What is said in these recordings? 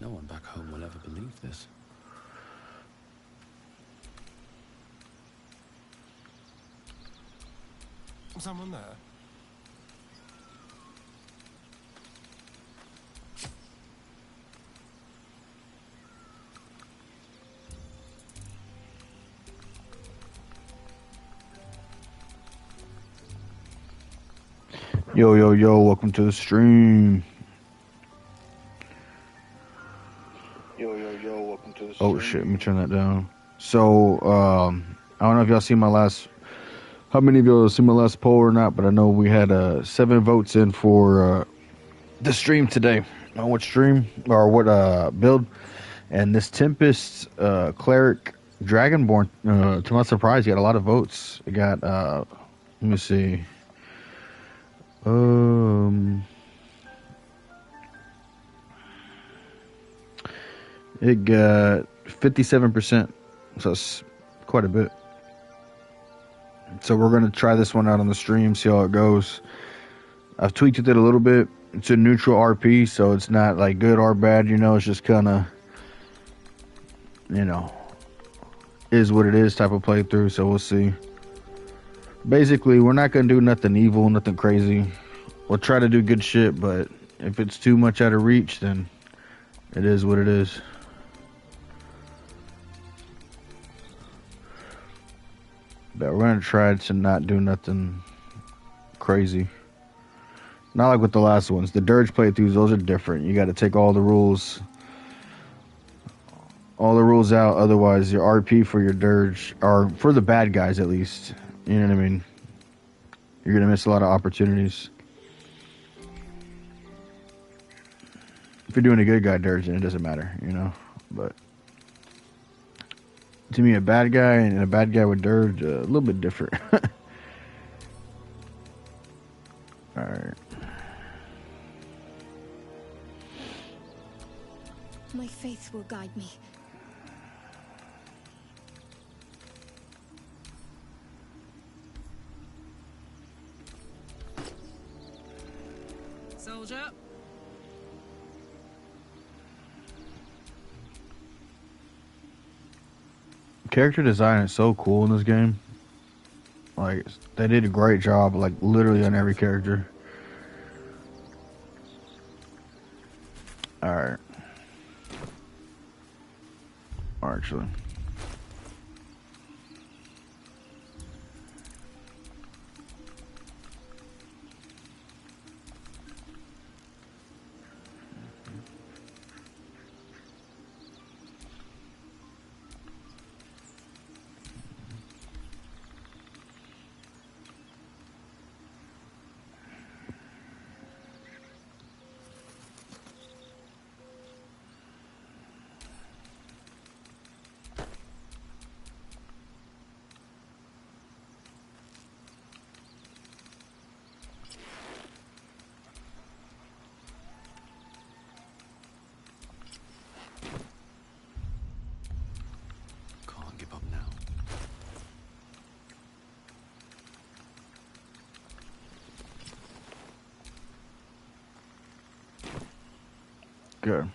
No one back home will ever believe this. Someone there? Yo, yo, yo, welcome to the stream. Yo, yo, yo, welcome to the stream. Oh shit, let me turn that down. So, I don't know if y'all see my last, how many of y'all see my last poll or not, but I know we had 7 votes in for the stream today. On what stream, or what build. And this Tempest Cleric Dragonborn, to my surprise, got a lot of votes. It got, let me see. It got 57%, so it's quite a bit. So we're gonna try this one out on the stream, see how it goes. I've tweaked it a little bit. It's a neutral RP, so it's not like good or bad, you know, it's just kinda, you know, is what it is type of playthrough, so we'll see. Basically, we're not gonna do nothing evil, nothing crazy. We'll try to do good shit, but if it's too much out of reach, then it is what it is. But we're gonna try to not do nothing crazy. Not like with the last ones. The Dirge playthroughs, those are different. You gotta take all the rules out, otherwise your RP for your Dirge, or for the bad guys at least, you know what I mean? You're gonna miss a lot of opportunities. If you're doing a good guy Dirge, then it doesn't matter, you know? But to me, a bad guy and a bad guy with Dirge, a little bit different. Alright. My faith will guide me. Soldier. Character design is so cool in this game. Like, they did a great job, like, literally on every character. Alright. Actually. Can't give up now. Good.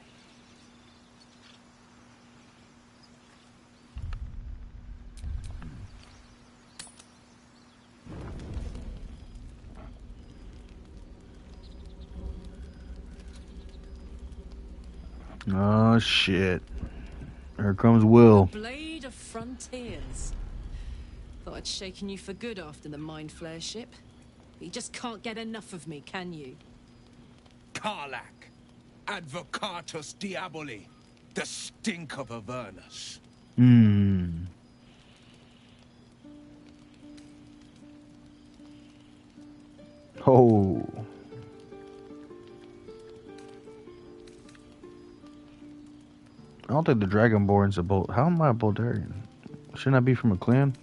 Oh shit. Here comes Will. Blade of Frontiers. Thought I'd shaken you for good after the Mind Flare ship. You just can't get enough of me, can you? Karlach, Advocatus Diaboli, the stink of Avernus. Oh. I don't think the Dragonborn's a Bolt. How am I a Baldurian? Shouldn't I be from a clan?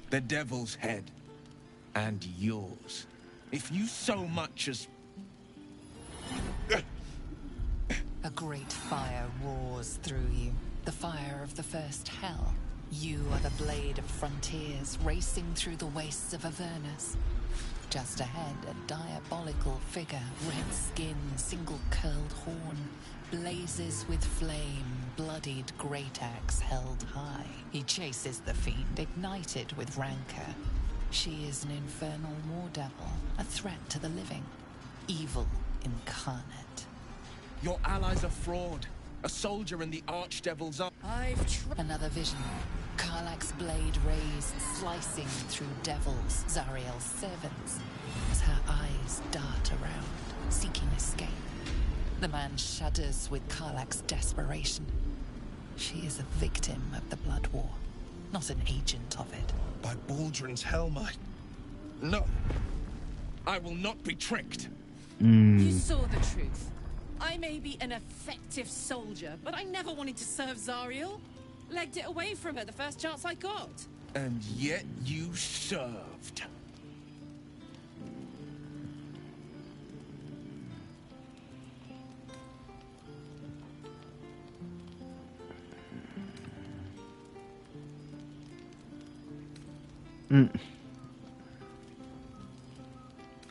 The devil's head. And yours. If you so much as... A great fire roars through you. The fire of the first hell. You are the blade of frontiers racing through the wastes of Avernus. Just ahead, a diabolical figure, red skin, single-curled horn, blazes with flame, bloodied great axe held high. He chases the fiend, ignited with rancor. She is an infernal war devil, a threat to the living. Evil incarnate. Your allies are fraud. A soldier in the archdevils are... Another vision. Karlach's blade raised, slicing through devils, Zariel's servants, as her eyes dart around, seeking escape. The man shudders with Karlach's desperation. She is a victim of the Blood War, not an agent of it. By Baldur's helm, No. I will not be tricked. You saw the truth. I may be an effective soldier, but I never wanted to serve Zariel. Legged it away from her the first chance I got. And yet you served.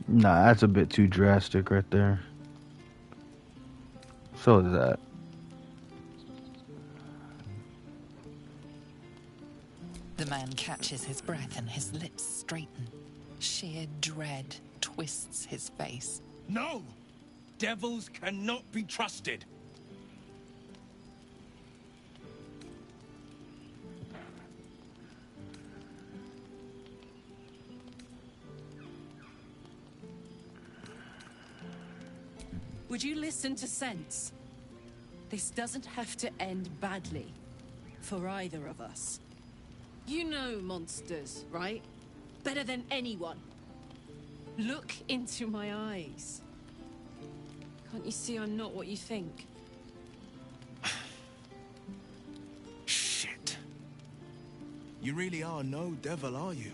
Nah, that's a bit too drastic right there. So is that. The man catches his breath and his lips straighten. Sheer dread twists his face. No! Devils cannot be trusted. Would you listen to sense? This doesn't have to end badly. For either of us. You know monsters, right? Better than anyone. Look into my eyes. Can't you see I'm not what you think? Shit. You really are no devil, are you?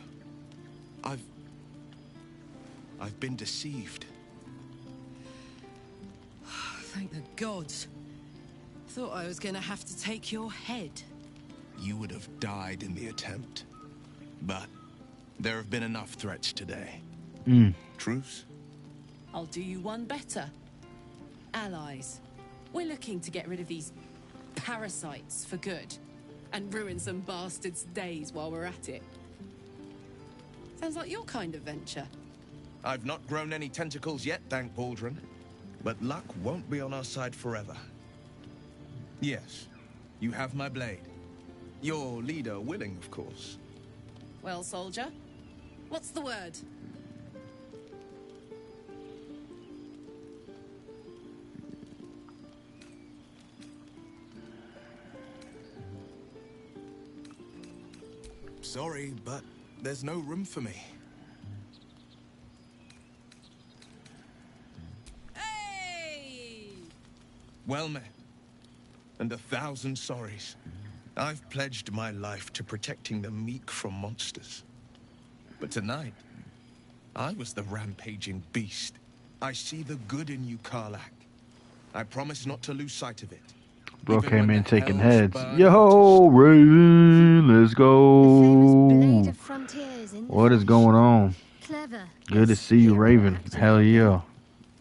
I've been deceived. Thank the gods. Thought I was gonna have to take your head. You would have died in the attempt. But there have been enough threats today. Truce? I'll do you one better. Allies. We're looking to get rid of these parasites for good. And ruin some bastards' days while we're at it. Sounds like your kind of venture. I've not grown any tentacles yet, thank Baldrin. But luck won't be on our side forever. Yes, you have my blade. Your leader willing, of course. Well, soldier, what's the word? Sorry, but there's no room for me. Hey! Well met. And 1,000 sorries. I've pledged my life to protecting the meek from monsters. But tonight, I was the rampaging beast. I see the good in you, Karlach. I promise not to lose sight of it. Bro Even came when in the taking hells heads. burn Yo, Raven, let's go. What is going on? Clever. Good to see you, Raven. Hell yeah.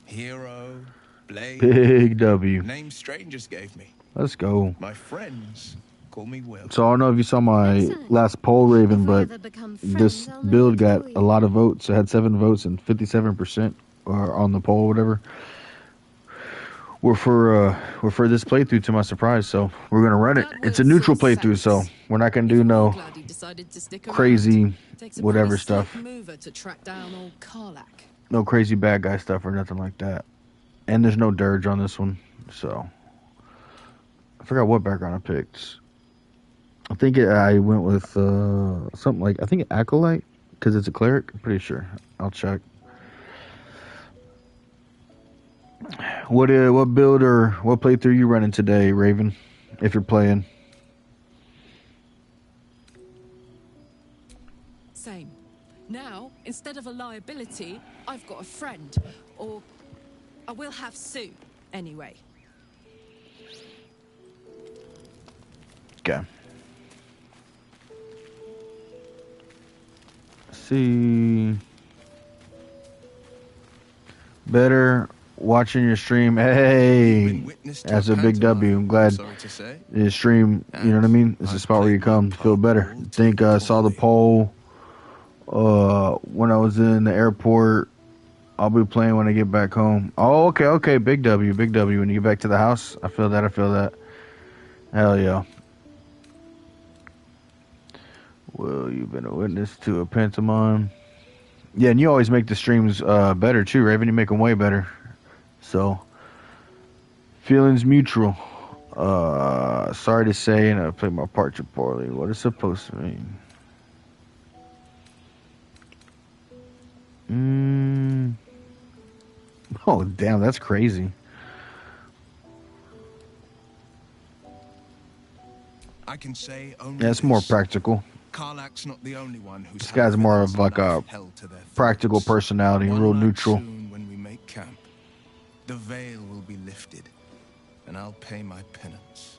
Hero, blade, Big W. name strangers gave me. Let's go. My friends call me Will. So I don't know if you saw my last poll, Raven, but this build got a lot of votes. It had 7 votes and 57% are on the poll, whatever. We're for this playthrough, to my surprise. So we're gonna run it. It's a neutral playthrough, so we're not gonna do no crazy whatever stuff. No crazy bad guy stuff or nothing like that. And there's no dirge on this one, so I forgot what background I picked. I think I went with something like, I think Acolyte, because it's a cleric. I'm pretty sure. I'll check. What build or what playthrough you running today, Raven? If you're playing. Same. Now, instead of a liability, I've got a friend. Or I will have Sue, anyway. Okay. see. Better watching your stream. Hey, that's a big W. I'm glad your stream, you know what I mean? It's a spot where you come to feel better. I think I saw the poll when I was in the airport. I'll be playing when I get back home. Oh, okay. Big W. When you get back to the house, I feel that. Hell yeah. Well, you've been a witness to a pantomime. Yeah, and you always make the streams better too, Raven. You make them way better. So, feelings mutual. Sorry to say, and I played my part too poorly. What is supposed to mean? Oh, damn, that's crazy. I can say only That's more practical. Karlach's not the only one who's This guy's more of like a practical personality, real neutral. Soon when we make camp, the veil will be lifted, and I'll pay my penance.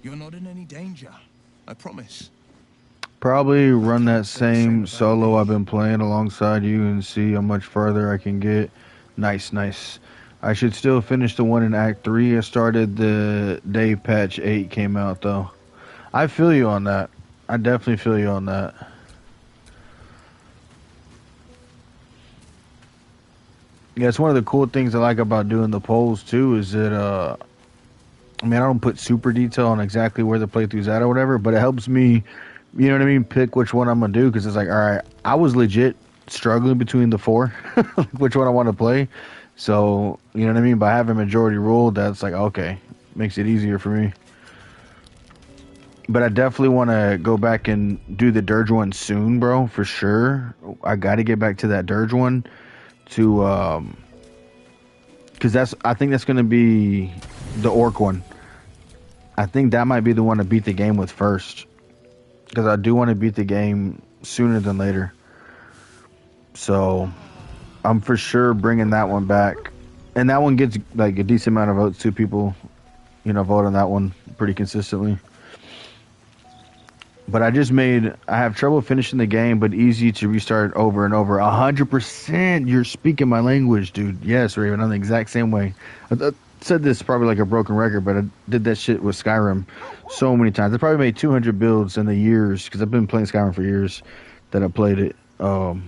You're not in any danger, I promise. Probably run that same solo I've been playing alongside you and see how much further I can get. Nice. I should still finish the one in Act 3. I started the day patch 8 came out, though. I feel you on that. I definitely feel you on that. Yeah, it's one of the cool things I like about doing the polls, too, is that, I mean, I don't put super detail on exactly where the playthrough's at or whatever, but it helps me, you know what I mean, pick which one I'm going to do, because it's like, all right, I was legit struggling between the 4, which one I want to play. So, you know what I mean? By having majority rule, that's like, okay, makes it easier for me. But I definitely want to go back and do the Dirge one soon, bro, for sure. I got to get back to that Dirge one to, because I think that's going to be the Orc one. I think that might be the one to beat the game with first. Because I do want to beat the game sooner than later. So I'm for sure bringing that one back. And that one gets like a decent amount of votes too. People, you know, vote on that one pretty consistently. But I have trouble finishing the game, but easy to restart over and over. 100%. You're speaking my language, dude. Yes, Raven. I'm the exact same way. I said this probably like a broken record, but I did that shit with Skyrim so many times. I probably made 200 builds in the years, because I've been playing Skyrim for years that I played it. I'll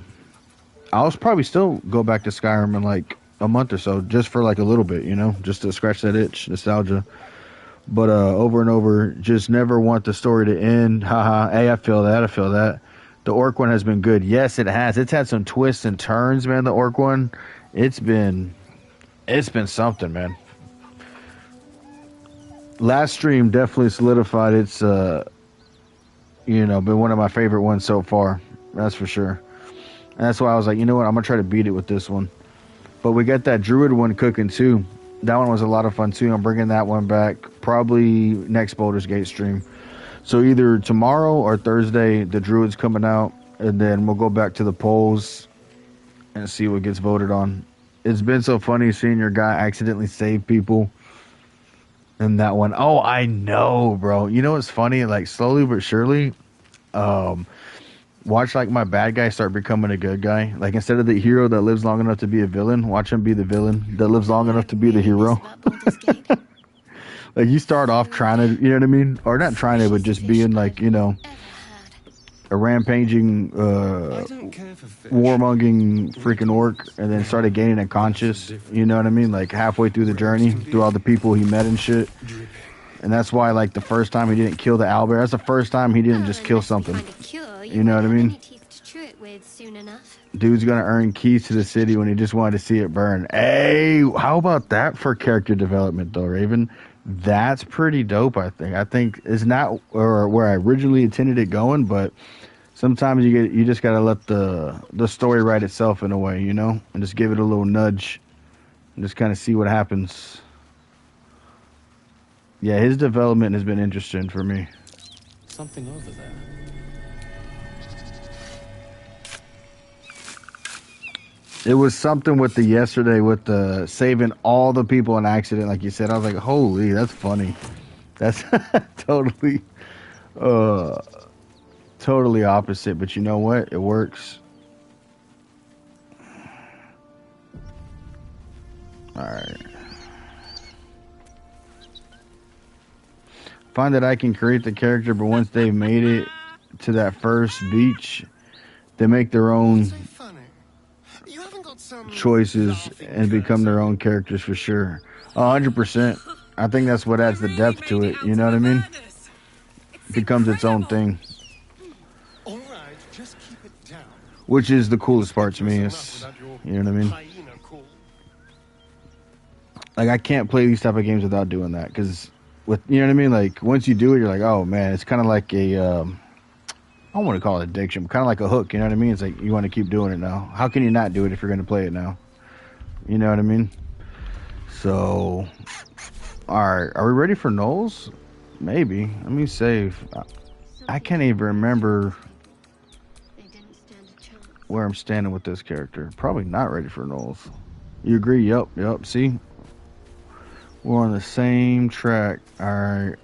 probably still go back to Skyrim in like a month or so, just for like a little bit, you know, just to scratch that itch, nostalgia. But over and over, just never want the story to end. Haha. Hey, I feel that. The Orc one has been good. Yes, it has. It's had some twists and turns, man. The Orc one, it's been something, man. Last stream definitely solidified its, you know, been one of my favorite ones so far. That's for sure. And that's why I was like, you know what, I'm gonna try to beat it with this one. But we got that Druid one cooking too. That one was a lot of fun too. I'm bringing that one back probably next Baldur's Gate stream. So either tomorrow or Thursday, the Druid's coming out, and then we'll go back to the polls and see what gets voted on. It's been so funny seeing your guy accidentally save people in that one. Oh, I know, bro. You know what's funny? Like slowly but surely, watch like my bad guy start becoming a good guy. Like instead of the hero that lives long enough to be a villain, watch him be the villain that lives long enough to be the hero. Like you start off trying to, you know what I mean? Or not trying to, but just being like, you know, a rampaging, warmonging freaking orc, and then started gaining a conscience, you know what I mean? Like halfway through the journey, through all the people he met and shit. And that's why, like, the first time he didn't kill the owlbear, that's the first time he didn't just kill something. You know what I mean? Dude's gonna earn keys to the city when he just wanted to see it burn. Hey, how about that for character development, though, Raven? That's pretty dope, I think. I think it's not where I originally intended it going, but sometimes you just gotta let the story write itself in a way, you know? And just give it a little nudge and just kind of see what happens. Yeah, his development has been interesting for me. Something over there. It was something with the yesterday with the saving all the people in accident, like you said. I was like, holy, that's funny. That's totally, totally opposite. But you know what? It works. All right. Find that I can create the character, but once they've made it to that first beach, they make their own choices and become their own characters for sure. 100%. I think that's what adds the depth to it. You know what I mean? It becomes its own thing. Which is the coolest part to me. Is, you know what I mean? Like, I can't play these type of games without doing that. Because, with, you know what I mean? Like, once you do it, you're like, oh, man. It's kind of like a, I don't want to call it addiction, but kind of like a hook. You know what I mean? It's like, you want to keep doing it now. How can you not do it if you're going to play it now? You know what I mean? So, alright. Are we ready for Knowles? Maybe. Let me save. I can't even remember where I'm standing with this character. Probably not ready for Knowles. You agree? Yep. See? We're on the same track. Alright.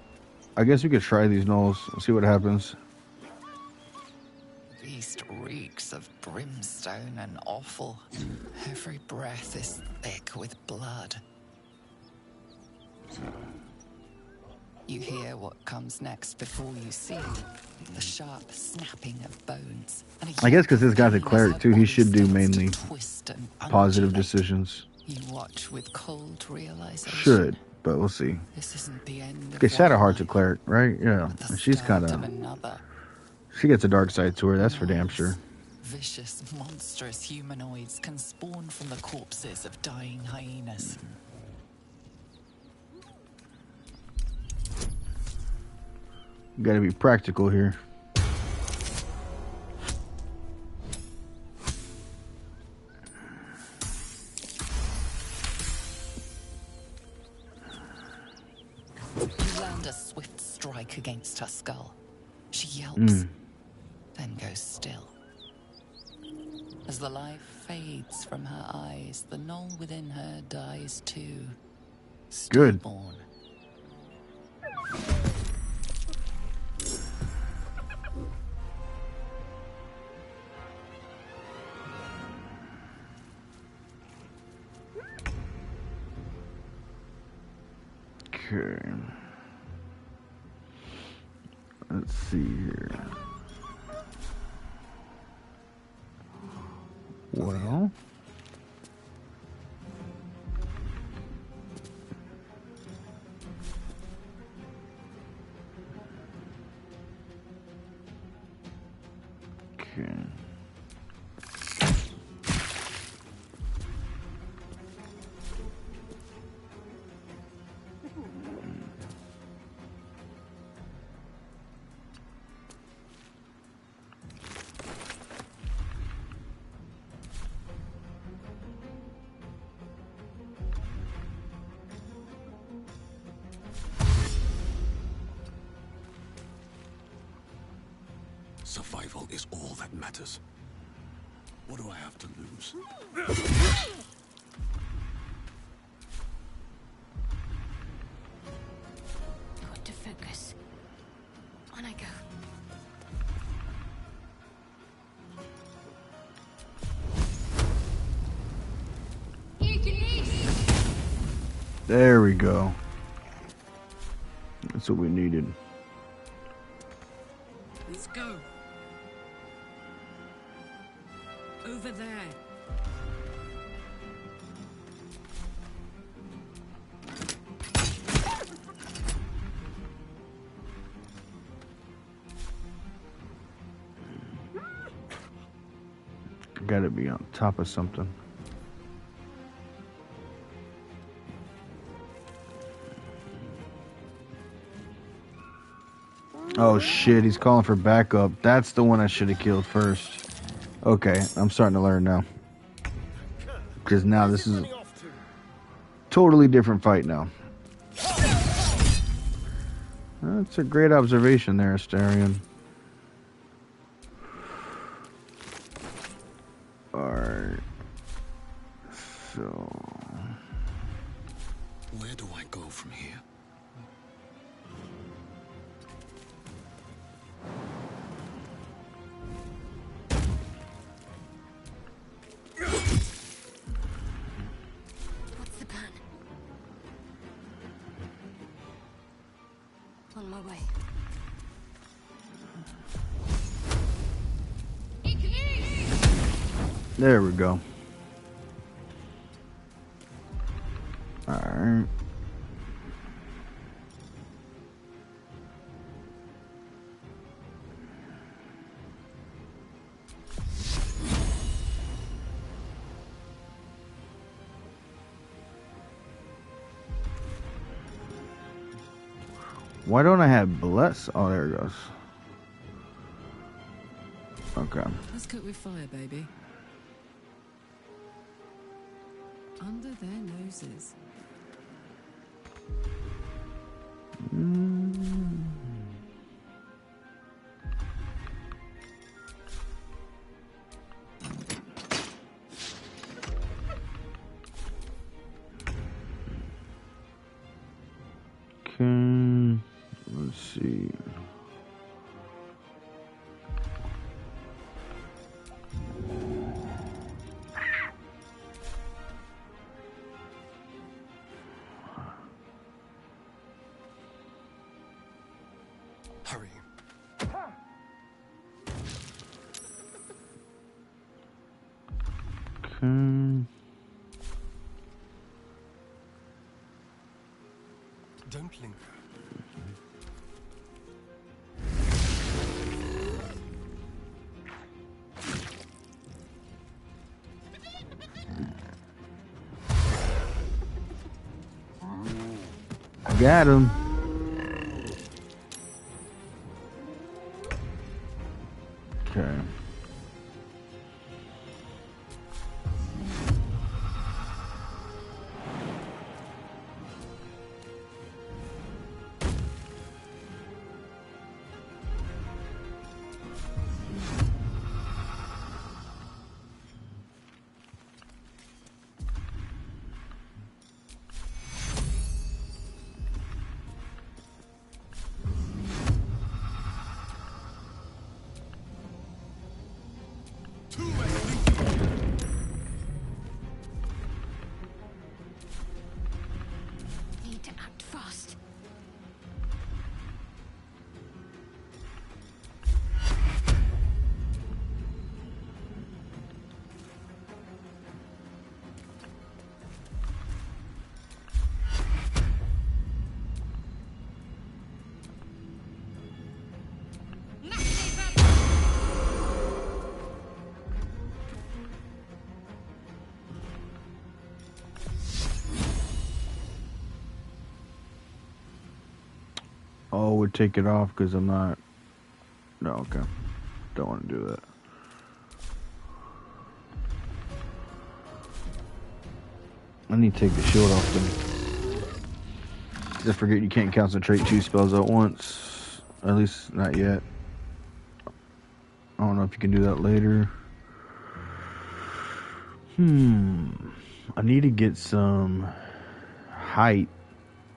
I guess we could try these Knowles. See what happens. Beast reeks of brimstone and offal. Every breath is thick with blood. You hear what comes next before you see the sharp snapping of bones. I guess because this guy's a cleric too, he should do mainly positive decisions. You watch with cold realization. Should, but we'll see. This isn't the end. Okay, Shadowheart's a cleric, right? Yeah, and she's kind of. She gets a dark side to her. That's for damn sure. Vicious, monstrous humanoids can spawn from the corpses of dying hyenas. Gotta be practical here. You land a swift strike against her skull. She yelps, then goes still. As the life fades from her eyes, the gnoll within her dies too. Good. Stillborn. Okay. Let's see here. Well. Okay. Survival is all that matters. What do I have to lose? Got to focus. On I go. There we go. That's what we needed. Let's go. Over there. Gotta be on top of something. Oh shit, he's calling for backup. That's the one I should have killed first. Okay, I'm starting to learn now. Because now this is a totally different fight now. That's a great observation there, Astarion. Alright. So, Where do I go from here? What's the plan? On my way. there we go. Alright. Why don't I have bless? Oh, there it goes. Okay. Let's cook with fire, baby. Under their noses. Okay. Let's see. Hurry. Okay. Don't linger. Got him. Okay. Need to act fast. Oh, would take it off because I'm not. No, okay. Don't want to do that. I need to take the shield off then. I forget you can't concentrate 2 spells at once. At least not yet. I don't know if you can do that later. I need to get some height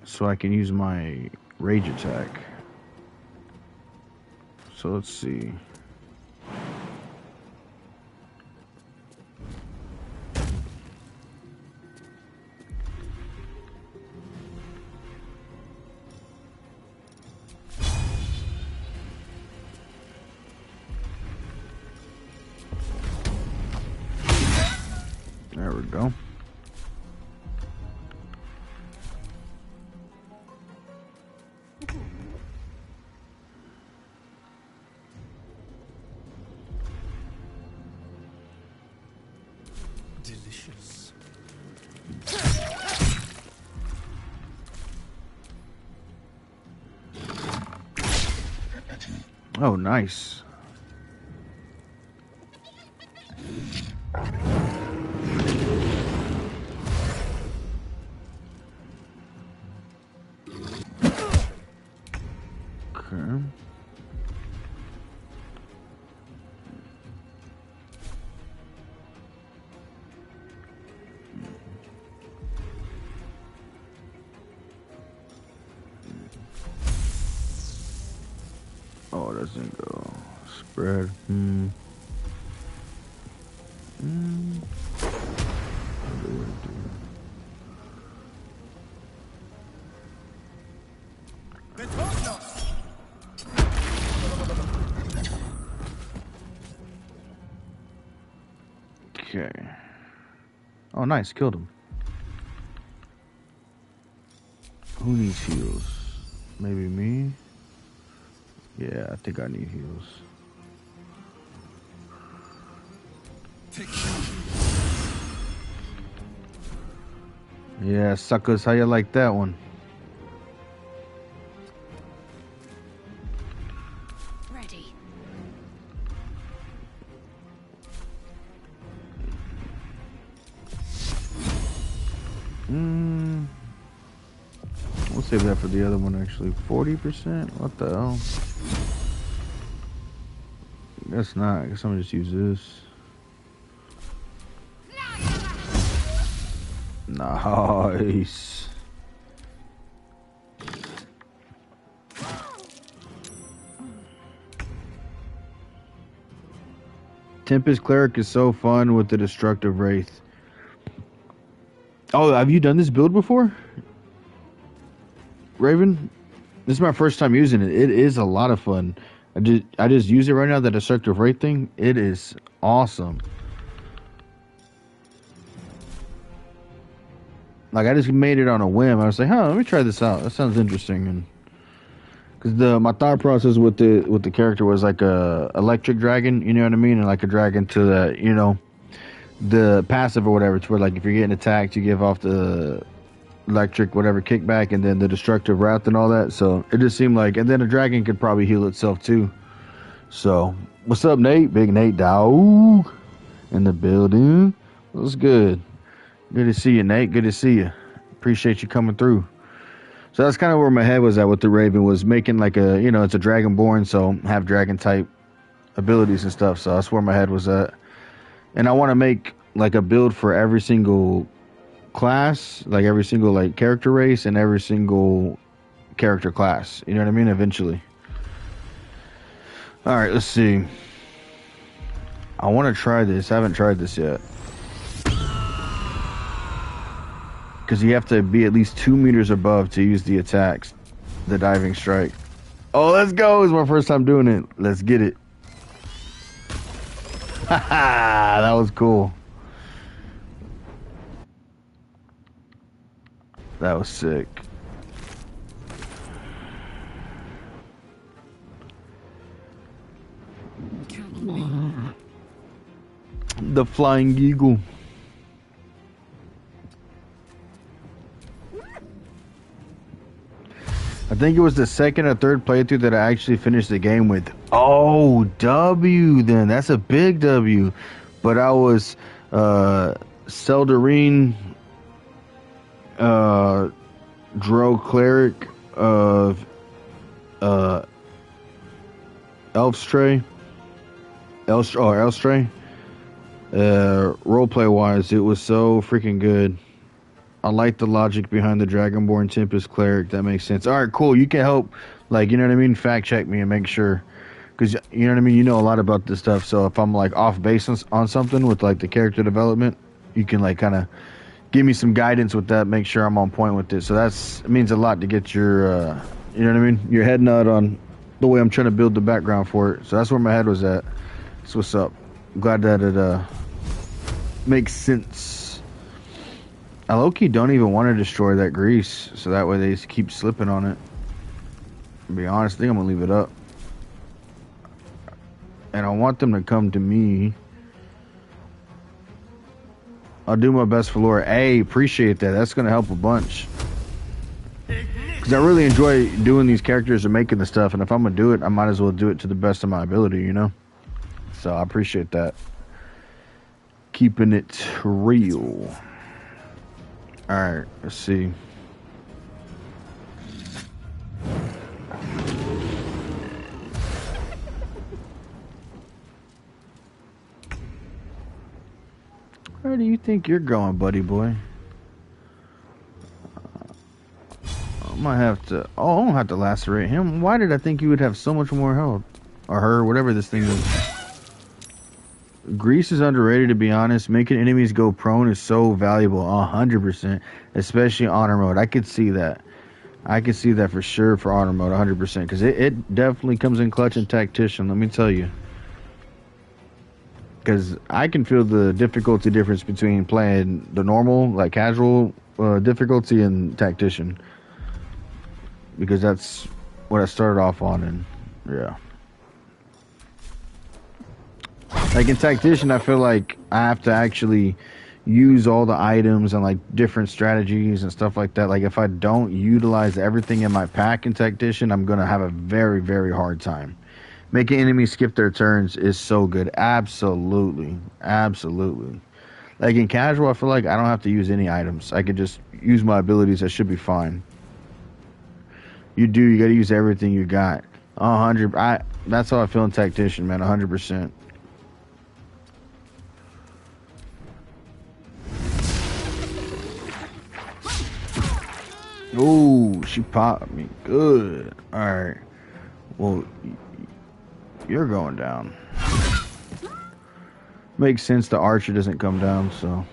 so I can use my rage attack. So let's see. There we go. Delicious. Oh, nice. Okay. Oh, it doesn't go. Spread. Okay. Oh, nice. Killed him. Who needs heals? Maybe me? Yeah, I think I need heals. Yeah, suckers, how you like that one? Ready. We'll save that for the other one actually. 40%? What the hell? Guess not. I guess I'm gonna just use this. Nice. Tempest Cleric is so fun with the Destructive Wraith. Oh, have you done this build before? Raven? This is my first time using it. It is a lot of fun. I just use it right now, the Destructive Wraith thing. It is awesome. Like, I just made it on a whim. I was like, let me try this out. That sounds interesting. And because my thought process with the character was like a electric dragon, you know what I mean, and like a dragon to the, you know, the passive or whatever. It's where like if you're getting attacked, you give off the electric whatever kickback, and then the destructive wrath and all that. So it just seemed like, and then a dragon could probably heal itself too. So what's up, Nate? Big Nate Dog in the building. What's good? Good to see you, Nate. Good to see you. Appreciate you coming through. So that's kind of where my head was at with the Raven, was making like a, you know, it's a Dragonborn, so have dragon type abilities and stuff. So that's where my head was at. And I want to make like a build for every single class, like every single like character race and every single character class. You know what I mean? Eventually. All right, let's see. I want to try this. I haven't tried this yet. Because you have to be at least 2 meters above to use the attacks. The diving strike. Oh, let's go. It's my first time doing it. Let's get it. Haha, that was cool. That was sick. The Flying Eagle. I think it was the second or third playthrough that I actually finished the game with. Oh, W then. That's a big W. But I was Seldarine, Dro Cleric of Elfstray. Elstray. Roleplay wise, it was so freaking good. I like the logic behind the Dragonborn Tempest Cleric. That makes sense. All right, cool. You can help, like, you know what I mean? Fact check me and make sure. Because, you know what I mean? You know a lot about this stuff. So if I'm, like, off base on something with, like, the character development, you can, like, kind of give me some guidance with that. Make sure I'm on point with it. So it means a lot to get your, you know what I mean? Your head nod on the way I'm trying to build the background for it. So that's where my head was at. That's what's up. I'm glad that it makes sense. I low-key don't even want to destroy that grease, so that way they just keep slipping on it. To be honest, I think I'm going to leave it up. And I want them to come to me. I'll do my best for Laura. Hey, appreciate that. That's going to help a bunch. Because I really enjoy doing these characters and making the stuff, and if I'm going to do it, I might as well do it to the best of my ability, you know? So I appreciate that. Keeping it real. Alright, let's see. Where do you think you're going, buddy boy? I'm might have to... Oh, I don't have to lacerate him. Why did I think you would have so much more health? Or her, whatever this thing is. Grease is underrated, to be honest. Making enemies go prone is so valuable, 100%. Especially honor mode. I could see that. I can see that for sure for honor mode, 100%. Because it definitely comes in clutch and tactician, let me tell you. Because I can feel the difficulty difference between playing the normal, like casual difficulty and tactician. Because that's what I started off on, and yeah. Like in tactician, I feel like I have to actually use all the items and like different strategies and stuff like that. Like if I don't utilize everything in my pack in tactician, I'm going to have a very, very hard time. Making enemies skip their turns is so good. Absolutely. Absolutely. Like in casual, I feel like I don't have to use any items. I could just use my abilities. I should be fine. You do. You got to use everything you got. 100. That's how I feel in tactician, man. 100%. Ooh, she popped me. Good. Alright. Well, you're going down. Makes sense the archer doesn't come down, so.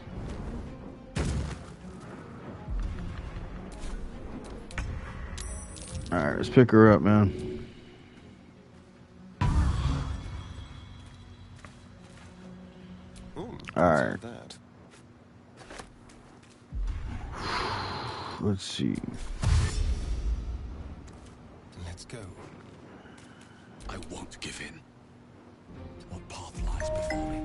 Alright, let's pick her up, man. Alright. Let's see. Let's go. I won't give in. What path lies before me?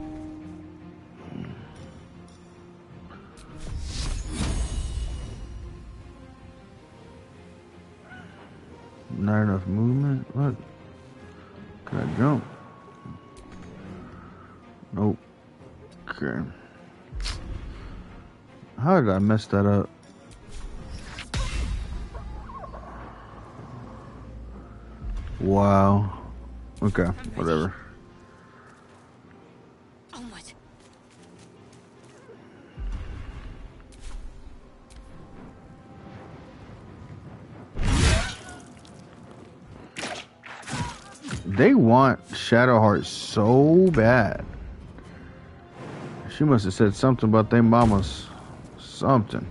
Not enough movement? What? Can I jump? Nope. Okay. How did I mess that up? Wow. Okay, whatever. Onward. They want Shadowheart so bad. She must have said something about their mamas. Something.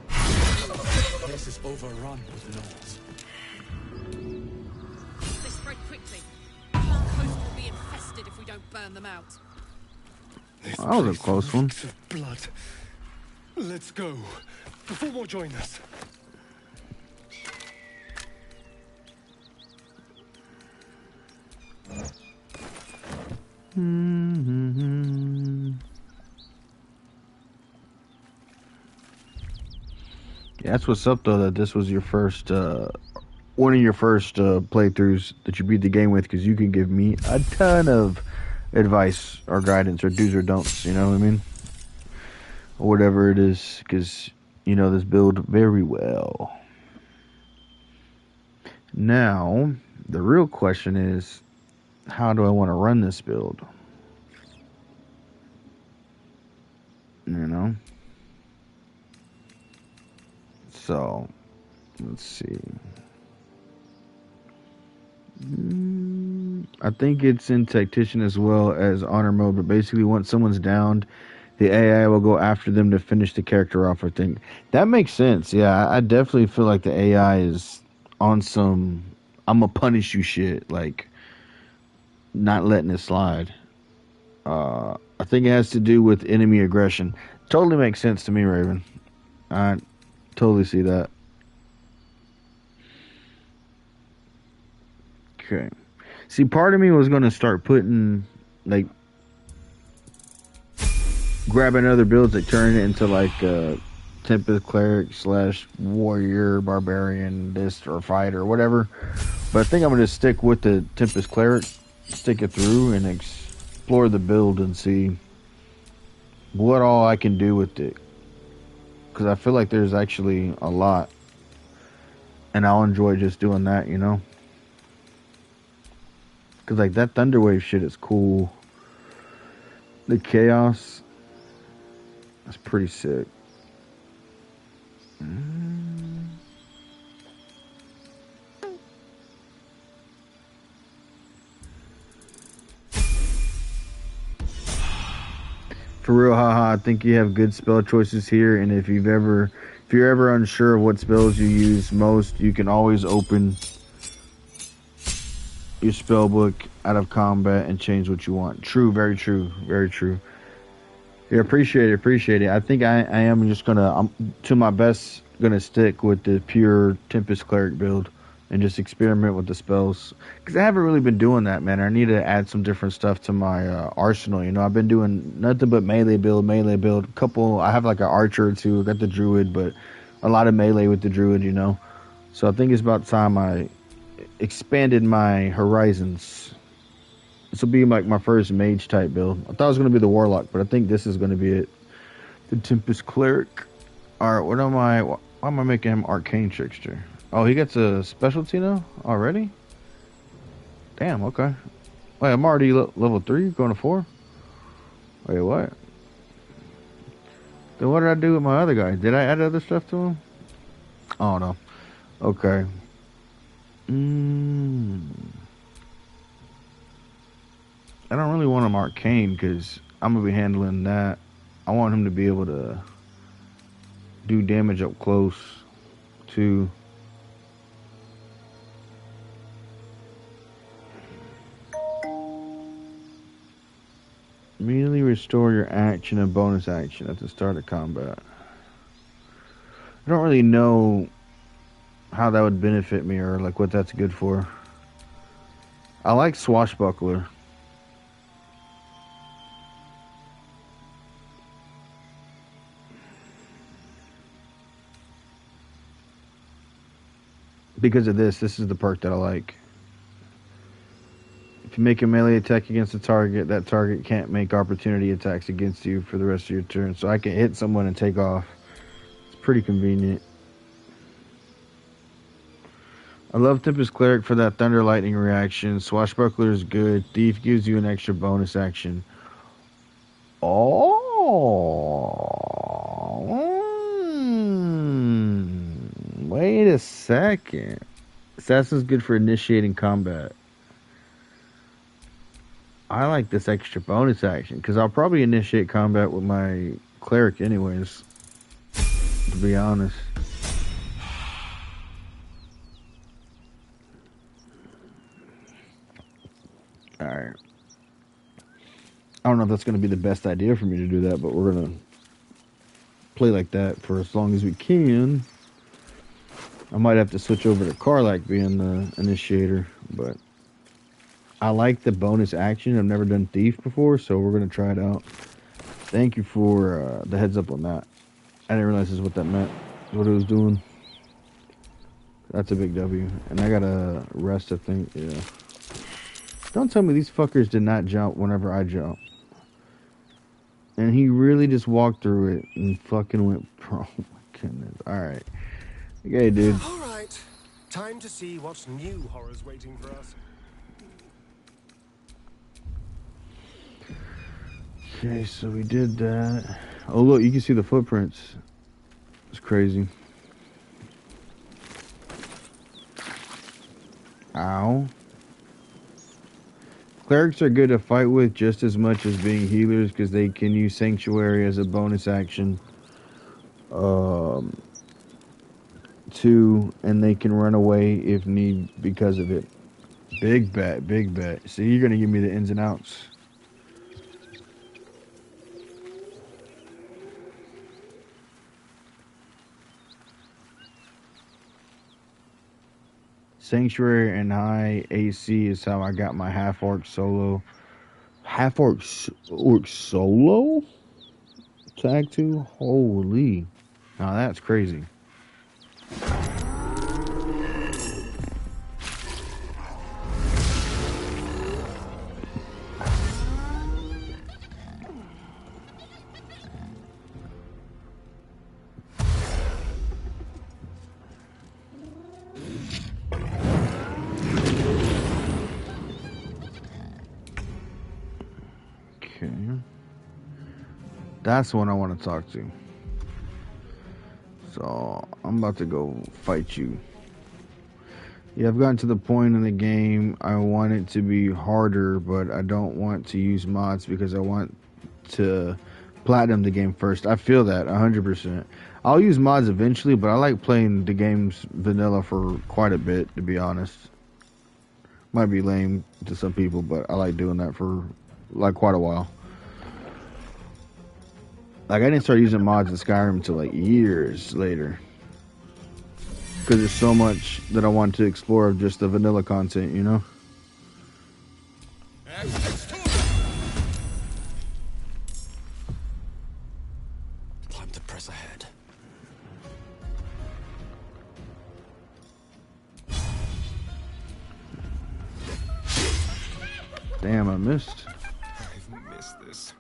This is overrun with gnolls. They spread quickly. The whole coast will be infested if we don't burn them out. This That was a place close one. reeks of blood. Let's go before more join us. Yeah, that's what's up though, that this was your first one of your first playthroughs that you beat the game with, because you can give me a ton of advice or guidance or do's or don'ts, you know what I mean, or whatever it is, because you know this build very well. Now the real question is, how do I want to run this build? You know, so let's see. I think it's in tactician as well as honor mode, but basically once someone's downed, the AI will go after them to finish the character off. I think that makes sense. Yeah, I definitely feel like the AI is on some I'm gonna punish you shit, like not letting it slide. I think it has to do with enemy aggression. Totally makes sense to me, Raven. I totally see that. Okay. See, part of me was going to start putting, like, grabbing other builds, like turning it into, like, Tempest, Cleric / Warrior, Barbarian, this, or Fighter, or whatever. But I think I'm going to stick with the Tempest Cleric, stick it through, and explore the build and see what all I can do with it. Because I feel like there's actually a lot. And I'll enjoy just doing that, you know? Because, like, that Thunderwave shit is cool. The Chaos, that's pretty sick. For real, haha, I think you have good spell choices here, and if you're ever unsure of what spells you use most, you can always open your spell book out of combat and change what you want. True, very true, very true. Yeah, appreciate it. I think I am just I'm to my best gonna stick with the pure Tempest Cleric build and just experiment with the spells, because I haven't really been doing that, man. I need to add some different stuff to my arsenal. You know, I've been doing nothing but melee build. I have like an archer or two. I got the druid, but a lot of melee with the druid, you know. So I think it's about time I expanded my horizons. This will be like my first mage type build. I thought it was going to be the warlock, but I think this is going to be it. The Tempest Cleric. Alright, why am I making him arcane trickster? Oh, he gets a specialty now already? Damn, okay. Wait, I'm already level 3, going to 4? Wait, what? Then what did I do with my other guy? Did I add other stuff to him? Oh, no. Okay. I don't really want him arcane because I'm going to be handling that. I want him to be able to do damage up close too. Immediately restore your action and bonus action at the start of combat. I don't really know how that would benefit me or like what that's good for. I like Swashbuckler. Because of this is the perk that I like. If you make a melee attack against a target, that target can't make opportunity attacks against you for the rest of your turn. So I can hit someone and take off. It's pretty convenient. I love Tempest Cleric for that Thunder Lightning reaction. Swashbuckler is good. Thief gives you an extra bonus action. Oh. Wait a second. Assassin's good for initiating combat. I like this extra bonus action because I'll probably initiate combat with my Cleric anyways, to be honest. Alright. I don't know if that's going to be the best idea for me to do that, but we're going to play like that for as long as we can. I might have to switch over to Karlach being the initiator, but I like the bonus action. I've never done Thief before, so we're going to try it out. Thank you for the heads up on that. I didn't realize this is what that meant, what it was doing. That's a big W. And I got to rest, I think, yeah. Don't tell me these fuckers did not jump whenever I jump. And he really just walked through it and fucking went pro. Oh my goodness. Alright. Okay, dude. Alright. Time to see what new horror's waiting for us. Okay, so we did that. Oh, look, you can see the footprints. It's crazy. Ow. Clerics are good to fight with just as much as being healers because they can use Sanctuary as a bonus action. Too, and they can run away if need because of it. Big bet, big bet. See, you're going to give me the ins and outs. Sanctuary and high AC is how I got my half-orc solo. Half-orc solo? Tag 2? Holy. Now that's crazy. That's the one I want to talk to. So, I'm about to go fight you. Yeah, I've gotten to the point in the game I want it to be harder, but I don't want to use mods because I want to platinum the game first. I feel that 100%. I'll use mods eventually, but I like playing the games vanilla for quite a bit, to be honest. Might be lame to some people, but I like doing that for like quite a while. Like I didn't start using mods in Skyrim until like years later, because there's so much that I want to explore of just the vanilla content, you know. Time to press ahead. Damn, I missed. I've missed this.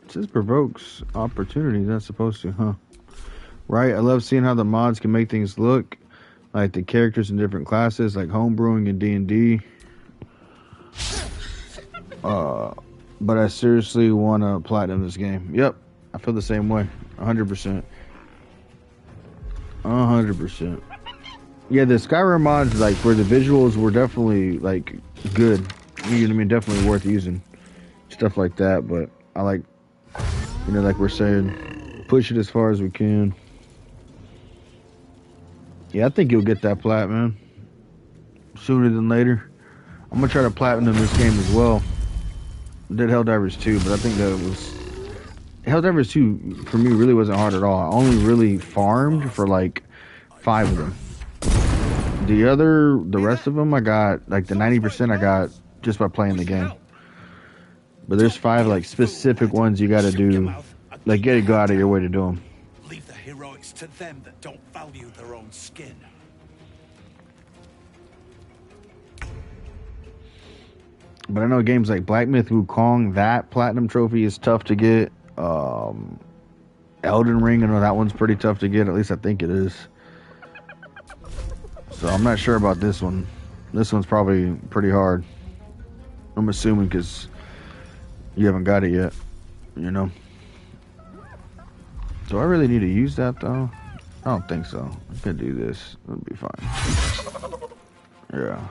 It says provokes opportunities. That's supposed to, huh? Right. I love seeing how the mods can make things look like the characters in different classes, like homebrewing and D&D. But I seriously want to platinum this game. Yep, I feel the same way. 100%. 100%. Yeah, the Skyrim mods, like for the visuals, were definitely like good. You know what I mean? Definitely worth using. Stuff like that. But I like, you know, like we're saying, push it as far as we can. Yeah, I think you'll get that plat, man. Sooner than later. I'm gonna try to platinum this game as well. Did Helldivers 2, but I think that was... Helldivers 2, for me, really wasn't hard at all. I only really farmed for, like, 5 of them. The rest of them, I got, like, the 90% I got just by playing the game. But there's 5, like, specific ones you gotta do. Like, go out of your way to do them. Leave the heroics to them that don't value their own skin. But I know games like Black Myth Wukong, that platinum trophy is tough to get. Elden Ring, I know that one's pretty tough to get. At least I think it is. So I'm not sure about this one. This one's probably pretty hard. I'm assuming because you haven't got it yet. You know. Do I really need to use that though? I don't think so. I can do this. It'll be fine. Yeah.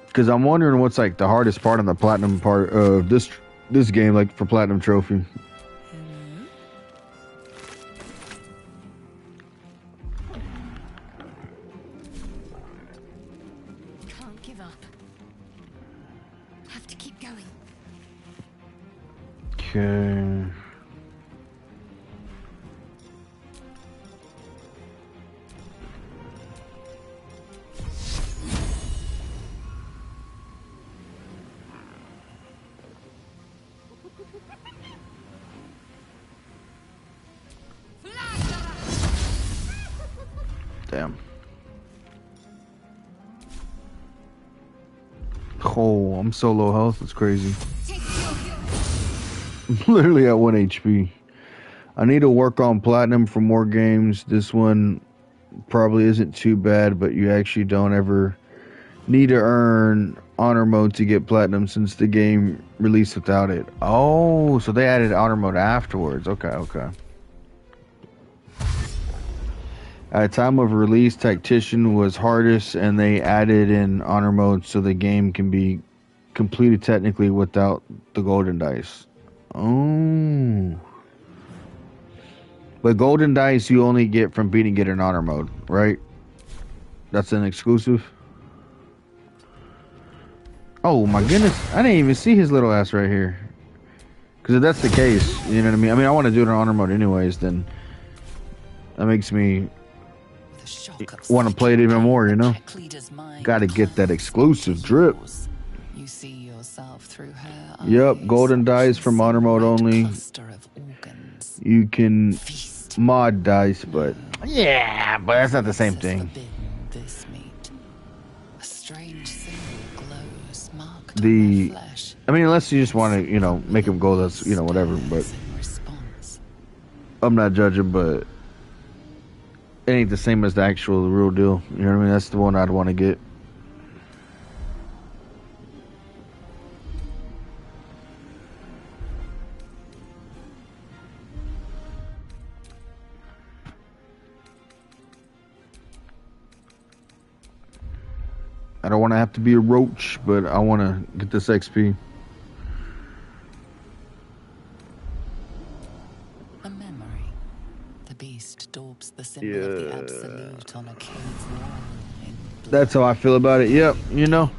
Because I'm wondering what's like the hardest part on the platinum part of this game, like for platinum trophy. Can't give up. Have to keep going. Okay. Damn. Oh, I'm so low health, it's crazy. I'm literally at 1 HP. I need to work on platinum for more games. This one probably isn't too bad, but you actually don't ever need to earn honor mode to get platinum since the game released without it. Oh, so they added honor mode afterwards. Okay. At time of release, Tactician was hardest, and they added in honor mode so the game can be completed technically without the golden dice. Oh. But golden dice you only get from beating it in honor mode, right? That's an exclusive? Oh my goodness, I didn't even see his little ass right here. Because if that's the case, you know what I mean? I want to do it in honor mode anyways, then that makes me want to play it even more, you know? Gotta get that exclusive drip. You see yourself through her eyes. Yep, golden dice from honor mode only. You can mod dice, but yeah, but that's not the same thing. This meat. A strange symbol glows marked I mean, unless you just want to, you know, make them go, that's, you know, whatever, but I'm not judging, but it ain't the same as the real deal. You know what I mean? That's the one I'd want to get. I don't want to have to be a roach, but I want to get this XP. A memory. The beast daubs the symbol of the absolute on a cave wall. That's how I feel about it. Yep, you know,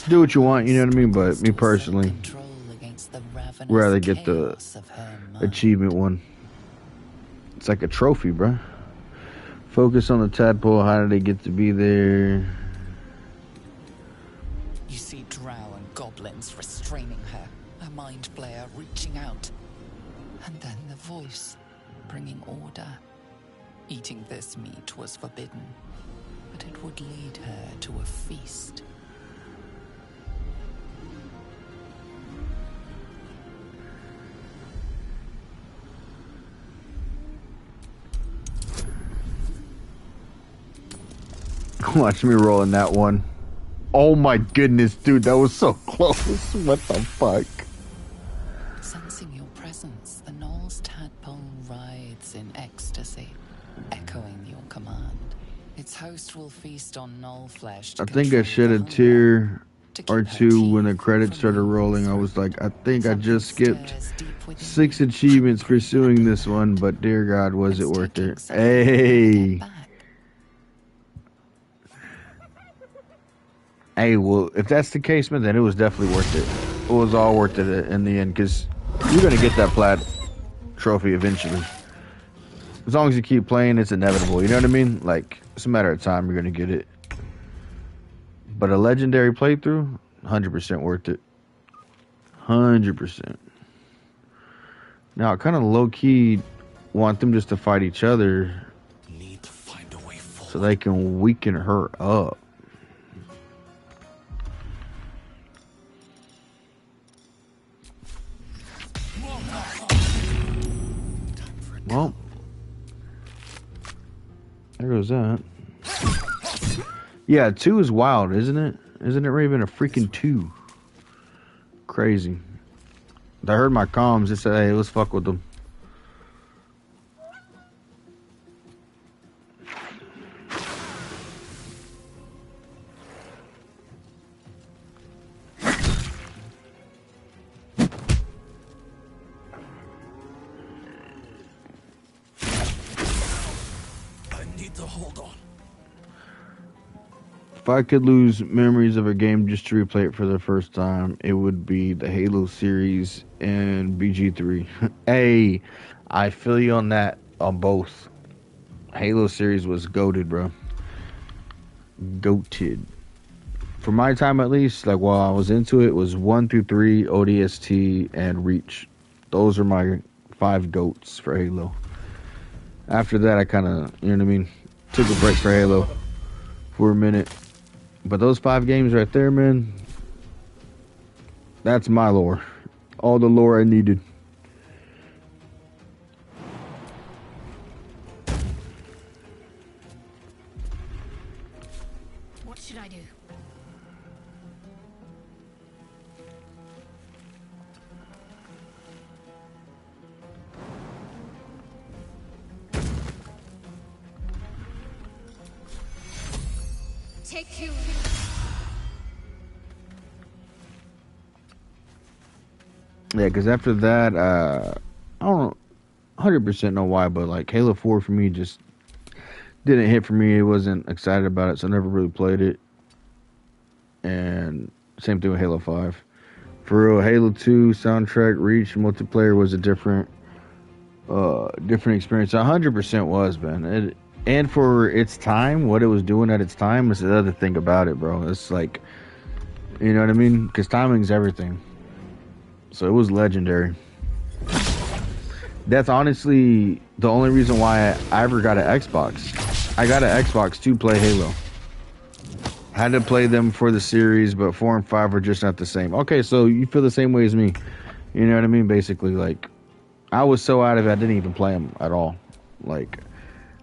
do what you want, you know what I mean? But me personally, rather get the achievement one. It's like a trophy, bruh. Focus on the tadpole. How did they get to be there? You see drow and goblins restraining her, a mind flayer reaching out. And then the voice, bringing order. Eating this meat was forbidden, but it would lead her to a feast. Watch me roll in that one. Oh my goodness, dude, that was so close. What the fuck? Sensing your presence, the Knoll's tadpole writhes in ecstasy, echoing your command. Its host will feast on Knoll flesh. I think I shed a tear or two when the credits started rolling. I was like, I think I just skipped 6 achievements pursuing this one, but dear God, was it worth it? Hey. Hey, well, if that's the case, man, then it was definitely worth it. It was all worth it in the end, because you're going to get that plat trophy eventually. As long as you keep playing, it's inevitable. You know what I mean? Like, it's a matter of time, you're going to get it. But a legendary playthrough, 100% worth it. 100%. Now, I kind of low-key want them just to fight each other Need to find a way forward. so they can weaken her up. Well, there goes that. Yeah, 2 is wild, isn't it? Isn't it Raven a freaking 2? Crazy. I heard my comms. They said, hey, let's fuck with them. If I could lose memories of a game just to replay it for the first time, it would be the Halo series and BG3. Hey, I feel you on that, on both. Halo series was goated, bro. Goated. For my time, at least, like while I was into it, was 1 through 3, ODST, and Reach. Those are my 5 goats for Halo. After that, I kind of, you know what I mean, took a break for Halo for a minute. But those 5 games right there, man, that's my lore. All the lore I needed. What should I do? Take you. Yeah, because after that, I don't 100% know why, but like Halo 4 for me just didn't hit for me. I wasn't excited about it, so I never really played it. And same thing with Halo 5. For real, Halo 2 soundtrack, Reach, multiplayer was a different experience. 100% was, man. And for its time, what it was doing at its time is the other thing about it, bro. It's like, you know what I mean? Because timing's everything. So it was legendary. That's honestly the only reason why I ever got an Xbox. I got an Xbox to play Halo. Had to play them for the series, but 4 and 5 were just not the same. Okay, so you feel the same way as me. You know what I mean? Basically, like, I was so out of it, I didn't even play them at all. Like,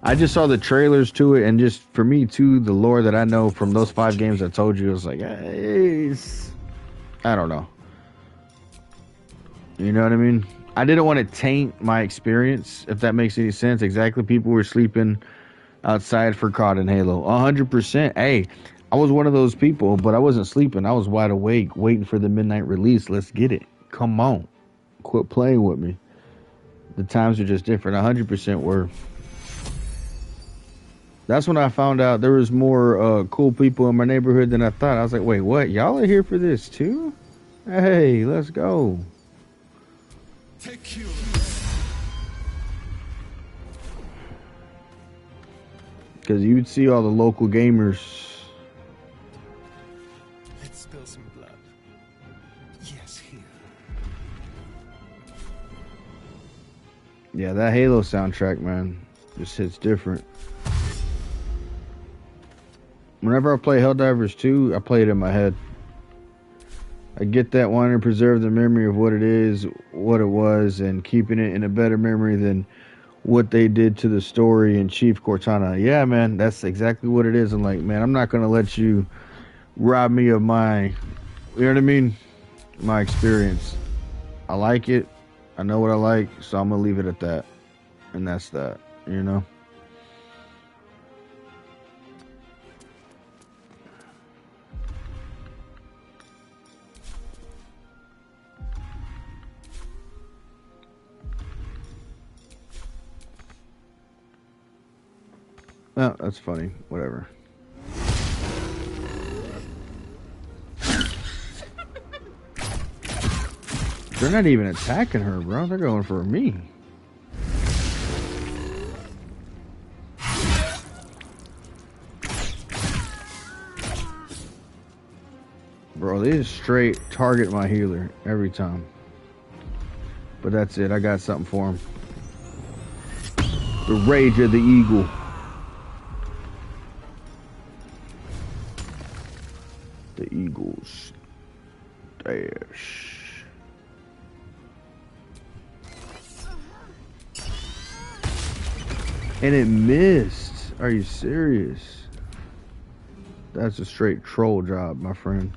I just saw the trailers to it, and just for me too, the lore that I know from those 5 games I told you, it was like, hey, I don't know. You know what I mean? I didn't want to taint my experience, if that makes any sense. Exactly, people were sleeping outside for COD and Halo. 100%. Hey, I was one of those people, but I wasn't sleeping. I was wide awake, waiting for the midnight release. Let's get it. Come on. Quit playing with me. The times are just different. 100% were. That's when I found out there was more cool people in my neighborhood than I thought. I was like, wait, what? Y'all are here for this too? Hey, let's go. Take you. Because you'd see all the local gamers. Let's spill some blood. Yes, here. Yeah, that Halo soundtrack, man, just hits different. Whenever I play Helldivers 2, I play it in my head. I get that wanting to preserve the memory of what it is, what it was, and keeping it in a better memory than what they did to the story in Chief Cortana. Yeah, man, that's exactly what it is. I'm like, man, I'm not going to let you rob me of my, you know what I mean? My experience. I like it. I know what I like, so I'm going to leave it at that. And that's that, you know? Oh, that's funny. Whatever. They're not even attacking her, bro. They're going for me. Bro, they just straight target my healer every time. But that's it. I got something for him. The Rage of the Eagle. The Eagles dash. And it missed. Are you serious? That's a straight troll job, my friend.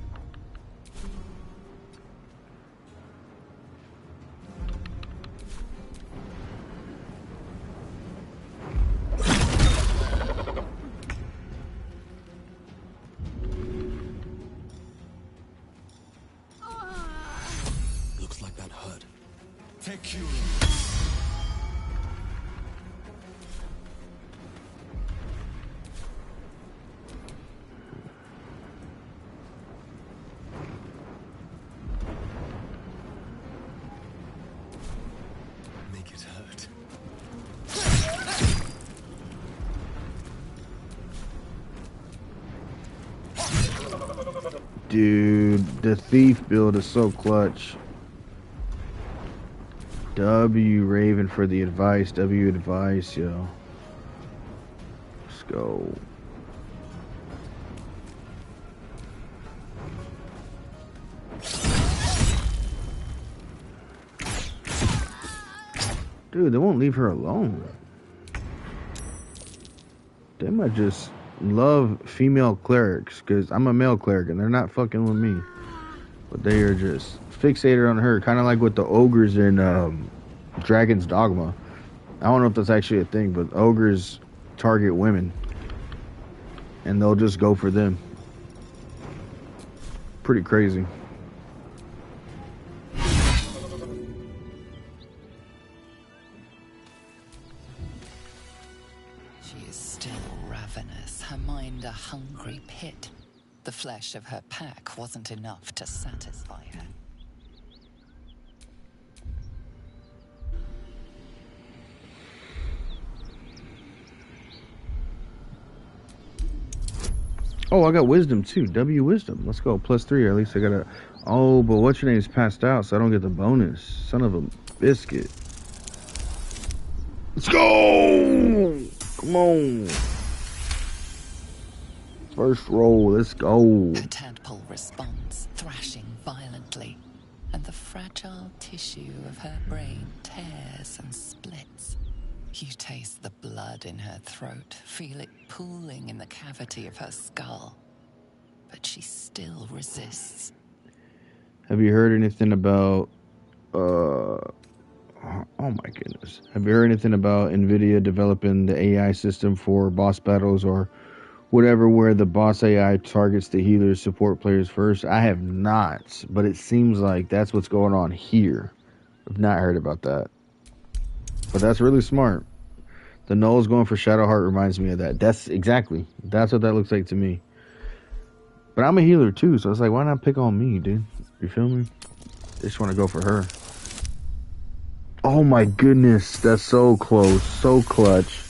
Dude, the thief build is so clutch. W Raven for the advice. W advice, yo. Let's go. Dude, they won't leave her alone. They might just love female clerics, because I'm a male cleric and they're not fucking with me. But they are just fixated on her, kind of like with the ogres in Dragon's Dogma. I don't know if that's actually a thing, but ogres target women and they'll just go for them. Pretty crazy. A hungry pit. The flesh of her pack wasn't enough to satisfy her. Oh, I got wisdom too. W wisdom. Let's go. +3. At least I got a. Oh, but what's your name's passed out, so I don't get the bonus. Son of a biscuit. Let's go. Come on. First roll, let's go. The tadpole responds, thrashing violently, and the fragile tissue of her brain tears and splits. You taste the blood in her throat, feel it pooling in the cavity of her skull. But she still resists. Have you heard anything about, oh my goodness. Have you heard anything about NVIDIA developing the AI system for boss battles or whatever where the boss AI targets the healers support players first. I have not, but it seems like that's what's going on here. I've not heard about that, but that's really smart. The Null's going for Shadowheart reminds me of that. That's what that looks like to me. But I'm a healer too, so it's like, why not pick on me, dude? You feel me? I just want to go for her. Oh my goodness, that's so close, so clutch.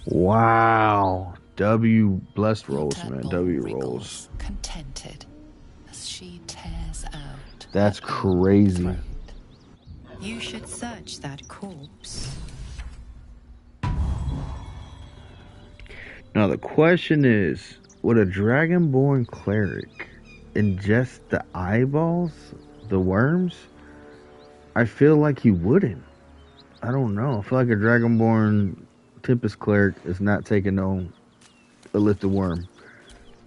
Wow. W blessed rolls, man. W rolls. Contented as she tears out. That's crazy. You should search that corpse. Now the question is, would a Dragonborn cleric ingest the eyeballs, the worms? I feel like he wouldn't. I don't know. I feel like a Dragonborn Tempest cleric is not taking no illicit worm,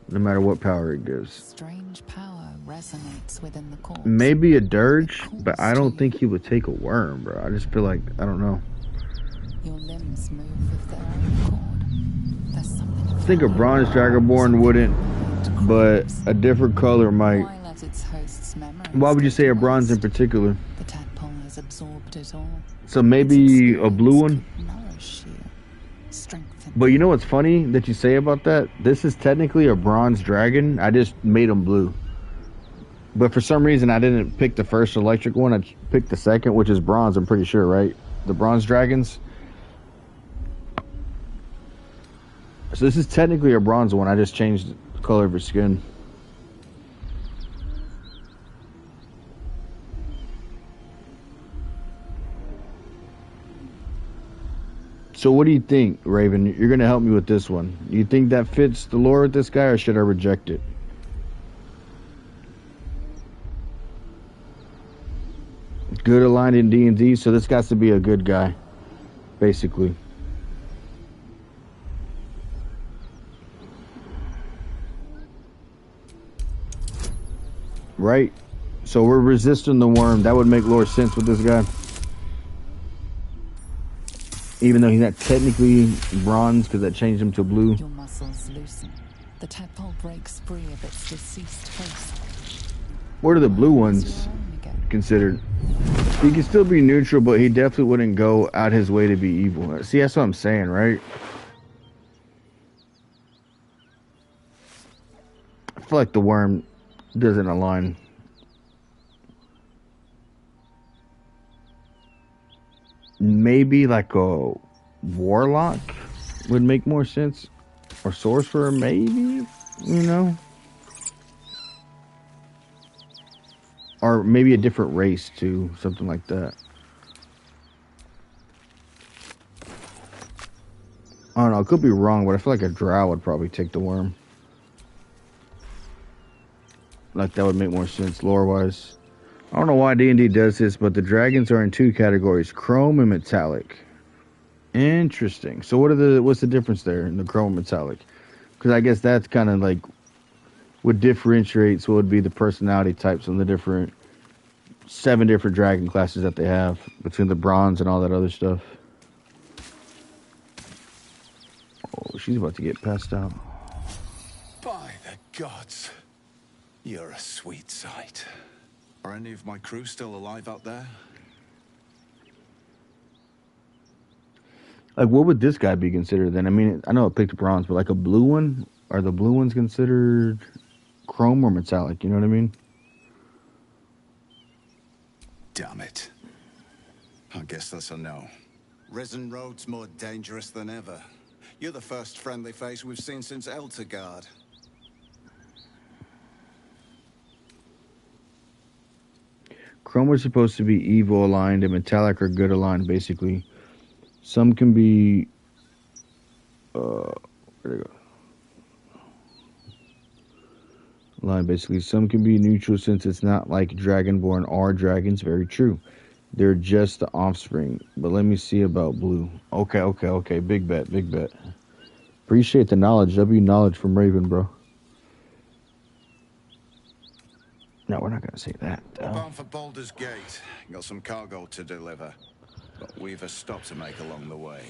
no matter what power it gives. Strange power resonates within the corpse. Maybe a dirge, but I don't think he would take a worm, bro. I just feel like, I don't know. Your limbs move of their own accord. There's something. I think a bronze Dragonborn wouldn't, but a different color might. Why would you say a bronze in particular? The tadpole has absorbed it all. So maybe a blue one? Nourish you, strengthen. But you know what's funny that you say about that? This is technically a bronze dragon. I just made him blue. But for some reason, I didn't pick the first electric one. I picked the second, which is bronze, I'm pretty sure, right? The bronze dragons. So this is technically a bronze one. I just changed the color of his skin. So what do you think, Raven? You're going to help me with this one. You think that fits the lore with this guy, or should I reject it? Good aligned in D&D, so this got to be a good guy, basically. Right? So we're resisting the worm. That would make lore sense with this guy. Even though he's not technically bronze, because that changed him to blue. Your muscles loosen. The tadpole breaks free of its deceased host. What are the blue ones considered? He can still be neutral, but he definitely wouldn't go out his way to be evil. See, that's what I'm saying, right? I feel like the worm doesn't align. Maybe like a warlock would make more sense, or sorcerer, maybe, you know, or maybe a different race too, something like that. I don't know, I could be wrong, but I feel like a drow would probably take the worm. Like that would make more sense lore wise. I don't know why D&D does this, but the dragons are in two categories, chrome and metallic. Interesting. So what's the difference there in the chrome and metallic? Because I guess that's kind of like what differentiates what would be the personality types on the 7 different dragon classes that they have, between the bronze and all that other stuff. Oh, she's about to get passed out. By the gods, you're a sweet sight. Are any of my crew still alive out there? Like, what would this guy be considered then? I mean, I know it picked bronze, but like a blue one? Are the blue ones considered chrome or metallic? You know what I mean? Damn it. I guess that's a no. Risen Road's more dangerous than ever. You're the first friendly face we've seen since Eltergard. Chrome are supposed to be evil aligned, and metallic are good aligned, basically. Some can be... where'd it go? Aligned, basically. Some can be neutral since it's not like Dragonborn are dragons. Very true. They're just the offspring. But let me see about blue. Okay. Big bet. Appreciate the knowledge. W knowledge from Raven, bro. No, we're not going to say that. We're bound for Baldur's Gate. Got some cargo to deliver. But we've a stop to make along the way.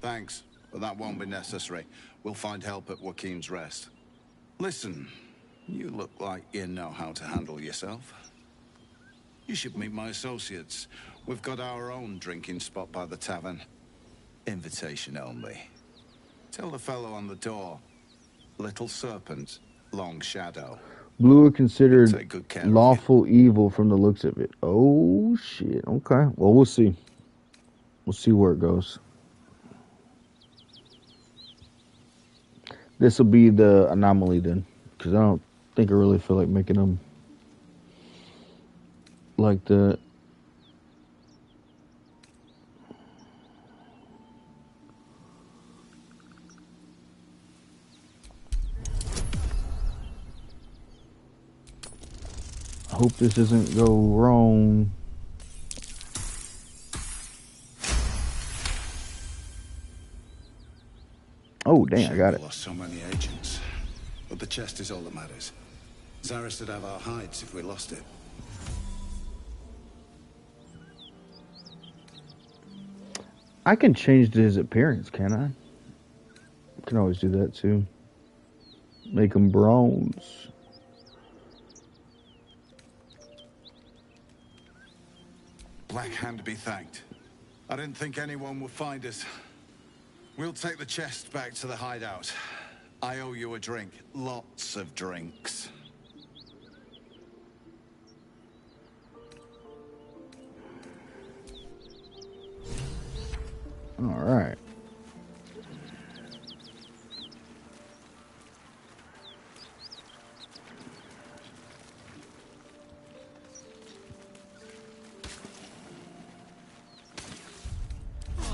Thanks, but that won't be necessary. We'll find help at Joaquin's Rest. Listen, you look like you know how to handle yourself. You should meet my associates. We've got our own drinking spot by the tavern. Invitation only. Tell the fellow on the door. Little Serpent, Long Shadow. Blue are considered Take good care of lawful evil from the looks of it. Oh, shit. Okay. Well, we'll see. We'll see where it goes. This will be the anomaly then. Because I don't think I really feel like making them like that. I hope this doesn't go wrong. Oh, dang, I got it. We lost so many agents. But the chest is all that matters. Zaris would have our hides if we lost it. I can change his appearance, can I? I can always do that too. Make him bronze. Black Hand be thanked. I didn't think anyone would find us. We'll take the chest back to the hideout. I owe you a drink. Lots of drinks. All right.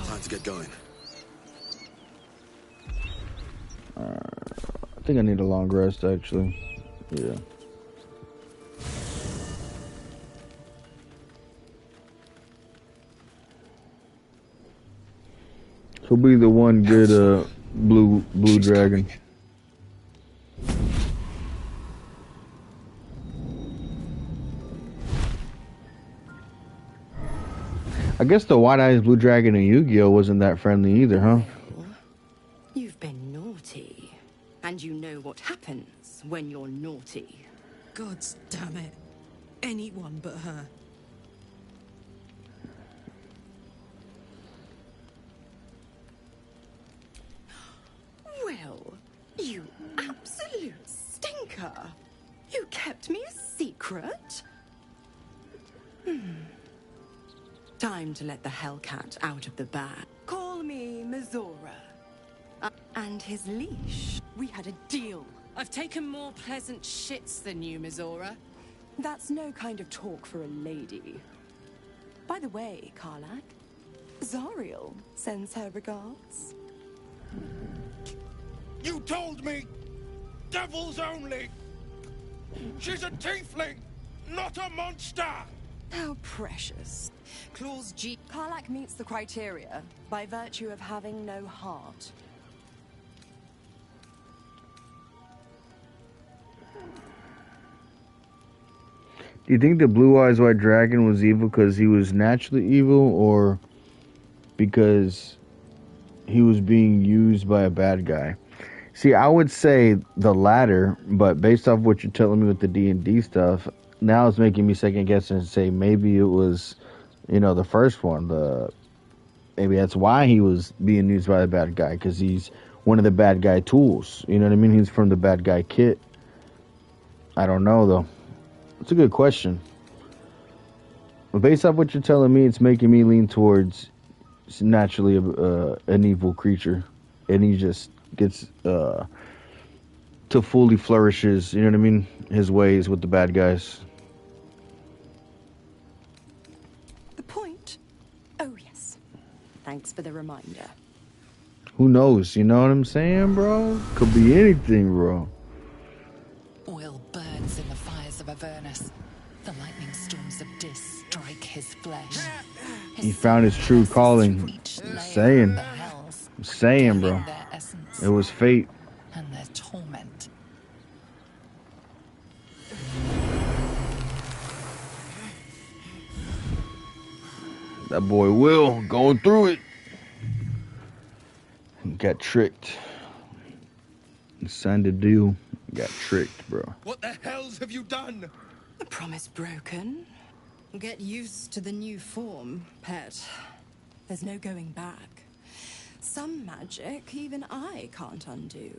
Time to get going. I think I need a long rest, actually. Yeah. He'll be the one good blue dragon. I guess the white-eyes blue dragon in Yu-Gi-Oh wasn't that friendly either, huh? You've been naughty, and you know what happens when you're naughty. Gods damn it. Anyone but her. Well, you absolute stinker. You kept me a secret? Time to let the Hellcat out of the bag. Call me Mizora. And his leash. We had a deal. I've taken more pleasant shits than you, Mizora. That's no kind of talk for a lady. By the way, Karlak, Zariel sends her regards. You told me! Devils only! She's a tiefling, not a monster! How precious. Clause G. Karlak meets the criteria by virtue of having no heart. Do you think the blue-eyes white dragon was evil because he was naturally evil, or because he was being used by a bad guy? See, I would say the latter, but based off what you're telling me with the D&D stuff, now it's making me second guess and say maybe it was, you know, the first one. Maybe that's why he was being used by the bad guy, because he's one of the bad guy tools. You know what I mean? He's from the bad guy kit. I don't know, though. It's a good question. But based off what you're telling me, it's making me lean towards naturally an evil creature. And he just gets to fully flourishes, you know what I mean? His ways with the bad guys. The point? Oh, yes. Thanks for the reminder. Who knows? You know what I'm saying, bro? Could be anything, bro. Oil burns in the fires of Avernus. The lightning storms of Dis strike his flesh. He found his true calling. I'm saying, bro. It was fate. And their torment. That boy Will going through it. Got tricked. Signed a deal. Got tricked, bro. What the hells have you done? The promise broken. Get used to the new form, pet. There's no going back. Some magic even I can't undo.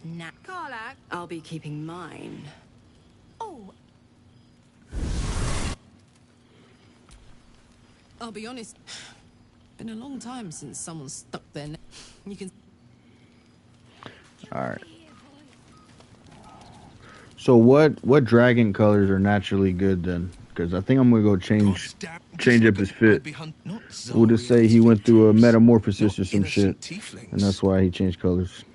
Nah, Karlach, I'll be keeping mine. Oh. I'll be honest. Been a long time since someone stuck their neck. You can. All right. So what dragon colors are naturally good then? Because I think I'm gonna go change up his fit. We'll just say he went through a metamorphosis or some shit, and that's why he changed colors.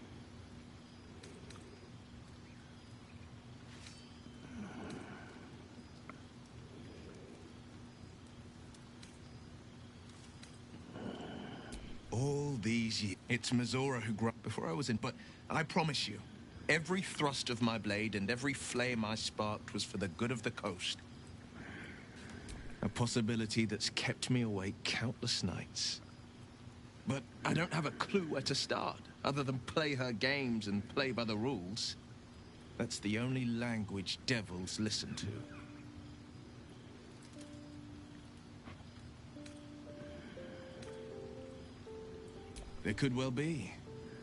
All these years, it's Mizora who grew up before I was in. But I promise you, every thrust of my blade and every flame I sparked was for the good of the coast. A possibility that's kept me awake countless nights. But I don't have a clue where to start, other than play her games and play by the rules. That's the only language devils listen to. There could well be.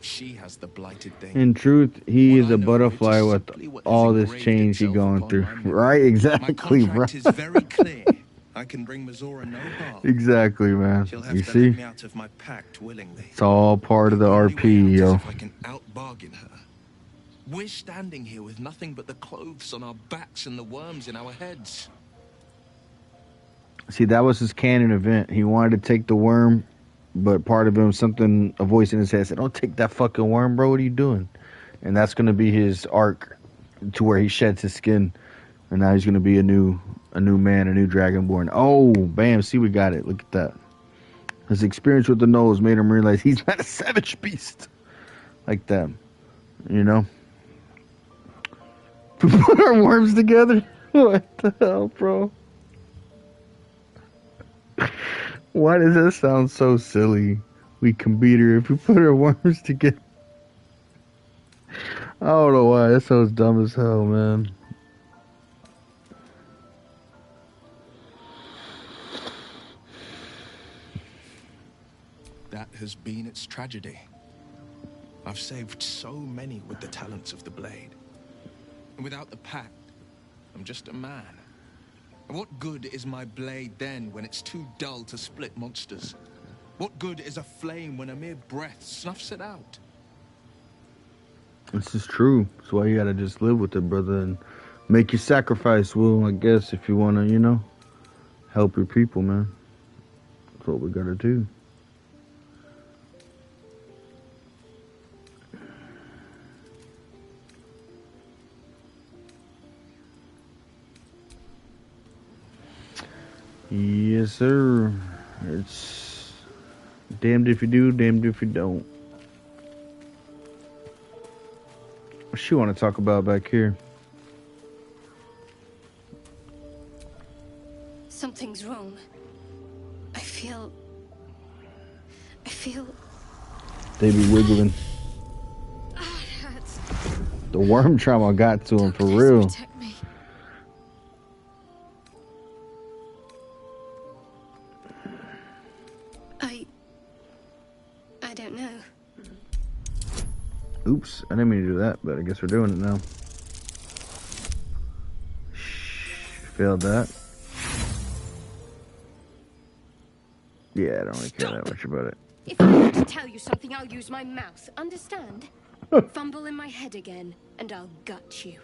She has the blighted thing. In truth, he is a butterfly with all this change he going through. Right? Exactly, bro. My contract is very clear. I can bring Mizora no harm. Exactly, man. She'll have You to see? let me out of my pact willingly. It's all part of the RP, yo. If I can out-bargain her. We're standing here with nothing but the clothes on our backs and the worms in our heads. See, that was his canon event. He wanted to take the worm, but part of him, a voice in his head said, "Don't take that fucking worm, bro. What are you doing?" And that's going to be his arc to where he sheds his skin. And now he's going to be a new man, a new Dragonborn. Oh, bam. See, we got it. Look at that. His experience with the nose made him realize he's not a savage beast like them. You know? We put our worms together? What the hell, bro? Why does that sound so silly? We can beat her if we put our worms together. I don't know why. That sounds dumb as hell, man. That has been its tragedy. I've saved so many with the talents of the blade. And without the pact, I'm just a man. And what good is my blade then when it's too dull to split monsters? What good is a flame when a mere breath snuffs it out? This is true. That's why you gotta just live with it, brother, and make your sacrifice, Will, I guess, if you wanna, help your people, man. That's what we gotta do. Yes, sir. It's damned if you do, damned if you don't. What she want to talk about back here? Something's wrong. I feel... They be wiggling. It hurts. The worm trauma got to him for real. Protect me. I don't know. Oops, I didn't mean to do that, but I guess we're doing it now. Failed that. Yeah, I don't really care that much about it. If I want to tell you something, I'll use my mouth. Understand? Fumble in my head again, and I'll gut you.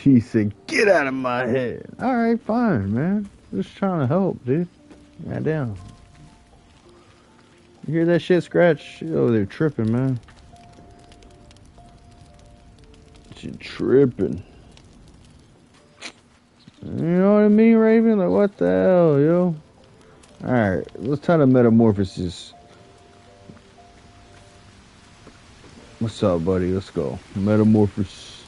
She said, "Get out of my head." All right, fine, man. Just trying to help, dude. Goddamn. You hear that shit scratch? Oh, they're tripping, man. She tripping. You know what I mean, Raven? Like, what the hell, yo? Alright, let's try the metamorphosis. What's up, buddy? Let's go. Metamorphosis.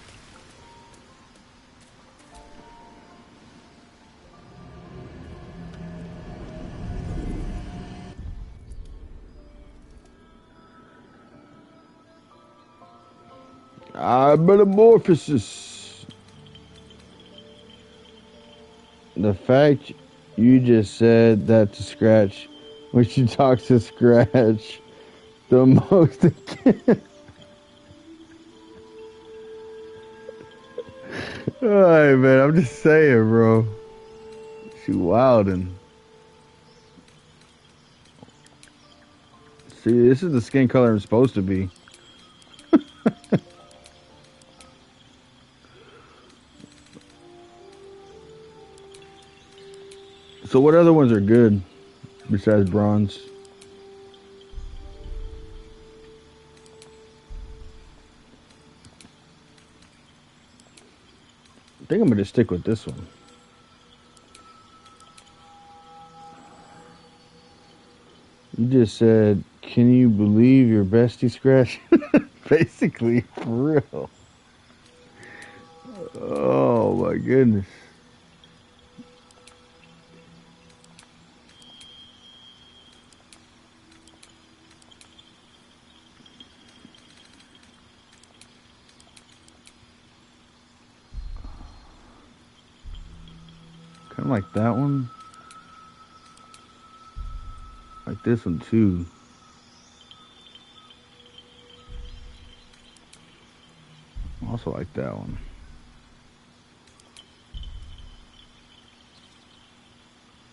Metamorphosis. The fact you just said that to Scratch when she talks to Scratch the most again. Alright, man, I'm just saying, bro. She wildin'. See, this is the skin color I'm supposed to be. So what other ones are good besides bronze? I think I'm going to stick with this one. You just said, can you believe your bestie Scratch? Basically, for real. Oh my goodness. Kind of like that one. Like this one too. Also like that one.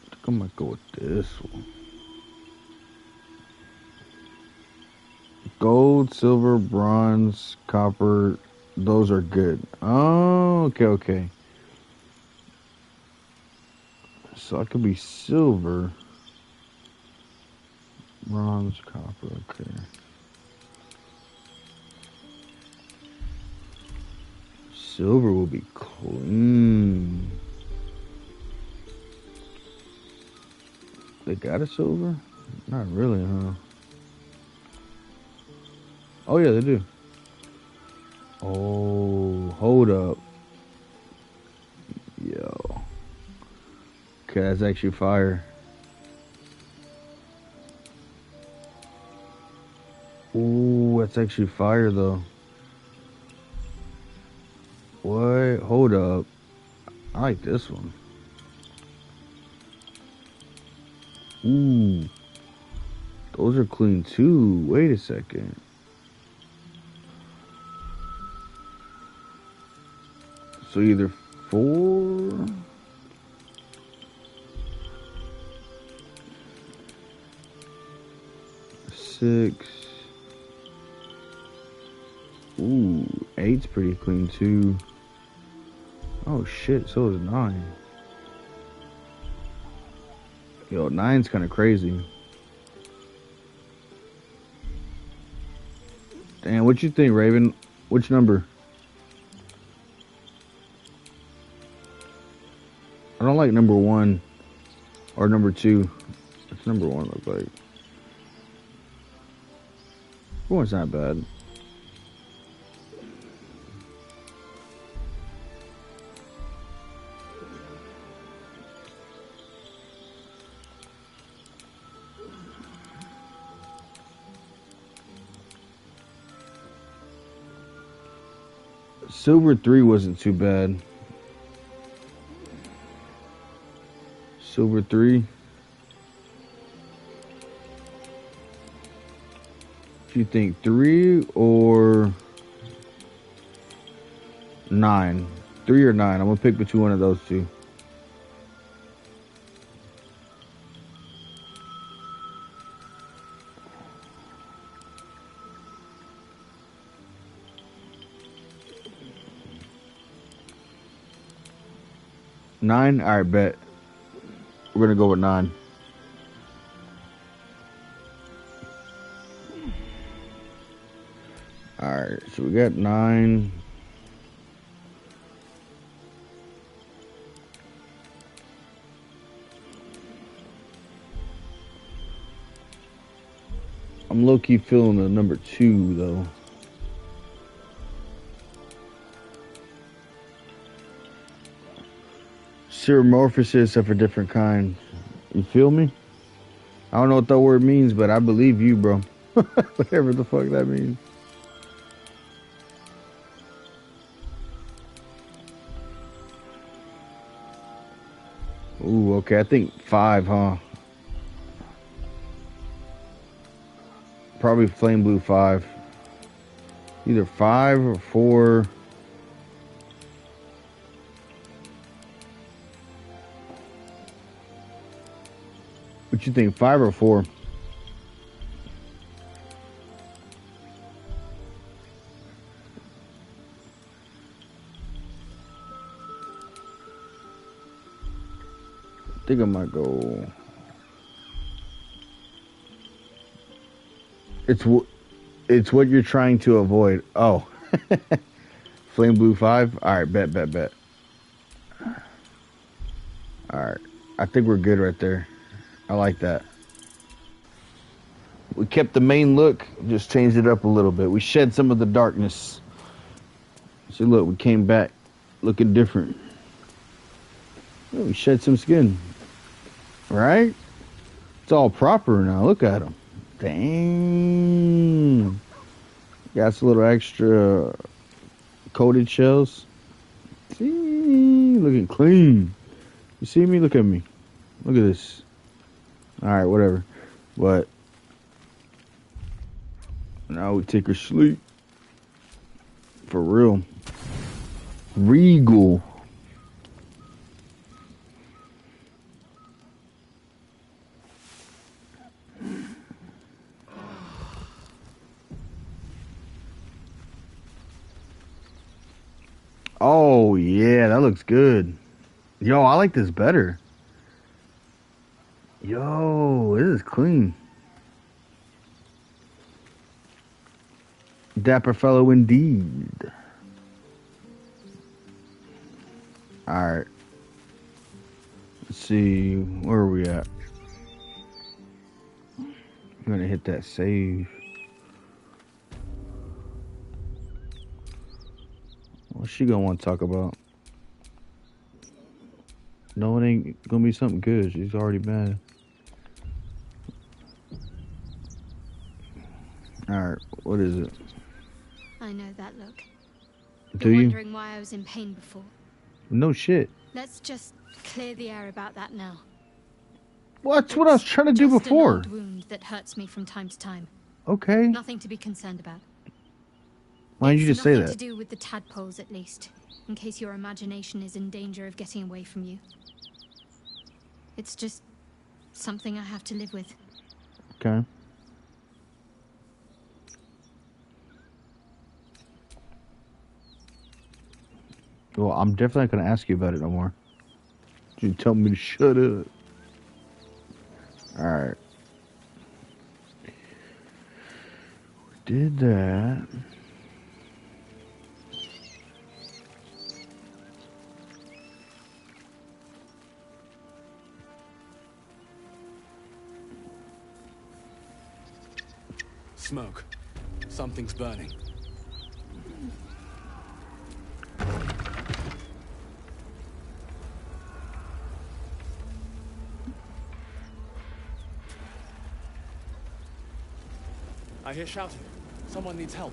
I think I might go with this one. Gold, silver, bronze, copper. Those are good. Oh, okay. So I could be silver. Bronze, copper, okay. Silver will be clean. They got a silver? Not really, huh? Oh yeah, they do. Oh, hold up. Yo. Okay, that's actually fire. Ooh, that's actually fire though. What? Hold up. I like this one. Ooh. Those are clean too. Wait a second. So either 4... 6... Ooh, 8's pretty clean too. Oh shit, so is 9. Yo, 9's kind of crazy. Damn, what you think, Raven? Which number? I don't like number 1 or number 2. What's number 1 look like? One's not bad. Silver 3 wasn't too bad. Silver 3. Do you think 3 or 9? 3 or 9? I'm gonna pick between one of those two. Nine? Alright, bet. We're gonna go with 9. Alright, so we got 9. I'm low-key feeling the number 2 though. Metamorphosis of a different kind. You feel me? I don't know what that word means, but I believe you, bro. Whatever the fuck that means. Ooh, okay. I think 5, huh? Probably flame blue 5. Either 5 or 4. What you think, 5 or 4? I think I might go. It's what you're trying to avoid. Oh, flame blue 5. All right, bet. All right, I think we're good right there. I like that. We kept the main look, just changed it up a little bit. We shed some of the darkness. See, look, we came back looking different. Oh, we shed some skin. Right? It's all proper now. Look at them. Dang. Got some little extra coated shells. See? Looking clean. You see me? Look at me. Look at this. Alright, whatever. But now we take our sleep. For real. Regal. Oh, yeah, that looks good. Yo, I like this better. Yo, this is clean. Dapper fellow indeed. Alright. Let's see, where are we at? I'm gonna hit that save. What's she gonna want to talk about? No, it ain't gonna be something good. She's already mad. Alright, what is it? I know that look. Do You're you? wondering why I was in pain before. No shit. Let's just clear the air about that now. Well, that's what I was trying to do before. Just an old wound that hurts me from time to time. Okay. Nothing to be concerned about. Why did you just say that? Nothing to do with the tadpoles, at least. In case your imagination is in danger of getting away from you. It's just something I have to live with. Okay. Well, I'm definitely not going to ask you about it no more. You tell me to shut up. Alright. We did that. Smoke. Something's burning. I hear shouting. Someone needs help.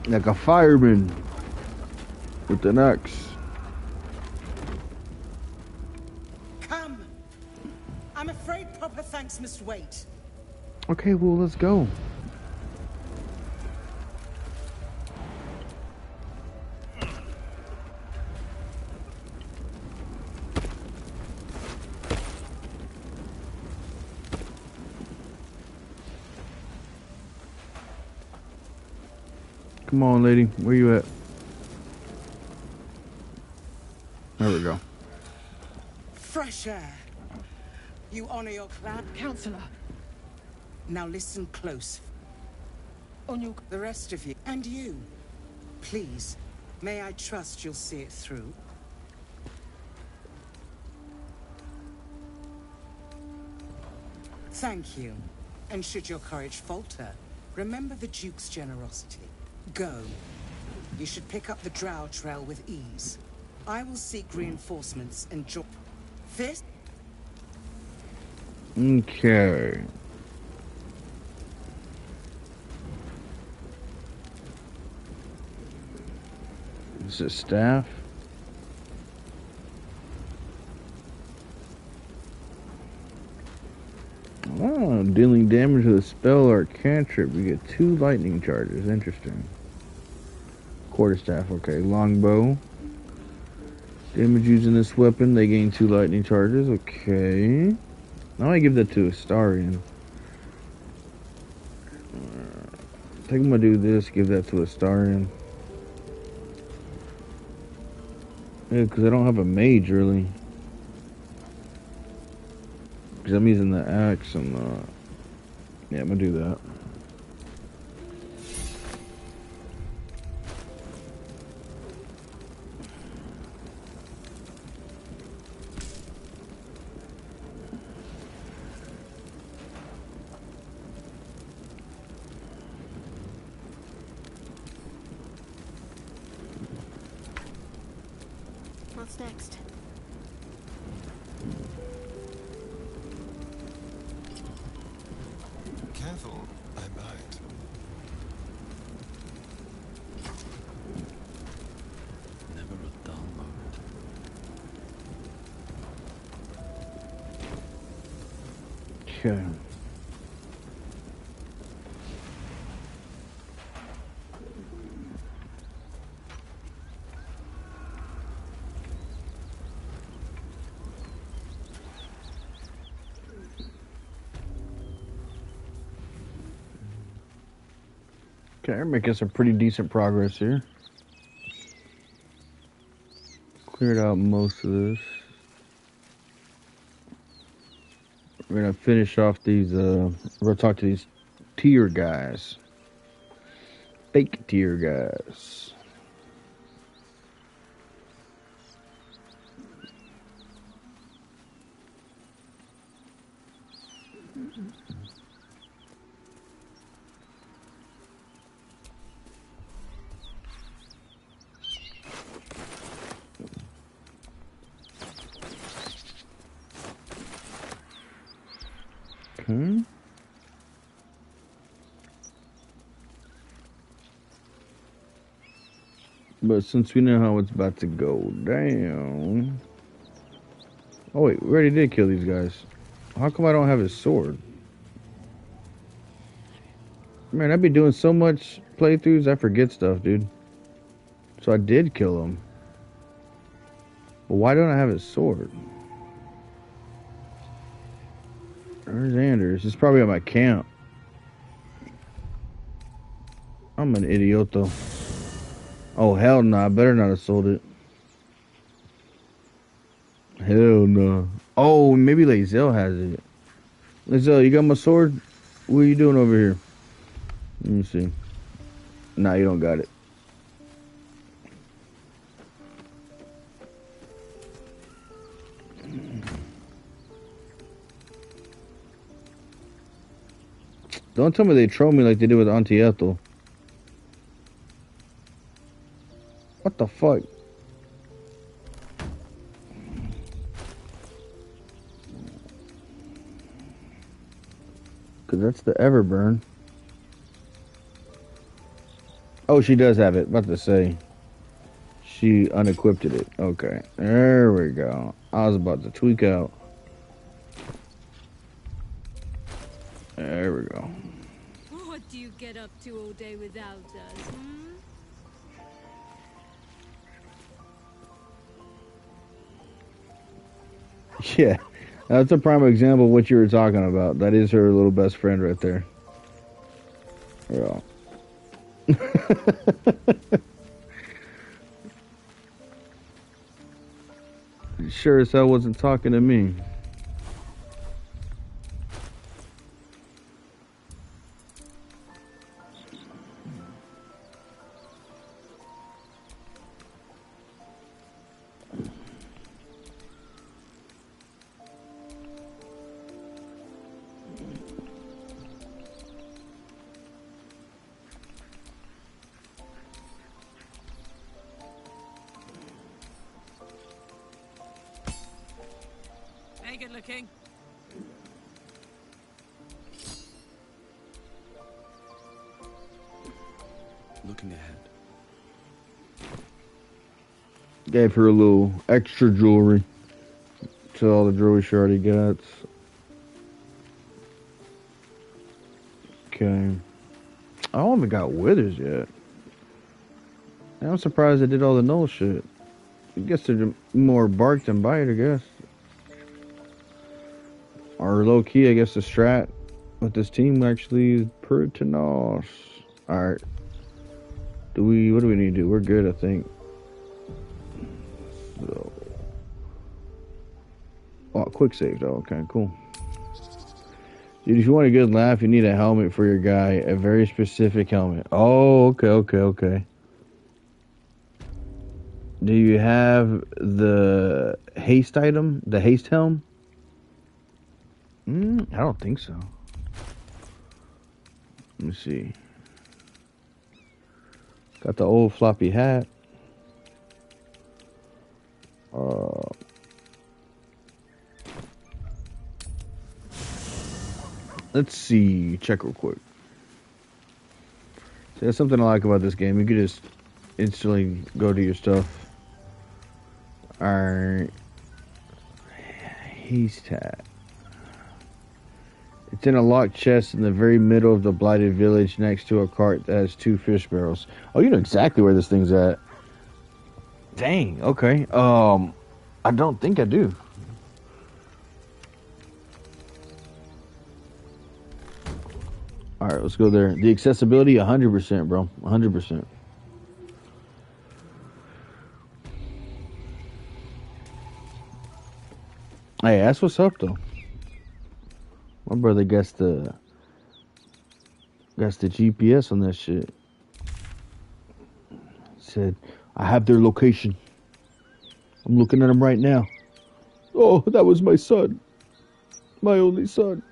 Like a fireman with an axe. Come. I'm afraid proper thanks must wait. Okay, well, let's go. Come on, lady. Where you at? There we go. Fresh air. You honor your clan, Counselor. Now listen close. On your... The rest of you. And you. Please. May I trust you'll see it through? Thank you. And should your courage falter, remember the Duke's generosity. Go. You should pick up the Drow trail with ease. I will seek reinforcements and join. Fist? Okay. Is it staff? Oh, dealing damage with a spell or a cantrip, we get 2 lightning charges. Interesting. Quarterstaff, okay. Longbow. Damage using this weapon, they gain 2 lightning charges. Okay. Now I give that to Astarion. I think I'm gonna do this, give that to Astarion. Yeah, because I don't have a mage really. Because I'm using the axe and yeah, I'm gonna do that. What's next? Careful, I might. Never a dull moment. Okay. Okay, we're making some pretty decent progress here. Cleared out most of this. We're gonna finish off these, we're gonna talk to these tier guys. Fake tier guys. Okay. But since we know how it's about to go down... Oh wait, we already did kill these guys. How come I don't have his sword? Man, I'd be doing so much playthroughs, I forget stuff, dude. So I did kill him. But why don't I have his sword? Where's Anders? It's probably at my camp. I'm an idiot though. Oh hell no, I better not have sold it. Hell no. Oh, maybe Lae'zel has it. Lae'zel, you got my sword? What are you doing over here? Let me see. Nah, you don't got it. Don't tell me they troll me like they did with Auntie Ethel. What the fuck? Because that's the Everburn. Oh, she does have it. About to say. She unequipped it. Okay. There we go. I was about to tweak out. There we go. What do you get up to all day without us, hmm? Yeah. That's a prime example of what you were talking about. That is her little best friend right there. Yeah. Sure as hell wasn't talking to me. Weird looking. Looking ahead. Gave her a little extra jewelry to all the jewelry she already got. Okay. I haven't got withers yet. I'm surprised I did all the null shit. I guess they're more bark than bite, I guess. Or low key, I guess the strat with this team actually is pretty nice. Alright. What do we need to do? We're good, I think. So. Oh, quick save though. Okay, cool. Dude, if you want a good laugh, you need a helmet for your guy. A very specific helmet. Oh, okay. Do you have the haste item? The haste helm? I don't think so. Let me see. Got the old floppy hat. Let's see. Check real quick. So that's something I like about this game. You can just instantly go to your stuff. Alright. Haste hat. It's in a locked chest in the very middle of the blighted village next to a cart that has 2 fish barrels. Oh, you know exactly where this thing's at. Dang, okay. I don't think I do. Alright, let's go there. The accessibility, 100%, bro. 100%. Hey, that's what's up, though. My brother gets the GPS on that shit. Said, I have their location. I'm looking at him right now. Oh, that was my son. My only son.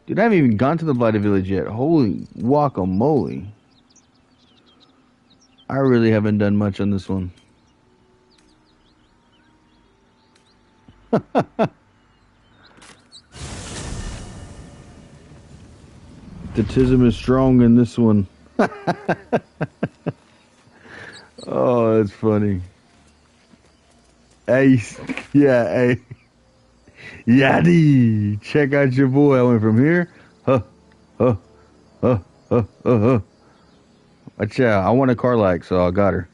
Dude, I haven't even gone to the Blighted Village yet. Holy guacamole. I really haven't done much on this one. The tism is strong in this one. Oh, that's funny. Hey, yeah, hey. Yaddy! Check out your boy. I went from here. Watch out. I want a Carlac, so I got her.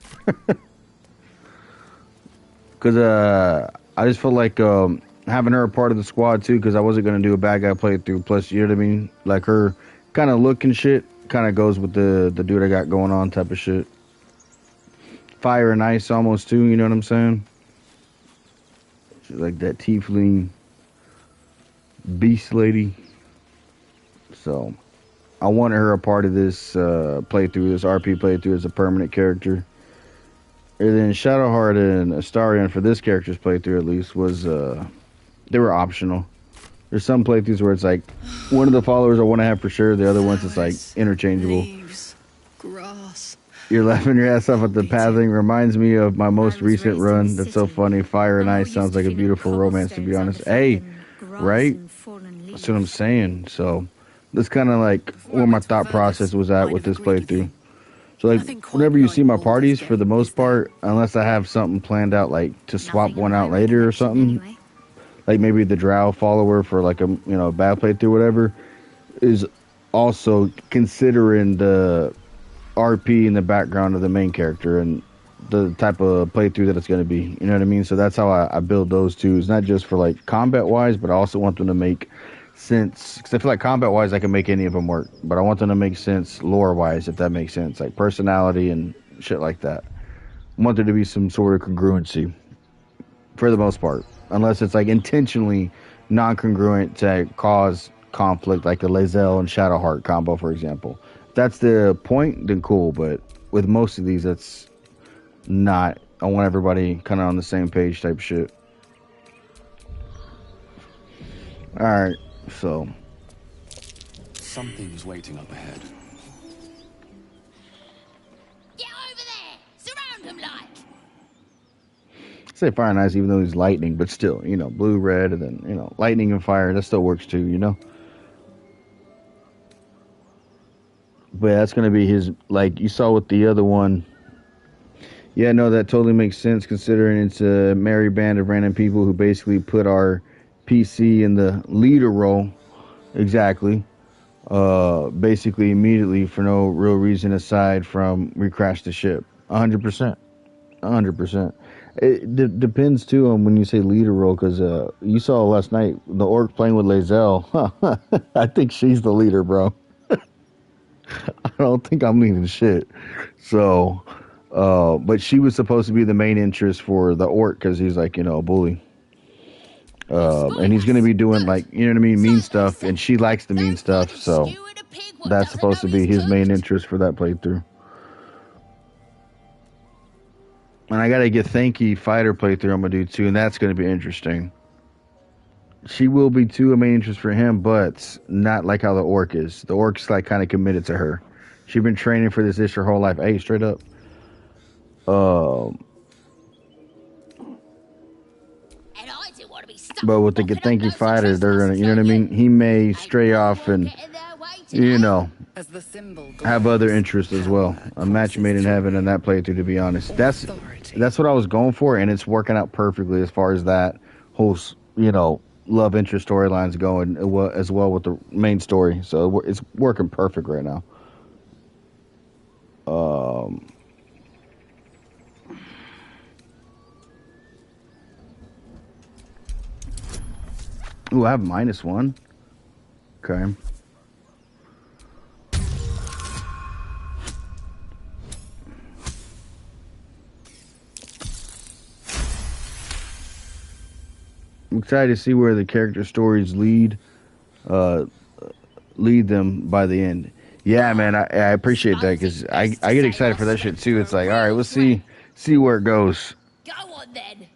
Because I just felt like having her a part of the squad, too, because I wasn't going to do a bad guy playthrough. Plus, you know what I mean? Like her kind of look and shit kind of goes with the dude I got going on type of shit. Fire and ice almost, too. You know what I'm saying? She's like that tiefling beast lady. So I wanted her a part of this playthrough, this RP playthrough, as a permanent character. And then Shadowheart and Astarion, for this character's playthrough at least, was they were optional. There's some playthroughs where it's like one of the followers I want to have for sure, the other ones it's like interchangeable. Leaves, grass. You're laughing your ass off at the pathing. Reminds me of my most recent run. That's so funny. Fire and Ice sounds like a beautiful romance, to be honest. Hey, right? That's what I'm saying. So that's kind of like where my thought process was at with this playthrough. So like whenever you see my parties, for the most part, unless I have something planned out, like to swap one out later or something, like maybe the Drow follower for like a bad playthrough, whatever, is also considering the RP in the background of the main character and the type of playthrough that it's going to be. You know what I mean? So that's how I build those two. It's not just for like combat wise, but I also want them to make sense. Because I feel like combat wise, I can make any of them work, but I want them to make sense lore wise, if that makes sense, like personality and shit like that. I want there to be some sort of congruency for the most part, unless it's like intentionally non-congruent to cause conflict, like the Lae'zel and Shadowheart combo, for example. If that's the point, then cool. But with most of these, that's not. I want everybody kind of on the same page type shit. Alright, so something's waiting up ahead. Get over there! Surround them like! say fire and ice, even though he's lightning, but still, you know, blue, red, and then, you know, lightning and fire, that still works too, you know? But that's going to be his, like you saw with the other one. Yeah, no, that totally makes sense considering it's a merry band of random people who basically put our PC in the leader role. Exactly. Basically immediately for no real reason aside from we crashed the ship. 100%. 100%. It depends too on when you say leader role, because you saw last night the orc playing with Lae'zel. I think she's the leader, bro. I don't think I'm leading shit. So, but she was supposed to be the main interest for the orc because he's like, you know, a bully. And he's going to be doing like, you know what I mean, mean stuff, and she likes the mean stuff. So that's supposed to be his main interest for that playthrough. And I got to get Thanky fighter playthrough I'm going to do too, and that's going to be interesting. She will be too a main interest for him, but not like how the orc is. The orc's like kind of committed to her. She's been training for this dish her whole life. Hey, straight up. But with the Thanky fighter, they're gonna, you know what I mean? He may stray off and, you know, have other interests as well. A match made in heaven in that playthrough, to be honest. That's what I was going for, and it's working out perfectly as far as that whole, you know, love interest storylines going as well with the main story. So it's working perfect right now. Ooh, I have -1. Okay. I'm excited to see where the character stories lead them by the end. Yeah, man, I appreciate that because I get excited for that shit too. It's like, all right, we'll see where it goes. Go on then.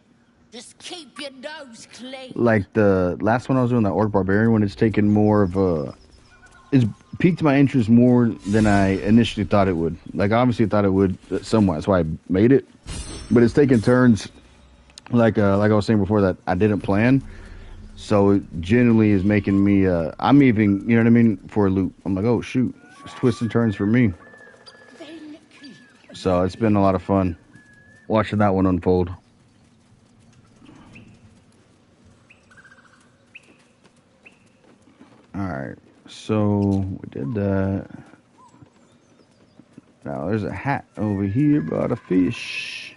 Just keep your nose clean. Like the last one I was doing, the Orc Barbarian, when it's taken more of a, it's piqued my interest more than I initially thought it would. Like, obviously I thought it would somewhat. That's why I made it. But it's taken turns, like I was saying before, that I didn't plan. So it generally is making me, I'm even, you know what I mean, for a loop. I'm like, oh shoot, it's twists and turns for me. So it's been a lot of fun watching that one unfold. Alright, so we did that. Now there's a hat over here by the fish.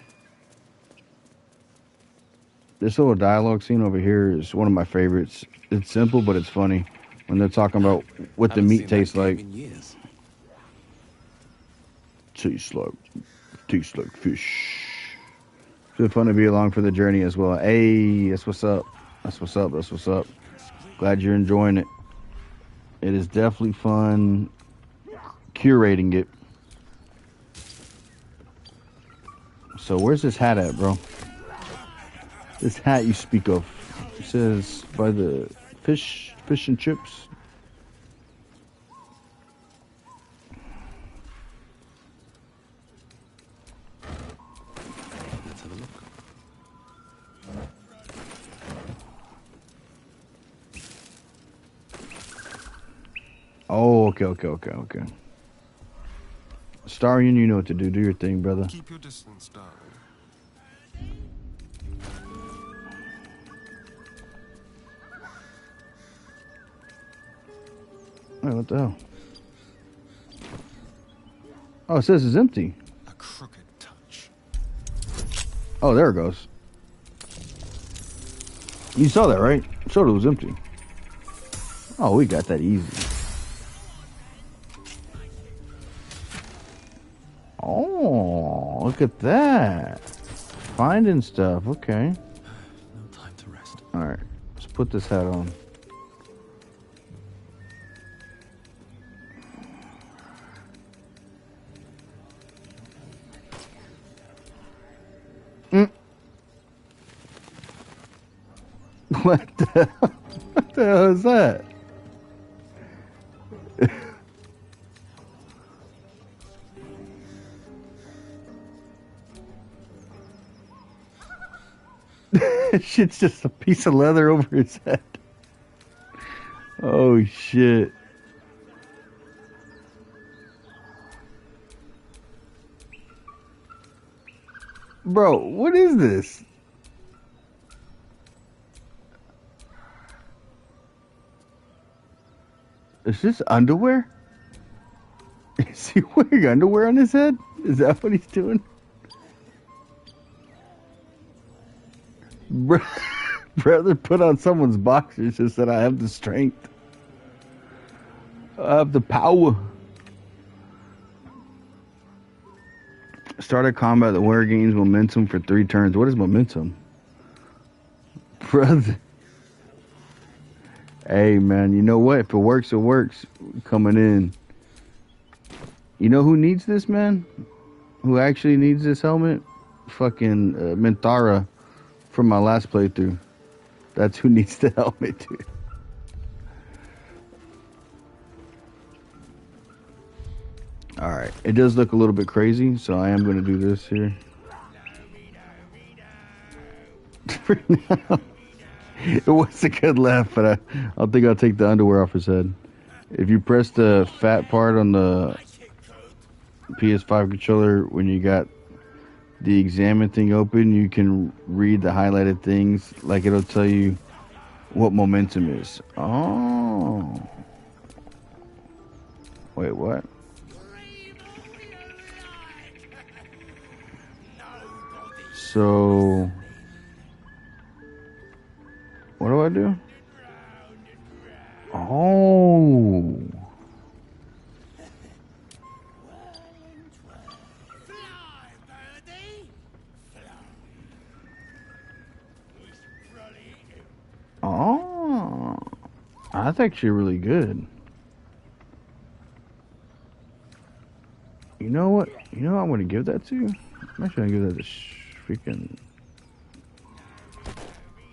This little dialogue scene over here is one of my favorites. It's simple, but it's funny when they're talking about what the meat tastes like. Tastes like fish. It's been fun to be along for the journey as well. Hey, that's what's up. That's what's up. That's what's up. Glad you're enjoying it. It is definitely fun curating it. So where's this hat at, bro? This hat you speak of. It says by the fish and chips. Let's have a look. Oh, okay. Starion, you know what to do. Do your thing, brother. Keep your distance, darling. Wait, what the hell? Oh, it says it's empty. A crooked touch. Oh, there it goes. You saw that, right? It showed it was empty. Oh, we got that easy. Oh, look at that. Finding stuff. Okay. No time to rest. All right. Let's put this hat on. What the hell is that? Shit's just a piece of leather over his head. Oh shit. Bro, what is this? Is this underwear? Is he wearing underwear on his head? Is that what he's doing? Brother put on someone's boxers, just said I have the strength. I have the power. Start a combat. The warrior gains momentum for 3 turns. What is momentum? Brother. Hey, man, you know what? If it works, it works. Coming in. You know who needs this, man? Who actually needs this helmet? Fucking Minthara from my last playthrough. That's who needs the helmet, dude. Alright, it does look a little bit crazy, so I am going to do this here. For now. It was a good laugh, but I don't think I'll take the underwear off his head. If you press the fat part on the PS5 controller, when you got the examine thing open, you can read the highlighted things. Like, it'll tell you what momentum is. Oh. Wait, what? So, what do I do? Oh. Oh. That's actually really good. You know what? You know what I'm going to give that to? I'm actually going to give that to freaking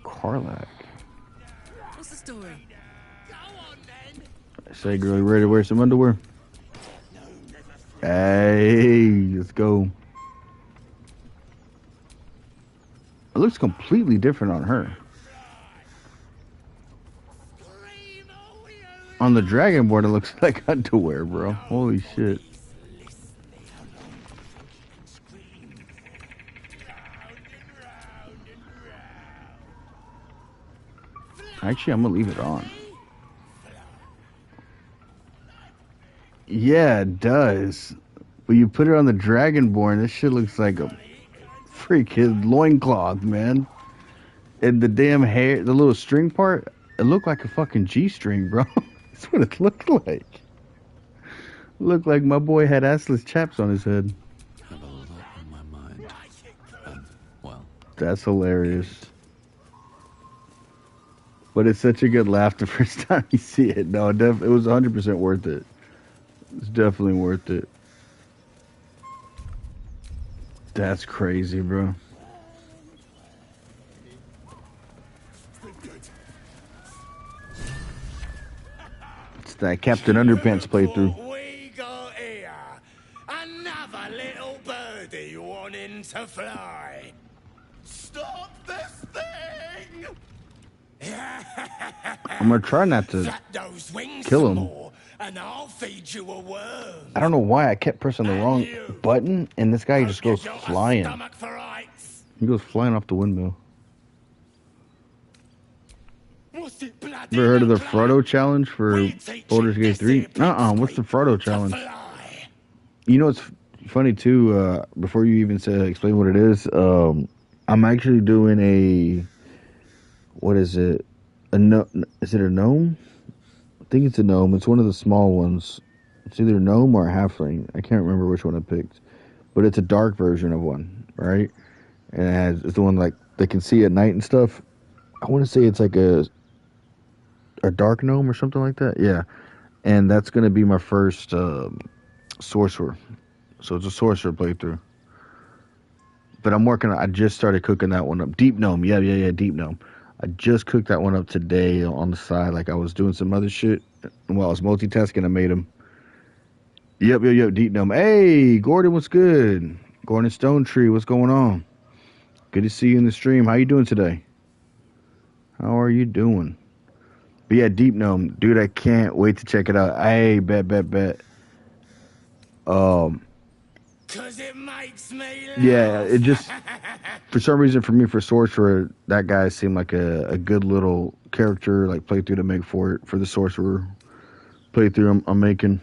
Karlach. What's the story? I say, girl, you ready to wear some underwear? Hey, let's go. It looks completely different on her. On the Dragonborn, it looks like underwear, bro. Holy shit. Actually, I'm gonna leave it on. Yeah, it does. But you put it on the Dragonborn, this shit looks like a freaking loincloth, man. And the damn hair, the little string part, it looked like a fucking G-string, bro. That's what it looked like. Looked like my boy had assless chaps on his head. Have a lot on my mind. Well. That's hilarious. But it's such a good laugh the first time you see it. No, it was 100% worth it. It's definitely worth it. That's crazy, bro. It's that Captain Underpants playthrough. We got here another little birdie wanting to fly. Stop this thing! I'm gonna try not to kill him. And I'll feed you a worm. I don't know why I kept pressing the wrong button, and this guy just goes flying. He goes flying off the windmill. Ever heard of the Frodo challenge for Baldur's Gate 3? What's the Frodo challenge? You know, it's funny too. Before you even explain what it is, I'm actually doing a. What is it? Is it a gnome? I think it's a gnome. It's one of the small ones. It's either a gnome or a halfling. I can't remember which one I picked. But it's a dark version of one, right? And it's the one like they can see at night and stuff. I want to say it's like a dark gnome or something like that. Yeah. And that's going to be my first sorcerer. So it's a sorcerer playthrough. But I just started cooking that one up. Deep gnome. Yeah, deep gnome. I just cooked that one up today on the side. Like I was doing some other shit. And while I was multitasking, I made them. Yep, deep gnome. Hey, Gordon, what's good? Gordon Stone Tree, what's going on? Good to see you in the stream. How you doing today? How are you doing? But yeah, Deep Gnome, dude, I can't wait to check it out. Hey, bet. Cause it makes me laugh. Yeah, it just for some reason for me for Sorcerer, that guy seemed like a good little character, like playthrough to make for the Sorcerer playthrough I'm making.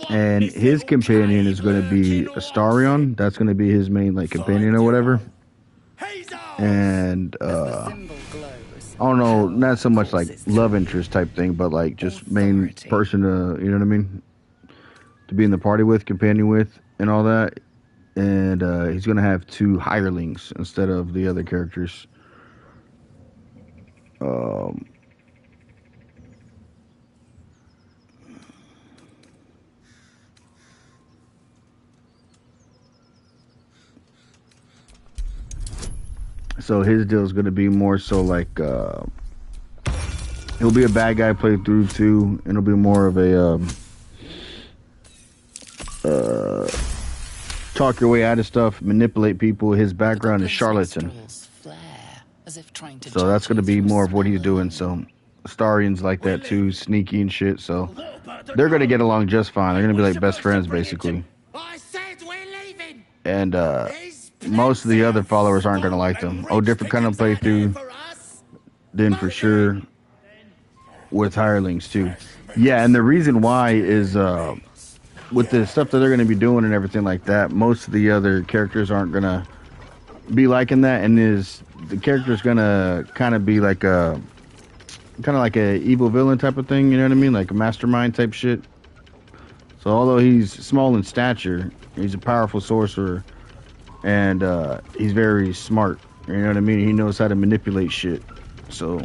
And his companion is going to be Astarion. That's going to be his main like companion or whatever. And I don't know, not so much like love interest type thing, but like just main person to, you know what I mean, to be in the party with, companion with, and all that. And he's going to have 2 hirelings instead of the other characters. So his deal is going to be more so like he'll be a bad guy playthrough too, and it'll be more of a talk your way out of stuff, manipulate people. His background is charlatan, so that's going to be more of what he's doing. So Astarion's like that too, sneaky and shit. So they're going to get along just fine. They're going to be like best friends basically. And most of the other followers aren't going to like them. Oh, different kind of playthrough. Then for sure with hirelings too. Yeah, and the reason why is with the stuff that they're going to be doing and everything like that, most of the other characters aren't going to be liking that, and the character's going to kind of be like a evil villain type of thing, you know what I mean? Like a mastermind type shit. So although he's small in stature, he's a powerful sorcerer. And he's very smart, you know what I mean? He knows how to manipulate shit. So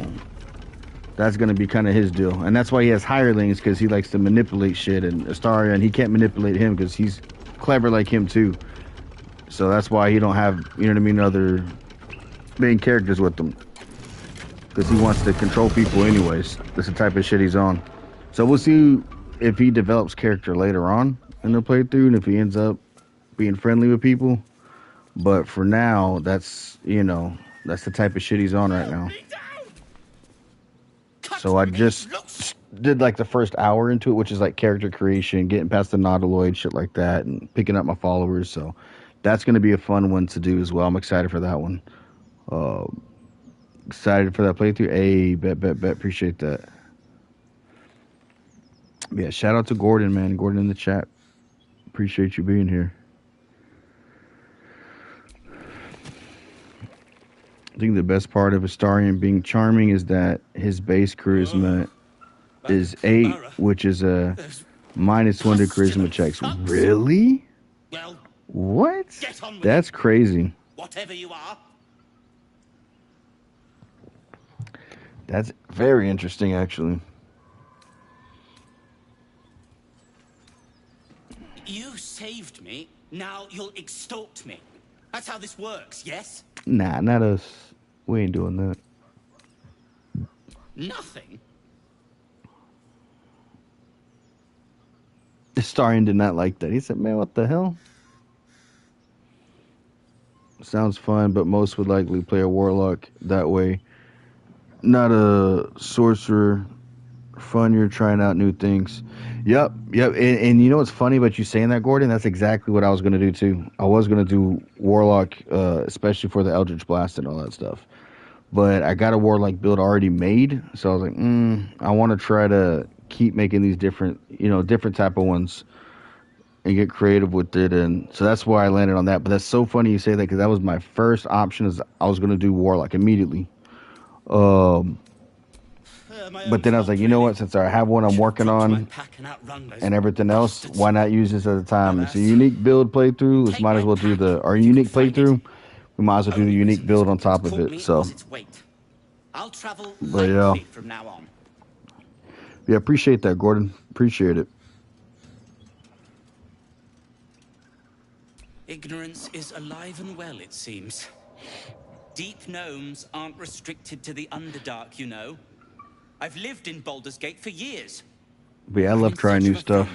that's going to be kind of his deal. And that's why he has hirelings, because he likes to manipulate shit. And Astarion, he can't manipulate him because he's clever like him too. So that's why he don't have, you know what I mean, other main characters with him. Because he wants to control people anyways. That's the type of shit he's on. So we'll see if he develops character later on in the playthrough, and if he ends up being friendly with people. But for now, that's, you know, that's the type of shit he's on right now. So I just did like the first hour into it, which is like character creation, getting past the nautiloid, shit like that, and picking up my followers. So that's going to be a fun one to do as well. I'm excited for that one. Excited for that playthrough. Hey, bet. Appreciate that. Yeah, shout out to Gordon, man. Gordon in the chat. Appreciate you being here. I think the best part of Astarion being charming is that his base charisma is 8, which is a -1 to charisma checks. Really? What? That's crazy. Whatever you are. That's very interesting, actually. You saved me. Now you'll extort me. That's how this works, yes? Nah, not us. We ain't doing that. Nothing? Astarion did not like that. He said, man, what the hell? Sounds fun, but most would likely play a warlock that way. Not a sorcerer. Fun, you're trying out new things. Yep. And you know what's funny about you saying that, Gordon? That's exactly what I was going to do, too. I was going to do warlock, especially for the Eldritch Blast and all that stuff. But I got a warlock build already made, so I was like, I want to try to keep making these different type of ones and get creative with it. And so that's why I landed on that. But that's so funny you say that, because that was my first option. Is I was going to do warlock immediately. But then I was like, you know what? Since I have one I'm working on and everything else, why not use this at a time? It's a unique build playthrough. We might as well do our unique playthrough. We might as well do the unique build on top of it. So, but yeah. Yeah, appreciate that, Gordon. Appreciate it. Ignorance is alive and well, it seems. Deep gnomes aren't restricted to the Underdark, you know. I've lived in Baldur's Gate for years. But yeah, I love trying new stuff.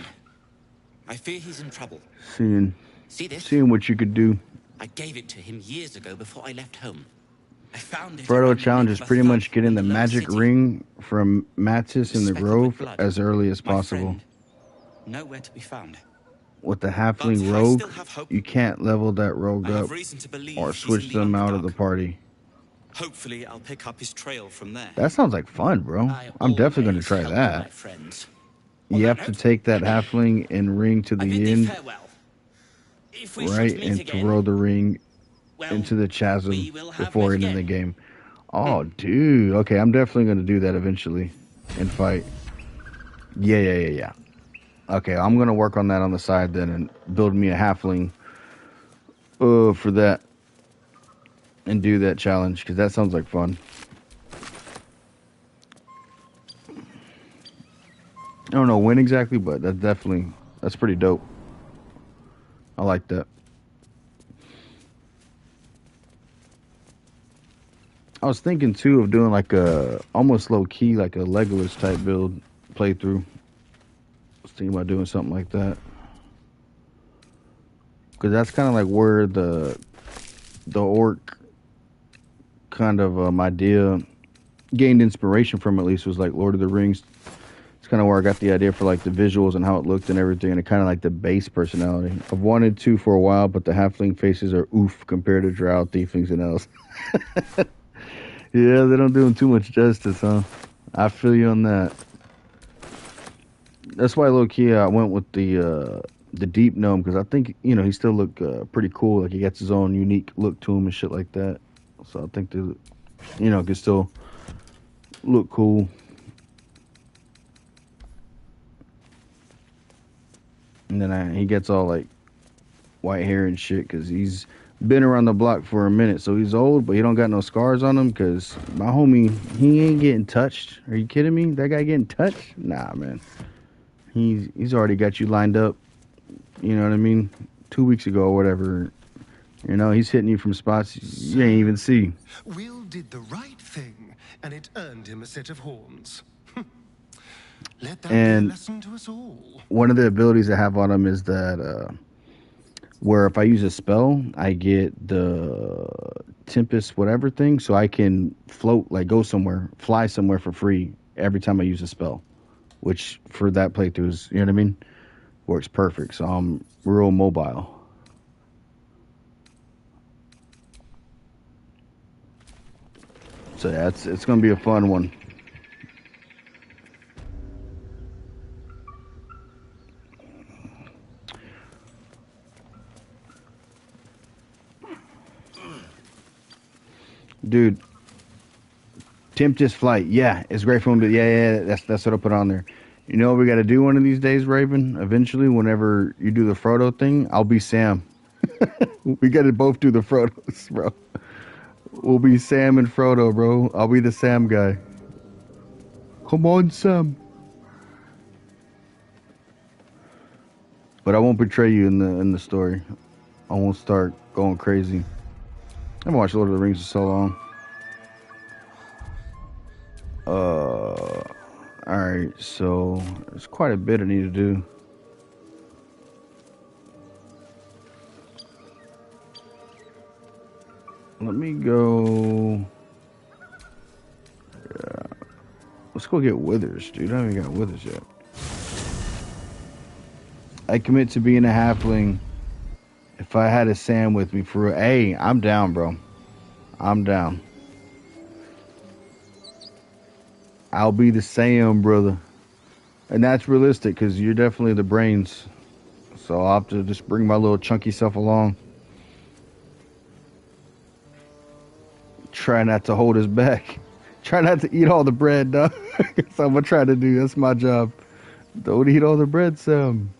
I fear he's in trouble. Seeing See this? what you could do. I gave it to him years ago before I left home. I found it. Frodo around the challenge neck is of a pretty thug much getting in the lower magic city. ring from Mattis in the Speckled Grove with blood. as early as My possible. friend, nowhere to be found. With the But halfling I rogue, still have hope. you can't level that rogue I have up reason to believe or he's switch in the them out of the Underdark. party. Hopefully, I'll pick up his trail from there. That sounds like fun, bro. I I'm definitely going to always try help that. my friends. You have to take that halfling and ring to I bid the thee end, farewell. If we right, should meet and again, throw the ring well, into the chasm we will have before met ending the again. game. Oh, dude. Okay, I'm definitely going to do that eventually and fight. Yeah. Okay, I'm going to work on that on the side then and build me a halfling for that and do that challenge because that sounds like fun. I don't know when exactly, but that's pretty dope. I like that. I was thinking too of doing like a almost low key, like a Legolas type build playthrough. I was thinking about doing something like that because that's kind of like where the orc kind of idea gained inspiration from. At least was like Lord of the Rings. It's kind of where I got the idea for like the visuals and how it looked and everything, and it kind of like the base personality. I've wanted to for a while, but the halfling faces are oof compared to drow, tieflings, and elves. Yeah, they don't do him too much justice, huh? I feel you on that. That's why low key I went with the deep gnome because I think he still look pretty cool. Like he gets his own unique look to him and shit like that. So I think they can still look cool. And then he gets all like white hair and shit because he's been around the block for a minute. So he's old, but he don't got no scars on him because my homie, he ain't getting touched. Are you kidding me? That guy getting touched? Nah, man. He's already got you lined up. You know what I mean? 2 weeks ago or whatever. He's hitting you from spots you ain't even see. Will did the right thing, and it earned him a set of horns. Let that be a lesson to us all. One of the abilities I have on him is that where if I use a spell, I get the Tempest whatever thing, so I can float, like go somewhere, fly somewhere for free every time I use a spell, which for that playthrough is, you know what I mean, works perfect. So I'm real mobile. So yeah, it's gonna be a fun one. Dude, Tempest flight, yeah, it's great for him. But yeah, that's what I put on there. You know what we got to do one of these days, Raven? Eventually, whenever you do the Frodo thing, I'll be Sam. We got to both do the Frodos, bro. We'll be Sam and Frodo, bro. I'll be the Sam guy. Come on, Sam. But I won't betray you in the story. I won't start going crazy. I haven't watched Lord of the Rings in so long. Alright, so there's quite a bit I need to do. Let me go. Yeah. Let's go get withers, dude. I haven't got withers yet. I commit to being a halfling. If I had a Sam with me for real, hey, I'm down, bro. I'm down. I'll be the Sam, brother. And that's realistic because you're definitely the brains. So I'll have to just bring my little chunky self along. Try not to hold us back. Try not to eat all the bread, dog. That's what I'm going to try to do. That's my job. Don't eat all the bread, Sam.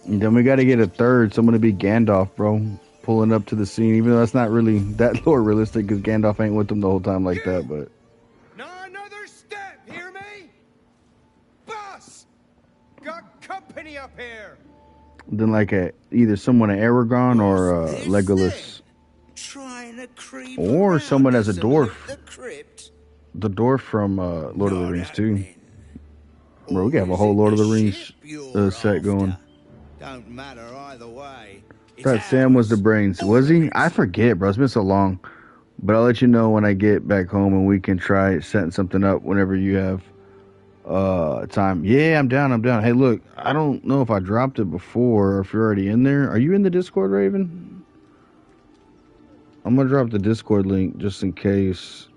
And then we got to get a third. So I'm going to be Gandalf, bro. Pulling up to the scene. Even though that's not really that lore realistic because Gandalf ain't with them the whole time like that. But not another step, hear me? Boss! Got company up here! than like either someone at Aragon or Legolas, or someone as a dwarf. The dwarf from Lord of the Rings too. Bro, we can have a whole Lord of the Rings set going. Don't matter either way. Thought Sam was the brains. Was he? I forget, bro. It's been so long. But I'll let you know when I get back home and we can try setting something up whenever you have time. Yeah, I'm down. Hey, look, I don't know if I dropped it before or if you're already in there. Are you in the Discord, Raven? I'm going to drop the Discord link just in case.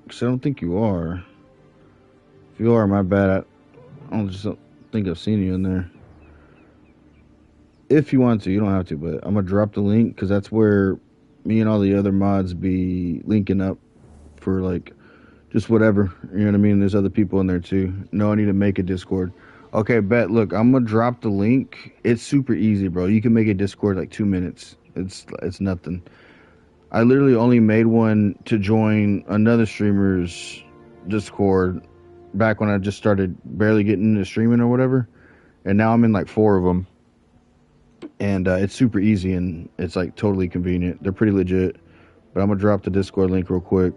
Because I don't think you are. If you are, my bad. I don't think I've seen you in there. If you want to, you don't have to, but I'm going to drop the link because that's where me and all the other mods be linking up for, like, just whatever. You know what I mean? There's other people in there, too. No, I need to make a Discord. Okay, bet. Look, I'm going to drop the link. It's super easy, bro. You can make a Discord like 2 minutes. It's nothing. I literally only made one to join another streamer's Discord back when I just started barely getting into streaming or whatever. And now I'm in like 4 of them. And it's super easy and it's like totally convenient. They're pretty legit. But I'm going to drop the Discord link real quick.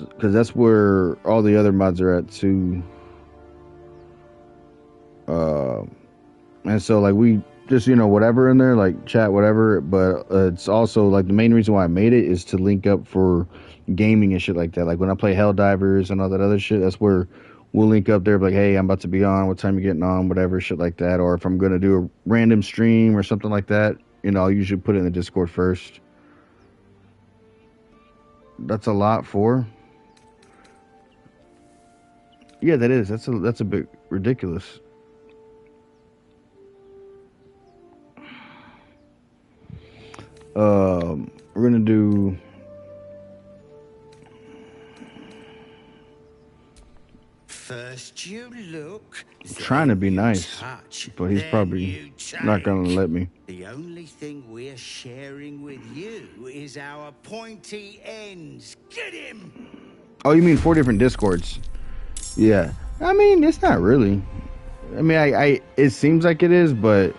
Because that's where all the other mods are at too. And so like we just, you know, whatever in there, like chat, whatever. But it's also like the main reason why I made it is to link up for gaming and shit like that. Like when I play Helldivers and all that other shit, that's where we'll link up there, like, hey, I'm about to be on, what time you getting on, whatever, shit like that. Or if I'm going to do a random stream or something like that, you know, I'll usually put it in the Discord first. That's a lot for. Yeah, that is. That's a bit ridiculous. We're going to do... First you look, trying to be nice, but he's probably not going to let me. The only thing we're sharing with you is our pointy ends. Get him! Oh, you mean 4 different Discords? Yeah. I mean, it's not really. I mean, I it seems like it is, but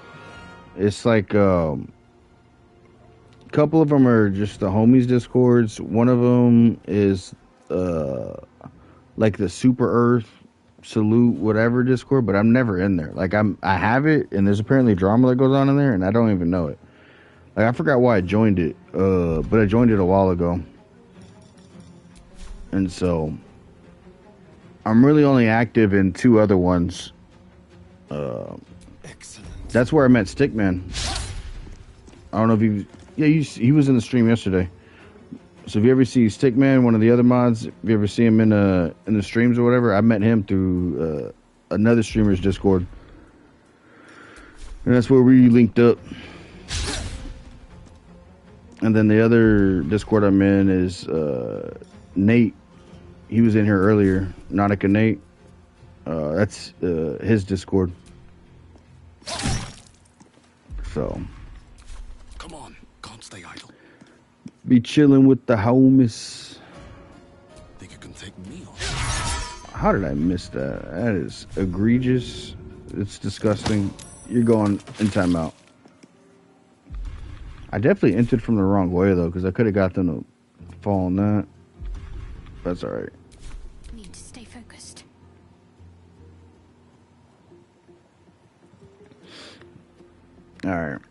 it's like a couple of them are just the homies Discords. One of them is like the Super Earth Salute whatever Discord, but I'm never in there. Like I have it, and there's apparently drama that goes on in there, and I don't even know it. Like I forgot why I joined it, but I joined it a while ago, and so I'm really only active in 2 other ones. Excellent. That's where I met Stickman. I don't know if he was in the stream yesterday. So if you ever see Stickman, one of the other mods, if you ever see him in the streams or whatever, I met him through another streamer's Discord. And that's where we linked up. And then the other Discord I'm in is Nate. He was in here earlier. Nautica Nate. That's his Discord. So. Come on, can't stay idle. Be chilling with the homies. Think you can take me on? How did I miss that? That is egregious. It's disgusting. You're going in timeout. I definitely entered from the wrong way though, because I could have got them to fall on that. That's alright. Need to stay focused. Alright.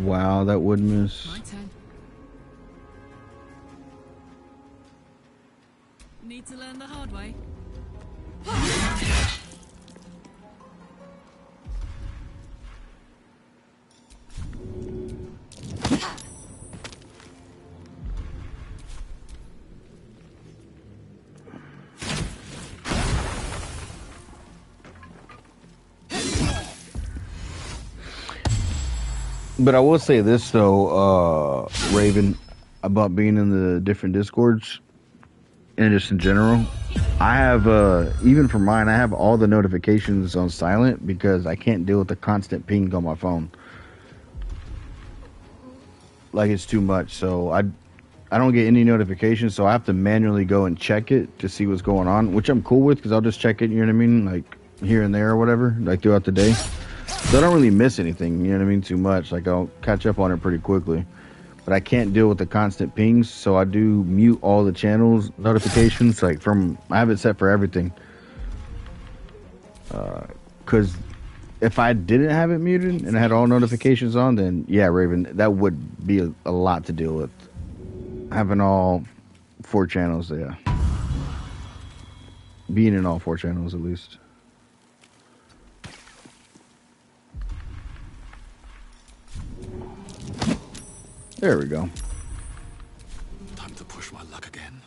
Wow, that would miss. My turn. Need to learn the hard way. But I will say this though, Raven, about being in the different Discords and just in general. I have, even for mine, I have all the notifications on silent because I can't deal with the constant ping on my phone. Like, it's too much. So I don't get any notifications, so I have to manually go and check it to see what's going on, which I'm cool with because I'll just check it, you know what I mean? Like, here and there or whatever, like throughout the day. So I don't really miss anything, you know what I mean, too much. Like, I'll catch up on it pretty quickly. But I can't deal with the constant pings, so I do mute all the channels notifications. Like, I have it set for everything. Because if I didn't have it muted and I had all notifications on, then yeah, Raven, that would be a lot to deal with. Having all 4 channels, yeah. Being in all 4 channels, at least. There we go. Time to push my luck again.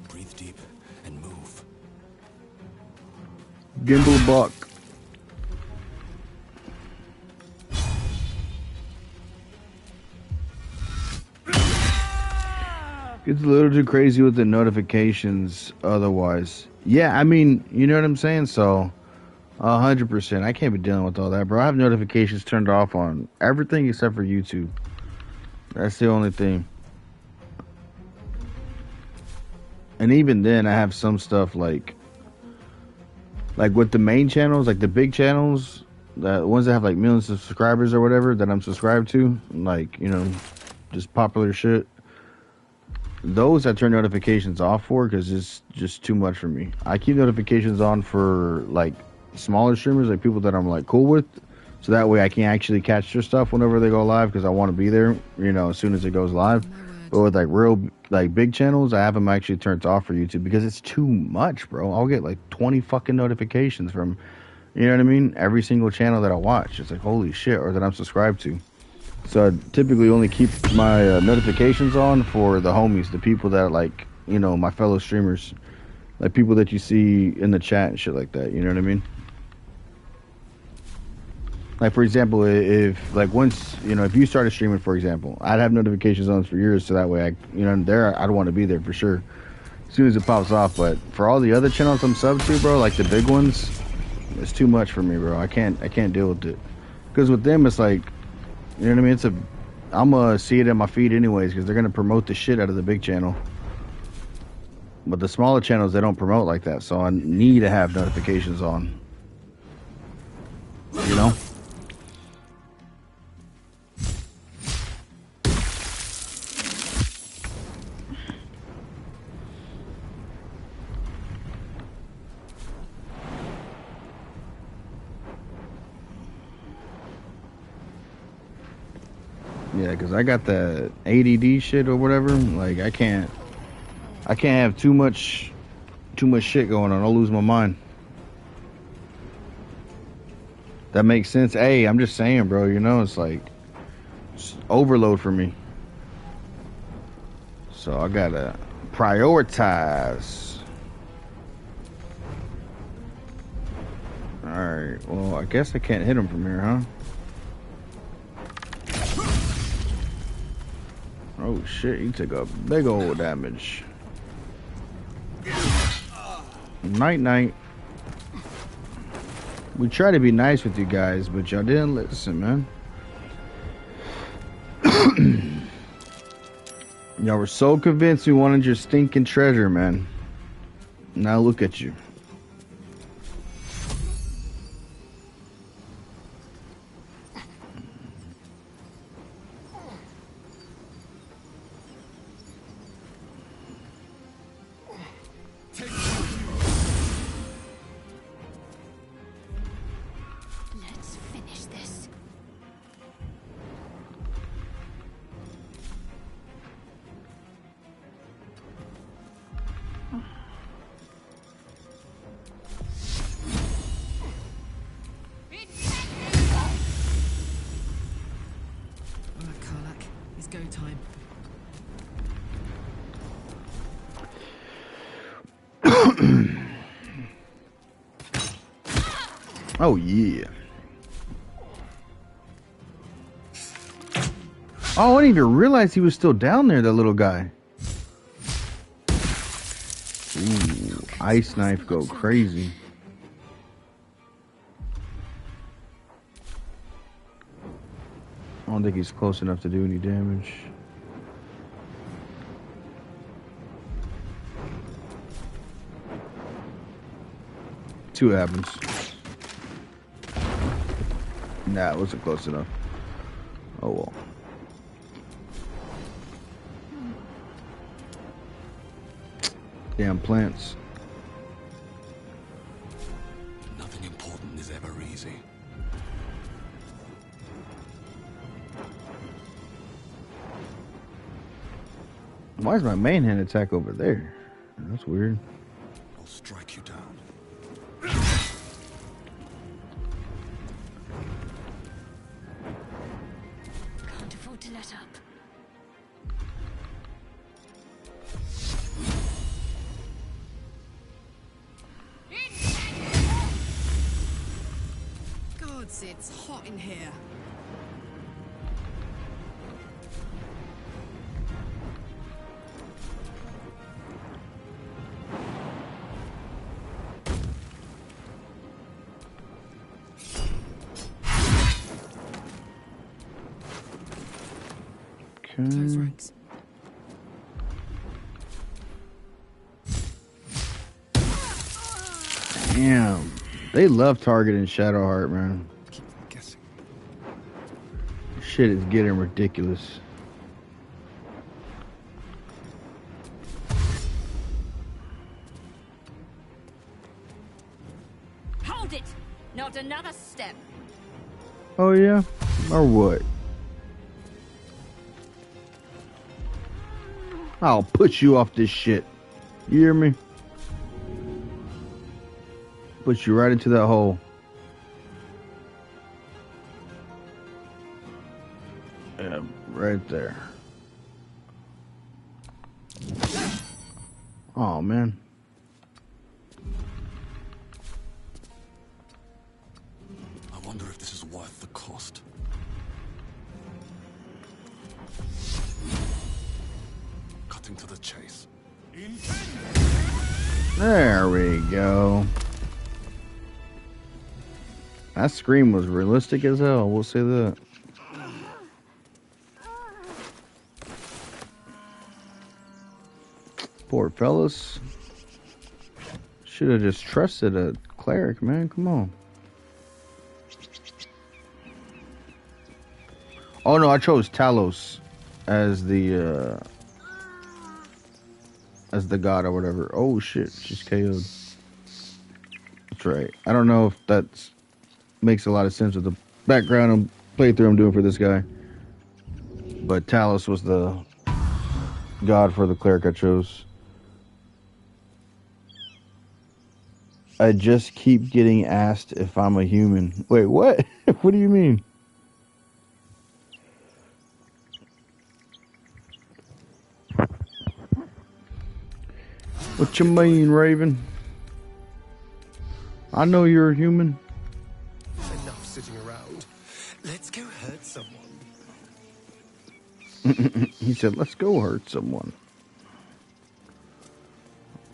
Breathe deep and move. Gimbal buck. It's a little too crazy with the notifications otherwise. Yeah, I mean, you know what I'm saying? So, 100%. I can't be dealing with all that, bro. I have notifications turned off on everything except for YouTube. That's the only thing. And even then, I have some stuff like with the main channels, like the big channels, the ones that have like millions of subscribers or whatever that I'm subscribed to, like, you know, just popular shit. Those I turn notifications off for because it's just too much for me. I keep notifications on for like smaller streamers, like people that I'm like cool with, so that way I can actually catch their stuff whenever they go live because I want to be there, you know, as soon as it goes live. But with like real like big channels, I have them actually turned off for YouTube because it's too much, bro. I'll get like 20 fucking notifications from, you know what I mean, every single channel that I watch. It's like, holy shit, or that I'm subscribed to. So I typically only keep my notifications on for the homies, the people that are like, you know, my fellow streamers, like people that you see in the chat and shit like that. You know what I mean? Like, for example, if like once, you know, if you started streaming, for example, I'd have notifications on for years, so that way I, you know, there I'd want to be there for sure as soon as it pops off. But for all the other channels I'm sub to, bro, like the big ones, it's too much for me, bro. I can't deal with it because with them it's like, you know what I mean? I'm gonna see it in my feed anyways because they're gonna promote the shit out of the big channel. But the smaller channels, they don't promote like that, so I need to have notifications on. You know? Yeah, because I got the ADD shit or whatever. Like, I can't have too much shit going on. I'll lose my mind. That makes sense. Hey, I'm just saying, bro, you know, it's like it's overload for me. So I gotta prioritize. Alright, well, I guess I can't hit him from here, huh? Oh shit, he took a big old damage. Night night. We try to be nice with you guys, but y'all didn't listen, man. Y'all were so convinced we wanted your stinking treasure, man. Now look at you. Oh yeah. Oh, I didn't even realize he was still down there, that little guy. ice knife go crazy. I don't think he's close enough to do any damage. See what happens. Nah, it wasn't close enough. Oh well. Damn plants. Nothing important is ever easy. Why is my main hand attack over there? That's weird. I'll strike you down. Can't afford to let up. Gods, it's hot in here. Close ranks. Damn. They love targeting Shadowheart, man. Keep guessing. Shit is getting ridiculous. Hold it! Not another step. Oh yeah? Or what? I'll put you off this shit. You hear me? Put you right into that hole. Yeah, right there. Oh man. I wonder if this is worth the cost. Cutting to the chase. There we go. That scream was realistic as hell, we'll say that. Poor fellas. Should have just trusted a cleric, man. Come on. Oh no, I chose Talos as the god or whatever. Oh shit, she's KO'd. That's right. I don't know if that's makes a lot of sense with the background and playthrough I'm doing for this guy. But Talos was the god for the cleric I chose. I just keep getting asked if I'm a human. Wait, what? What do you mean? What you mean, Raven? I know you're a human. Enough sitting around. Let's go hurt someone. He said, let's go hurt someone.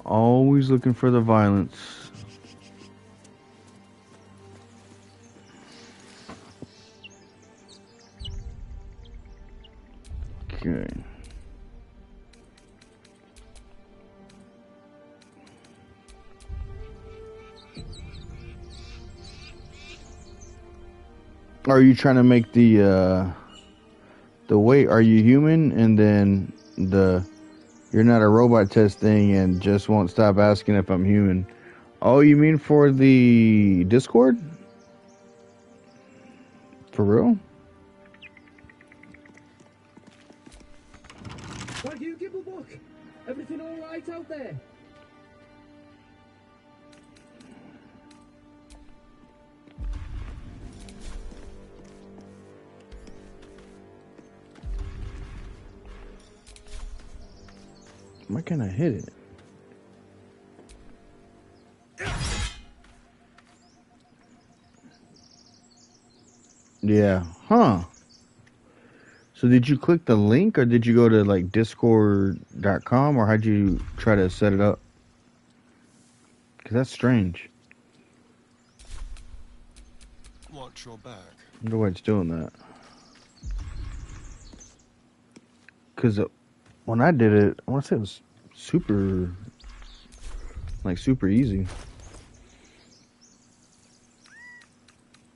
Always looking for the violence. Okay. Are you trying to make the wait, are you human? And then the you're not a robot test thing and just won't stop asking if I'm human. Oh, you mean for the Discord? For real? Thank you, Gibblebuck. Everything all right out there? Why can't I hit it? Yeah. Huh. So did you click the link or did you go to like discord.com or how'd you try to set it up? Because that's strange. Watch your back. I wonder why it's doing that. Because when I did it, I want to say it was super easy.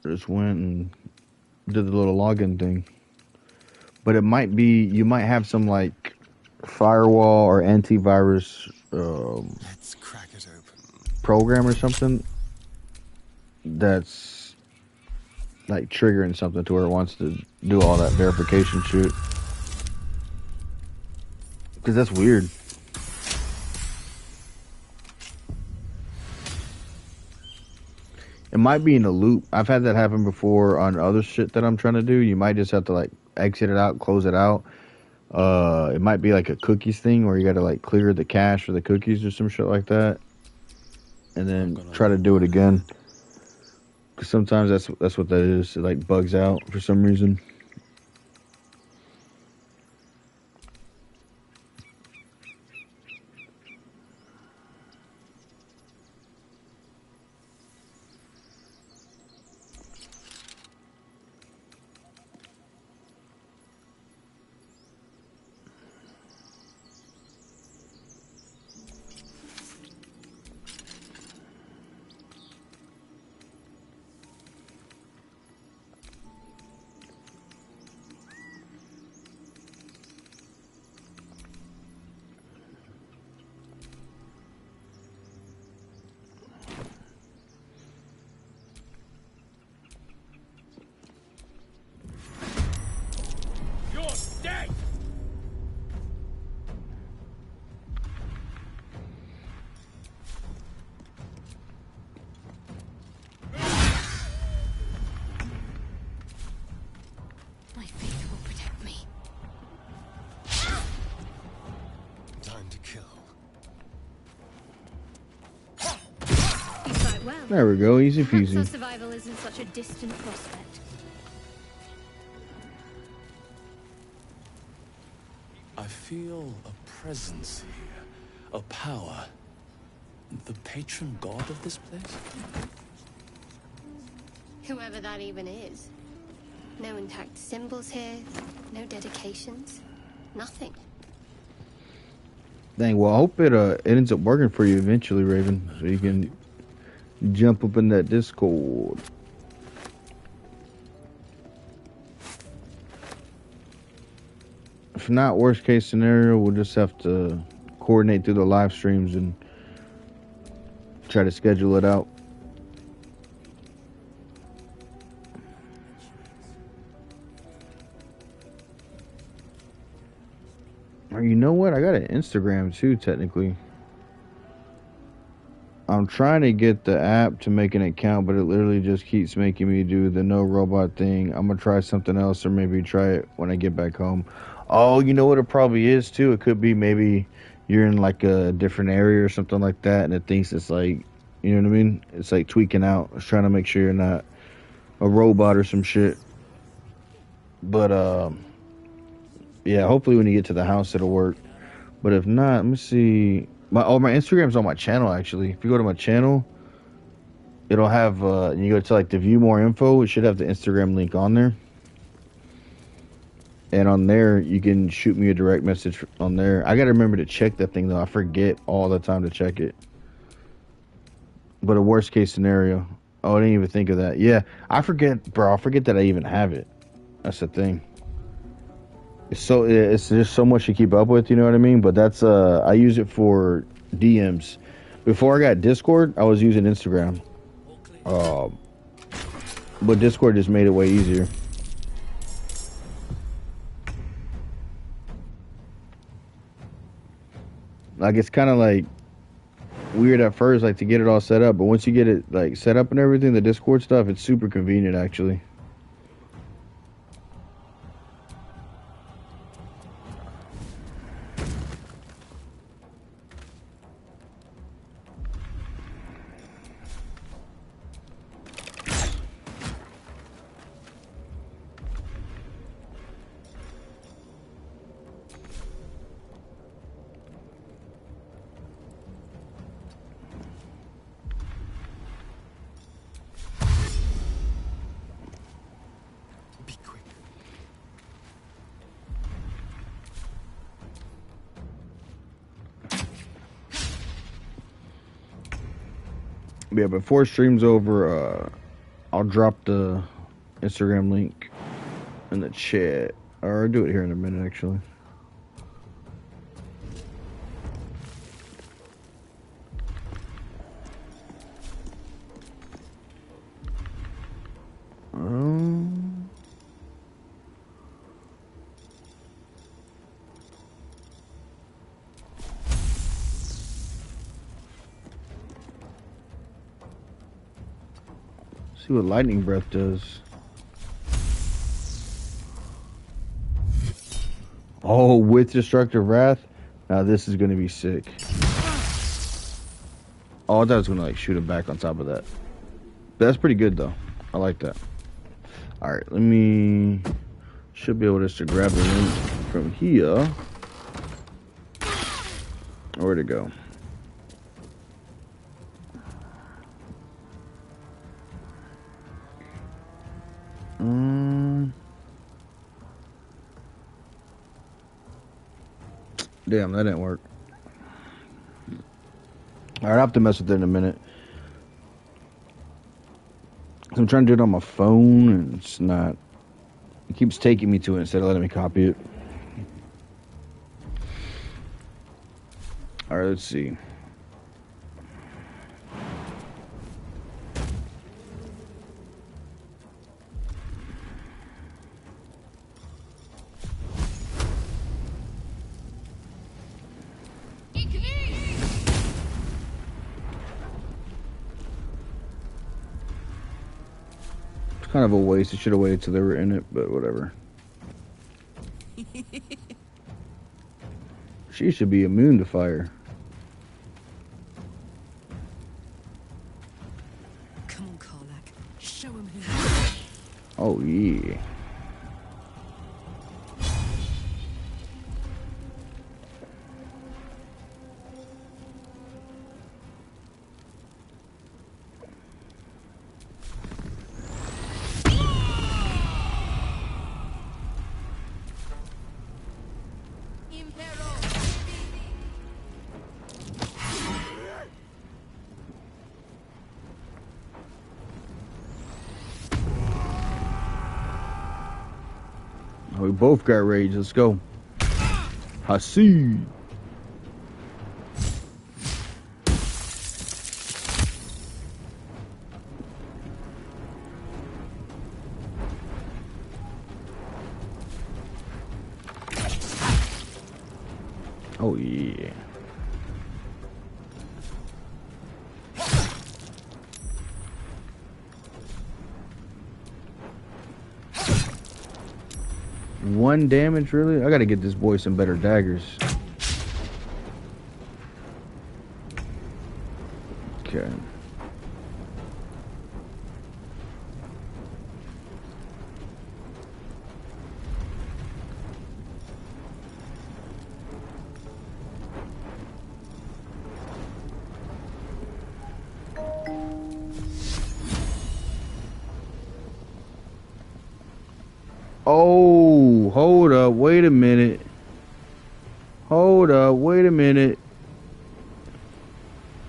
I just went and did the little login thing. But it might be, you might have some like firewall or antivirus Let's crack it open. program or something that's like triggering something to where it wants to do all that verification shit. Because that's weird. It might be in a loop. I've had that happen before on other shit that I'm trying to do. You might just have to like exit it out, close it out. It might be like a cookies thing where you got to like clear the cache for the cookies or some shit like that, and then try to do it again. Because sometimes that's what that is. It like bugs out for some reason. My faith will protect me. Time to kill. You fight well. There we go, easy Perhaps our peasy. survival isn't such a distant prospect. I feel a presence here, a power. The patron god of this place? Whoever that even is. No intact symbols here, no dedications, nothing. Dang, well I hope it ends up working for you eventually, Raven, so you can jump up in that Discord. If not, worst case scenario, we'll just have to coordinate through the live streams and try to schedule it out. Or you know what? I got an Instagram too, technically. I'm trying to get the app to make an account, but it literally just keeps making me do the no robot thing. I'm going to try something else, or maybe try it when I get back home. Oh, you know what it probably is too? It could be maybe you're in like a different area or something like that, and it thinks it's like, you know what I mean? It's like tweaking out. It's trying to make sure you're not a robot or some shit. But, yeah, hopefully when you get to the house it'll work. But if not, let me see. My Instagram's on my channel, actually. If you go to my channel, it'll have, you go to like the view more info, it should have the Instagram link on there. And on there, you can shoot me a direct message on there. I gotta remember to check that thing, though. I forget all the time to check it. But a worst case scenario. Oh, I didn't even think of that. Yeah, I forget, bro. I forget that I even have it. That's the thing. It's just so much to keep up with, you know what I mean? But that's, I use it for DMs. Before I got Discord, I was using Instagram. But Discord just made it way easier. Like, it's kind of like weird at first, like to get it all set up, but once you get it like set up and everything, the Discord stuff, it's super convenient actually. Yeah, before stream's over, I'll drop the Instagram link in the chat. Or I'll do it here in a minute, actually. See what lightning breath does. Oh, with destructive wrath. Now this is gonna be sick. Oh, I thought I was gonna like shoot him back on top of that. But that's pretty good though. I like that. All right, let me. Should be able just to grab the link from here. Where'd it go? Damn, that didn't work. Alright, I have to mess with it in a minute. I'm trying to do it on my phone and it's not. It keeps taking me to it instead of letting me copy it. Alright, let's see. Kind of a waste. It should have waited till they were in it, but whatever. She should be immune to fire. Come on, Karlach. Show him who. Oh yeah. We both got rage. Let's go. Hasi. Oh yeah. One damage, really? I gotta get this boy some better daggers. Okay. Oh, hold up, wait a minute. Hold up, wait a minute.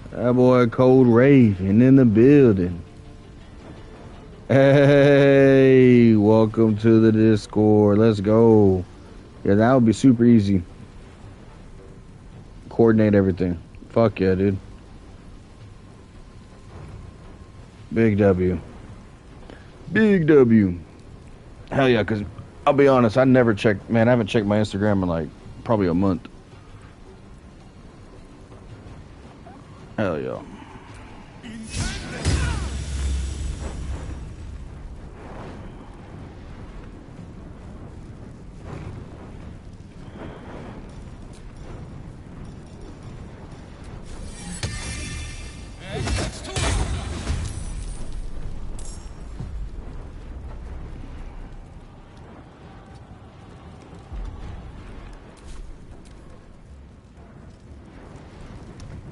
That boy Cold Raven in the building. Hey, welcome to the Discord. Let's go. Yeah, that would be super easy. Coordinate everything. Fuck yeah, dude. Big W. Big W. Hell yeah, because I'll be honest, I never checked, man, I haven't checked my Instagram in like probably a month. Hell yeah.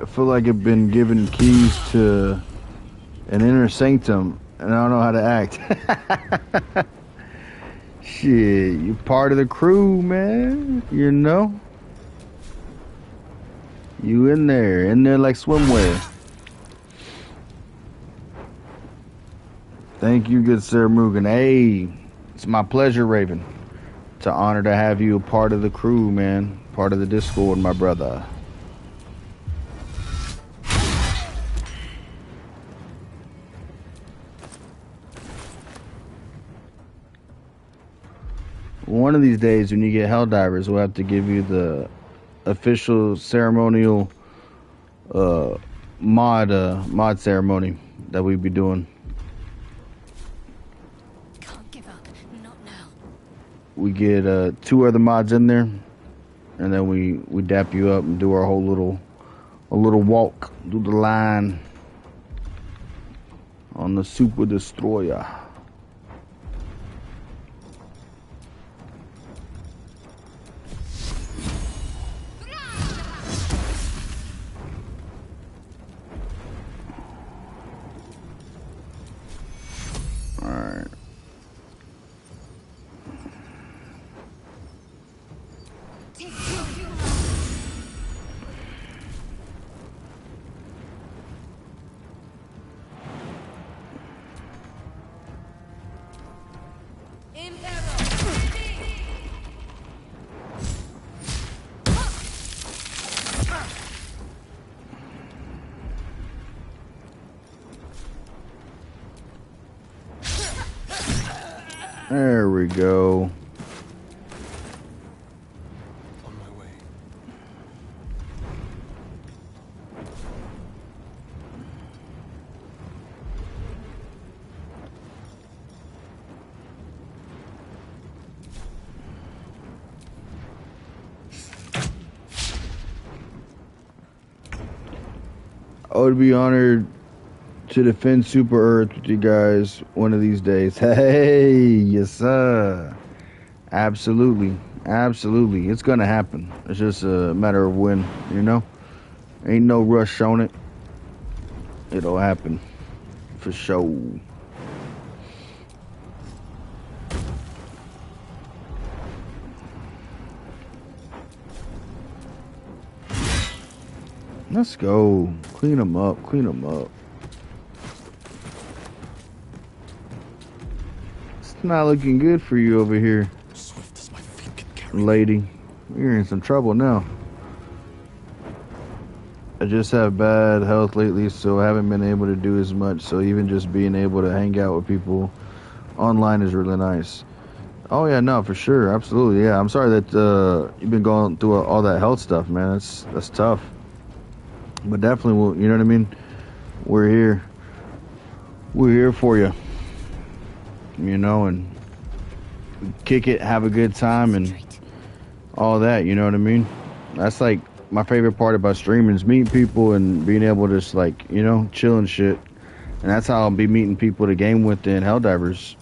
I feel like I've been given keys to an inner sanctum and I don't know how to act. Shit, you're part of the crew, man. You know? You in there like swimwear. Thank you, good Sir Mugen. Hey, it's my pleasure, Raven. It's an honor to have you a part of the crew, man. Part of the Discord, my brother. One of these days, when you get Helldivers, we'll have to give you the official ceremonial mod ceremony that we'd be doing. Can't give up. Not now. We get 2 other mods in there, and then we dap you up and do our whole little walk through the line on the Super Destroyer. Alright. There we go. On my way. I would be honored to defend Super Earth with you guys one of these days. Hey, yes sir. Absolutely. Absolutely. It's gonna happen. It's just a matter of when, you know? Ain't no rush on it. It'll happen. For sure. Let's go. Clean them up. Clean them up. It's not looking good for you over here, lady. You're in some trouble now. I just have bad health lately, so I haven't been able to do as much. So even just being able to hang out with people online is really nice. Oh yeah, no, for sure, absolutely. Yeah, I'm sorry that you've been going through all that health stuff, man. That's tough. But definitely, you know what I mean? We're here. We're here for you. You know, and kick it, have a good time, and all that, you know what I mean? That's like my favorite part about streaming is meeting people and being able to just, like, you know, chill and shit. And that's how I'll be meeting people to game with in Helldivers.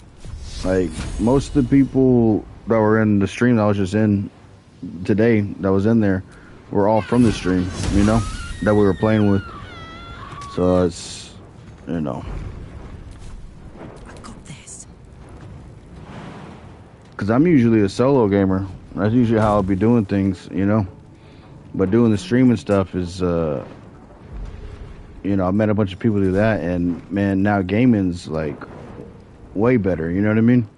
Like, most of the people that were in the stream that I was just in today, that was in there, were all from the stream, you know, that we were playing with. So it's, you know. Because I'm usually a solo gamer. That's usually how I'll be doing things, you know. But doing the streaming stuff is, you know, I met a bunch of people do that. And, man, now gaming's, like, way better. You know what I mean?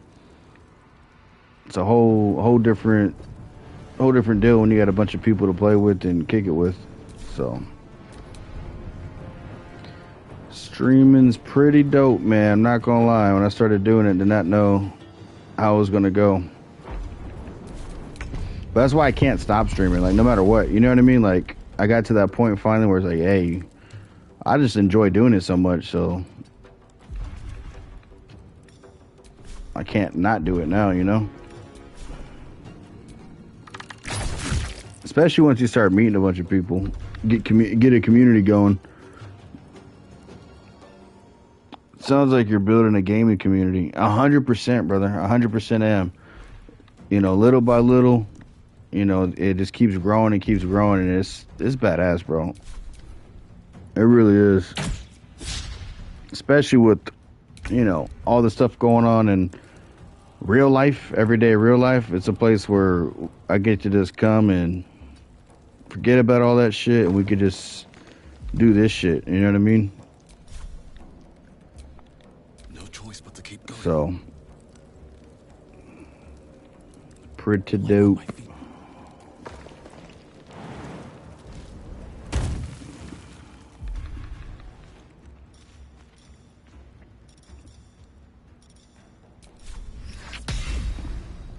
It's a whole different deal when you got a bunch of people to play with and kick it with. So, streaming's pretty dope, man. I'm not gonna lie. When I started doing it, did not know how it was gonna go. But that's why I can't stop streaming, like, no matter what, you know what I mean? Like, I got to that point finally where it's like, hey, I just enjoy doing it so much, so I can't not do it now, you know? Especially once you start meeting a bunch of people, get a community going. Sounds like you're building a gaming community. 100%, brother. 100% am. You know, little by little, you know, it just keeps growing and keeps growing, and it's badass, bro. It really is. Especially with, you know, all the stuff going on in real life, everyday real life. It's a place where I get to just come and forget about all that shit, and we could just do this shit. You know what I mean? No choice but So, pretty dope.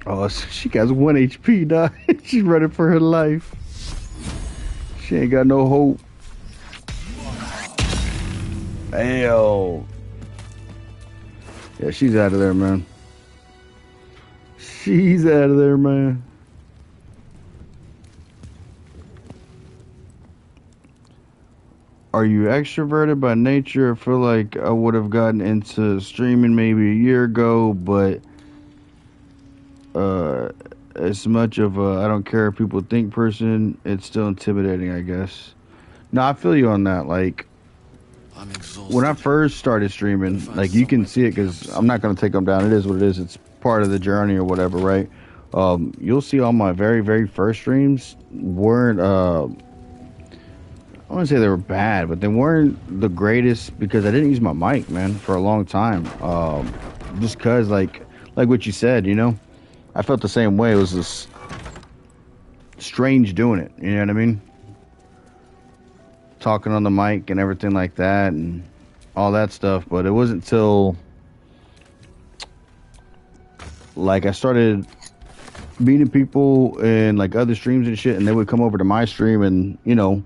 Oh, she got 1 HP, dog. She's running for her life. She ain't got no hope. Hell. Yeah, she's out of there, man. She's out of there, man. Are you extroverted by nature? I feel like I would have gotten into streaming maybe a year ago, but as much of a I don't care if people think person, it's still intimidating, I guess. No, I feel you on that. Like, when I first started streaming, like, you can see it because I'm not going to take them down. It is what it is. It's part of the journey or whatever, right? You'll see all my very, very first streams weren't, I wouldn't say they were bad, but they weren't the greatest because I didn't use my mic, man, for a long time. Just because, like what you said, you know? I felt the same way. It was just strange doing it. You know what I mean? Talking on the mic and everything like that and all that stuff. But it wasn't till like I started meeting people in like other streams and shit, and they would come over to my stream and, you know,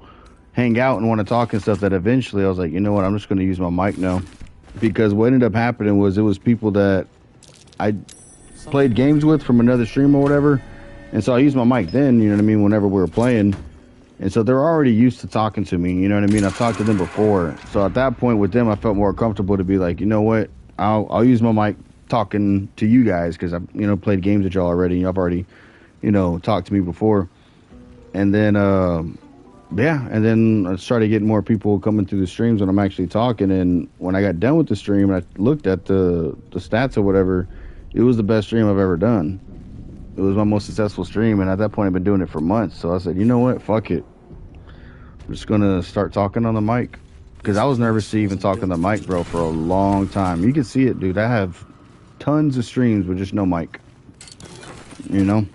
hang out and want to talk and stuff, that eventually I was like, you know what, I'm just going to use my mic now. Because what ended up happening was it was people that I played games with from another stream or whatever, and so I used my mic then, you know what I mean, whenever we were playing, and so they're already used to talking to me, you know what I mean. I've talked to them before, so at that point with them I felt more comfortable to be like, you know what, I'll use my mic talking to you guys because I've, you know, played games with y'all already, and y'all have already, you know, talked to me before. And then yeah, and then I started getting more people coming through the streams when I'm actually talking, and when I got done with the stream and I looked at the stats or whatever, it was the best stream I've ever done. It was my most successful stream, and at that point I've been doing it for months. So I said, you know what, fuck it, I'm just gonna start talking on the mic, because I was nervous to even talk on the mic, bro, for a long time. You can see it, dude. I have tons of streams with just no mic, you know.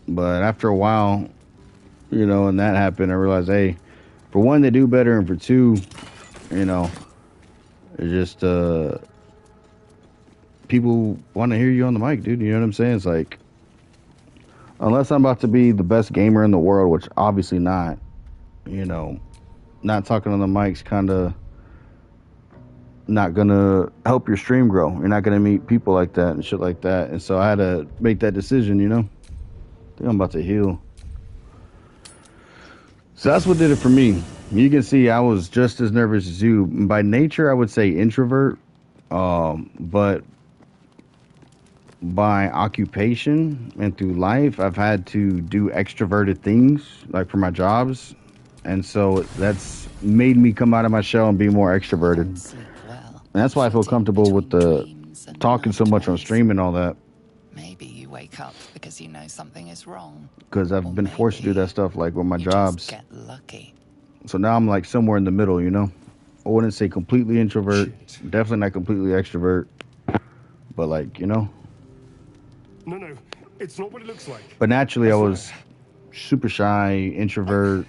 But after a while, you know, and that happened, I realized, hey, for one, they do better, and for two, you know, it's just people want to hear you on the mic, dude. You know what I'm saying? It's like, unless I'm about to be the best gamer in the world, which obviously not, you know, not talking on the mic's kind of not gonna help your stream grow. You're not gonna meet people like that and shit like that. And so I had to make that decision, you know. I think I'm about to heal. So that's what did it for me. You can see I was just as nervous as you. By nature, I would say introvert, but by occupation and through life, I've had to do extroverted things, like for my jobs, and so that's made me come out of my shell and be more extroverted. And that's why I feel comfortable with the talking so much on stream and all that. Maybe you wake up because you know something is wrong. Because I've been forced to do that stuff, like with my jobs. Just get lucky. So now I'm like somewhere in the middle, you know. I wouldn't say completely introvert, definitely not completely extrovert, but like, you know. No, it's not what it looks like. But naturally, I was super shy, introvert.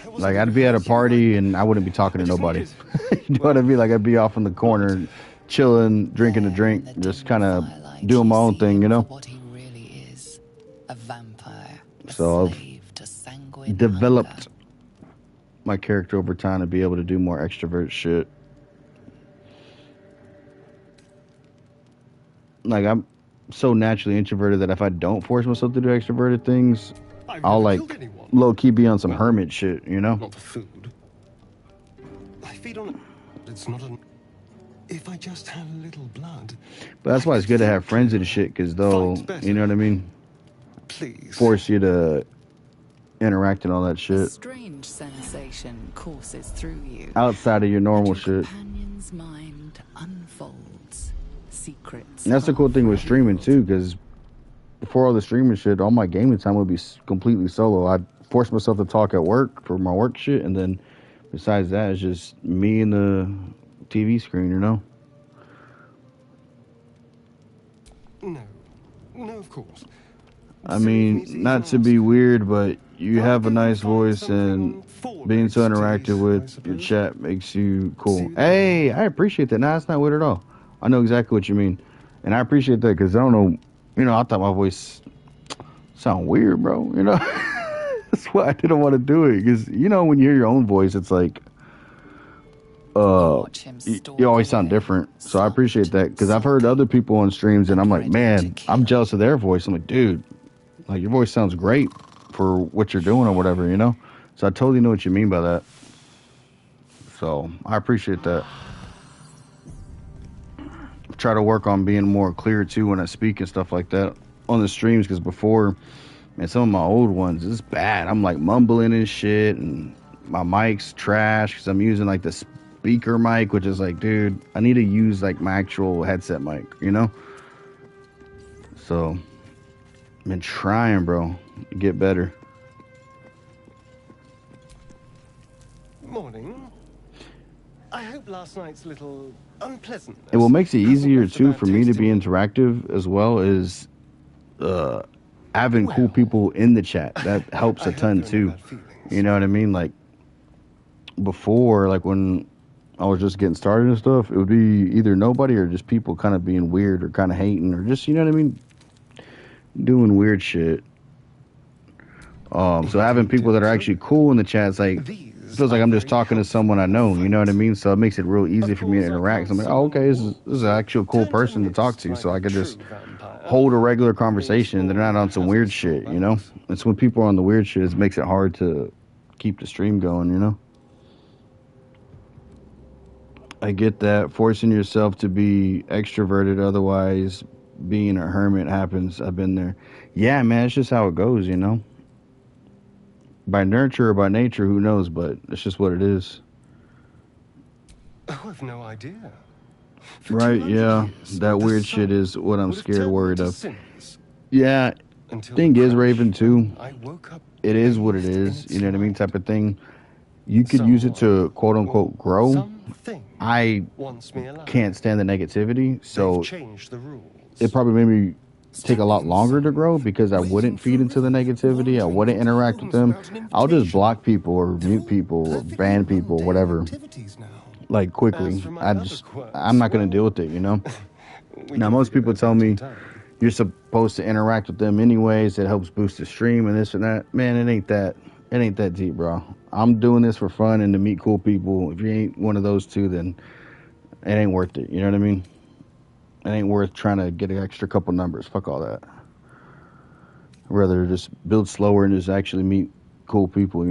Like, I'd be at a party and I wouldn't be talking to nobody. You know what I mean? Like, I'd be off in the corner, chilling, drinking a drink, just kind of doing my own thing, you know? What he really is, a vampire, So I've developed my character over time to be able to do more extrovert shit. Like, I'm so naturally introverted that if I don't force myself to do extroverted things, I'll like low-key be on some hermit shit, you know? Not for food. I feed on it. It's not an... If I just have a little blood. But that's why it's good to have friends and shit, because they'll, you know what I mean? Please. Force you to interact and all that A shit. strange sensation courses through you. Outside of your normal shit. Companion's mind unfolds. Secrets. And that's the cool thing with streaming too, because before all the streaming shit, all my gaming time would be completely solo. I'd force myself to talk at work for my work shit, and then besides that, it's just me and the TV screen, you know? No. No, of course. I mean, not to be weird, but you have a nice voice, and being so interactive with your chat makes you cool. Hey, I appreciate that. Nah, it's not weird at all. I know exactly what you mean. And I appreciate that because I don't know, I thought my voice sound weird, bro. That's why I didn't want to do it. Because, when you hear your own voice, it's like, you always sound different. So I appreciate that because I've heard other people on streams and I'm like, man, I'm jealous of their voice. I'm like, dude, like your voice sounds great for what you're doing or whatever, So I totally know what you mean by that. So I appreciate that. Try to work on being more clear too when I speak and stuff like that on the streams, because before, man, some of my old ones, it's bad. I'm like mumbling and shit, and my mic's trash because I'm using like the speaker mic, which is like, dude, I need to use like my actual headset mic, So I've been trying, bro, to get better. Morning. I hope last night's little unpleasantness. And what makes it easier too for me to be interactive as well is having cool people in the chat. That helps a ton too. You know what I mean? Like before, like when I was just getting started and stuff, it would be either nobody or just people kind of being weird or kind of hating or just, you know what I mean, doing weird shit. So having people that are actually cool in the chat, it's like, feels like I'm just talking to someone I know, you know what I mean? So it makes it real easy for me to interact. So I'm like, oh, okay, this is an actual cool person to talk to, so I could just hold a regular conversation. They're not on some weird shit, It's when people are on the weird shit, it makes it hard to keep the stream going, I get that. Forcing yourself to be extroverted, otherwise being a hermit happens. I've been there. Yeah, man, it's just how it goes, By nurture or by nature, who knows, but it's just what it is. Oh, I've no idea. Right, yeah. That weird shit is what I'm scared, worried of. Yeah, thing is, Raven, too, it is what it is, you know what I mean, type of thing. You could use it to, quote-unquote, grow. I can't stand the negativity, so it probably made me take a lot longer to grow because I wouldn't feed into the negativity. I wouldn't interact with them. I'll just block people or mute people or ban people, whatever, like quickly. I'm not going to deal with it, Now, most people tell me you're supposed to interact with them anyways. It helps boost the stream and this and that. Man, it ain't that deep, bro. I'm doing this for fun and to meet cool people. If you ain't one of those two, then it ain't worth it. You know what I mean? It ain't worth trying to get an extra couple numbers. Fuck all that. I'd rather just build slower and just actually meet cool people,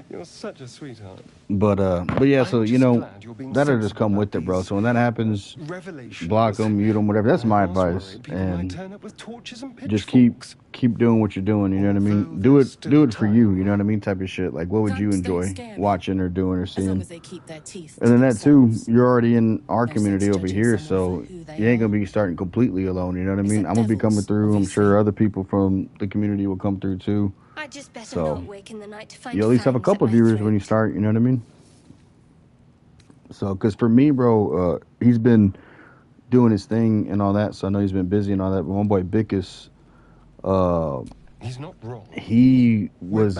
You're such a sweetheart. But yeah, so that'll just come with it, bro. So when that happens, block them, mute them, whatever. That's my advice, and just keep doing what you're doing. You know what I mean? Do it for you. You know what I mean? Type of shit. Like, what would you enjoy watching or doing or seeing? And then that too, you're already in our community over here, so you ain't gonna be starting completely alone. You know what I mean? I'm gonna be coming through. I'm sure other people from the community will come through too. I just better not wake in the night to find you at least have a couple viewers when you start, you know what I mean? So, because for me, bro, he's been doing his thing and all that, so I know he's been busy and all that, but my boy Bickus, he's not wrong. He was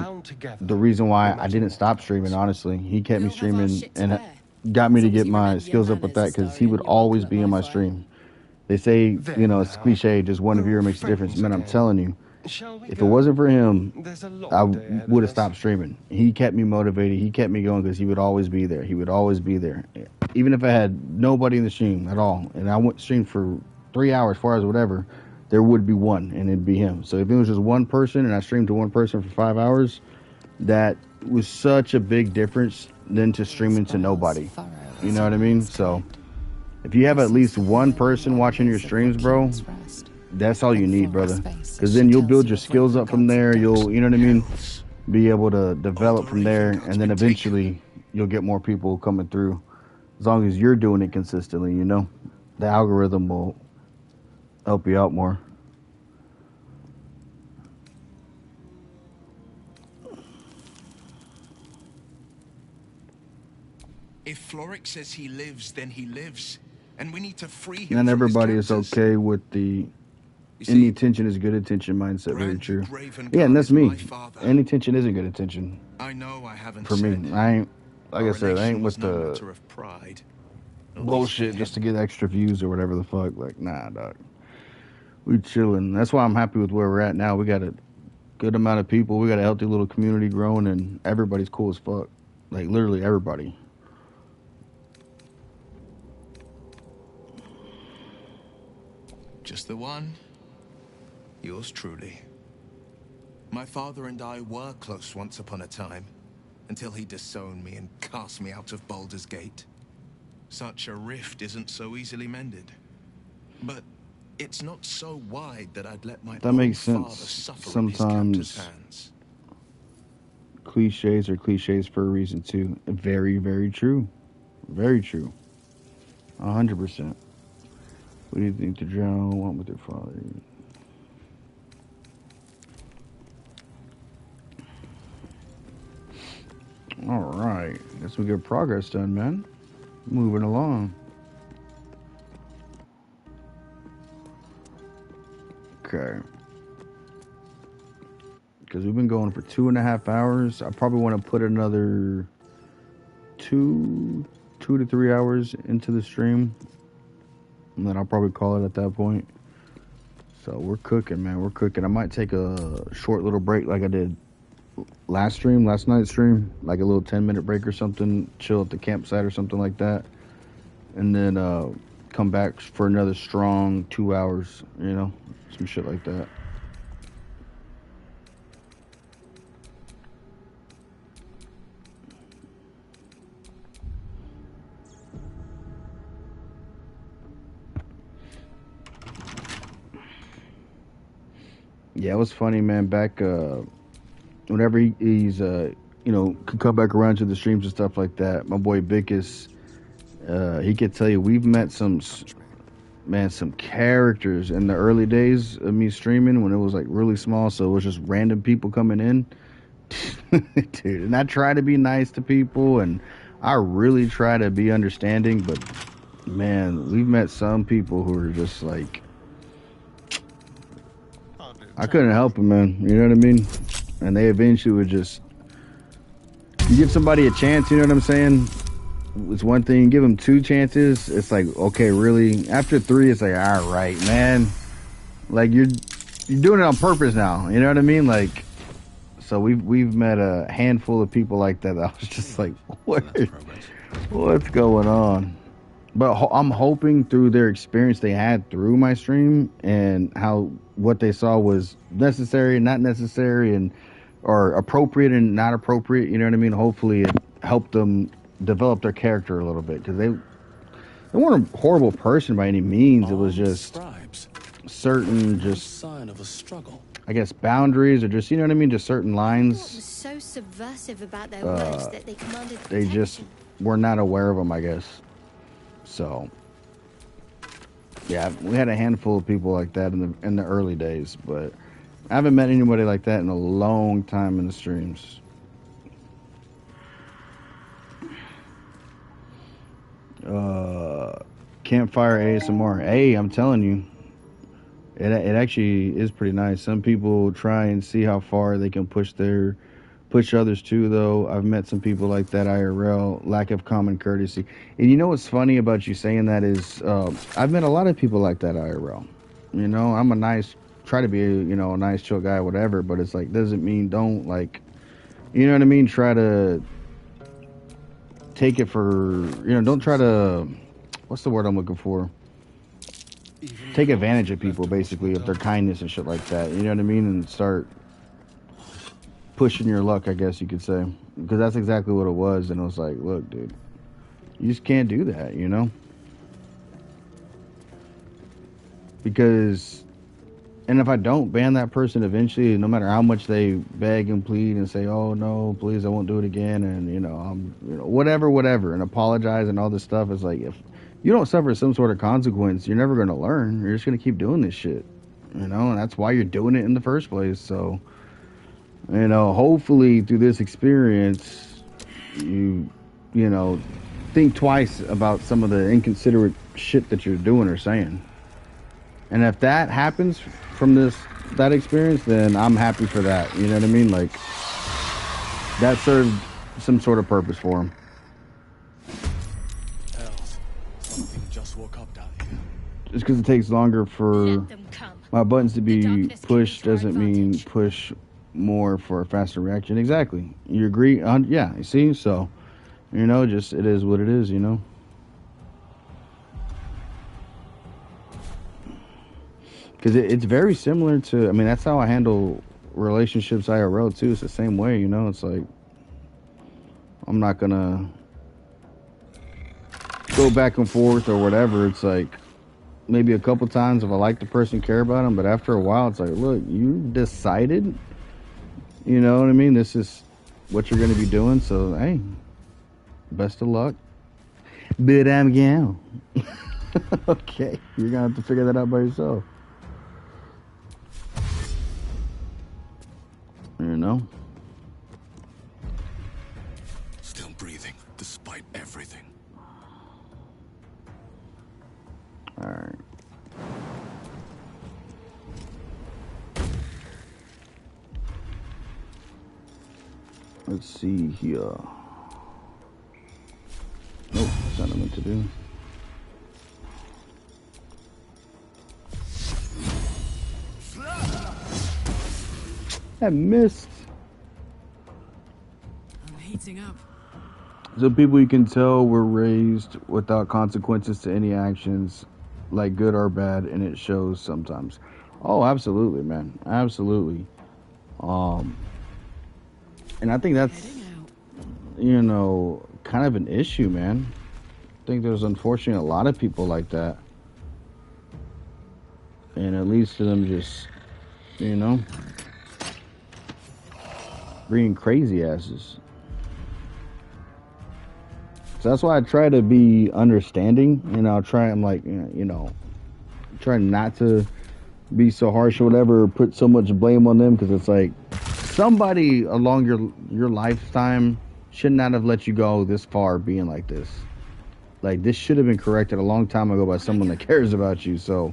the reason why I didn't stop streaming, honestly. He kept me streaming and got me to get my skills up with that, because he would always be in my stream. They say, it's cliche, just one viewer makes a difference. Man, I'm telling you, if it wasn't for him, I would have stopped streaming. He kept me motivated. He kept me going because he would always be there. He would always be there. Even if I had nobody in the stream at all, and I went stream for 3 hours, 4 hours, whatever, there would be one, and it'd be him. So if it was just one person and I streamed to one person for 5 hours, that was such a big difference than to streaming to nobody. You know what I mean? So if you have at least one person watching your streams, bro, that's all you need, brother. Because then you'll build your skills up from there. You'll, you know what I mean, be able to develop from there, and then eventually you'll get more people coming through. As long as you're doing it consistently, the algorithm will help you out more. If Cleric says he lives, then he lives. And we need to free him. Not from everybody his is captors. okay with the any attention is good attention mindset. Very true. Yeah, and that's me. Any attention isn't good attention. I know I haven't for me. said I ain't, like I said, I relation ain't was with no the matter of pride. bullshit just to get extra views or whatever the fuck. Like, nah, dog. We chilling. That's why I'm happy with where we're at now. We got a good amount of people. We got a healthy little community growing, and everybody's cool as fuck. Like, literally everybody. Just the one. Yours truly. My father and I were close once upon a time, until he disowned me and cast me out of Baldur's Gate. Such a rift isn't so easily mended. But it's not so wide that I'd let my that own makes father sense. suffer in his captor's Sometimes hands. cliches are cliches for a reason too. Very, very true. Very true. 100%. What do you think the drow want with their father? All right. Guess we get progress done, man. Moving along. Okay. Because we've been going for 2.5 hours. I probably want to put another 2 to 3 hours into the stream. And then I'll probably call it at that point. So we're cooking, man. We're cooking. I might take a short little break like I did last night's stream. Like a little 10-minute break or something. Chill at the campsite or something like that. And then come back for another strong 2 hours, you know? Some shit like that. Yeah, it was funny, man. Back whenever he's could come back around to the streams and stuff like that. My boy Bickus, he could tell you we've met some characters in the early days of me streaming when it was like really small, so it was just random people coming in. Dude, and I try to be nice to people and I really try to be understanding, but man, we've met some people who are just like, I couldn't help them, man. You know what I mean? And they eventually would just, you give somebody a chance, you know what I'm saying? It's one thing, you give them 2 chances, it's like, okay, really? After 3, it's like, all right, man. Like, you're doing it on purpose now, you know what I mean? Like, so we've met a handful of people like that. I was just like, what's going on? But I'm hoping through their experience they had through my stream and how what they saw was necessary and not necessary, and or appropriate and not appropriate. You know what I mean? Hopefully it helped them develop their character a little bit, because they weren't a horrible person by any means. It was just certain, just sign of a struggle. I guess boundaries, or just, you know what I mean, just certain lines. What was so subversive about their words that they commanded They just were not aware of them, I guess. So, yeah, we had a handful of people like that in the early days, but I haven't met anybody like that in a long time in the streams. Campfire ASMR. Hey, I'm telling you, it actually is pretty nice. Some people try and see how far they can push others too, though. I've met some people like that IRL. Lack of common courtesy. And you know what's funny about you saying that is, I've met a lot of people like that IRL. You know, I'm try to be a nice, chill guy, whatever, but it's like, doesn't mean don't, like, you know what I mean? Try to take it for, don't try to, what's the word I'm looking for? Take advantage of people, basically, of their kindness and shit like that. You know what I mean? And start pushing your luck, I guess you could say. Because that's exactly what it was. And it was like, look, dude, you just can't do that, you know? Because, and if I don't ban that person eventually, no matter how much they beg and plead and say, oh, no, please, I won't do it again, and, whatever, and apologize and all this stuff, is like, if you don't suffer some sort of consequence, you're never going to learn. You're just going to keep doing this shit, and that's why you're doing it in the first place. So, hopefully through this experience, you think twice about some of the inconsiderate shit that you're doing or saying. And if that happens from that experience, then I'm happy for that. You know what I mean? Like, that served some sort of purpose for him. Hells, something just woke up down here. Just because it takes longer for my buttons to be pushed doesn't mean push more for a faster reaction. Exactly. You agree? Yeah, you see? So, you know, just it is what it is, you know? Because it's very similar to, I mean, that's how I handle relationships IRL too. It's the same way, you know? It's like, I'm not gonna go back and forth or whatever. It's like, maybe a couple times if I like the person, care about them, but after a while, it's like, look, you decided, you know what I mean? This is what you're gonna be doing, so, hey, best of luck. But I'm going. Okay, you're gonna have to figure that out by yourself. You know? Still breathing, despite everything. Alright. Let's see here. Nope, that's not what I meant to do. I missed. I'm heating up. So people you can tell were raised without consequences to any actions, like good or bad, and it shows sometimes. Oh, absolutely, man. Absolutely. And I think that's, you know, kind of an issue, man. I think there's unfortunately a lot of people like that. And it leads to them just, you know, being crazy asses. So that's why I try to be understanding, and I'm like, you know, try not to be so harsh or whatever, or put so much blame on them, because it's like, somebody along your lifetime should not have let you go this far being like this. Like, this should have been corrected a long time ago by someone that cares about you. So,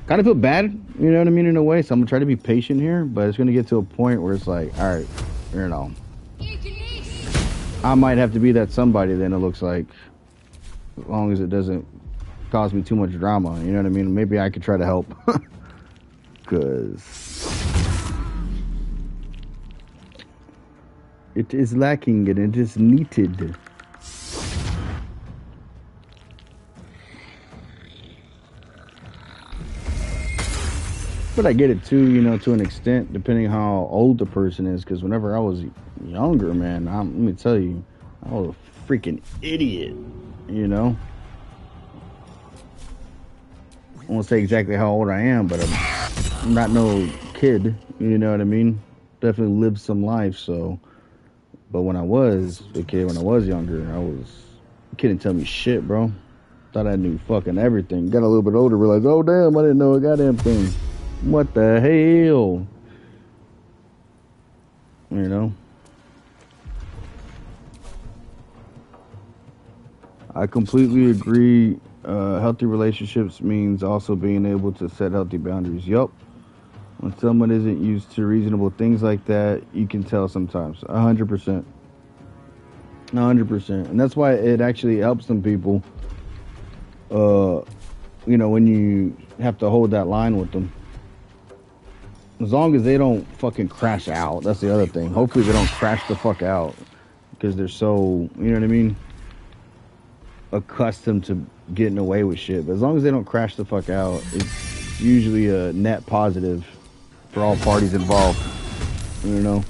kind of feel bad, you know what I mean, in a way. So I'm gonna try to be patient here, but it's gonna get to a point where it's like, all right, you know, I might have to be that somebody then, it looks like, as long as it doesn't cause me too much drama, you know what I mean? Maybe I could try to help. Because it is lacking and it is needed. But I get it too, you know, to an extent, depending how old the person is. Because whenever I was younger, man, let me tell you, I was a freaking idiot, you know? I won't say exactly how old I am, but I'm not no kid, you know what I mean? Definitely lived some life, so. But when I was a kid, when I was younger, you couldn't tell me shit, bro. Thought I knew fucking everything. Got a little bit older, realized, oh damn, I didn't know a goddamn thing. What the hell? You know? I completely agree. Healthy relationships means also being able to set healthy boundaries. Yup. When someone isn't used to reasonable things like that, you can tell sometimes. 100%. 100%. And that's why it actually helps some people, you know, when you have to hold that line with them. As long as they don't fucking crash out. That's the other thing. Hopefully they don't crash the fuck out. Because they're so, you know what I mean? Accustomed to getting away with shit. But as long as they don't crash the fuck out, it's usually a net positive for all parties involved. You know?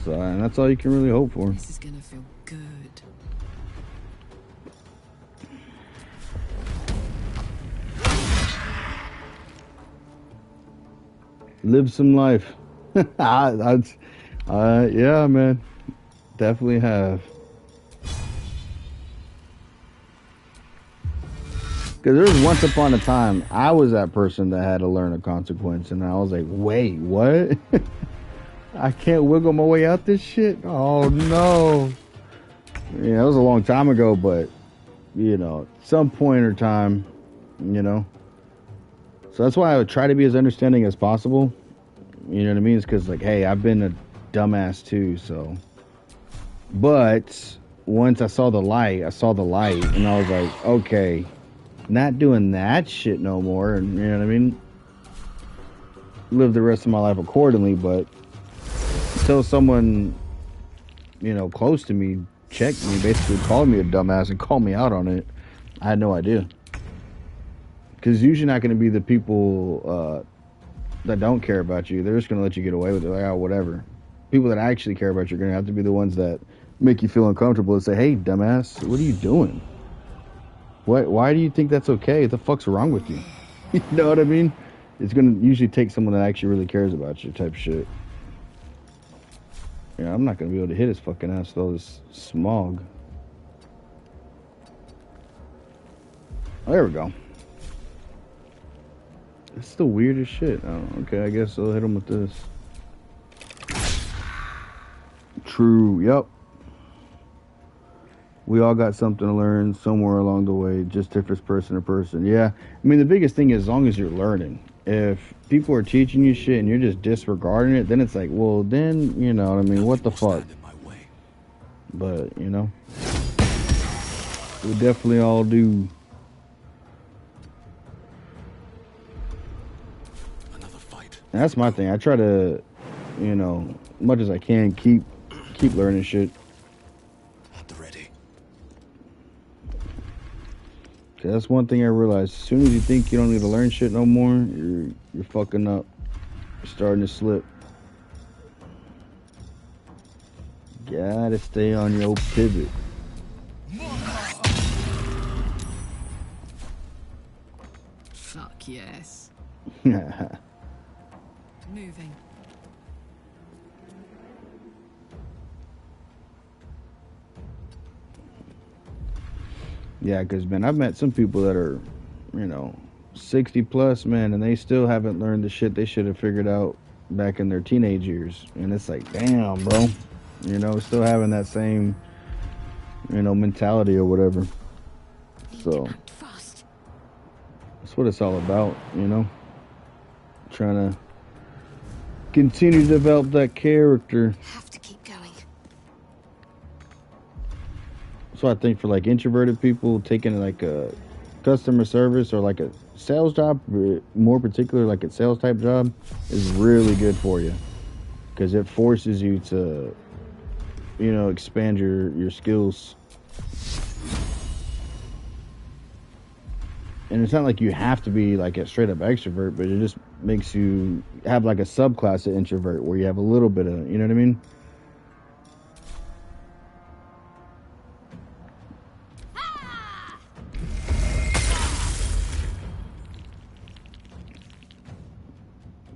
So, and that's all you can really hope for. This is gonna feel good. Live some life. Yeah, man. Definitely have. Because there was once upon a time, I was that person that had to learn a consequence, and I was like, wait, what? I can't wiggle my way out this shit? Oh, no. Yeah, it was a long time ago, but, you know, some point or time, you know. So that's why I would try to be as understanding as possible. You know what I mean? It's because, like, hey, I've been a dumbass too, so. But once I saw the light, and I was like, okay, not doing that shit no more, and you know what I mean? Live the rest of my life accordingly, but until someone, you know, close to me checked me, basically called me a dumbass and called me out on it, I had no idea. Because usually not going to be the people that don't care about you. They're just going to let you get away with it. Like, oh, whatever. People that actually care about you are going to have to be the ones that make you feel uncomfortable and say, hey, dumbass, what are you doing? Why do you think that's okay? What the fuck's wrong with you? You know what I mean? It's going to usually take someone that actually really cares about you type shit. Yeah, I'm not going to be able to hit his fucking ass with all this smog. Oh, there we go. It's the weirdest shit. Oh, okay, I guess I'll hit him with this. True, yep. We all got something to learn somewhere along the way, just different person to person. Yeah, I mean, the biggest thing is as long as you're learning. If people are teaching you shit and you're just disregarding it, then it's like, well, then, you know what I mean, what the fuck? But, you know, we definitely all do. And that's my thing. I try to, you know, as much as I can, keep learning shit. At the ready. Cause that's one thing I realized. As soon as you think you don't need to learn shit no more, you're fucking up. You're starting to slip. Gotta stay on your pivot. Fuck yes. Moving. Yeah, because, man, I've met some people that are, you know, 60 plus, man, and they still haven't learned the shit they should have figured out back in their teenage years. And it's like, damn, bro. You know, still having that same, you know, mentality or whatever. So, that's what it's all about, you know? Trying to continue to develop that character. Have to keep going. So I think for like introverted people, taking like a customer service or like a sales job, more particular like a sales type job, is really good for you because it forces you to, you know, expand your skills. And it's not like you have to be like a straight up extrovert, but it just makes you have like a subclass of introvert where you have a little bit of, you know what I mean?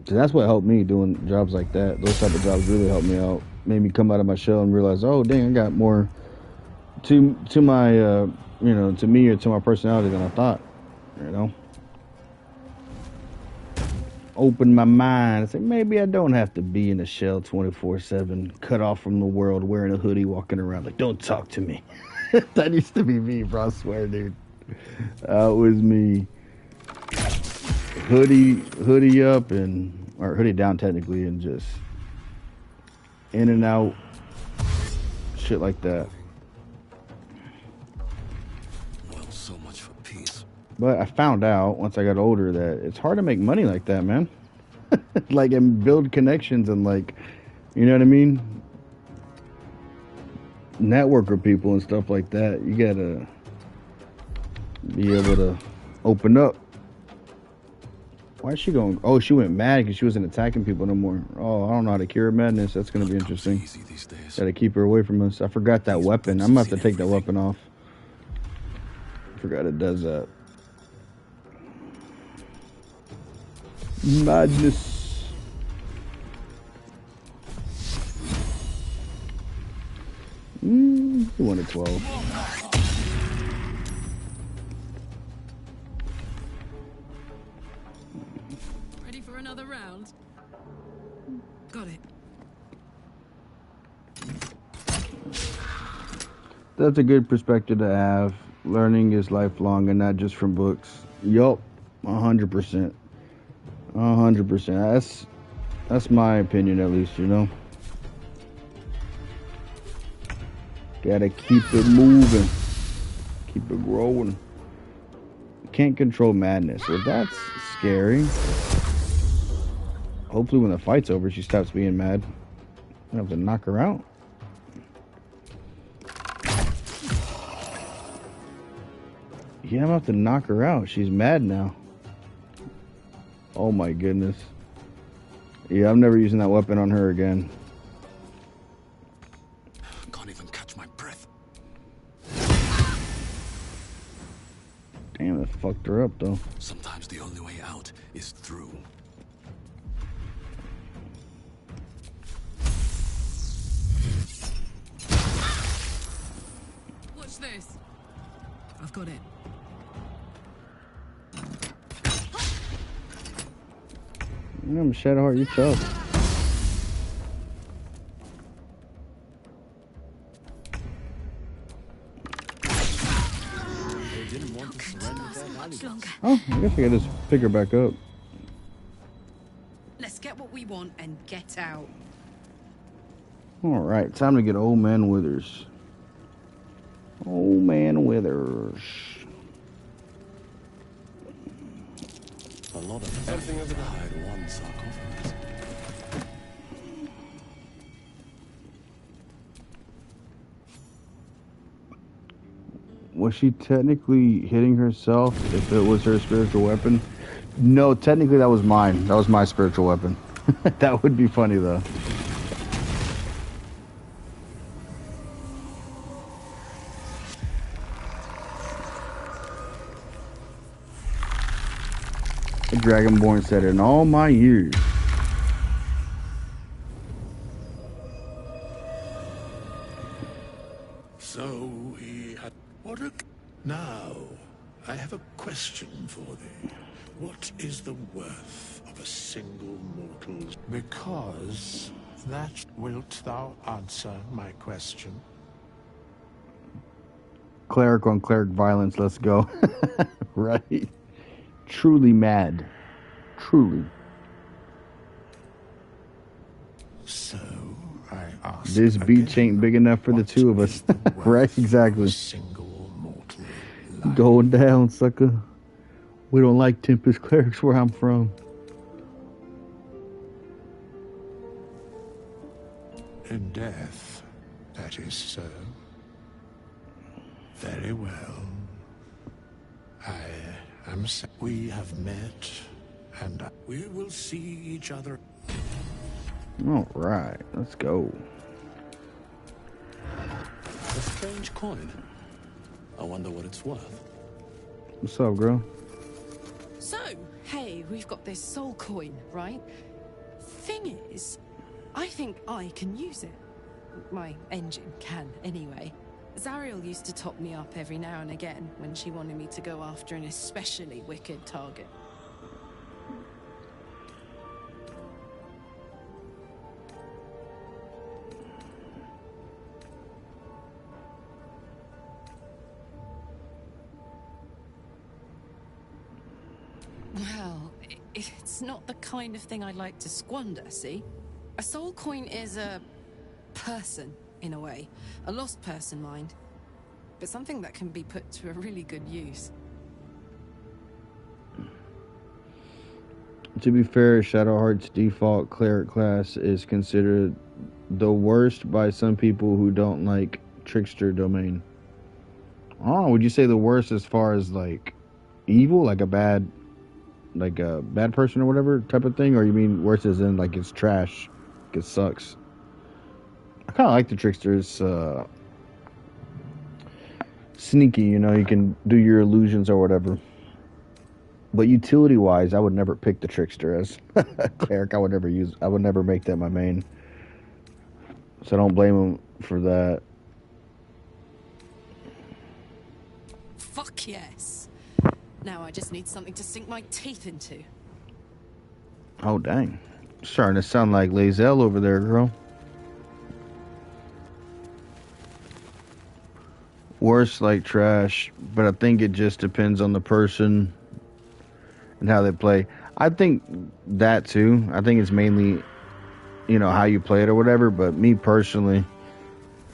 So that's what helped me doing jobs like that. Those type of jobs really helped me out. Made me come out of my shell and realize, oh dang, I got more to my you know, to me or to my personality than I thought. You know, open my mind. I say maybe I don't have to be in a shell 24/7, cut off from the world, wearing a hoodie, walking around like, don't talk to me. That used to be me, bro. I swear, dude. That was me. Hoodie up or hoodie down technically, and just in and out, shit like that. Well, so much for peace. But I found out once I got older that it's hard to make money like that, man. Like, and build connections and, like, you know what I mean? Network with people and stuff like that. You gotta be able to open up. Why is she going? Oh, she went mad because she wasn't attacking people no more. Oh, I don't know how to cure her madness. That's gonna be interesting. Gotta keep her away from us. I forgot that weapon. I'm gonna have to take that weapon off. Forgot it does that. Madness. You wanted 12. Ready for another round? Got it. that's a good perspective to have. Learning is lifelong and not just from books. Yup, 100%. 100%. That's my opinion, at least, you know. Gotta keep it moving. Keep it growing. Can't control madness. Well, that's scary. Hopefully when the fight's over, she stops being mad. I have to knock her out. Yeah, I'm about to knock her out. She's mad now. Oh my goodness. Yeah, I'm never using that weapon on her again. Can't even catch my breath. Damn, that fucked her up though. Sometimes the only way out is through. Watch this. I've got it. I'm Shadowheart, you tough. They didn't want to surrender their valuables. Oh, I guess I gotta just pick her back up. Let's get what we want and get out. Alright, time to get Old Man Withers. Old Man Withers. A lot of everything over there hide one sarcophagus. Was she technically hitting herself if it was her spiritual weapon? No, technically that was mine. That was my spiritual weapon. That would be funny though. The Dragonborn said in all my years. So he had... What a... Now, I have a question for thee. What is the worth of a single mortal's... Because that wilt thou answer my question? Cleric on cleric violence, let's go. Right. Truly mad. Truly. So, I ask This beach ain't big enough for the two of us. Right, exactly. single mortal. Going down, sucker. We don't like Tempest clerics where I'm from. In death, that is so. Very well. We have met, and We will see each other. Alright, let's go. A strange coin. I wonder what it's worth. What's up, girl? So, hey, we've got this soul coin, right? Thing is, I think I can use it. My engine can, anyway. Zariel used to top me up every now and again when she wanted me to go after an especially wicked target. Well, it's not the kind of thing I'd like to squander, see? A soul coin is a person, in a way. A lost person, mind. But something that can be put to a really good use. To be fair, Shadowheart's default cleric class is considered the worst by some people who don't like trickster domain. Oh, would you say the worst as far as like evil, like a bad person or whatever type of thing, or you mean worse as in like it's trash, it sucks? I kind of like the tricksters. Sneaky, you know, you can do your illusions or whatever. But utility-wise, I would never pick the trickster as a cleric. I would never make that my main. So I don't blame him for that. Fuck yes. Now I just need something to sink my teeth into. Oh, dang. Starting to sound like Lae'zel over there, girl. worse like trash, but I think it just depends on the person and how they play. I think that too. I think it's mainly, how you play it or whatever, but me personally,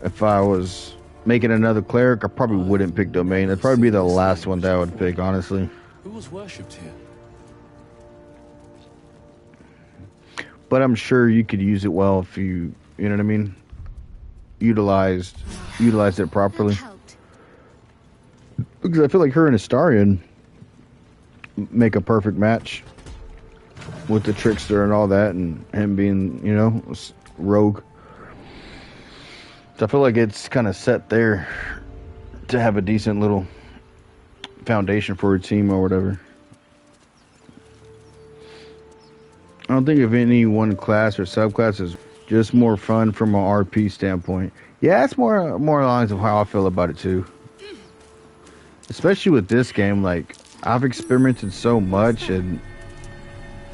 if I was making another cleric, I probably wouldn't pick domain. That'd probably be the last one that I would pick, honestly. Who was worshipped here? But I'm sure you could use it well if you know what I mean? Utilized it properly. Because I feel like her and Astarion make a perfect match with the trickster and all that, and him being, rogue. So I feel like it's kind of set there to have a decent little foundation for a team or whatever. I don't think of any one class or subclass as just more fun from an RP standpoint. Yeah, it's more lines of how I feel about it too. Especially with this game, like, I've experimented so much, and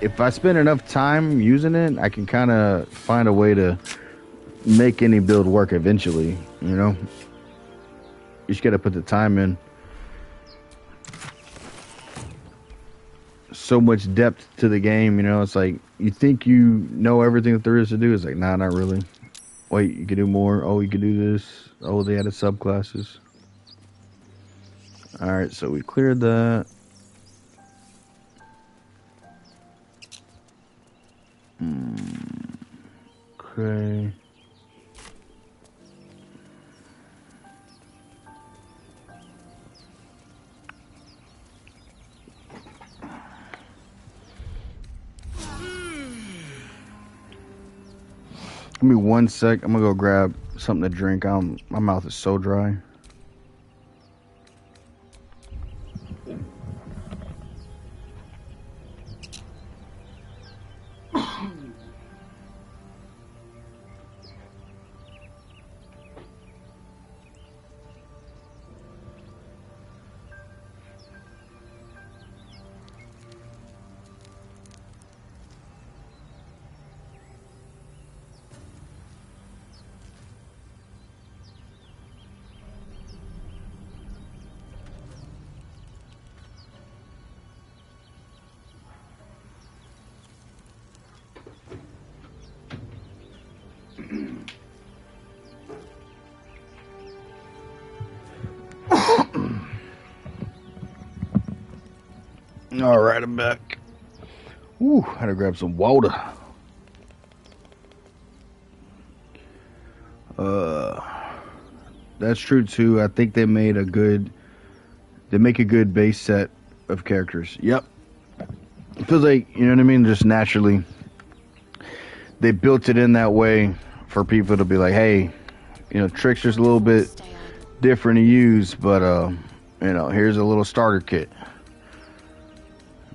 if I spend enough time using it, I can kind of find a way to make any build work eventually, You just gotta put the time in. So much depth to the game, it's like you think you know everything that there is to do. It's like, nah, not really. Wait, you can do more. Oh, you can do this. Oh, they added subclasses. Alright, so we cleared that. Okay. Give me 1 sec. I'm gonna go grab something to drink. My mouth is so dry. All right, I'm back. Ooh, had to grab some water. That's true too. I think they make a good base set of characters. Yep. It feels like, you know what I mean, just naturally they built it in that way for people to be like, hey, Trickster's a little bit different to use, but here's a little starter kit.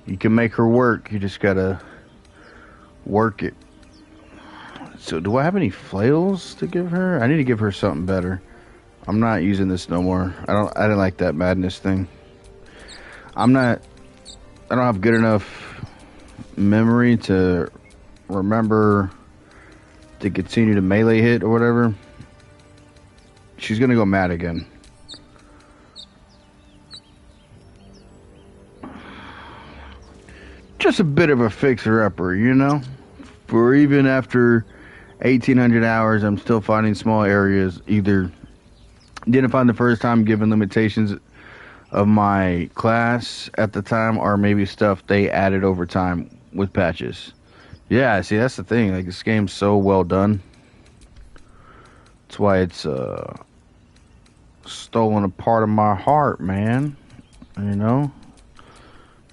You can make her work. You just gotta work it. So, do I have any flails to give her? I need to give her something better. I'm not using this no more. I didn't like that madness thing. I don't have good enough memory to remember to continue to melee hit or whatever. She's gonna go mad again. Just a bit of a fixer-upper, For even after 1,800 hours, I'm still finding small areas. Either didn't find the first time given limitations of my class at the time, or maybe stuff they added over time with patches. Yeah, see, that's the thing. Like, this game's so well done. That's why it's stolen a part of my heart, man.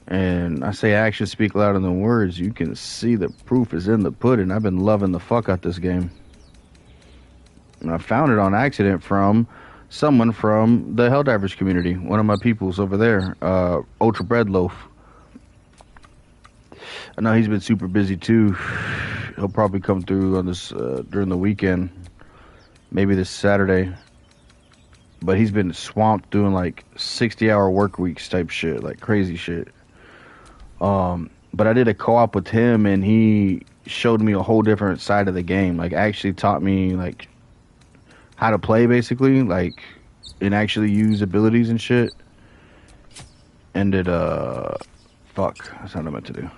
And I say actions speak louder than words. You can see the proof is in the pudding. I've been loving the fuck out this game. And I found it on accident from someone from the Helldivers community. One of my peoples over there. Ultra Bread Loaf. I know he's been super busy too. He'll probably come through on this during the weekend. Maybe this Saturday. But he's been swamped doing like 60-hour work weeks type shit. Like crazy shit. But I did a co-op with him, and he showed me a whole different side of the game. Like, actually taught me like how to play, basically. Like, and actually use abilities and shit. And it, fuck, that's not what I meant to do.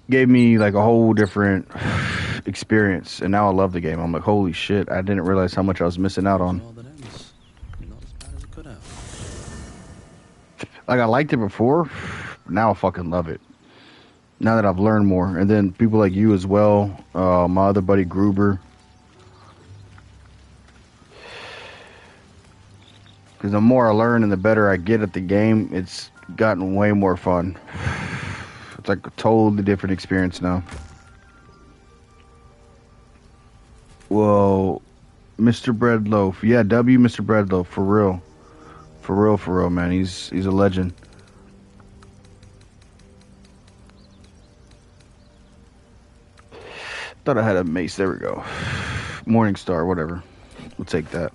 Gave me like a whole different experience, and now I love the game. I'm like, holy shit, I didn't realize how much I was missing out on. Like, I liked it before, now I fucking love it. Now that I've learned more. And then people like you as well, my other buddy Gruber. Because the more I learn and the better I get at the game, it's gotten way more fun. It's like a totally different experience now. Well, Mr. Breadloaf. Yeah, Mr. Breadloaf, for real. For real, man. He's a legend. Thought I had a mace. There we go. Morningstar, whatever. We'll take that.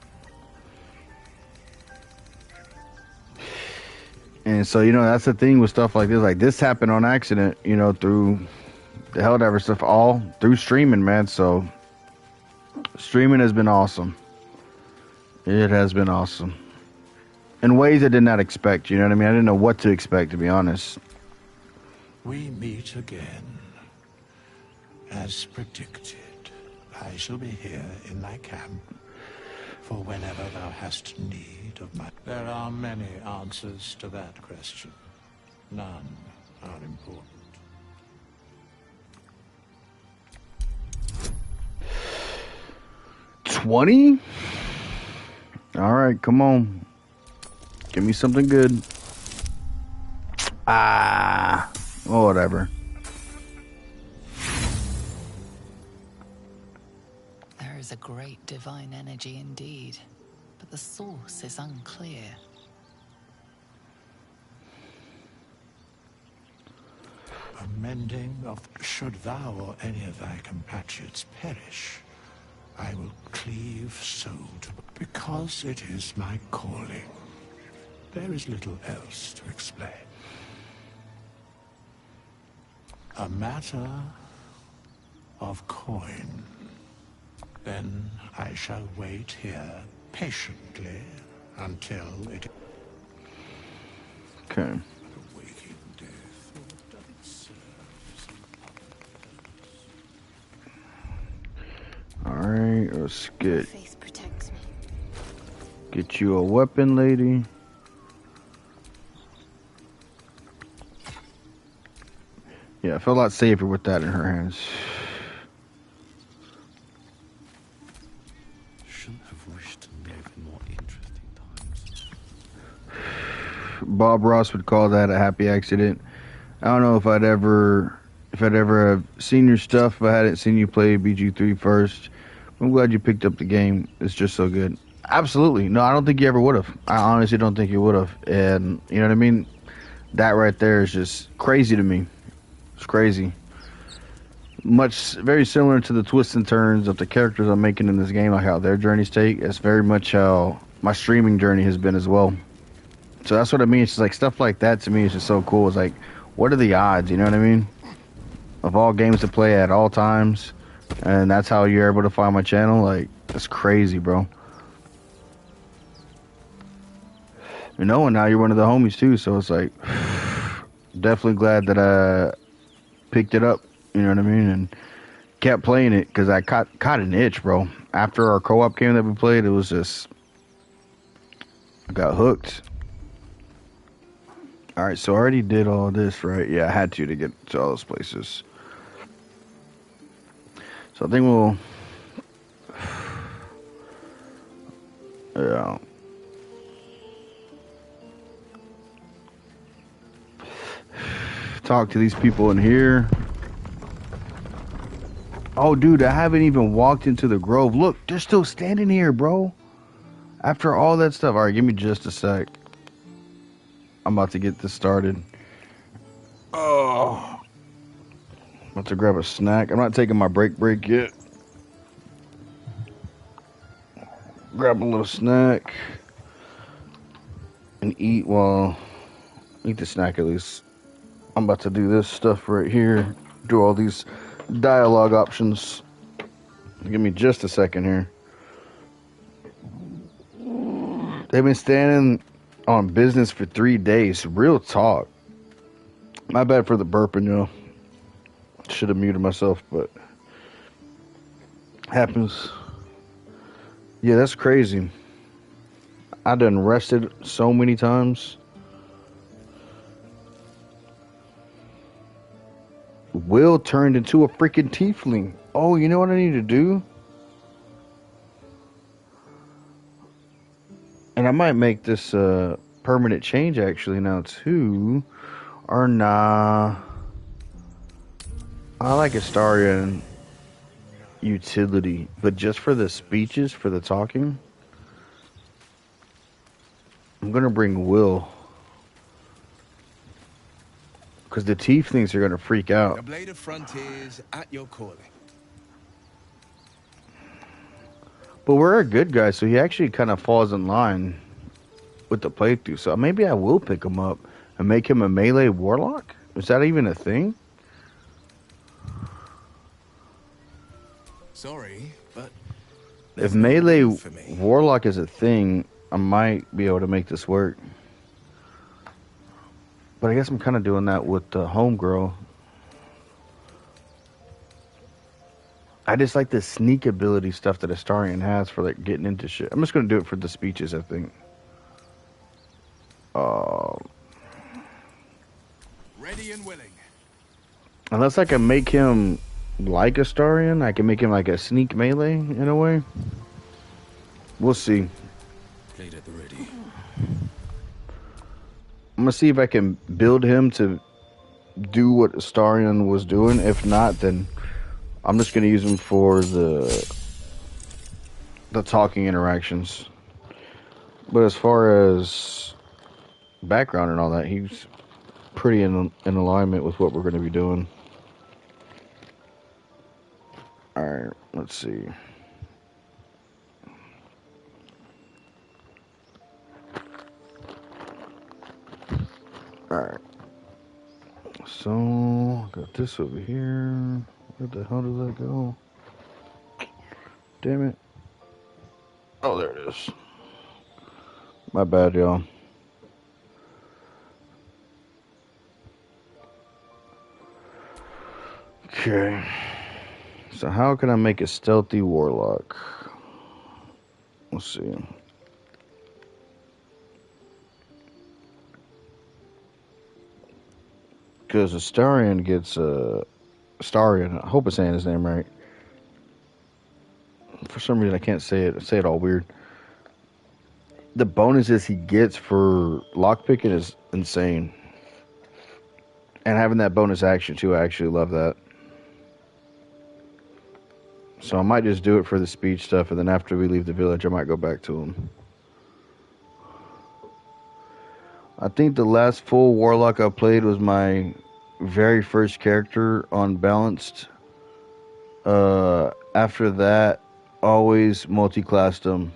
And so, you know, that's the thing with stuff like this. Like, this happened on accident, you know, through the Helldiver stuff, all through streaming, man. So, streaming has been awesome. It has been awesome. In ways I did not expect, you know what I mean? I didn't know what to expect, to be honest. We meet again. As predicted, I shall be here in thy camp for whenever thou hast need of my... There are many answers to that question. None are important. 20? Alright, come on. Give me something good. Ah, whatever. There is a great divine energy indeed, but the source is unclear. Amending of... Should thou or any of thy compatriots perish, I will cleave so to... Because it is my calling. There is little else to explain. A matter of coin. Then I shall wait here patiently until it... Okay. Alright, let's get you a weapon, lady. Yeah, I feel a lot safer with that in her hands. Shouldn't have wished to live in more interesting times. Bob Ross would call that a happy accident. I don't know if I'd ever have seen your stuff if I hadn't seen you play BG3 first. I'm glad you picked up the game. It's just so good. Absolutely. No, I don't think you ever would have. I honestly don't think you would have. And, you know what I mean? That right there is just crazy to me. It's crazy. Very similar to the twists and turns of the characters I'm making in this game, like how their journeys take. It's very much how my streaming journey has been as well. So that's what I mean. It's just like stuff like that to me is just so cool. It's like, what are the odds? You know what I mean? Of all games to play at all times. And that's how you're able to find my channel. Like, that's crazy, bro. You know, and now you're one of the homies too. So it's like, definitely glad that I picked it up. You know what I mean? And kept playing it because I caught an itch, bro. After our co-op game that we played, it was just, I got hooked. All right, so I already did all this, right? Yeah, I had to get to all those places. So I think we'll... Yeah. Talk to these people in here. Oh, dude, I haven't even walked into the grove. Look, they're still standing here, bro. After all that stuff. All right, give me just a sec. I'm about to get this started. Oh. I'm about to grab a snack. I'm not taking my break yet. Grab a little snack. And eat eat the snack at least. I'm about to do this stuff right here. Do all these dialogue options. Give me just a second here. They've been standing on business for 3 days. Real talk. My bad for the burping, yo. Should have muted myself, but happens. Yeah, that's crazy. I done rested so many times. Will turned into a freaking tiefling. Oh, you know what I need to do? And I might make this permanent change actually now too. Or nah. I like Astarion utility, but just for the speeches, for the talking, I'm gonna bring Will. Because the tieflings are gonna freak out. The Blade of Frontiers at your calling. But we're a good guy, so he actually kind of falls in line with the playthrough. So maybe I will pick him up and make him a melee warlock? Is that even a thing? Sorry, but if melee warlock is a thing, I might be able to make this work. But I guess I'm kind of doing that with the homegirl. I just like the sneak ability stuff that Astarion has for like getting into shit. I'm just gonna do it for the speeches, I think. Ready and willing. Unless I can make him like Astarion, I can make him like a sneak melee in a way. We'll see. Blade at the ready. I'm gonna see if I can build him to do what Astarion was doing. If not, then I'm just gonna use him for the talking interactions. But as far as background and all that, he's pretty in alignment with what we're gonna be doing. All right, let's see. All right. So got this over here. Where the hell does that go? Damn it. Oh, there it is. My bad, y'all. Okay. So how can I make a stealthy warlock? Let's see. Because Astarion gets Astarion, I hope I'm saying his name right. For some reason I can't say it. I say it all weird. The bonuses he gets for lockpicking is insane. And having that bonus action too, I actually love that. So I might just do it for the speech stuff, and then after we leave the village, I might go back to him. I think the last full warlock I played was my very first character on Balanced. After that, always multi-classed him.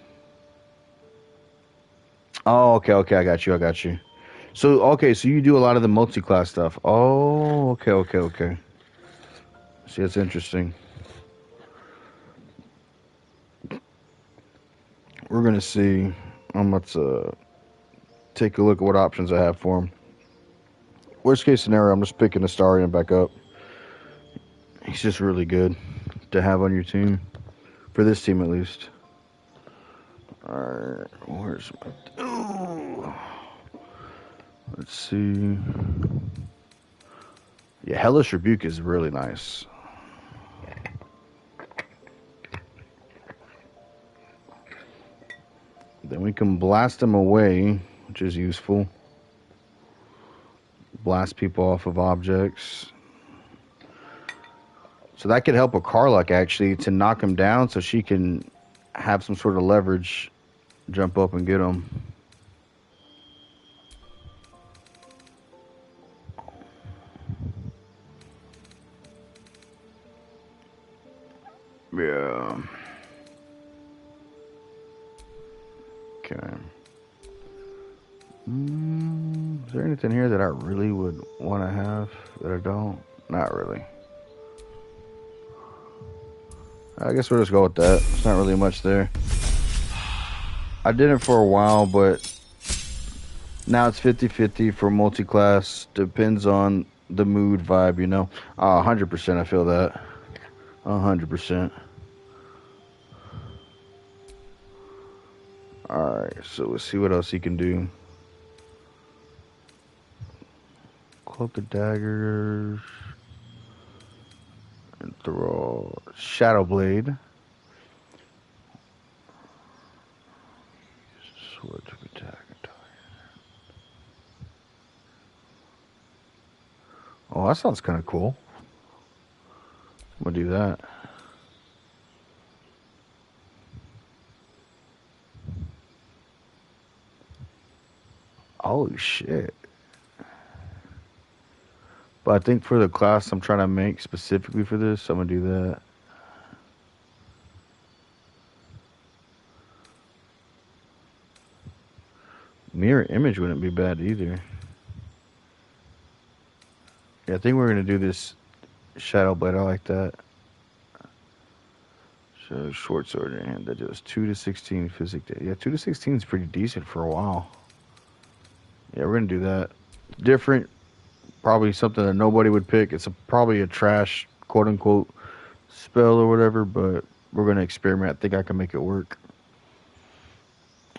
Oh, okay, I got you. So you do a lot of the multi-class stuff. Oh, okay. See, that's interesting. We're gonna see. Let's take a look at what options I have for him. Worst case scenario, I'm just picking Astarion back up. He's just really good to have on your team. For this team, at least. Alright, where's my... Ooh. Let's see. Yeah, Hellish Rebuke is really nice. Then we can blast them away, which is useful. Blast people off of objects. So that could help a Karlach, actually, to knock him down so she can have some sort of leverage, jump up and get him. Yeah. Okay. Is there anything here that I really would want to have that I don't? Not really. I guess we'll just go with that. There's not really much there. I did it for a while, but now it's 50-50 for multi-class. Depends on the mood vibe, you know. 100% I feel that. 100%. Alright, so let's see what else he can do. Cloak of Daggers. And throw Shadow Blade. Sword to attack. Oh, that sounds kind of cool. I'm gonna do that. Holy shit. But I think for the class I'm trying to make specifically for this, I'm gonna do that. Mirror image wouldn't be bad either. Yeah, I think we're gonna do this Shadow Blade. I like that. So short sword in hand that does 2 to 16 physic. Yeah, 2 to 16 is pretty decent for a while. Yeah, we're gonna do that. Different, probably something that nobody would pick. It's probably a trash quote unquote spell or whatever, but we're gonna experiment. I think I can make it work.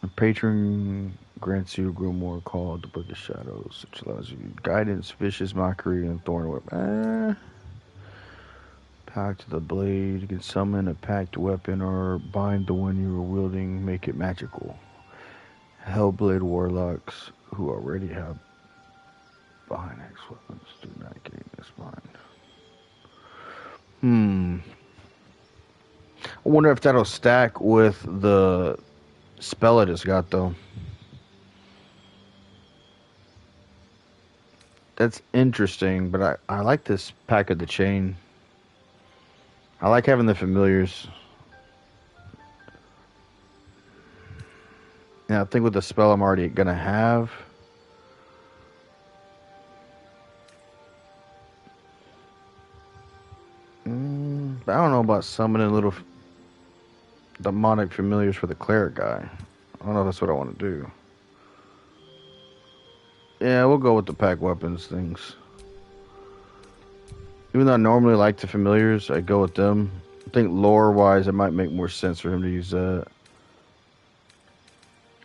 A patron grants you a grimoire called the Book of Shadows, which allows you guidance, vicious mockery, and thorn whip. Pact the blade. You can summon a packed weapon or bind the one you are wielding, make it magical. Hellblade warlocks who already have behind X weapons do not gain this bind. I wonder if that'll stack with the spell I just got though. That's interesting, but I like this pack of the chain. I like having the familiars. Yeah, I think with the spell I'm already gonna have. But I don't know about summoning little demonic familiars for the cleric guy. I don't know if that's what I want to do. Yeah, we'll go with the pack weapons things. Even though I normally like the familiars, I go with them. I think lore-wise, it might make more sense for him to use that.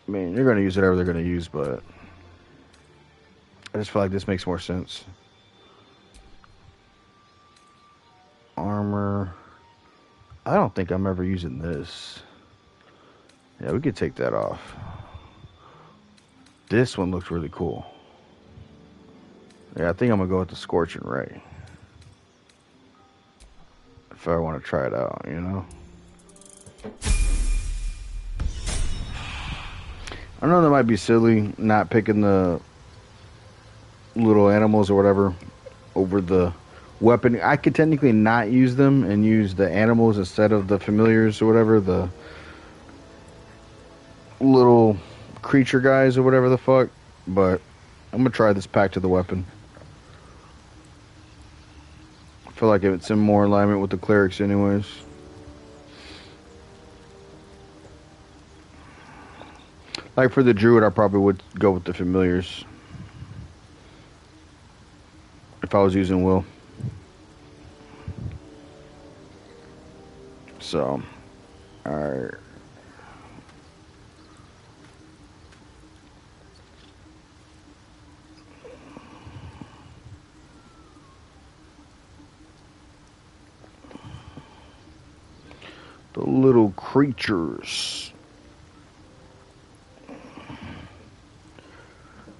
I mean, you're going to use whatever they're going to use, but I just feel like this makes more sense. Armor. I don't think I'm ever using this. Yeah, we could take that off. This one looks really cool. Yeah, I think I'm going to go with the Scorching Ray. If I want to try it out, you know? I know that might be silly, not picking the little animals or whatever over the weapon. I could technically not use them and use the animals instead of the familiars or whatever, the little creature guys or whatever the fuck, but I'm gonna try this pack to the weapon. I feel like it's in more alignment with the clerics anyways. Like for the druid, I probably would go with the familiars if I was using will. So, alright. The little creatures.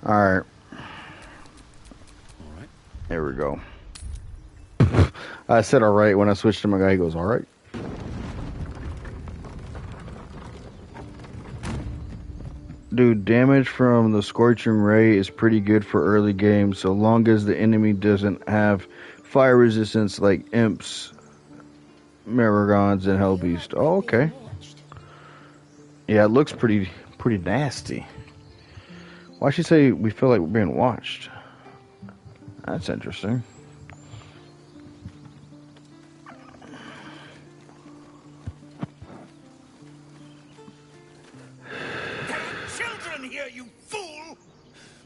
Alright. Alright. There we go. I said alright when I switched to my guy. He goes, alright. Dude, damage from the Scorching Ray is pretty good for early game, so long as the enemy doesn't have fire resistance like imps, Maragons, and Hellbeast. Oh, okay. Yeah, it looks pretty nasty. Why'd she say we feel like we're being watched? That's interesting.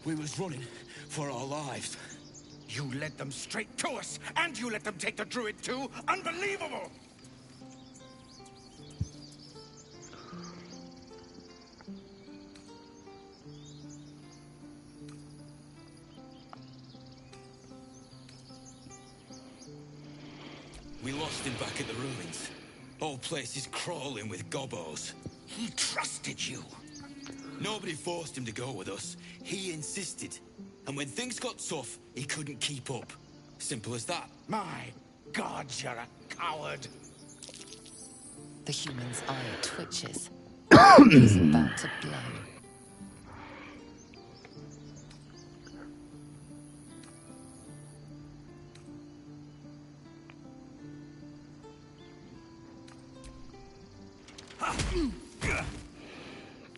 We was running for our lives. You led them straight to us, and you let them take the druid too? Unbelievable! We lost him back at the ruins. Whole place is crawling with gobos. He trusted you. Nobody forced him to go with us. He insisted. And when things got tough, he couldn't keep up. Simple as that. My God, you're a coward. The human's eye twitches. He's about to blow.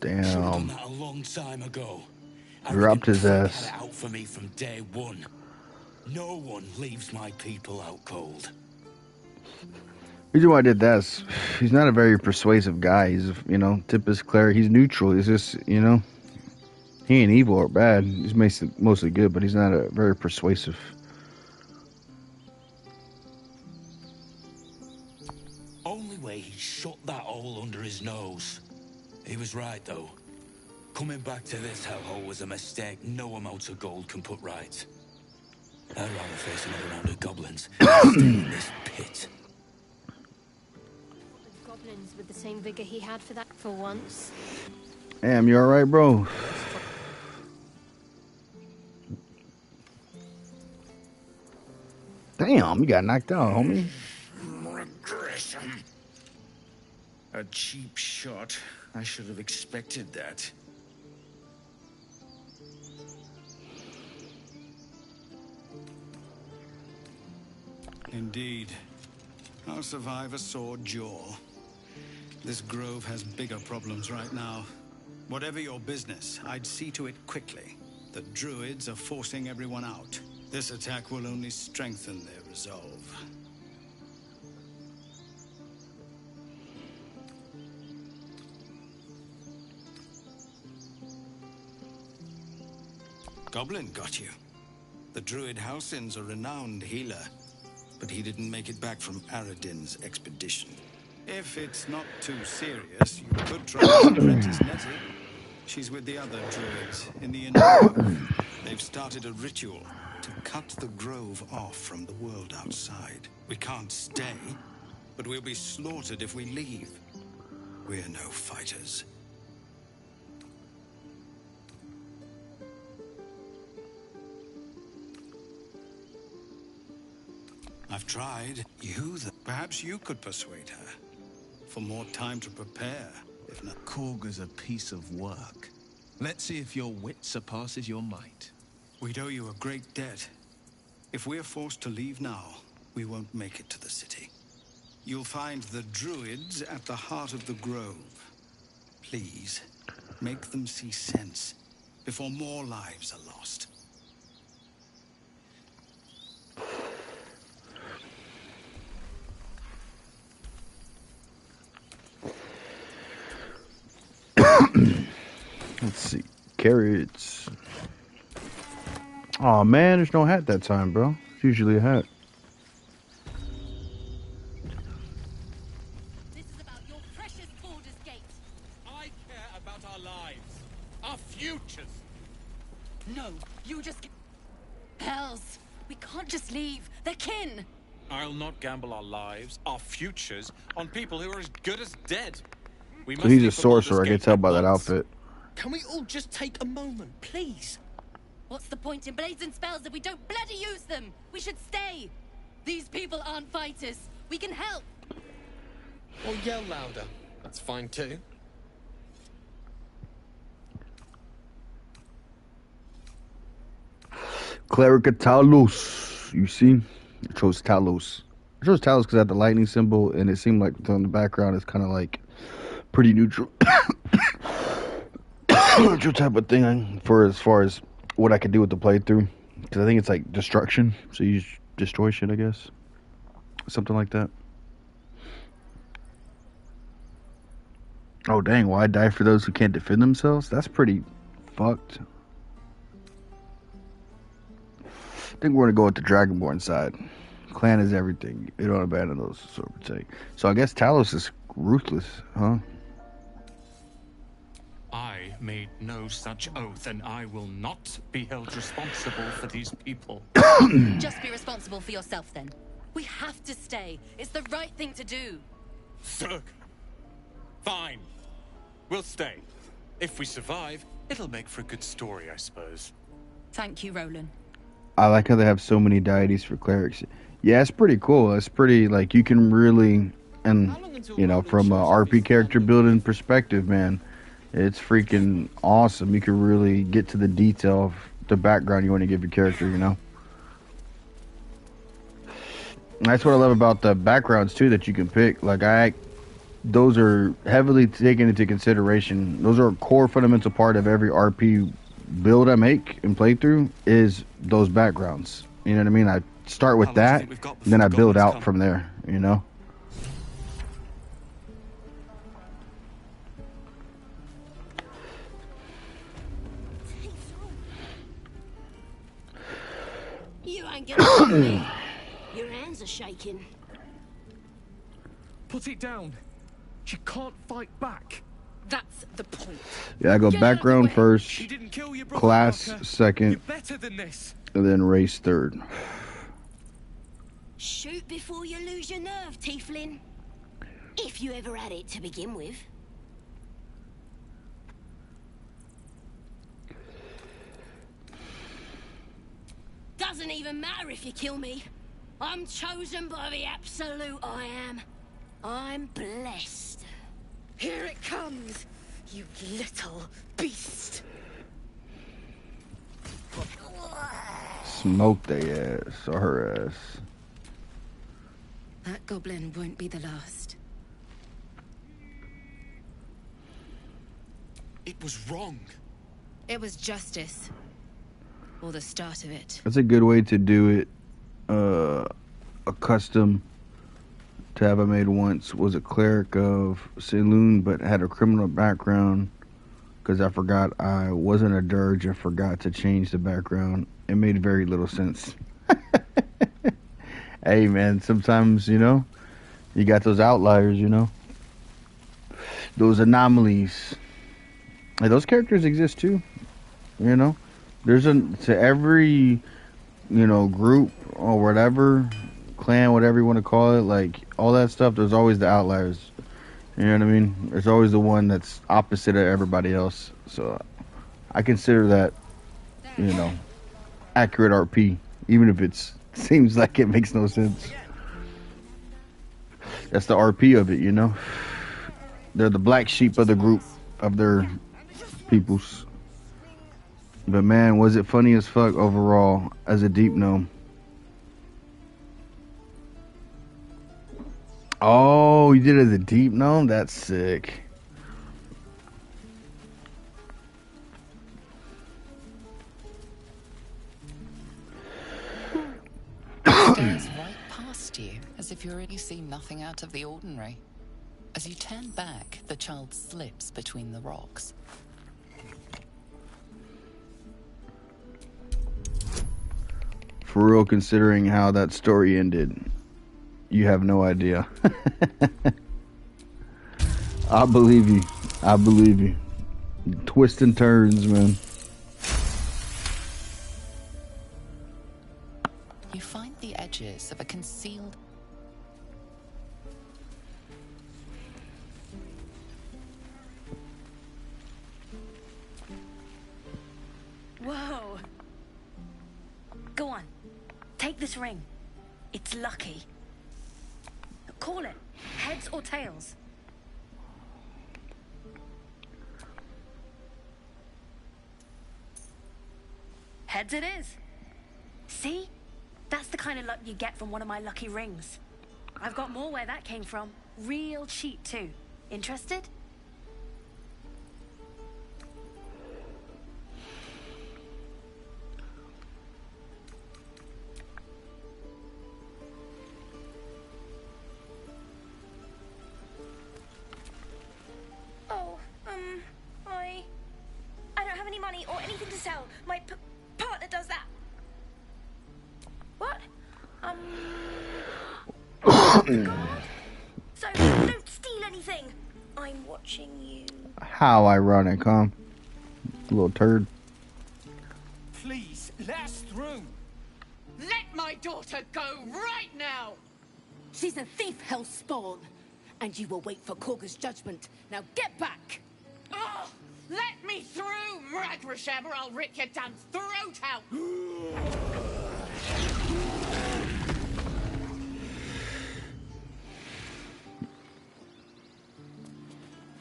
Damn. Should've done that a long time ago. Dropped his ass. Had it out for me from day one. No one leaves my people out cold. Reason why I did that is he's not a very persuasive guy. He's, you know, Tempest Cleric. He's neutral. He's just, you know, he ain't evil or bad. He's mostly good, but he's not a very persuasive. Only way he shut that hole under his nose. He was right, though. Coming back to this hellhole was a mistake no amount of gold can put right. I'd rather face another round of goblins than stay in this pit. Goblins with the same vigor he had for that for once. Damn, you alright, bro? Damn, you got knocked out, homie. Regression. A cheap shot. I should have expected that. Indeed. I'll survive a sore jaw. This grove has bigger problems right now. Whatever your business, I'd see to it quickly. The druids are forcing everyone out. This attack will only strengthen their resolve. Goblin got you. The druid Halsin's a renowned healer, but he didn't make it back from Aradin's expedition. If it's not too serious, you could try Apprentice Nettie. She's with the other druids in the inner grove. They've started a ritual to cut the grove off from the world outside. We can't stay, but we'll be slaughtered if we leave. We're no fighters. I've tried. Perhaps you could persuade her. For more time to prepare, if not. Korga's a piece of work. Let's see if your wit surpasses your might. We'd owe you a great debt. If we're forced to leave now, we won't make it to the city. You'll find the druids at the heart of the grove. Please, make them see sense before more lives are lost. Let's see. Carrots. Oh man, there's no hat that time, bro. It's usually a hat. This is about your precious Baldur's Gate. I care about our lives. Our futures. No, you just... Hells, we can't just leave. They're kin. I'll not gamble our lives, our futures, on people who are as good as dead. We So he's a sorcerer, I can tell by that outfit. Can we all just take a moment, please? What's the point in blazing spells if we don't bloody use them? We should stay. These people aren't fighters. We can help. Or yell louder. That's fine too. Cleric of Talos. You see? I chose Talos. I chose Talos because I had the lightning symbol, and it seemed like on the background it's kind of like pretty neutral. Neutral type of thing for as far as what I could do with the playthrough. Because I think it's like destruction. So you just destroy shit, I guess. Something like that. Oh, dang. Why die for those who can't defend themselves? That's pretty fucked. think we're gonna go with the Dragonborn side. Clan is everything. You don't abandon those sort of take. So I guess Talos is ruthless, huh? I made no such oath, and I will not be held responsible for these people. Just be responsible for yourself, then. We have to stay. It's the right thing to do. Zerg. Fine. We'll stay. If we survive, it'll make for a good story, I suppose. Thank you, Roland. I like how they have so many deities for clerics. Yeah, it's pretty cool. It's pretty, like, you can really, and, you know, from a RP character building perspective, man, it's freaking awesome. You can really get to the detail of the background you want to give your character, you know? And that's what I love about the backgrounds, too, that you can pick. Like, those are heavily taken into consideration. Those are a core fundamental part of every RP build I make and playthrough is those backgrounds. You know what I mean? I start with that, then I build out from there, you know? You ain't gonna hit me. Your hands are shaking. Put it down. She can't fight back. That's the point. Yeah, I go background first, class Parker. second, You're better than this. and then race third. Shoot before you lose your nerve, Tiefling. If you ever had it to begin with. Doesn't even matter if you kill me. I'm chosen by the absolute I am. I'm blessed. Here it comes, you little beast. Smoke their ass, or her ass. That goblin won't be the last. It was wrong. It was justice. Or the start of it. That's a good way to do it. A custom tab I made once was a cleric of Saloon, but had a criminal background because I forgot I wasn't a dirge and forgot to change the background. It made very little sense. Hey man, sometimes, you know, you got those outliers, you know, those anomalies. Hey, those characters exist too, you know. There's to every, you know, group or whatever, clan, whatever you want to call it, like all that stuff, there's always the outliers. You know what I mean? There's always the one that's opposite of everybody else. So I consider that, you know, accurate RP, even if it seems like it makes no sense. That's the RP of it, you know? They're the black sheep of the group, of their peoples. But man, was it funny as fuck overall as a deep gnome. Oh, you did it as a deep gnome? That's sick. Stares right past you, as if you already see nothing out of the ordinary. As you turn back, the child slips between the rocks. For real, considering how that story ended, you have no idea. I believe you. I believe you. Twists and turns, man. You find the edges of a concealed... Whoa. Go on. Take this ring. It's lucky. Call it. Heads or tails? Heads it is. See? That's the kind of luck you get from one of my lucky rings. I've got more where that came from. Real cheap, too. Interested? Oh, I don't have any money or anything to sell. My partner does that. So don't steal anything. I'm watching you. How ironic, huh? Little turd. Please, let us through. Let my daughter go right now. She's a thief, hellspawn. And you will wait for Korga's judgment. Now get back! Oh, let me through, Mragrasham, or I'll rip your damn throat out!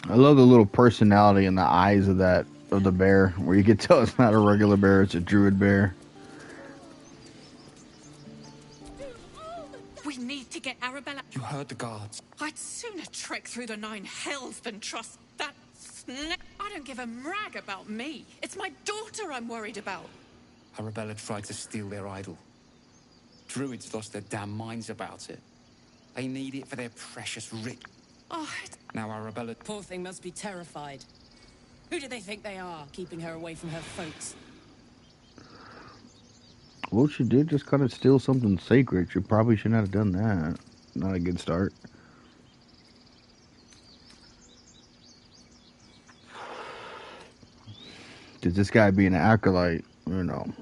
I love the little personality in the eyes of the bear, where you can tell it's not a regular bear, it's a druid bear. We need to get Arabella. You heard the guards. I'd sooner trek through the 9 hells than trust that I don't give a rag about me. It's my daughter I'm worried about. Arabella tried to steal their idol. Druids lost their damn minds about it. They need it for their precious writ. Oh, now Arabella... Poor thing must be terrified. Who do they think they are, keeping her away from her folks? Well, she did just kind of steal something sacred. She probably should not have done that. Not a good start. Did this guy be an acolyte? You know.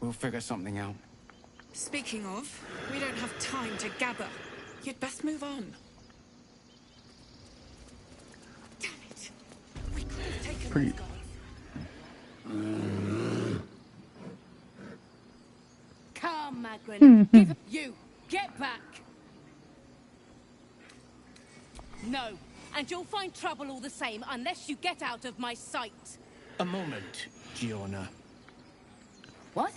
We'll figure something out. Speaking of, we don't have time to gather. You'd best move on. Damn it. We could have taken Pretty. those guys. Come, Magrin. Give you. Get back. No, and you'll find trouble all the same unless you get out of my sight. A moment, Giona. What?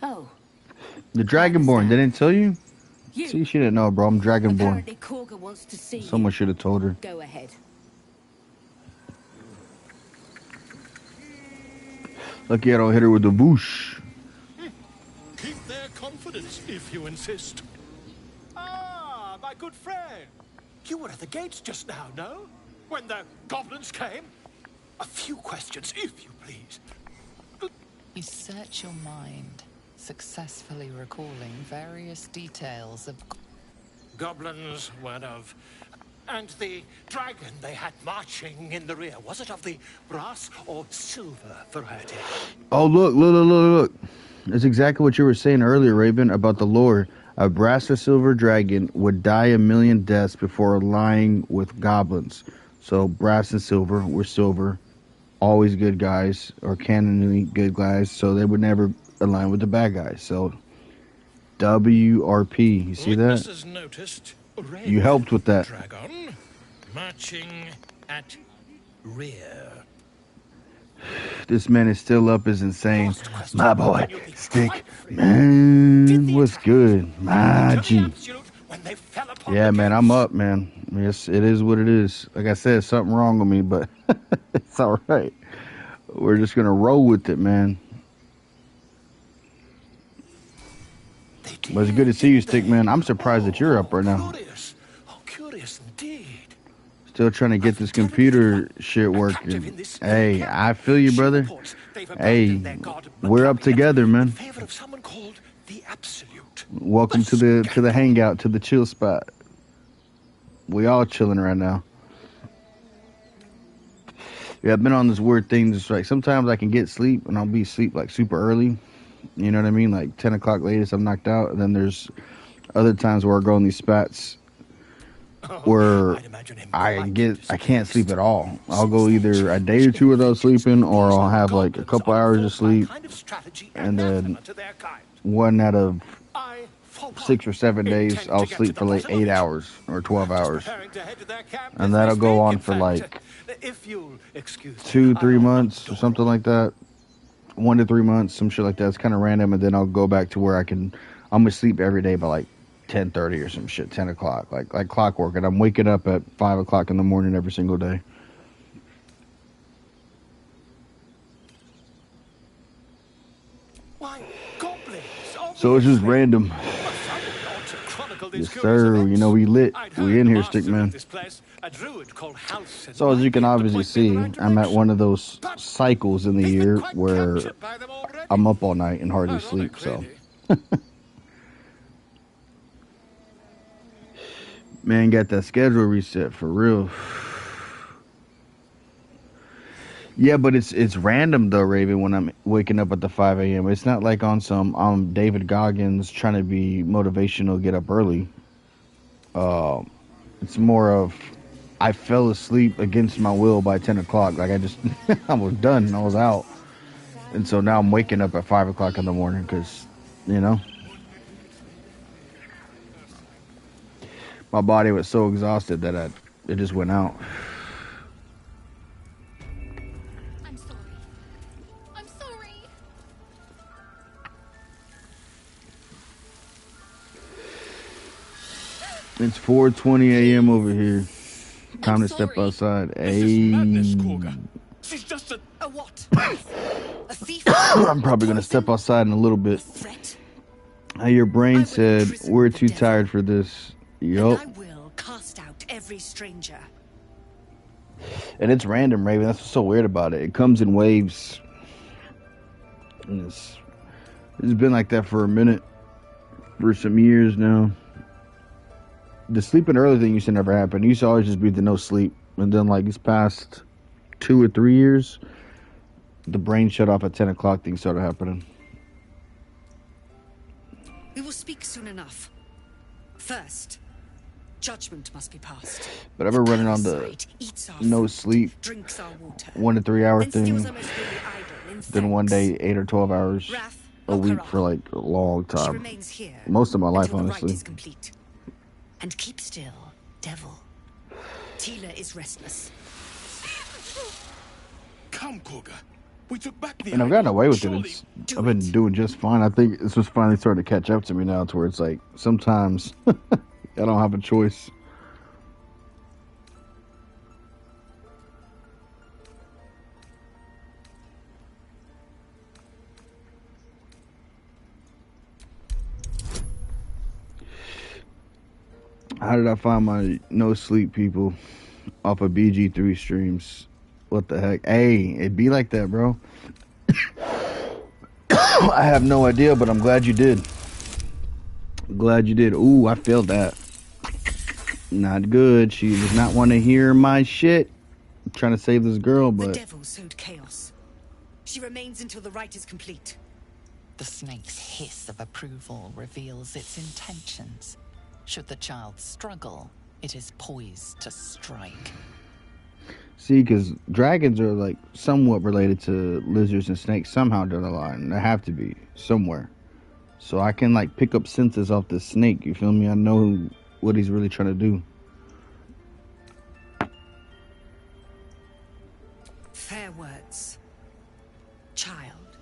Oh. The Dragonborn, they didn't tell you? You. See, she didn't know, bro. I'm Dragonborn. Apparently Korga wants to see Someone should have told her. Go ahead. Lucky I don't hit her with the boosh. Keep their confidence, if you insist. Ah, my good friend. You were at the gates just now, no? When the goblins came? A few questions, if you please. You search your mind, successfully recalling various details of... Goblins, word of... And the dragon they had marching in the rear, was it of the brass or silver variety? Oh, look. That's exactly what you were saying earlier, Raven, about the lore. A brass or silver dragon would die a million deaths before aligning with goblins. So brass and silver were silver. Always good guys, or canonically good guys, so they would never align with the bad guys. So WRP, you see that? Noticed, You helped with that. Dragon marching at rear. This man is still up is insane. My boy, Stick, man, what's good? My G. Yeah, man, I'm up, man. Yes, it is what it is. Like I said, something wrong with me, but it's all right. We're just gonna roll with it, man. But it's good to see you, Stick, man. I'm surprised that you're up right now. Curious indeed. Still trying to get this computer shit working. Hey, I feel you, brother. Hey, we're up together, man. Welcome to the hangout, to the chill spot. We all chilling right now. Yeah, I've been on this weird thing. Just like sometimes I can get sleep and I'll be asleep like super early. You know what I mean? Like 10 o'clock latest, I'm knocked out. And then there's other times where I go in these spats where I can't sleep at all. I'll go either a day or two without sleeping, or I'll have like a couple hours of sleep, and then 1 out of 6 or 7 days I'll sleep for like 8 hours or 12 hours, and that'll go on for like 2-3 months or something like that. 1 to 3 months, some shit like that. It's kind of random, and then I'll go back to where I'm gonna sleep every day by like 10:30 or some shit, 10 o'clock, like clockwork, and I'm waking up at 5 o'clock in the morning every single day. Why, goblins, So it's just random. these Yes, sir. You know, we lit. We in here, stick man. this place, a druid called Halcyon, So as you can might be able to obviously point me in see, the right I'm at direction. one of those cycles in the year where I'm up all night and hardly sleep. So, man, got that schedule reset for real. Yeah, but it's random though, Raven. When I'm waking up at the 5 a.m., it's not like on some David Goggins trying to be motivational, get up early. It's more of I fell asleep against my will by 10 o'clock. Like I just I was done. I was out, and so now I'm waking up at 5 o'clock in the morning because, you know, my body was so exhausted that it just went out. It's 4:20 a.m. over here. Time to step outside. Hey. She's just a what? A thief? I'm probably gonna step outside in a little bit. Your brain said we're too tired for this. Yup. I will cast out every stranger. And it's random, Raven. That's what's so weird about it. It comes in waves. And it's been like that for a minute. For some years now. The sleeping early thing used to never happen. It used to always just be the no sleep. And then like these past 2 or 3 years, the brain shut off at 10 o'clock, things started happening. We will speak soon enough. First, judgment must be passed. But I've been running on the no sleep 1 to 3 hour thing. Then one day 8 or 12 hours a week for like a long time. Most of my life, honestly. And keep still, devil. Tila is restless. Come, Koga. We took back the And I've gotten away with it. I've been doing just fine. I think it's just finally starting to catch up to me now, to where it's like sometimes I don't have a choice. How did I find my no sleep people off of BG3 streams? What the heck? Hey, it be like that, bro. I have no idea, but I'm glad you did. Glad you did. Ooh, I feel that. Not good. She does not want to hear my shit. I'm trying to save this girl, but The devil sowed chaos. She remains until the rite is complete. The snake's hiss of approval reveals its intentions. Should the child struggle, it is poised to strike. see, because dragons are like somewhat related to lizards and snakes somehow down the line. They have to be somewhere. So I can like pick up senses off the snake. You feel me? I know what he's really trying to do. Fair words. Child,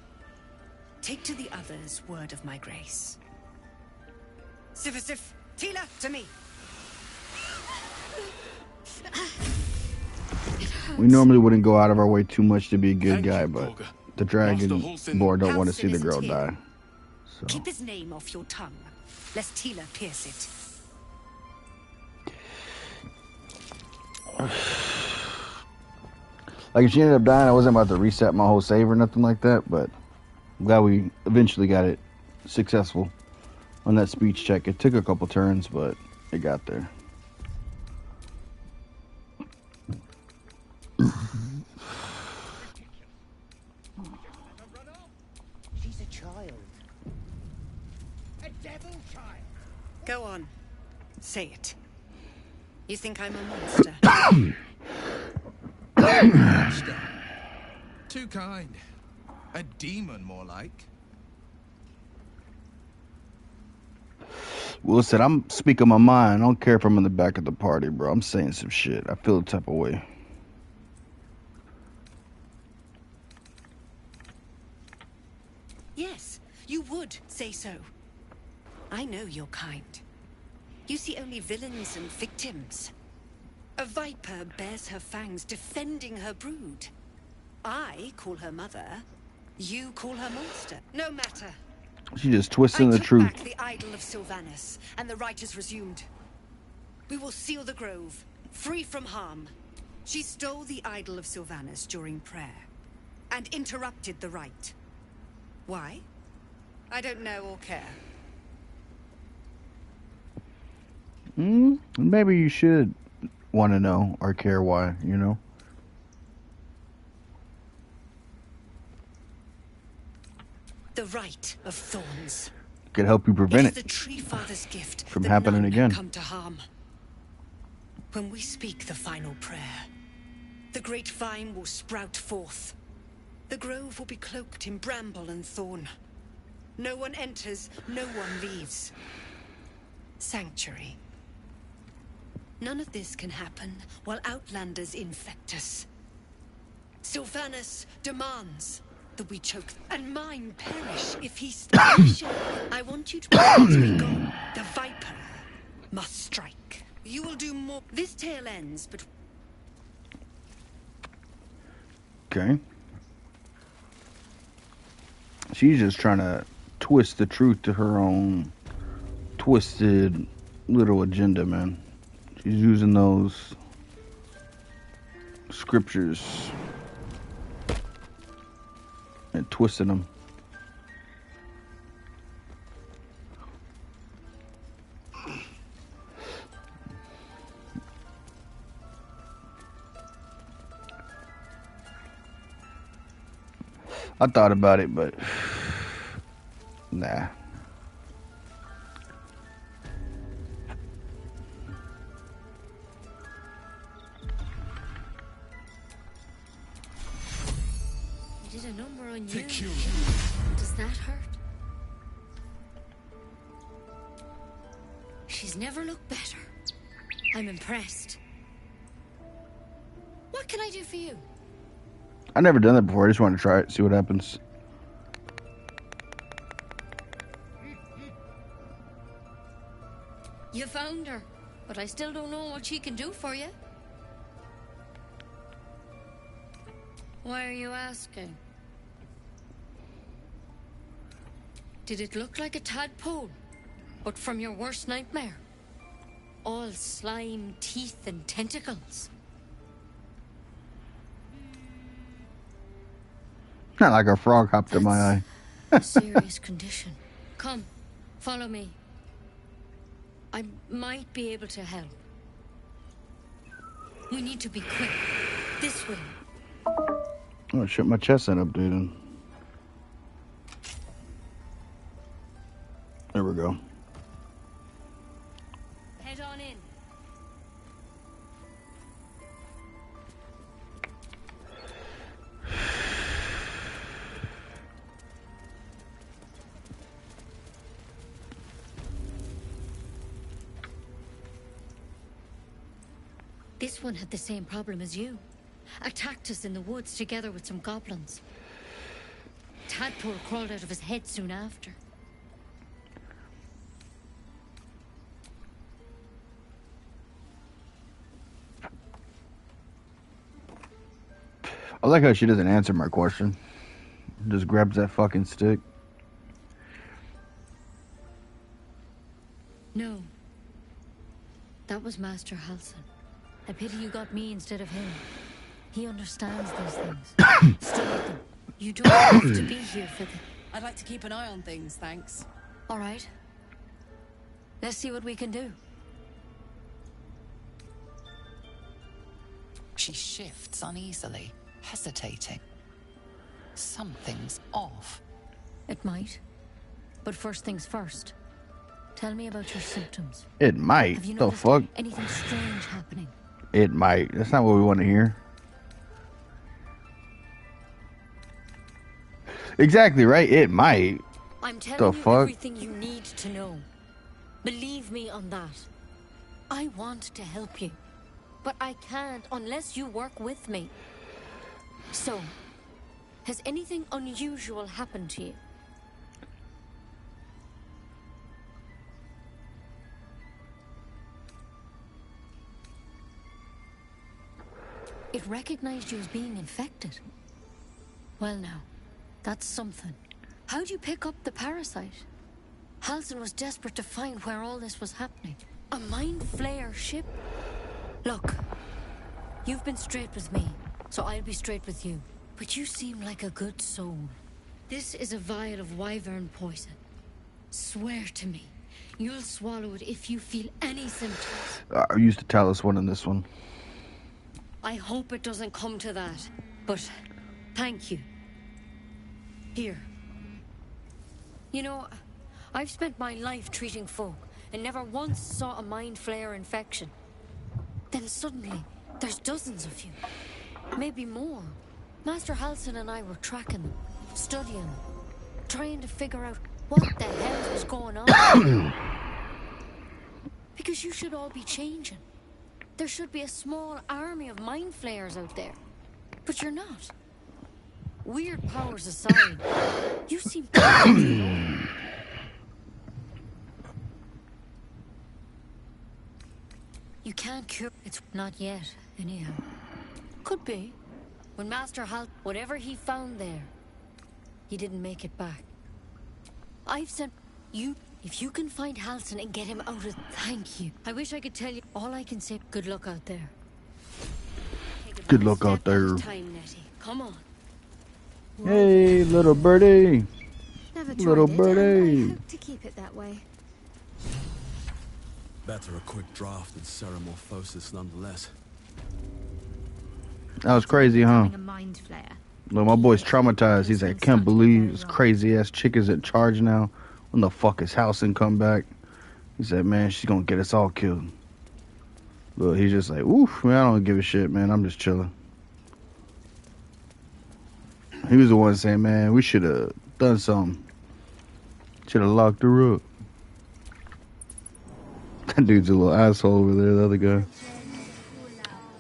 take to the others word of my grace. Sif, Tila, to me. We normally wouldn't go out of our way too much to be a good guy, but the dragon board don't want to see the girl die. So. Keep his name off your tongue, lest Tila pierce it. Like if she ended up dying, I wasn't about to reset my whole save or nothing like that, but I'm glad we eventually got it successful on that speech check. It took a couple turns, but it got there. She's a child. A devil child. Go on. Say it. You think I'm a monster? Monster. Too kind. A demon, more like. Will said, I'm speaking my mind. I don't care if I'm in the back of the party, bro. I'm saying some shit. I feel the type of way. Yes, you would say so. I know your kind. You see only villains and victims. A viper bears her fangs defending her brood. I call her mother. You call her monster. No matter. She just twisting the truth. Back the idol of Sylvanas, and the rite is resumed. We will seal the grove, free from harm. She stole the idol of Sylvanas during prayer, and interrupted the rite. Why? I don't know or care. Maybe you should want to know or care why, you know? The rite of thorns. Could help you prevent It is it the Tree Father's gift from that happening none again. come to harm. When we speak the final prayer, the great vine will sprout forth. The grove will be cloaked in bramble and thorn. No one enters, no one leaves. Sanctuary. None of this can happen while Outlanders infect us. Sylvanas demands that we choke, and mine perish if he stays. I want you to prepare to be gone. The Viper must strike. You will do more. This tale ends, but... Okay. She's just trying to twist the truth to her own twisted little agenda, man. She's using those scriptures and twisting them. I thought about it, but nah. You did a number on you. Does that hurt? She's never looked better. I'm impressed. What can I do for you? I've never done that before. I just wanted to try it, see what happens. You found her, but I still don't know what she can do for you. Why are you asking? Did it look like a tadpole, but from your worst nightmare? All slime, teeth, and tentacles. Not like a frog hopped in my eye. A serious condition. Come, follow me. I might be able to help. We need to be quick. This way. Oh shit, my chest ain't updated. There we go. Head on in. This one had the same problem as you. Attacked us in the woods together with some goblins. Tadpole crawled out of his head soon after. I like how she doesn't answer my question. Just grabs that fucking stick. No. That was Master Halson. I pity you got me instead of him. He understands these things. Stay with them. You don't have to be here for them. I'd like to keep an eye on things, thanks. All right. Let's see what we can do. She shifts uneasily, hesitating. Something's off. It might. But first things first. Tell me about your symptoms. It might. Have you The noticed fuck? anything strange happening? It might. That's not what we want to hear. Exactly, right? It might. I'm telling The you fuck? everything you need to know. Believe me on that. I want to help you, but I can't unless you work with me. So, has anything unusual happened to you? It recognized you as being infected. Well now, that's something. How'd you pick up the parasite? Halsin was desperate to find where all this was happening. A mind flayer ship? Look, you've been straight with me, so I'll be straight with you. But you seem like a good soul. This is a vial of wyvern poison. Swear to me, you'll swallow it if you feel any symptoms. I used the Talisman in this one. I hope it doesn't come to that, but thank you. Here. You know, I've spent my life treating folk and never once saw a mind flayer infection. Then suddenly, there's dozens of you. Maybe more. Master Halsin and I were tracking them, studying them, trying to figure out what the hell was going on. Because you should all be changing. There should be a small army of mind flayers out there. But you're not. Weird powers aside, you seem You can't cure it's not yet, anyhow. Could be. When Master Hal, whatever he found there, he didn't make it back. I've sent you, if you can find Halsin and get him out of, thank you. I wish I could tell you, all I can say, good luck out there. Good luck out there. Time, Nettie. Come on. Hey, little birdie. Never Little tried it, birdie. and I hope to keep it that way. Better a quick draft than ceramorphosis nonetheless. That was crazy, huh? A mind flayer. Look, my boy's traumatized. He's like, I can't believe this crazy ass chick is in charge now. When the fuck is Halsin come back? He said, man, she's gonna get us all killed. Look, he's just like, oof, man, I don't give a shit, man. I'm just chilling. He was the one saying, man, we should have done something. Should have locked her up. That dude's a little asshole over there, the other guy.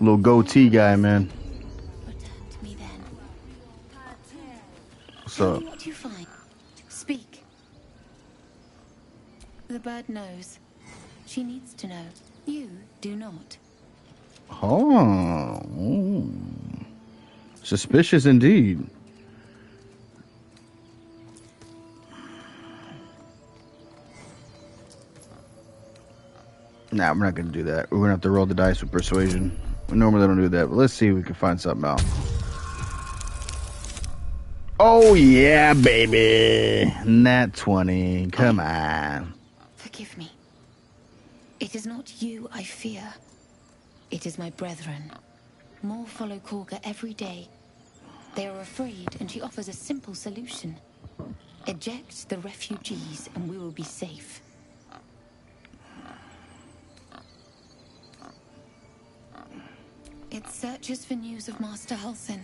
Little goatee guy, man. What's up? What do you find? Speak. The bird knows. She needs to know. You do not. Oh. Suspicious indeed. Nah, we're not going to do that. We're going to have to roll the dice with persuasion. We normally don't do that, but let's see if we can find something out. Oh, yeah, baby. Nat 20. Come on. Forgive me. It is not you I fear. It is my brethren. More follow Korga every day. They are afraid, and she offers a simple solution. Eject the refugees, and we will be safe. It searches for news of Master Halsin.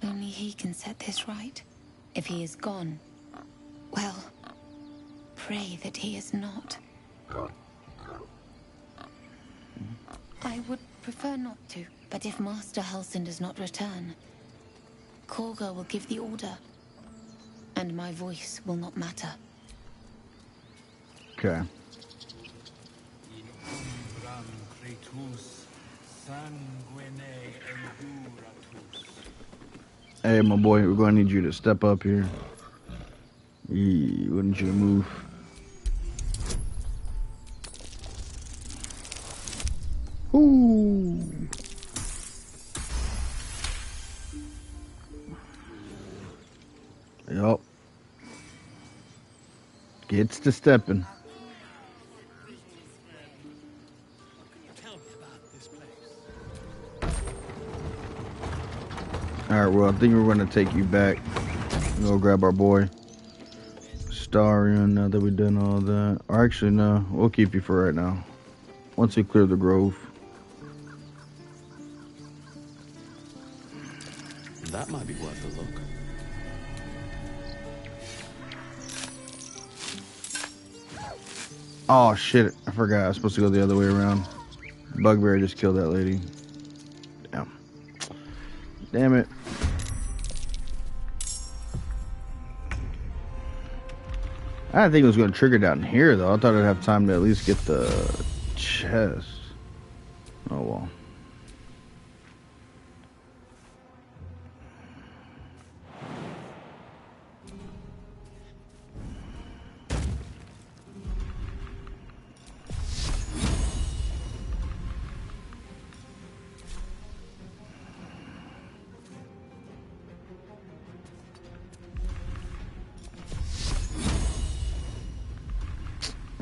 Only he can set this right. If he is gone, well, pray that he is not. I would prefer not to, but if Master Halsin does not return, Korga will give the order, and my voice will not matter. Okay. Hey, my boy, we're going to need you to step up here. We need you to move. Ooh. Yup. Gets to stepping. Alright, well, I think we're going to take you back. Go grab our boy. Starion, now that we've done all that. Or actually, no. We'll keep you for right now. Once we clear the grove. That might be worth a look. Oh, shit. I forgot. I was supposed to go the other way around. Bugbear just killed that lady. Damn. Damn it. I didn't think it was going to trigger down here, though. I thought I'd have time to at least get the chest. Oh, well.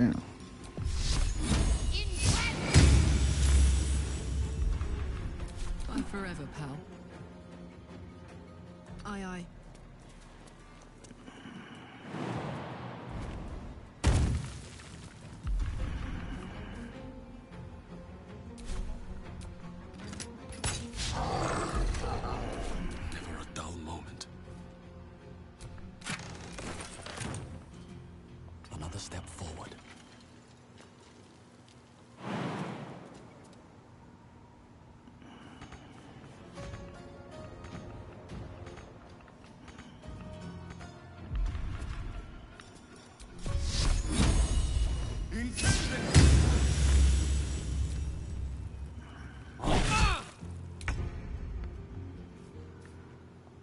Yeah. Bye forever, pal. Aye, aye. Never a dull moment. Another step forward.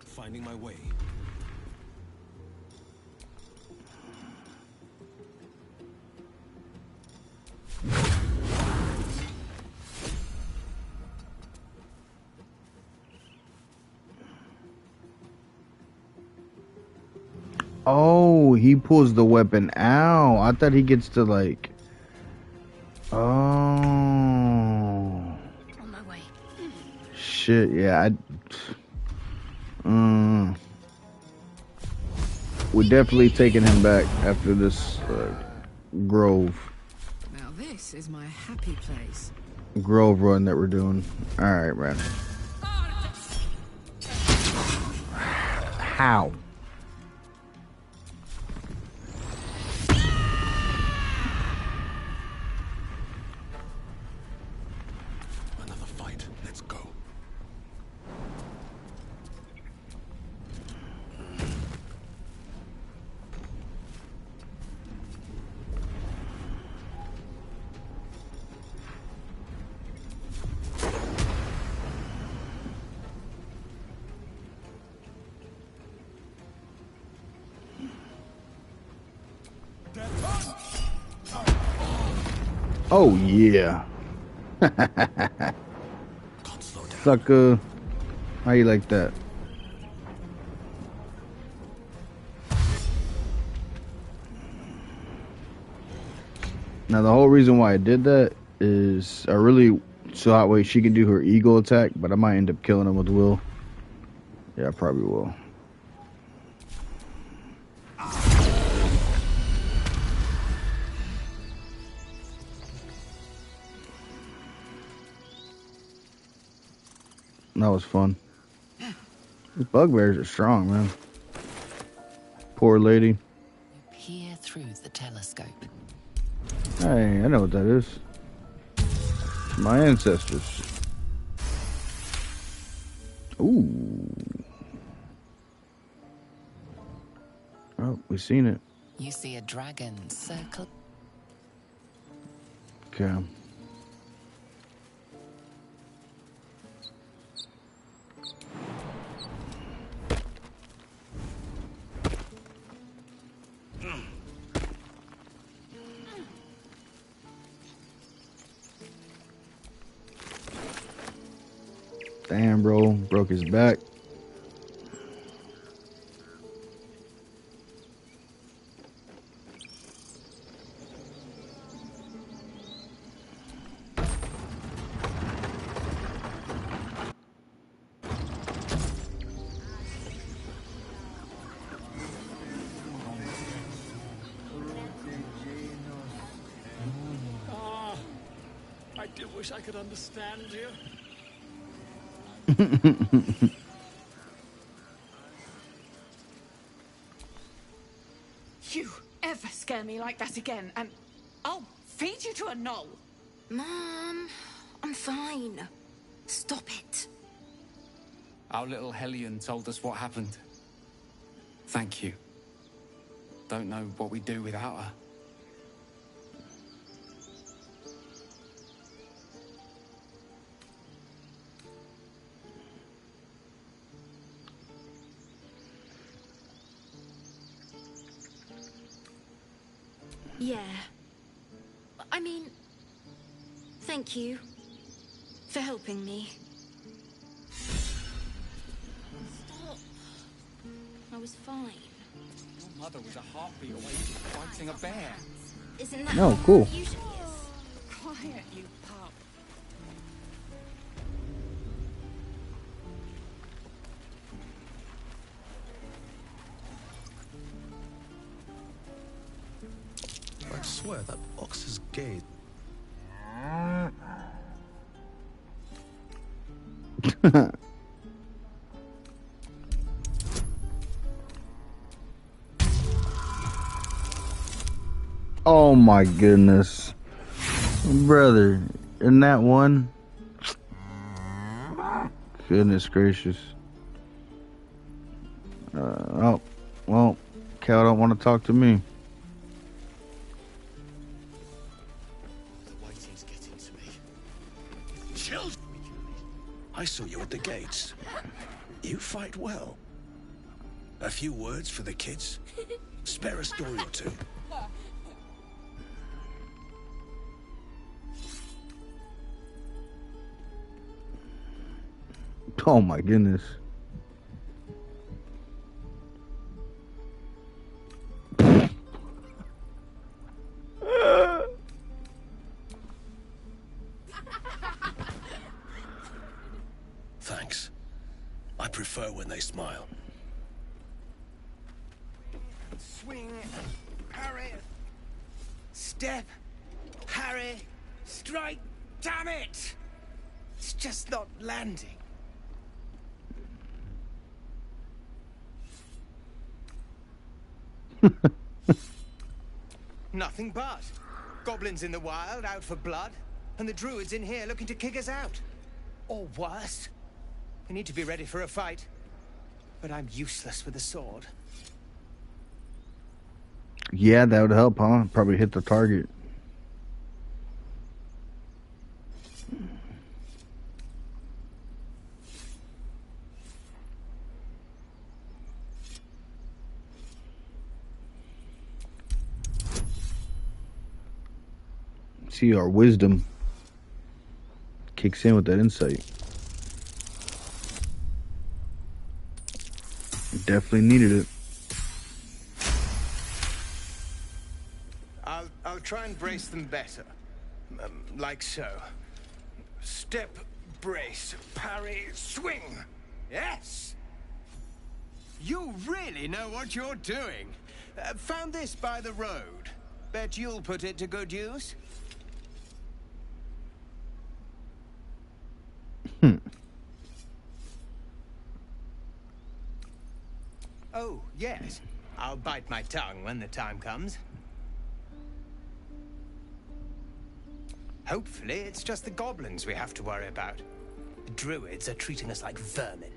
Finding my way. Oh, he pulls the weapon out. I thought he gets to like. Oh. On my way. Shit, yeah. We're definitely taking him back after this grove Now this is my happy place. run that we're doing. All right, man. How? Another fight. Let's go. Oh yeah. Sucker. How you like that? Now the whole reason why I did that is I really so that way she can do her eagle attack, but I might end up killing him with Will. Yeah, I probably will. That was fun. These bugbears are strong, man. Poor lady. You peer through the telescope. Hey, I know what that is. My ancestors. Ooh. Oh, we seen it. You see a dragon circle. Okay. Damn, bro. Broke his back. Ah, I do wish I could understand you. You ever scare me like that again, and I'll feed you to a gnoll. Mom, I'm fine. Stop it. Our little Hellion told us what happened. Thank you. Don't know what we'd do without her. Yeah. I mean, thank you for helping me. Stop. I was fine. Your mother was a heartbeat away from fighting a bear. Isn't that Oh, how cool. Mom usually is? Quiet, you pup. I swear that box is gay. Oh my goodness. Brother, in that one? Goodness gracious. Oh, well, Cal don't want to talk to me. The waiting's getting to me. Children! I saw you at the gates. You fight well. A few words for the kids? Spare a story or two. Oh my goodness. Thanks. I prefer when they smile. Swing, parry, step, parry, strike. Damn it! It's just not landing. Nothing but goblins in the wild out for blood, and the druids in here looking to kick us out. Or worse. We need to be ready for a fight, but I'm useless with a sword. Yeah, that would help, huh? Probably hit the target. See, our wisdom kicks in with that insight. Definitely needed it. I'll try and brace them better. Like so. Step, brace, parry, swing. Yes! You really know what you're doing. Found this by the road. Bet you'll put it to good use. Oh, yes. I'll bite my tongue when the time comes. Hopefully, it's just the goblins we have to worry about. The druids are treating us like vermin.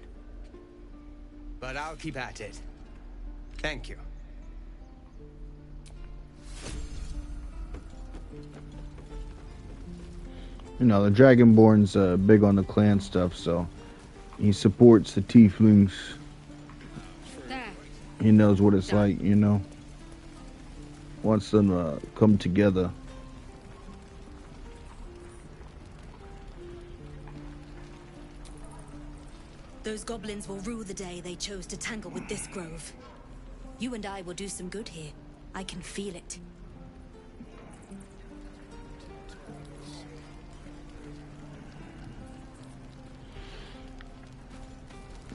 But I'll keep at it. Thank you. You know, the Dragonborn's big on the clan stuff, so he supports the tieflings. He knows what it's like, you know. Wants them to come together. Those goblins will rue the day they chose to tangle with this grove. You and I will do some good here. I can feel it.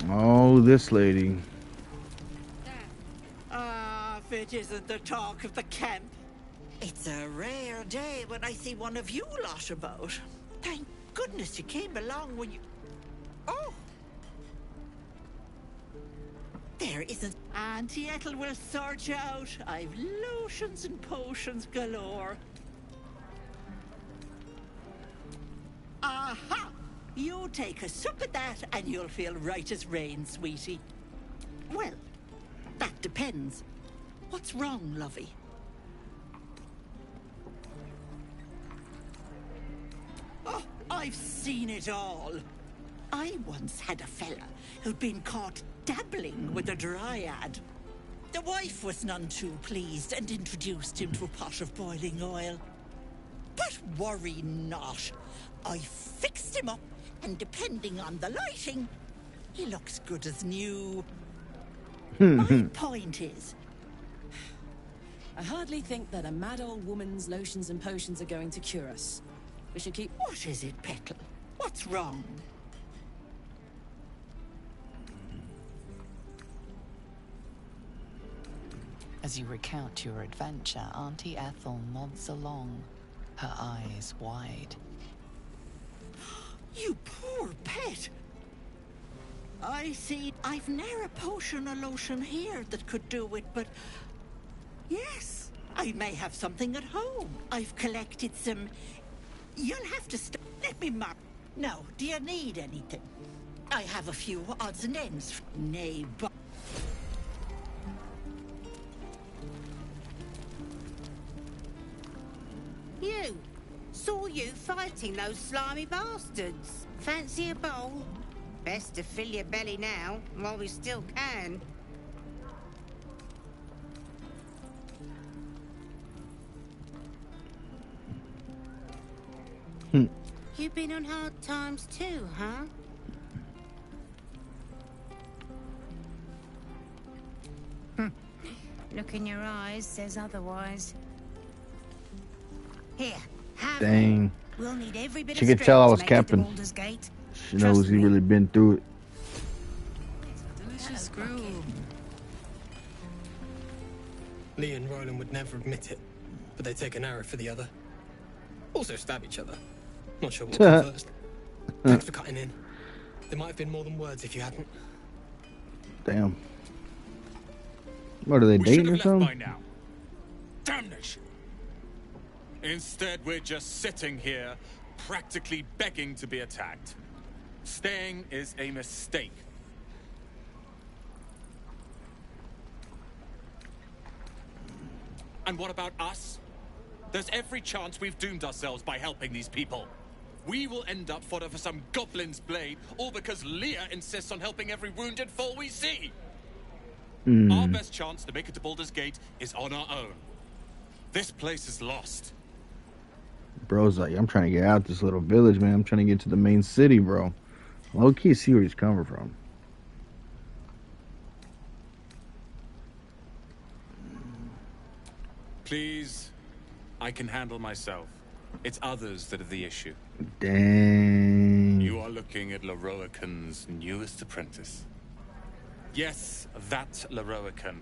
Oh, this lady. If it isn't the talk of the camp. It's a rare day when I see one of you lot about. Thank goodness you came along when you... Oh! There isn't... Auntie Ethel will sort you out. I've lotions and potions galore. Aha! You take a sup at that and you'll feel right as rain, sweetie. Well, that depends. What's wrong, lovey? Oh, I've seen it all. I once had a fella who'd been caught dabbling with a dryad. The wife was none too pleased and introduced him to a pot of boiling oil. But worry not. I fixed him up, and depending on the lighting, he looks good as new. My point is, I hardly think that a mad old woman's lotions and potions are going to cure us. We should keep... What is it, Petal? What's wrong? As you recount your adventure, Auntie Ethel nods along, her eyes wide. You poor pet! I see. I've ne'er a potion or lotion here that could do it, but... Yes, I may have something at home. I've collected some... You'll have to let me mark. Now, do you need anything? I have a few odds and ends. Nay, but... You! Saw you fighting those slimy bastards. Fancy a bowl? Best to fill your belly now, while we still can. You've been on hard times too, huh? Look in your eyes says otherwise. Here, have Dang. it. We'll need every bit She of could strength tell I to was make it to camping. Baldur's Gate. She knows he really been through it. Delicious gruel. Lee and Roland would never admit it, but they take an arrow for the other. Also stab each other. Not sure what came first. Thanks for cutting in. There might have been more than words if you hadn't. Damn. What are they dating or something? By now. Damnation! Instead, we're just sitting here, practically begging to be attacked. Staying is a mistake. And what about us? There's every chance we've doomed ourselves by helping these people. We will end up fodder for some goblin's blade, all because Leah insists on helping every wounded foe we see. Our best chance to make it to Baldur's Gate is on our own. This place is lost. Bro's like, I'm trying to get out this little village, man. I'm trying to get to the main city, bro. Low key, see where he's coming from. Please, I can handle myself. It's others that are the issue. Dang. You are looking at Leroican's newest apprentice. Yes, that Leroican.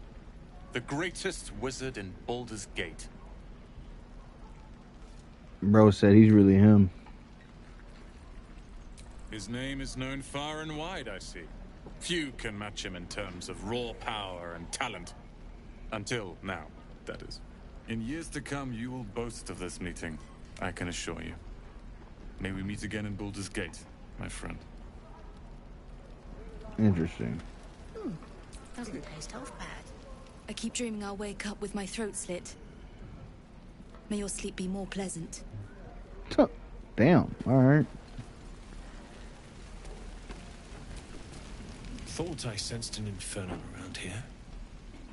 The greatest wizard in Baldur's Gate. Bro said he's really him. His name is known far and wide, I see. Few can match him in terms of raw power and talent. Until now, that is. In years to come, you will boast of this meeting, I can assure you. May we meet again in Baldur's Gate, my friend. Interesting. Doesn't taste half bad. I keep dreaming I'll wake up with my throat slit. May your sleep be more pleasant. Damn, alright. Thought I sensed an inferno around here.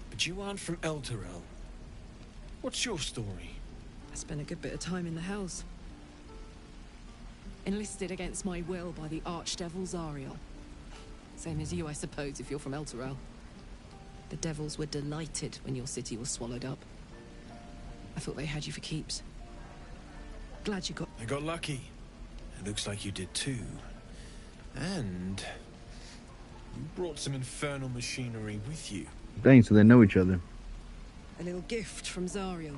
But you aren't from Elturel. What's your story? I spent a good bit of time in the Hells. Enlisted against my will by the Archdevil Zariel. Same as you, I suppose, if you're from Elturel. The devils were delighted when your city was swallowed up. I thought they had you for keeps. Glad you got... I got lucky. It looks like you did too. And... you brought some infernal machinery with you. Dang, so they know each other. A little gift from Zariel.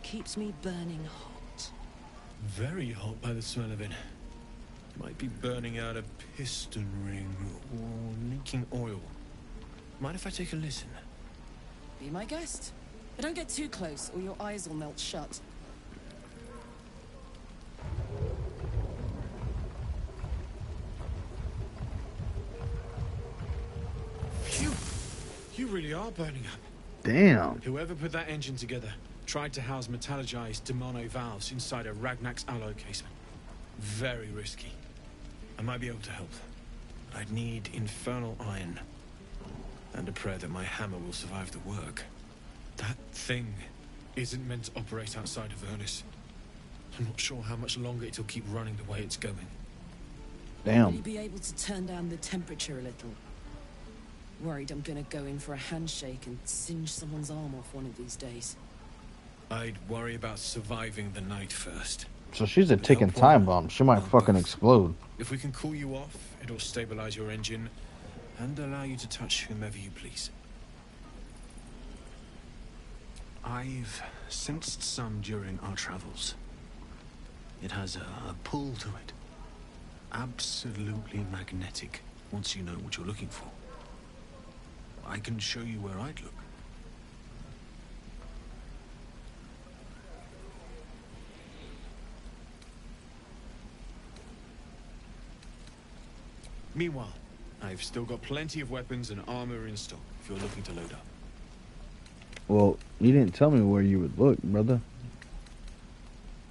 Keeps me burning hot. Very hot by the smell of it. Might be burning out a piston ring or leaking oil. Mind if I take a listen? Be my guest. But don't get too close or your eyes will melt shut. Phew! You really are burning up. Damn. Whoever put that engine together tried to house metallogized Demano valves inside a Ragnak's alloy casement. Very risky. I might be able to help. I'd need infernal iron. And a prayer that my hammer will survive the work. That thing isn't meant to operate outside of Ernest. I'm not sure how much longer it'll keep running the way it's going. Damn. Will you be able to turn down the temperature a little? Worried I'm gonna go in for a handshake and singe someone's arm off one of these days. I'd worry about surviving the night first. So she's a ticking time bomb. She might fucking explode. If we can cool you off, it'll stabilize your engine and allow you to touch whomever you please. I've sensed some during our travels. It has a pull to it. Absolutely magnetic, once you know what you're looking for. I can show you where I'd look. Meanwhile, I've still got plenty of weapons and armor in stock if you're looking to load up. Well, you didn't tell me where you would look, brother.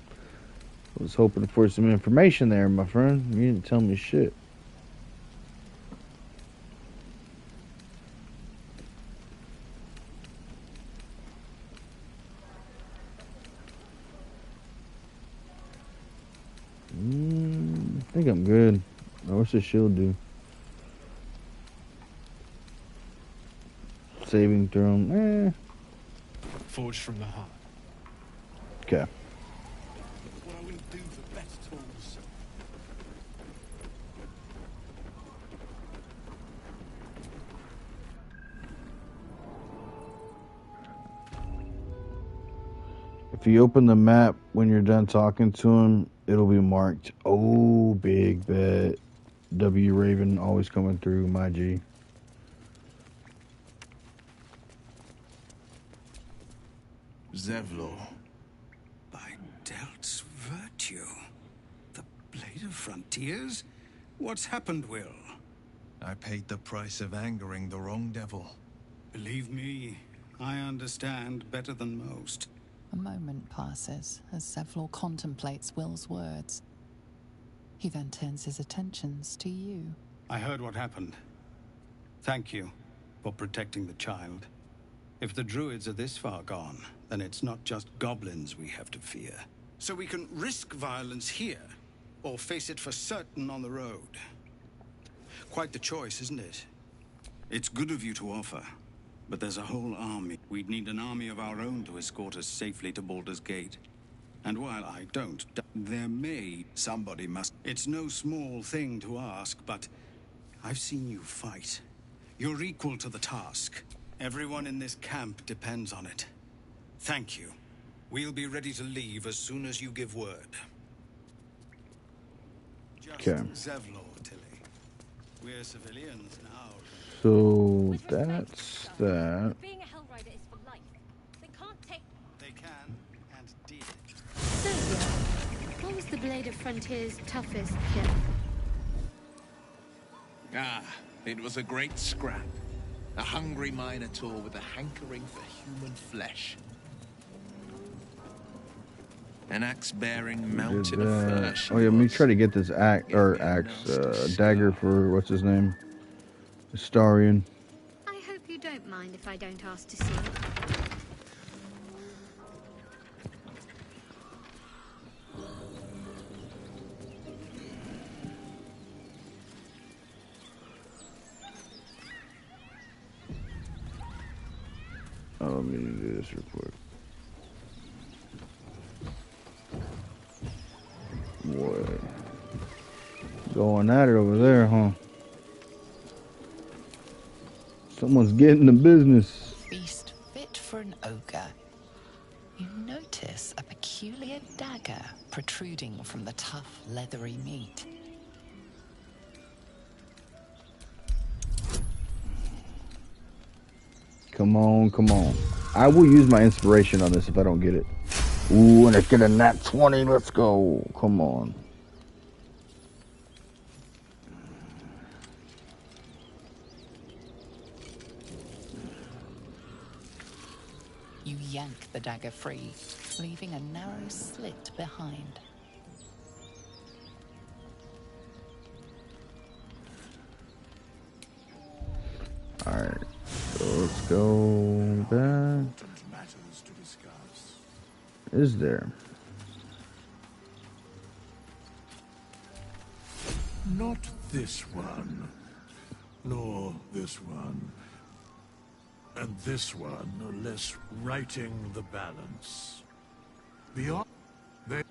I was hoping for some information there, my friend. You didn't tell me shit. I think I'm good. What's the shield do? Saving throw. Forged from the heart. Okay. What I wouldn't do for better tools. If you open the map when you're done talking to him, it'll be marked. Oh, big bet. W Raven always coming through, my G. Zevlor. By Delt's virtue. The Blade of Frontiers? What's happened, Will? I paid the price of angering the wrong devil. Believe me, I understand better than most. A moment passes as Zevlor contemplates Will's words. He then turns his attentions to you. I heard what happened. Thank you for protecting the child. If the druids are this far gone, then it's not just goblins we have to fear. So we can risk violence here, or face it for certain on the road. Quite the choice, isn't it? It's good of you to offer, but there's a whole army. We'd need an army of our own to escort us safely to Baldur's Gate. And while I don't, somebody must. It's no small thing to ask, but I've seen you fight. You're equal to the task. Everyone in this camp depends on it. Thank you. We'll be ready to leave as soon as you give word. Okay. Zevlor, Tilly. We're civilians now. So that's that. Being a Hellrider is for life. They can't take... They can, and did. So, what was the Blade of Frontier's toughest kill? Ah, it was a great scrap. A hungry minotaur with a hankering for human flesh. An axe-bearing mountain of fur. Oh yeah, me try to get this dagger for what's his name, Astarion. I hope you don't mind if I don't ask to see it. Oh, let me do this real quick. Boy. Going at it over there, huh? Someone's getting the business. Beast fit for an ogre. You notice a peculiar dagger protruding from the tough, leathery meat. Come on, come on. I will use my inspiration on this if I don't get it. Ooh, and it's get a nat 20. Let's go. Come on. You yank the dagger free, leaving a narrow slit behind. Alright. So let's go back. Is there? Not this one. nor this one. And this one, no less, righting the balance. Beyond, they,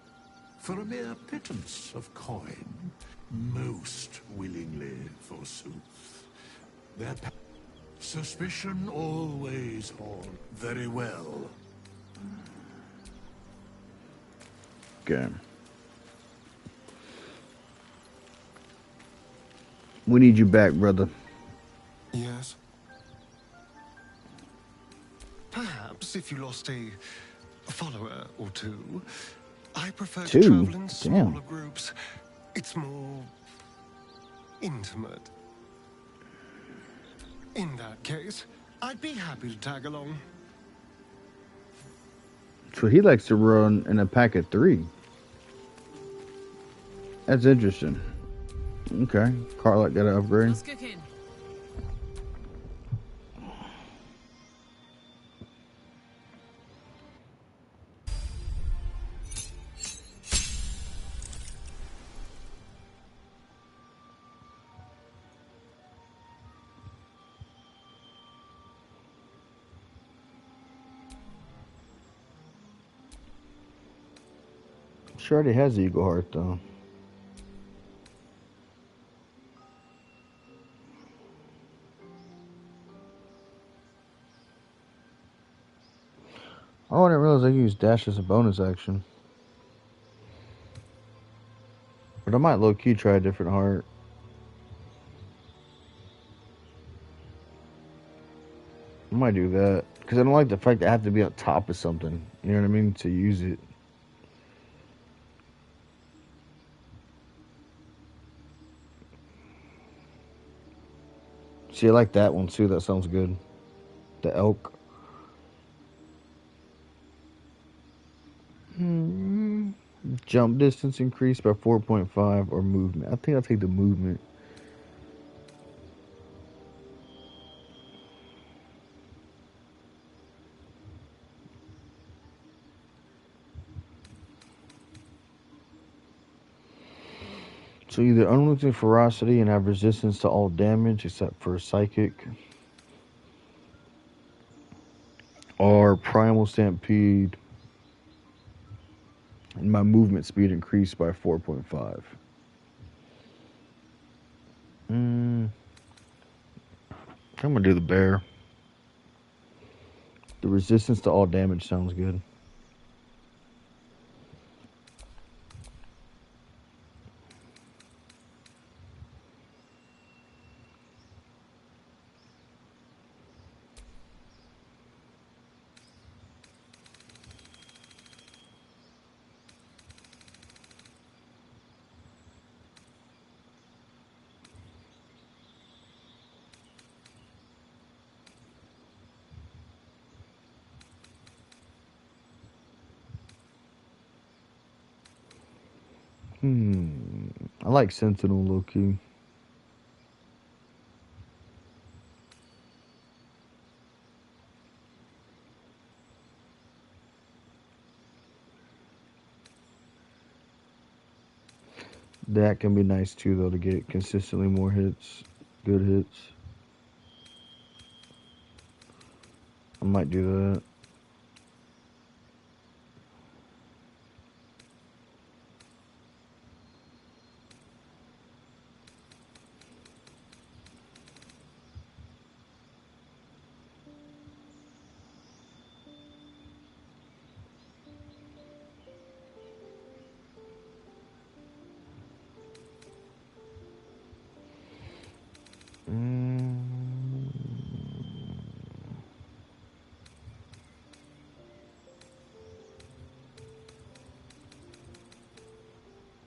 for a mere pittance of coin, most willingly, forsooth. Their suspicion always all very well. Okay. We need you back, brother. Yes. Perhaps if you lost a follower or two, I prefer to Two? travel in Damn. smaller groups. It's more intimate. In that case, I'd be happy to tag along. So he likes to run in a pack of 3. That's interesting. Okay. Carlock got an upgrade. What's cooking? She already has Eagle Heart, though. Oh, I didn't realize I used dash as a bonus action. But I might low-key try a different heart. I might do that. Because I don't like the fact that I have to be on top of something. You know what I mean? To use it. See, I like that one too. That sounds good. The elk. Jump distance increased by 4.5 or movement. I think I'll take the movement. So either unlimited ferocity and have resistance to all damage except for psychic, or primal stampede and my movement speed increased by 4.5. I'm gonna do the bear. The resistance to all damage sounds good. I like Sentinel low-key. That can be nice too, though, to get consistently more hits, good hits. I might do that.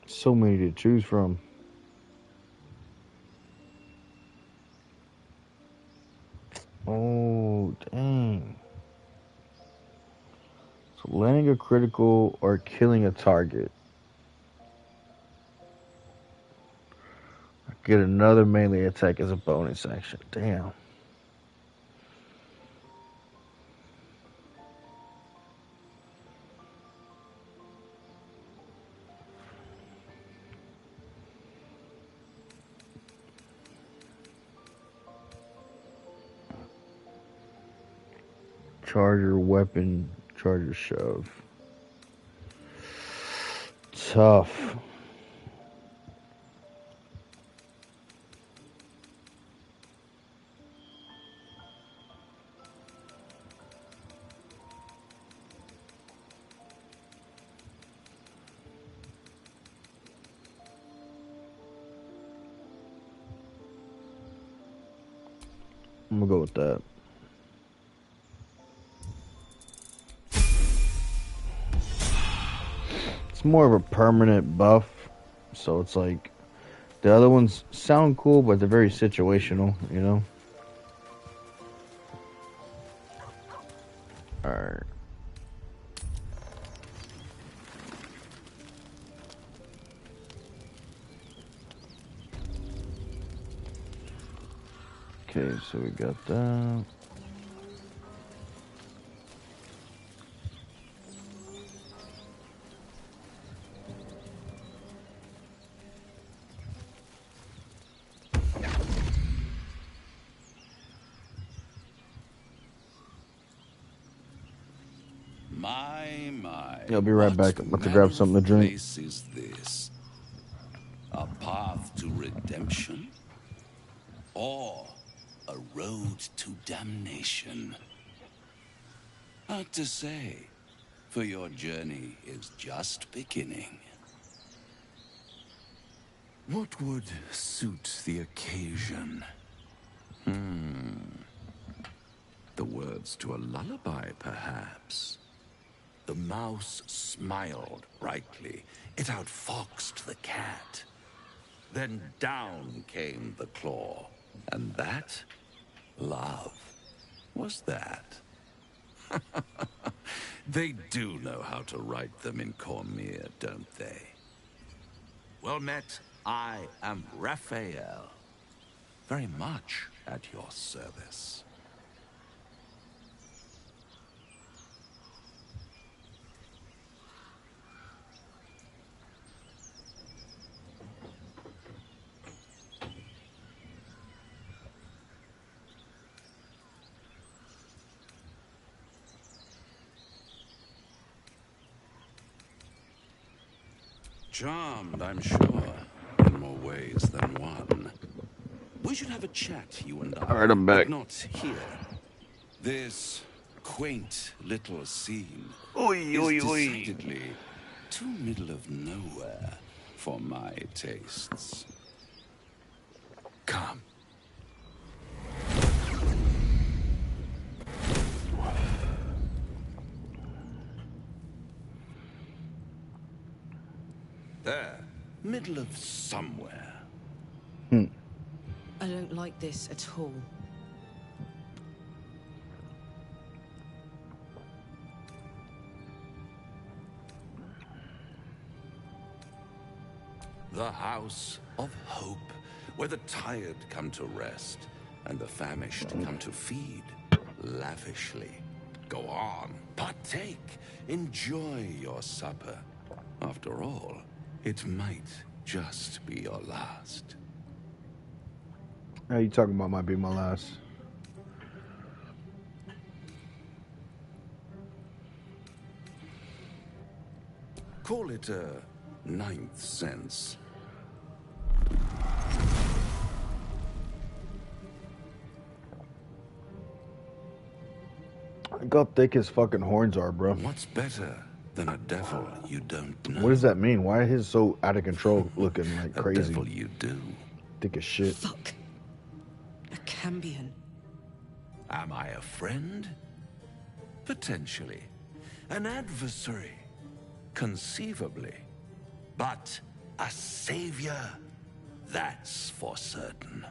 So many to choose from. Oh, dang. So landing a critical or killing a target. Get another melee attack as a bonus action. Damn. Charger, weapon, charger, shove. Tough. I'm gonna go with that. It's more of a permanent buff, so it's like the other ones sound cool, but they're very situational, you know? Alright. Okay, so we got that. My. Yeah, I'll be right back. I'm about to grab something to drink. Place is this? A path to redemption? Or a road to damnation? Hard to say, for your journey is just beginning. What would suit the occasion? The words to a lullaby, perhaps. The mouse smiled brightly. It outfoxed the cat. Then down came the claw. And that, love, was that. They do know how to write them in Cormier, don't they? Well met, I am Raphael. Very much at your service. Charmed, I'm sure, in more ways than one. We should have a chat, you and I. All right, I'm back. But not here. This quaint little scene is decidedly too middle of nowhere for my tastes. Come. There, middle of somewhere. I don't like this at all. The House of Hope, where the tired come to rest and the famished come to feed lavishly. Go on, partake, enjoy your supper. After all, it might just be your last. How you talking about might be my last? Call it a ninth sense. Look how thick his fucking horns are, bro. What's better than a devil you don't know? What does that mean? Why are his so out of control looking like crazy? A devil you do. Thick as shit. Fuck. A Cambion. Am I a friend? Potentially. An adversary? Conceivably. But a savior? That's for certain.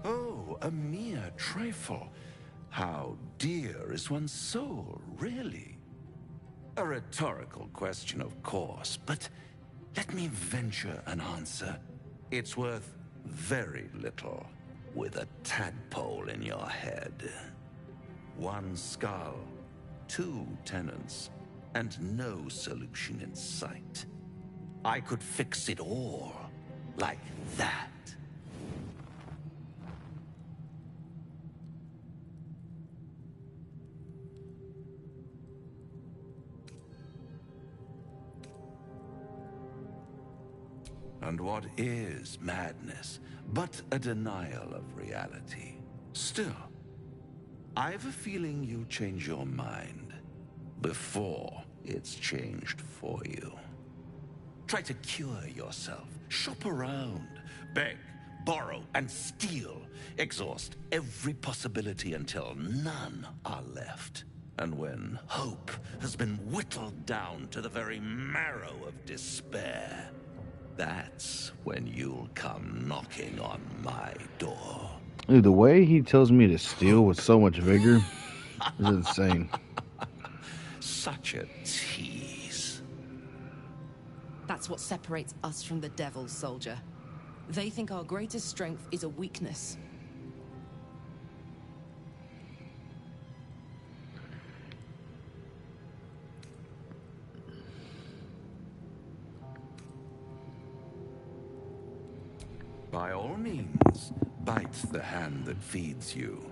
Oh, a mere trifle. How dear is one's soul, really? A rhetorical question, of course, but let me venture an answer. It's worth very little with a tadpole in your head. One skull, two tenants, and no solution in sight. I could fix it all. Like that. And what is madness but a denial of reality? Still, I've a feeling you'll change your mind before it's changed for you. Try to cure yourself, shop around, beg, borrow, and steal. Exhaust every possibility until none are left. And when hope has been whittled down to the very marrow of despair, that's when you'll come knocking on my door. Dude, the way he tells me to steal with so much vigor is insane. Such a tease. That's what separates us from the devils, soldier. They think our greatest strength is a weakness. By all means, bite the hand that feeds you,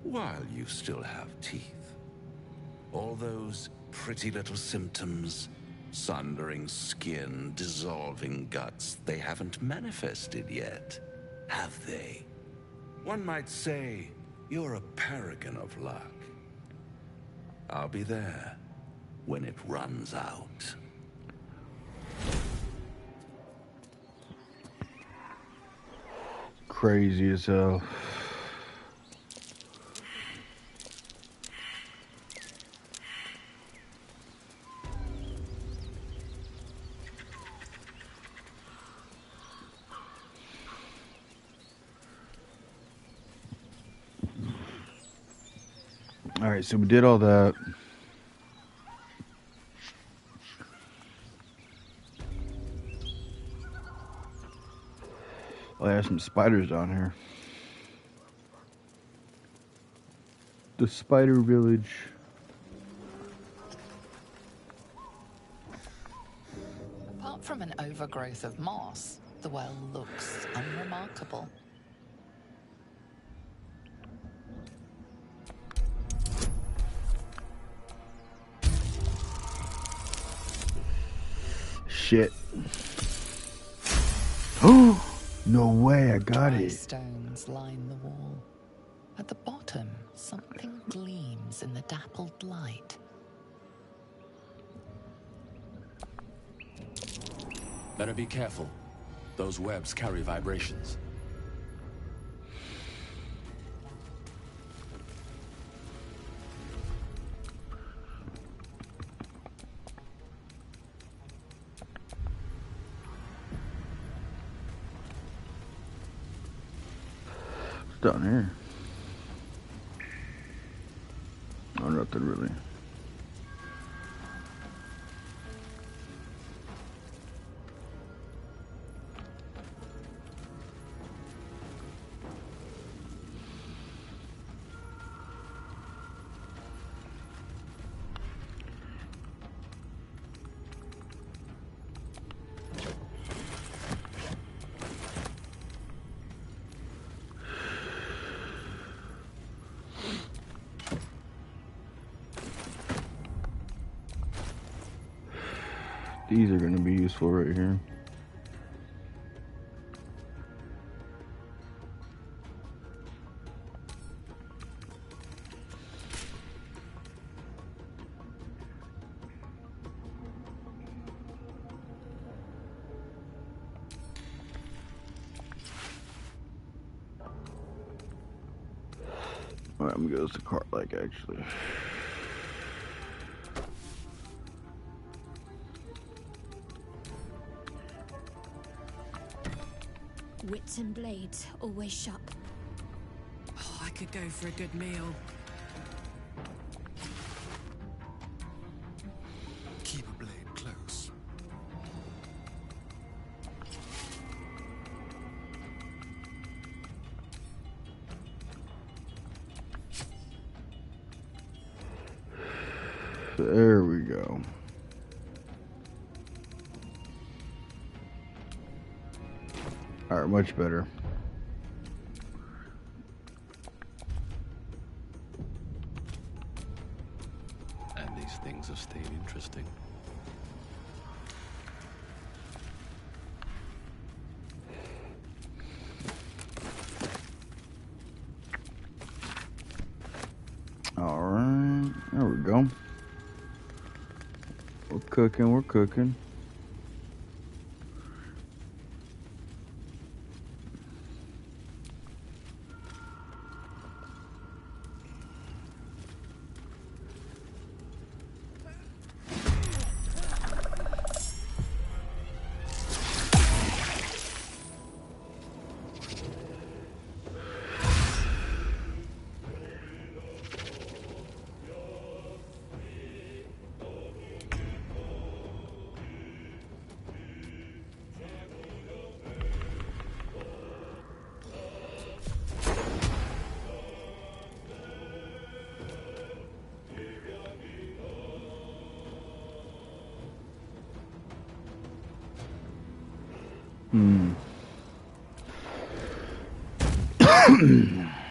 while you still have teeth. All those pretty little symptoms, sundering skin, dissolving guts, they haven't manifested yet, have they? One might say you're a paragon of luck. I'll be there when it runs out. Crazy as hell. All right, so we did all that. Oh, I have some spiders down here. The spider village. Apart from an overgrowth of moss, the well looks unremarkable. Shit. Oh, no way, I got Dry it. stones line the wall. At the bottom, something gleams in the dappled light. Better be careful. Those webs carry vibrations. Down here. Oh, nothing really. These are going to be useful right here. Alright, I'm going to go to the cart like actually. Wits and blades, always sharp. Oh, I could go for a good meal. Keep a blade close. There we go. Alright, much better. And these things have stayed interesting. Alright, there we go. We're cooking, we're cooking.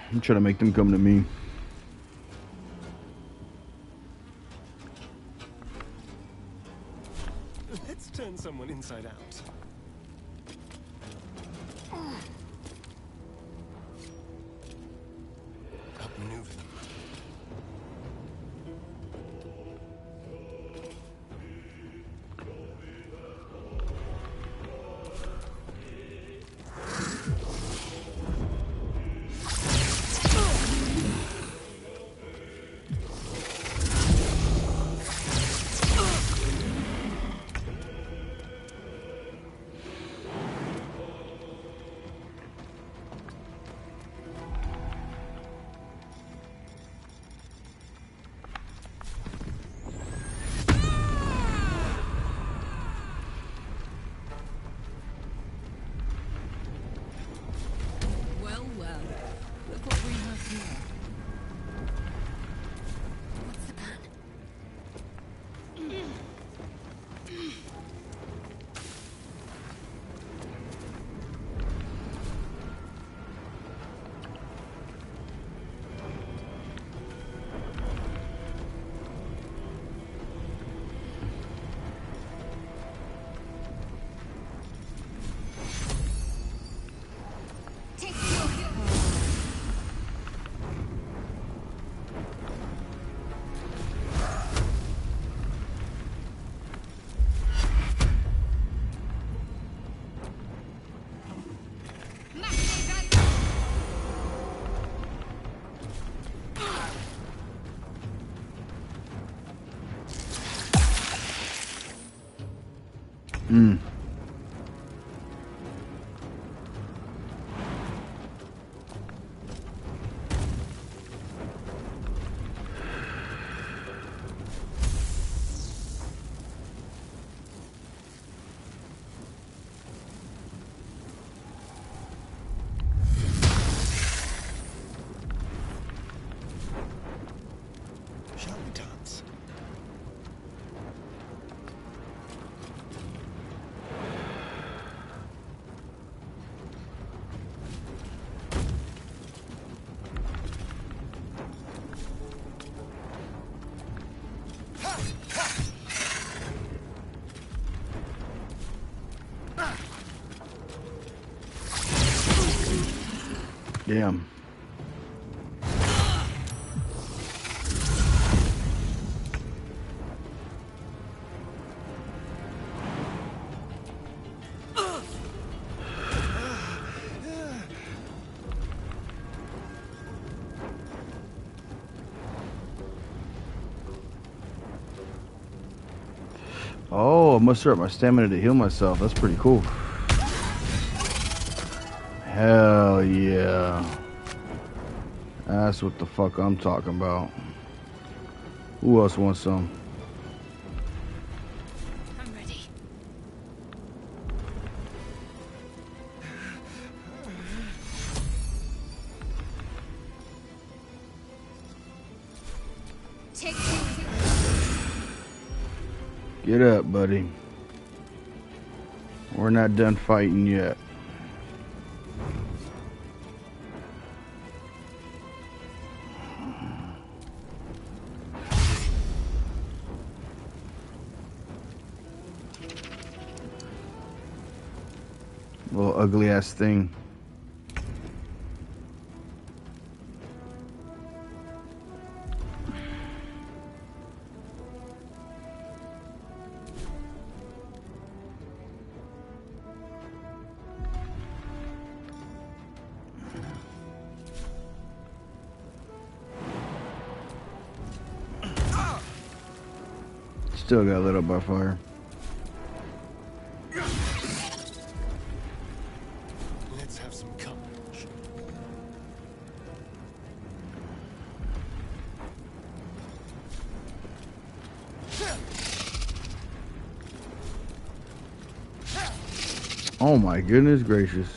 I'm trying to make them come to me. Let's turn someone inside out. Outmaneuver them. Well, well. Look what we have here. What's the plan? Shall we dance? Damn. Oh, I must start my stamina to heal myself. That's pretty cool. Hell yeah. That's what the fuck I'm talking about. Who else wants some? I'm ready. Get up, buddy. We're not done fighting yet. Little ugly ass thing. Still got lit up by fire. Let's have some courage. Oh my goodness gracious.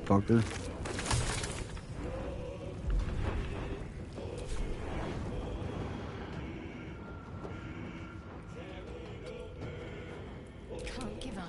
Fucker. Can't give up.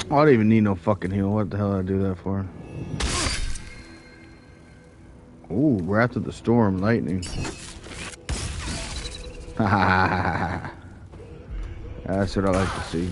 Oh, I don't even need no fucking heal. What the hell did I do that for? Ooh, Wrath of the Storm, lightning. That's what I like to see.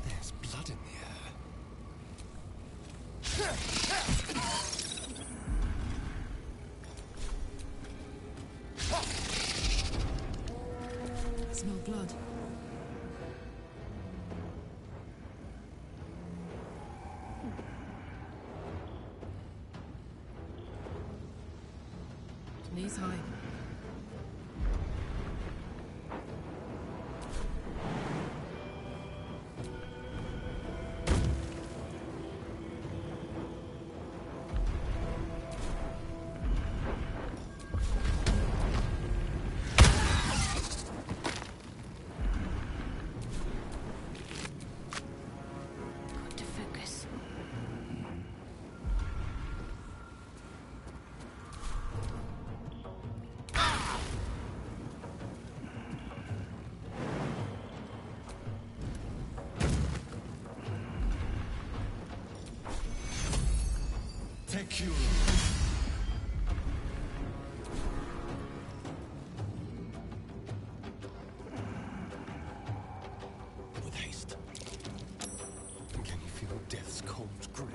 There's blood in the air. Smell blood. Knees high. Got to focus. Take you. With haste. Can you feel death's cold grip?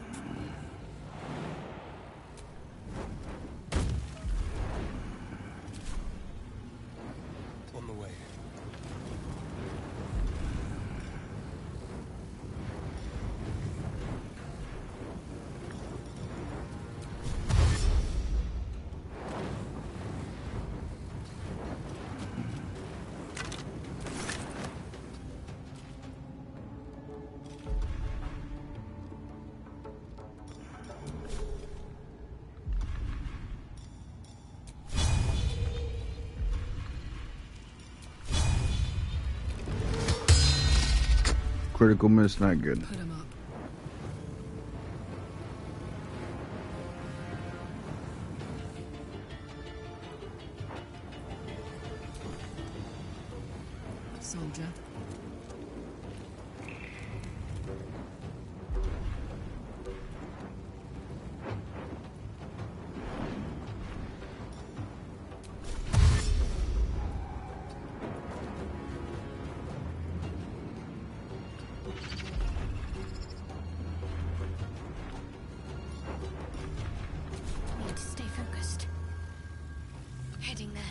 On the way. Critical miss, not good. Put him up. Soldier. Need to stay focused. heading there.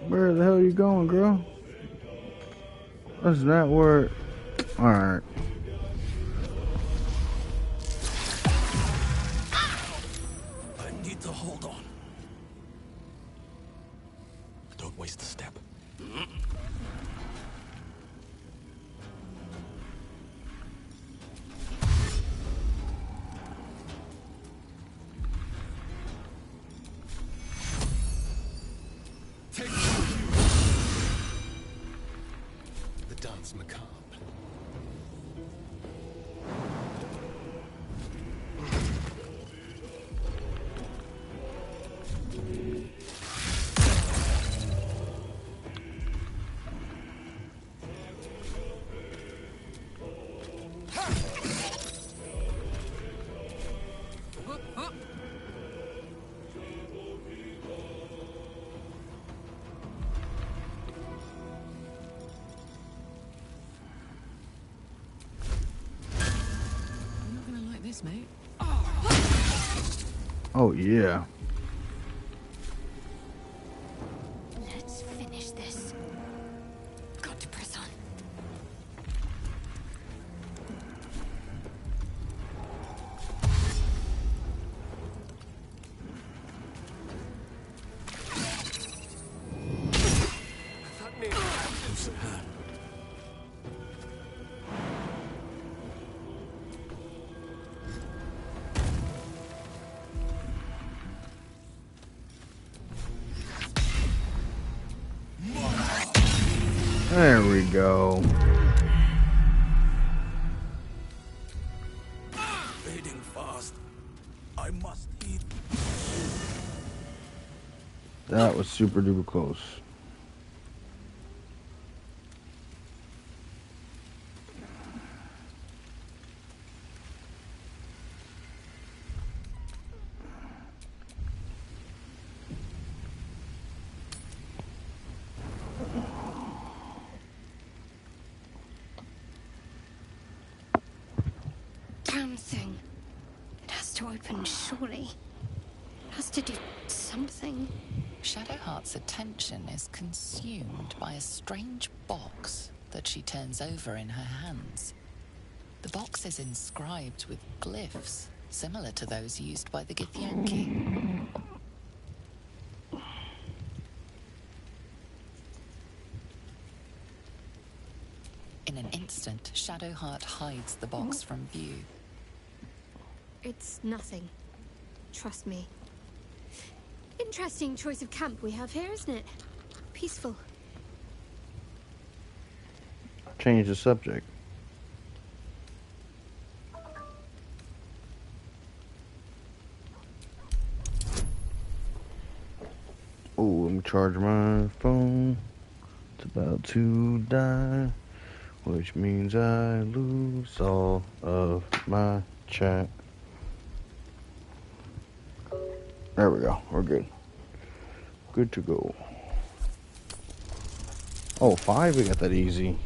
Where the hell are you going, girl? That's not where. Alright. I need to hold on. Don't waste a step. Take the dance macabre. You're not gonna like this, mate. Oh, yeah. Let's finish this. Got to press on. Close at hand. There we go. Fading fast. I must eat. That was super duper close. Damn thing. It has to open, surely. It has to do something. Shadowheart's attention is consumed by a strange box that she turns over in her hands. The box is inscribed with glyphs similar to those used by the Githyanki. In an instant, Shadowheart hides the box from view. It's nothing. Trust me. Interesting choice of camp we have here, isn't it? Peaceful. Change the subject. Oh, let me charge my phone. It's about to die, which means I lose all of my chat. There we go. We're good. Good to go. Oh, 5? We got that easy.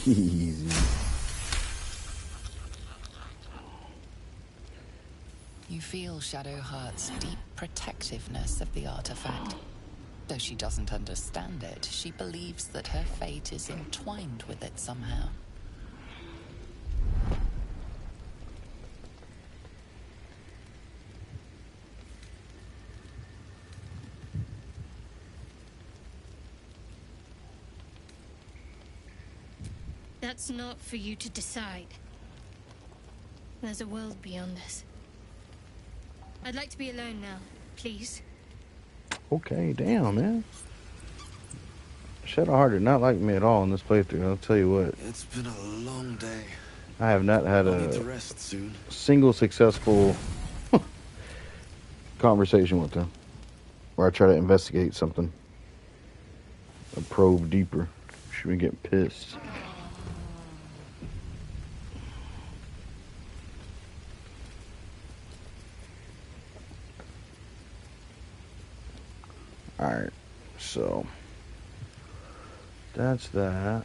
Easy. You feel Shadowheart's deep protectiveness of the artifact. Though she doesn't understand it, she believes that her fate is entwined with it somehow. That's not for you to decide. There's a world beyond us. I'd like to be alone now, please. Okay, damn, man. Shadowheart did not like me at all in this playthrough. I'll tell you what. It's been a long day. I have not had I'll need to a rest soon. single successful conversation with them where I try to investigate something, a probe deeper. She been getting pissed. Alright, so that's that.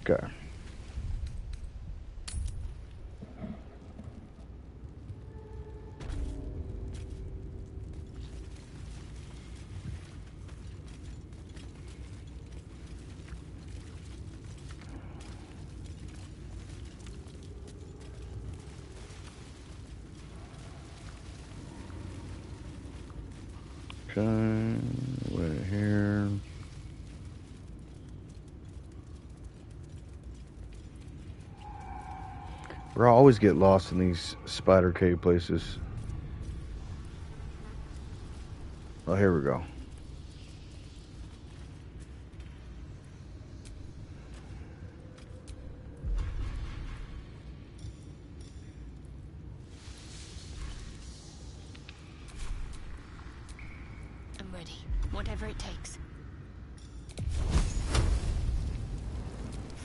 Okay. Okay, wait here. Bro, I always get lost in these spider cave places. Oh, here we go. I'm ready. Whatever it takes.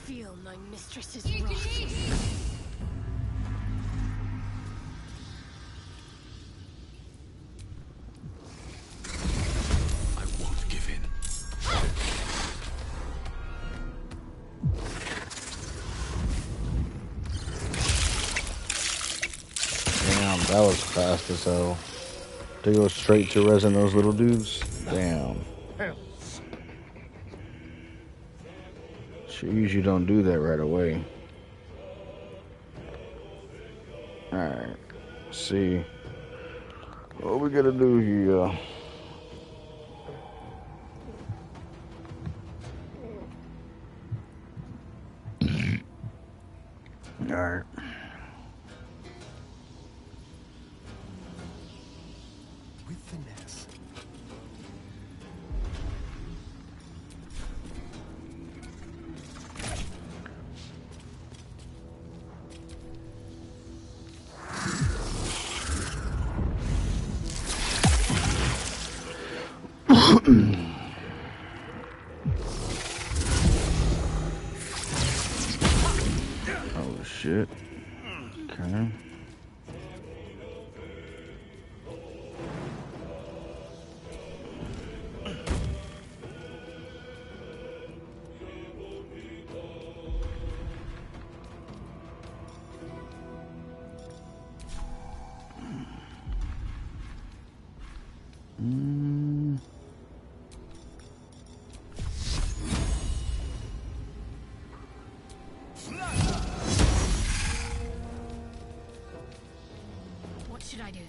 Feel my mistress's wrath. That was fast as hell. To go straight to resin those little dudes. Damn. Jeez, you don't do that right away. Alright. See. What we gotta do here? Alright. Oh shit. Okay. What should I do?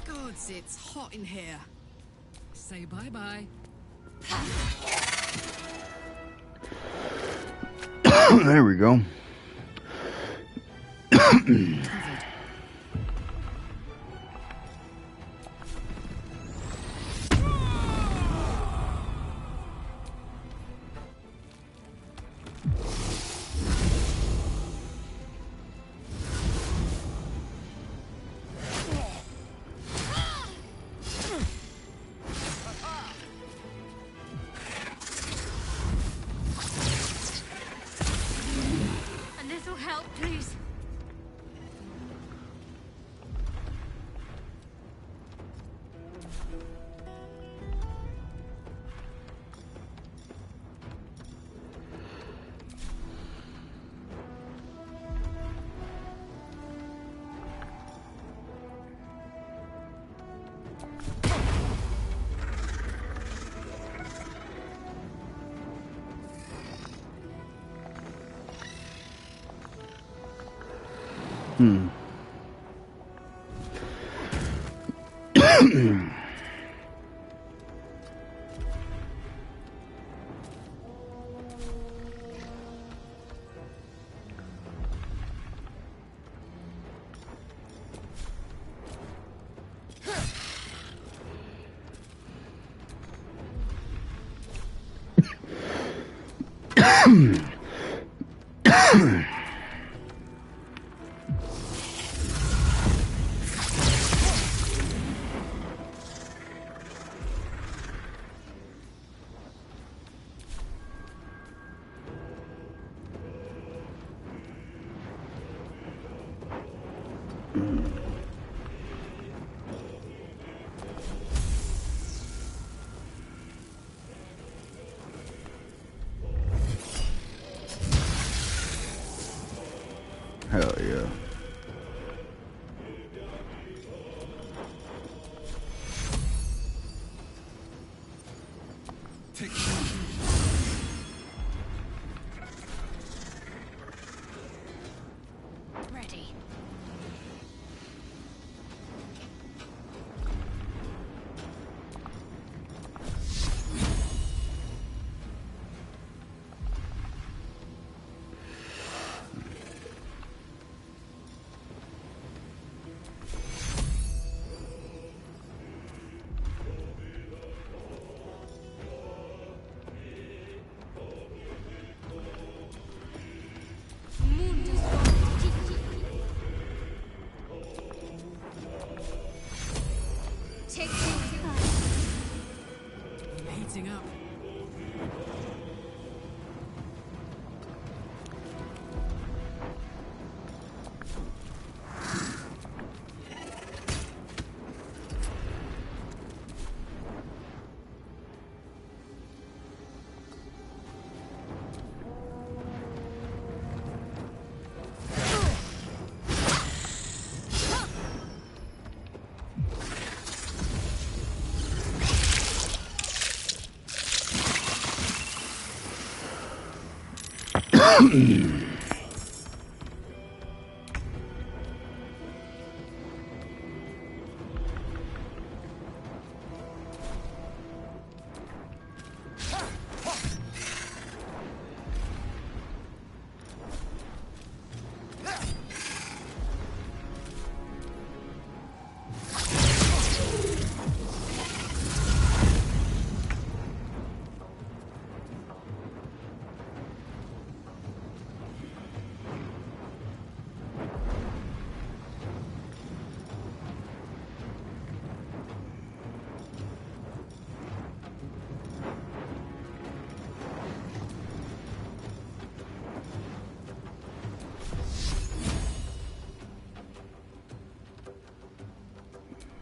Gods, it's hot in here. Say bye-bye. There we go. A little help, please. Hell yeah. Ready. Heating up.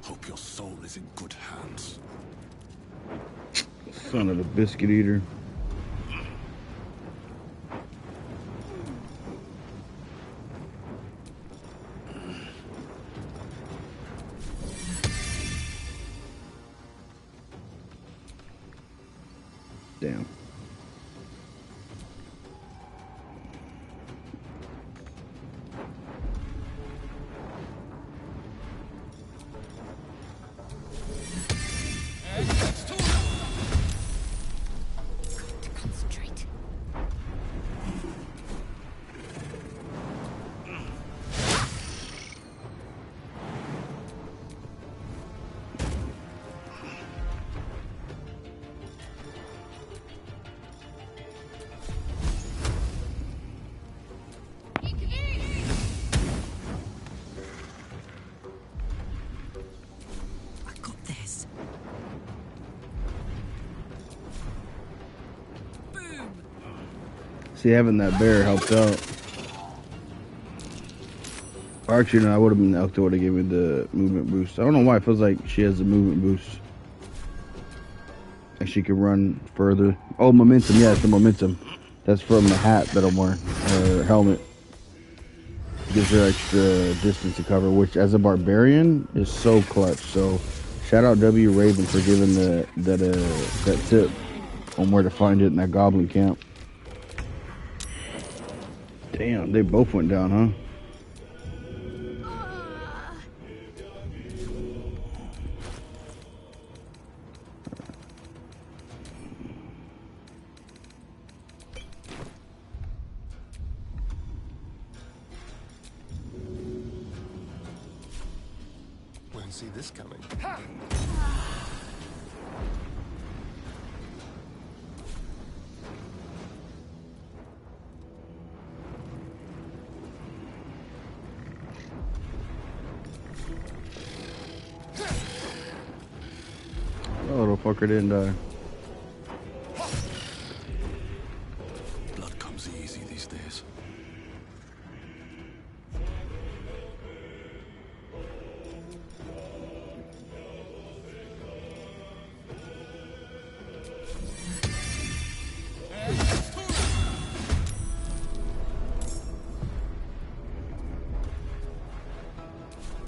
Hope your soul is in good hands. Son of the biscuit eater. Damn. Concentrate. I got this. See, having that bear helped out. Or actually, no, I would have been Elk that would have given me the movement boost. I don't know why it feels like she has the movement boost. And she can run further. Oh, momentum. Yeah, it's the momentum. That's from the hat that I'm wearing. Or helmet. Gives her extra distance to cover, which as a barbarian is so clutch. So, shout out W Raven for giving that tip on where to find it in that goblin camp. Damn, they both went down, huh? Won't see this coming. motherfucker didn't die. Blood comes easy these days.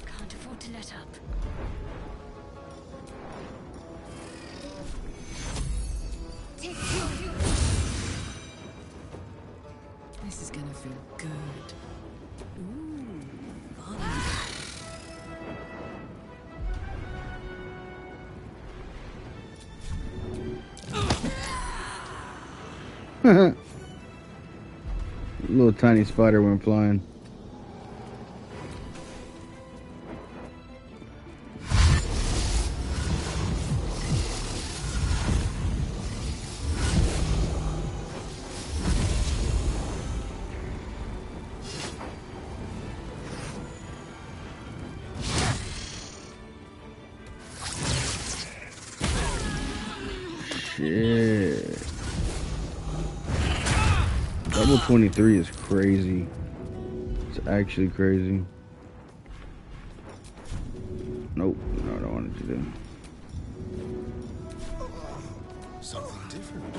Can't afford to let up. This is gonna feel good. Ooh, Little tiny spider went flying. Shit. Double 23 is crazy. It's actually crazy. Nope, no, I don't want it to do. Something different.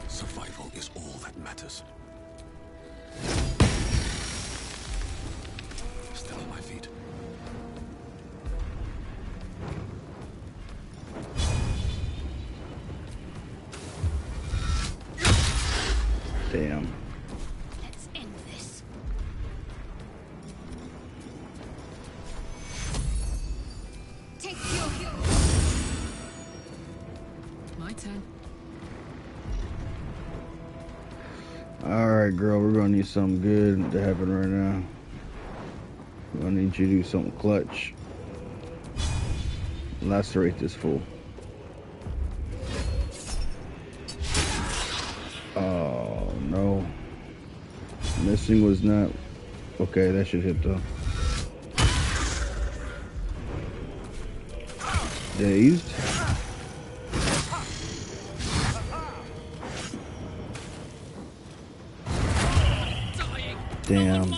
Survival is all that matters. Still on my feet. Damn. Let's end this. Take your My turn. Alright, girl, we're gonna need something good to happen right now. We're gonna need you to do something clutch. Lacerate this fool. Oh, no. Missing was not... Okay, that should hit though. Dazed. Damn.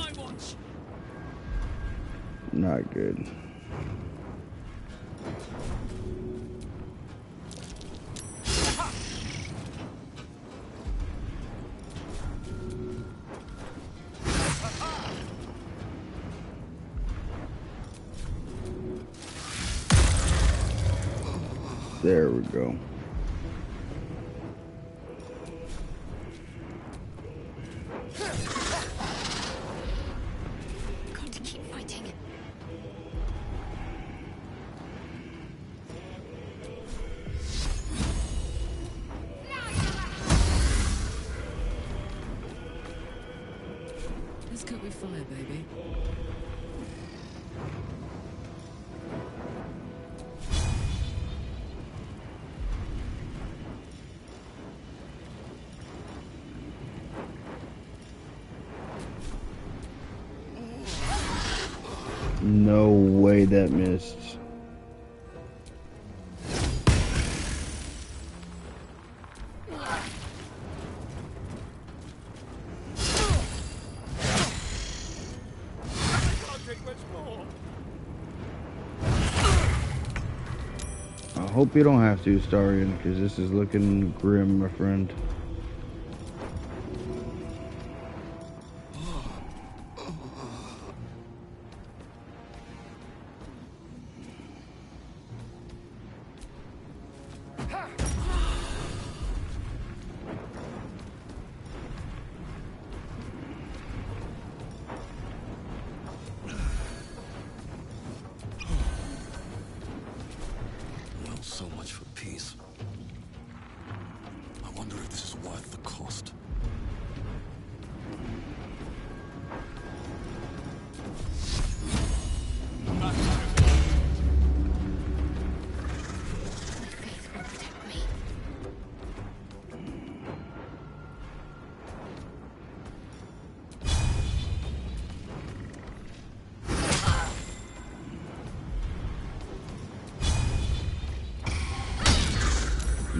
Not good. There we go. Got to keep fighting. Let's cook with fire, baby. No way that missed. I hope you don't have to, Starion, because this is looking grim, my friend. Well, so much for peace. I wonder if this is worth the cost.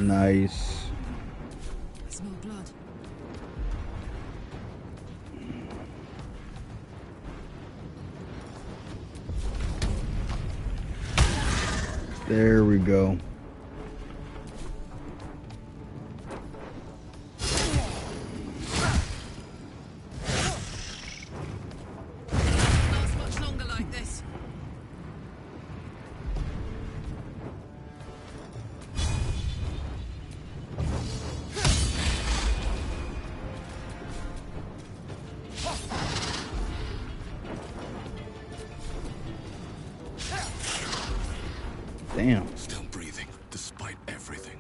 Nice. I smell blood. There we go. Last much longer like this. Damn. Still breathing, despite everything.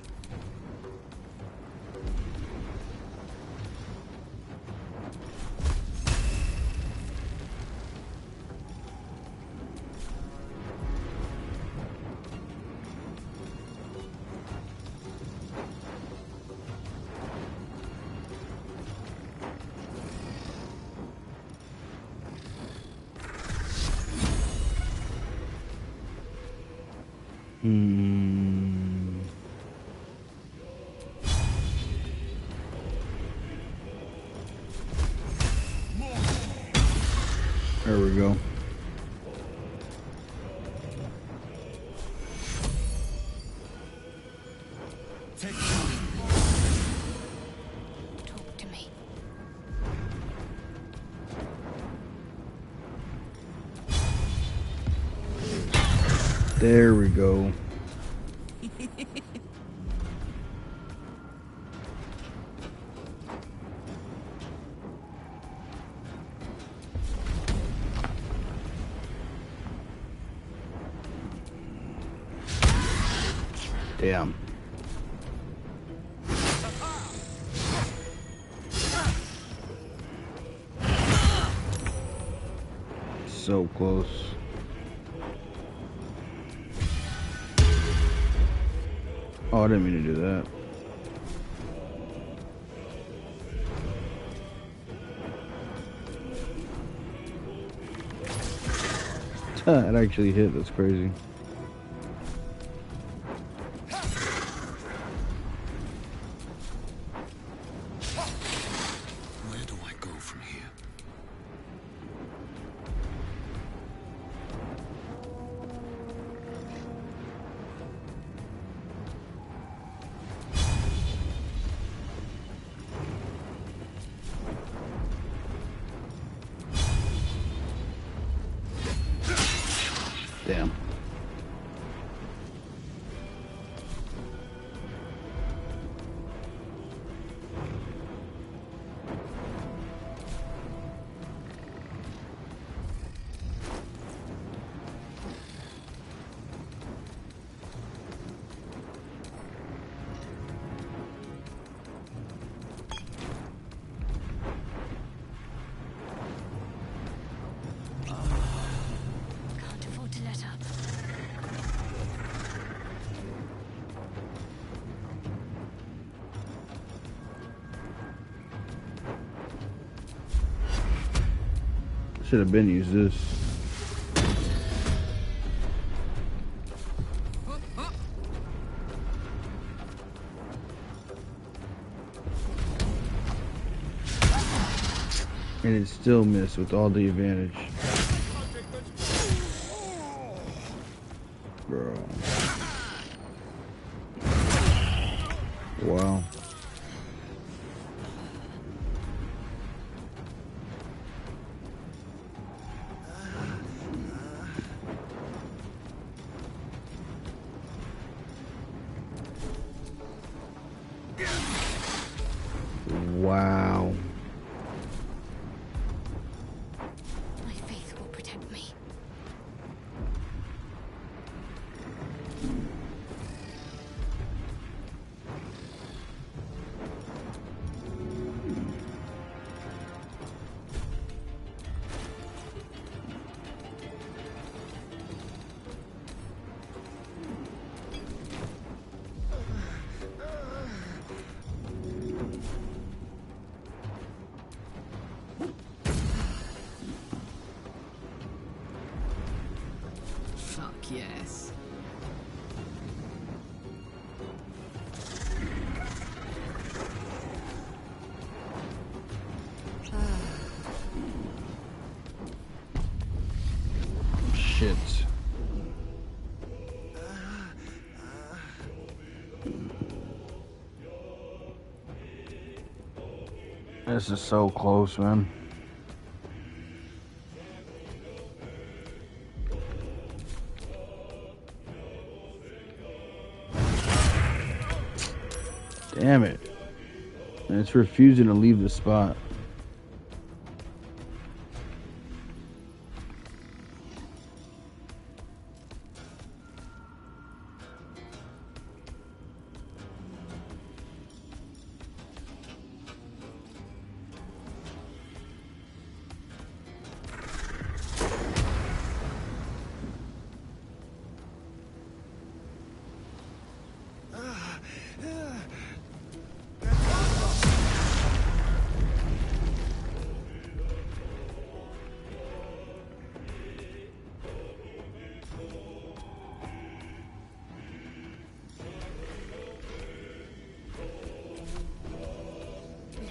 There we go. Talk to me. There we go. Damn. So close. Oh, I didn't mean to do that. It actually hit. That's crazy. Where do I go from here? Damn. Can't afford to let up. Should have been used this. And it still missed with all the advantage. Bro. Wow. Wow. My faith will protect me. Fuck yes. This is so close, man. Damn it. And it's refusing to leave the spot.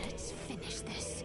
Let's finish this.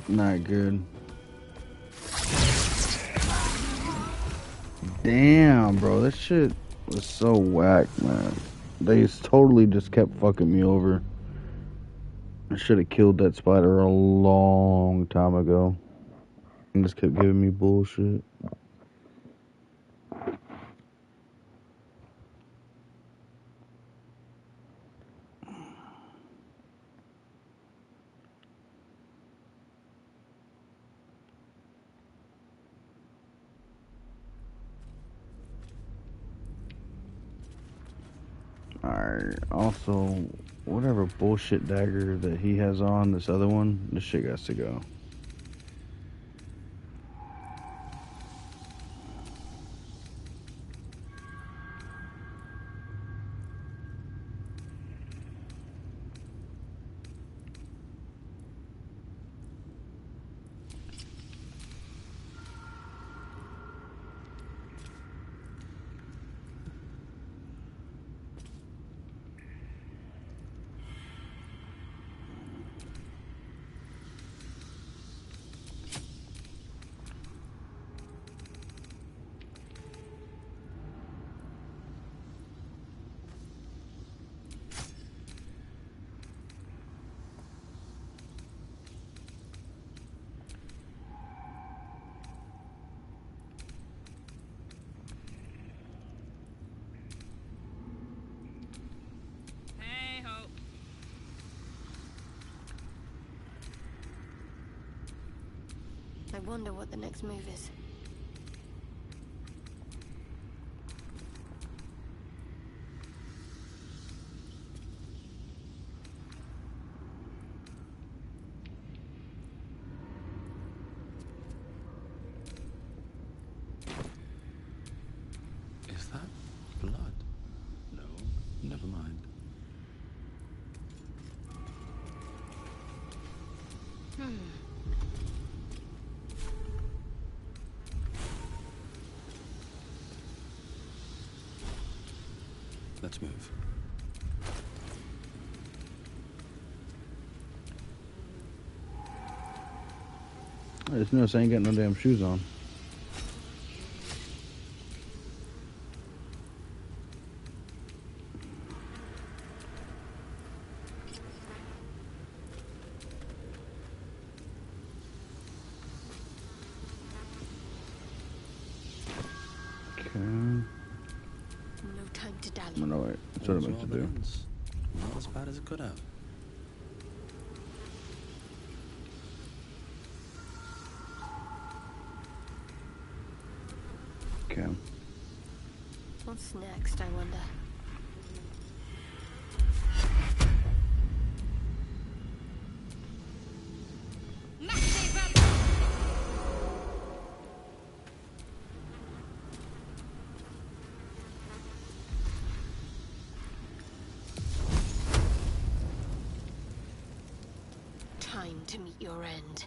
Not good. Damn, bro. That shit was so whack, man. They totally just kept fucking me over. I should have killed that spider a long time ago. And just kept giving me bullshit. Alright, also, whatever bullshit dagger that he has on, this other one, this shit has to go. I wonder what the next move is. Is that blood? No, never mind. Let's move. I just noticed I ain't got no damn shoes on. No time to dally. Oh, no, wait. That's what I meant to do. Not as bad as it could have. Okay. What's next, I wonder? time to meet your end.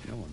No one.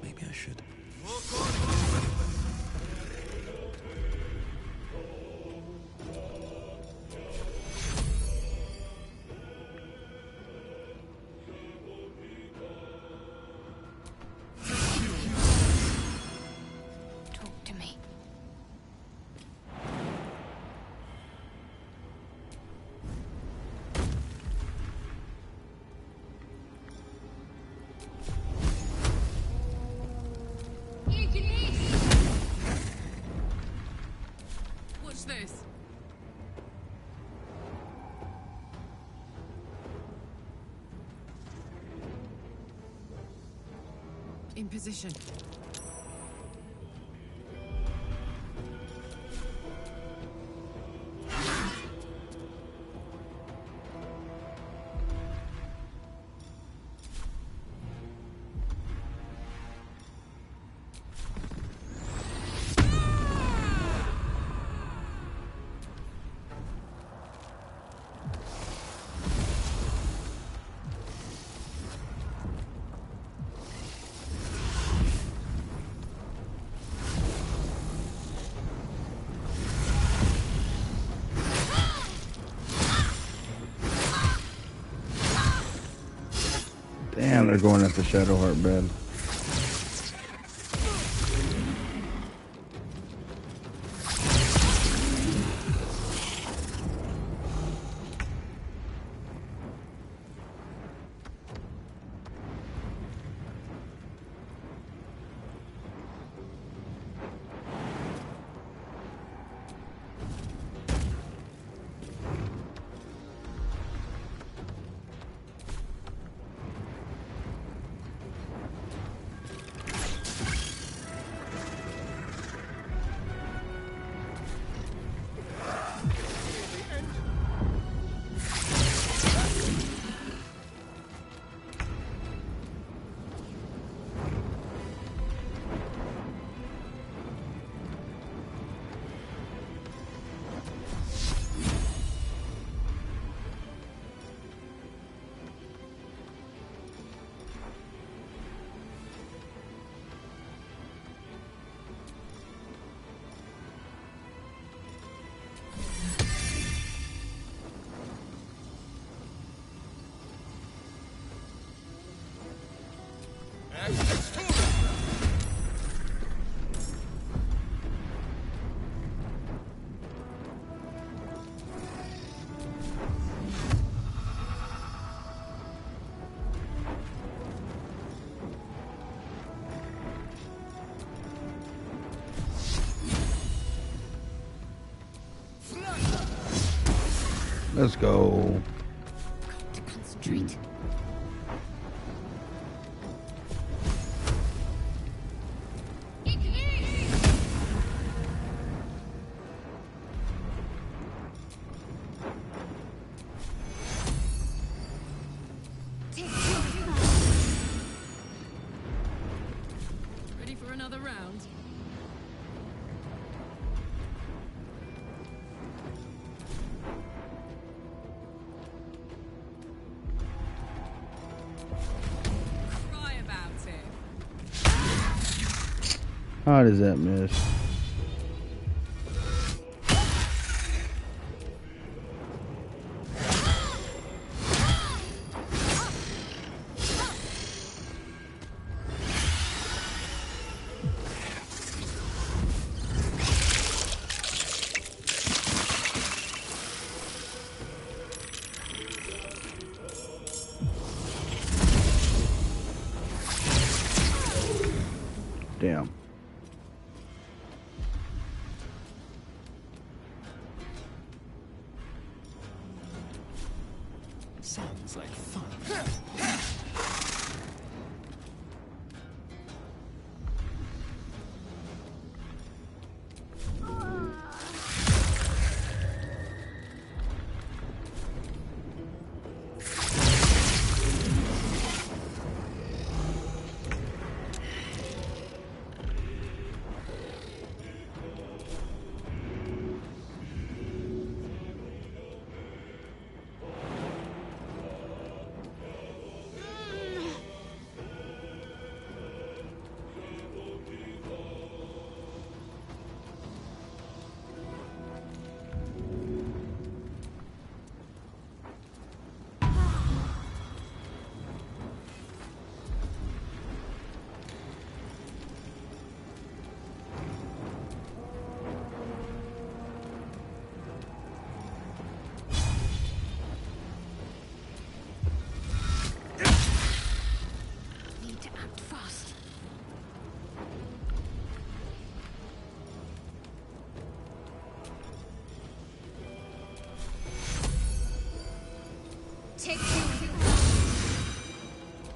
Maybe I should. Talk to me. Watch this. In position. Damn, they're going at the Shadowheart bed. Let's go. To concentrate. Ready for another round? How does that miss? Damn. Sounds like fun.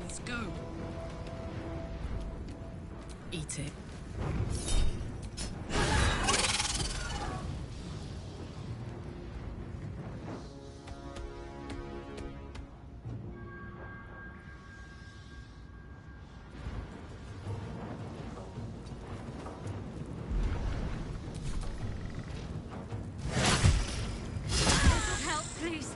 Let's go. Eat it. Help, please.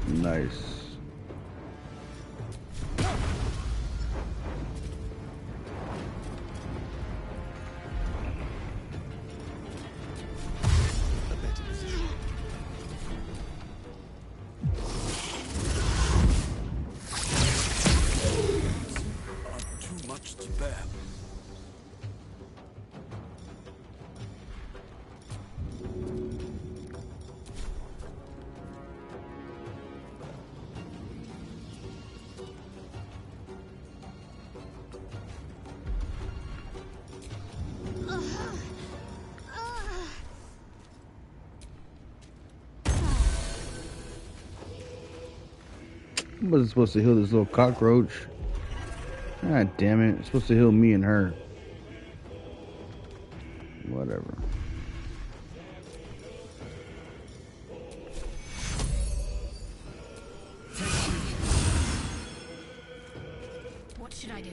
Nice. Too much to bear. I wasn't supposed to heal this little cockroach. God damn it. It's supposed to heal me and her. Whatever. What should I do?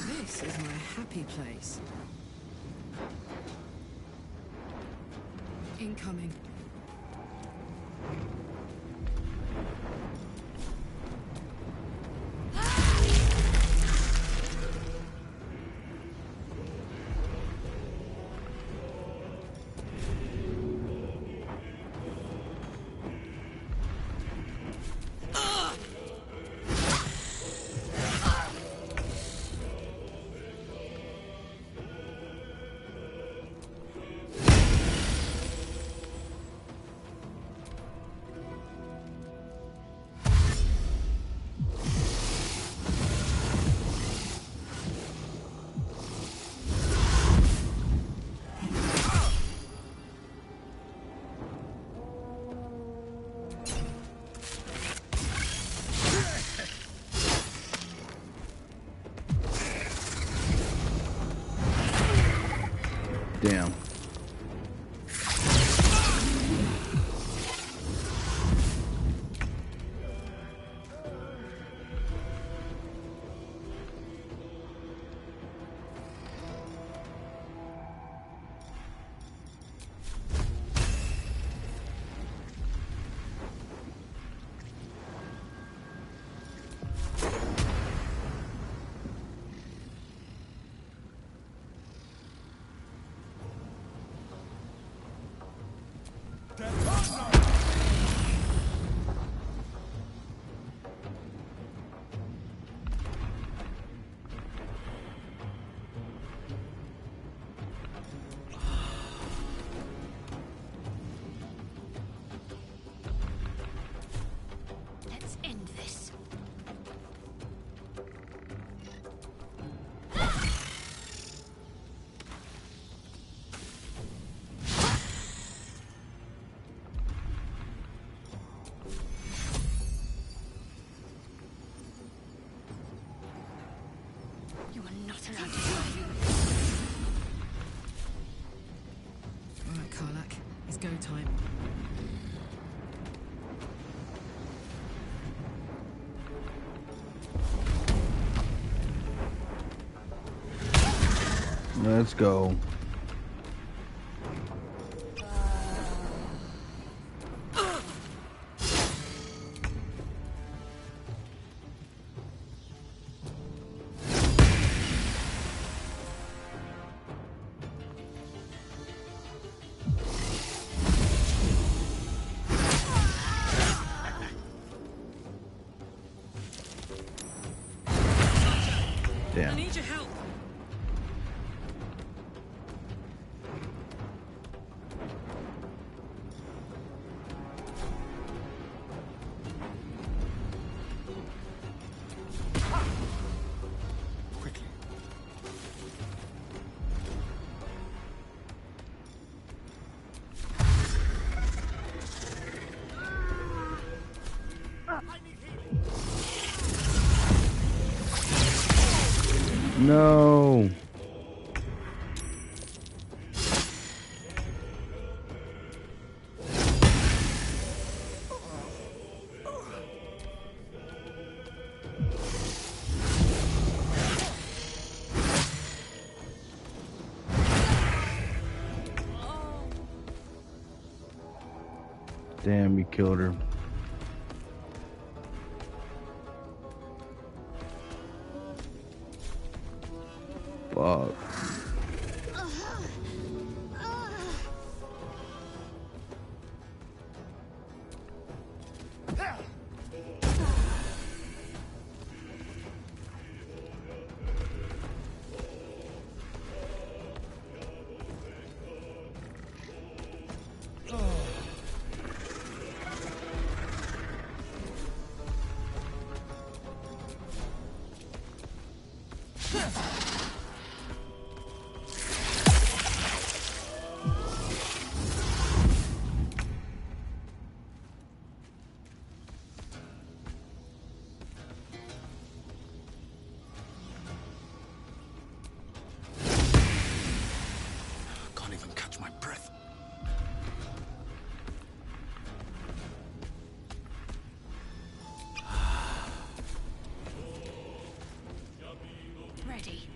This is my happy place. Incoming. Damn. Let's end this. You are not allowed to fly. All right, Karlak. It's go time. Let's go. I need your help. No. Damn, you killed her. Fuck. Can't even catch my breath. Ready.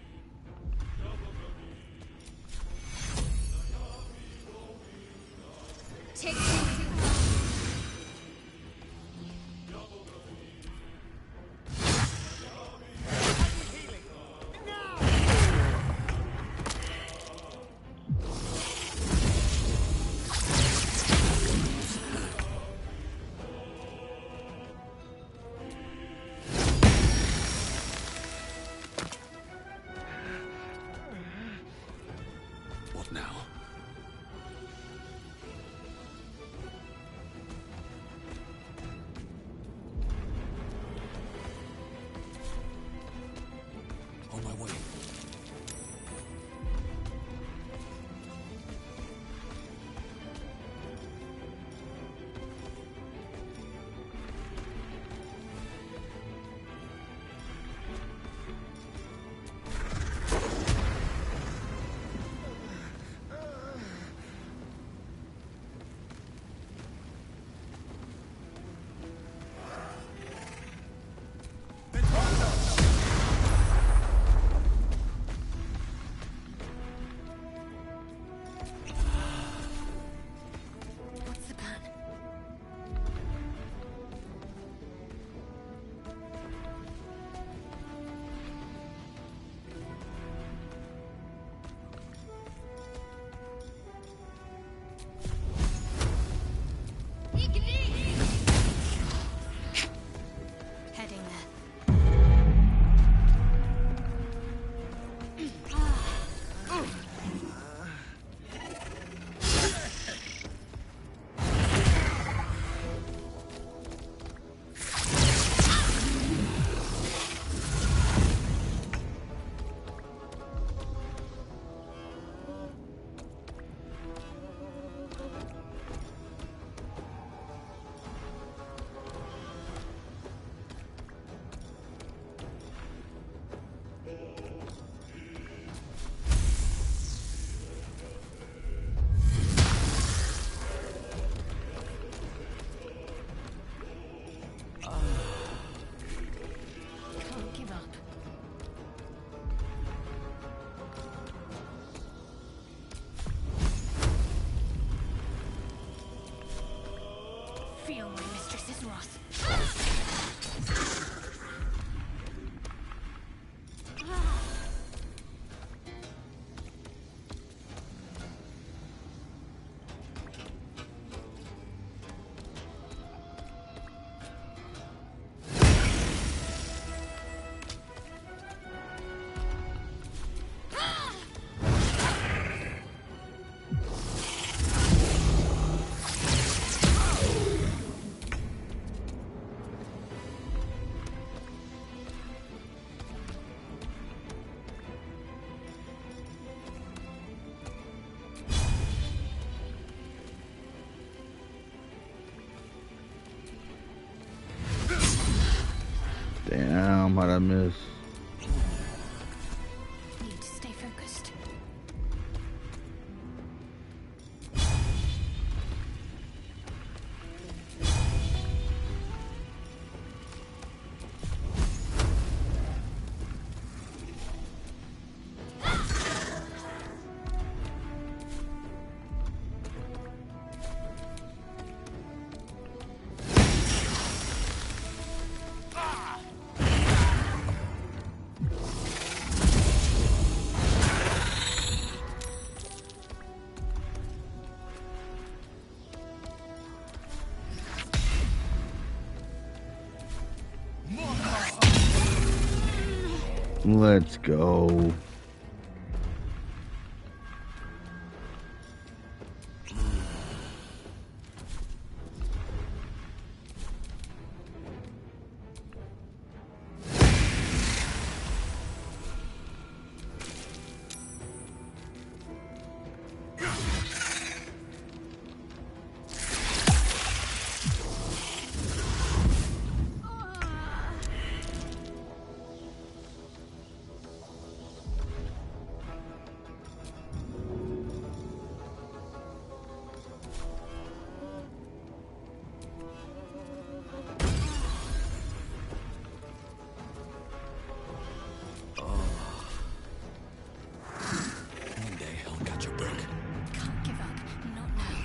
Tick, tick, tick. I miss? Need to stay focused. Let's go. One day I'll catch a break. Can't give up. Not now.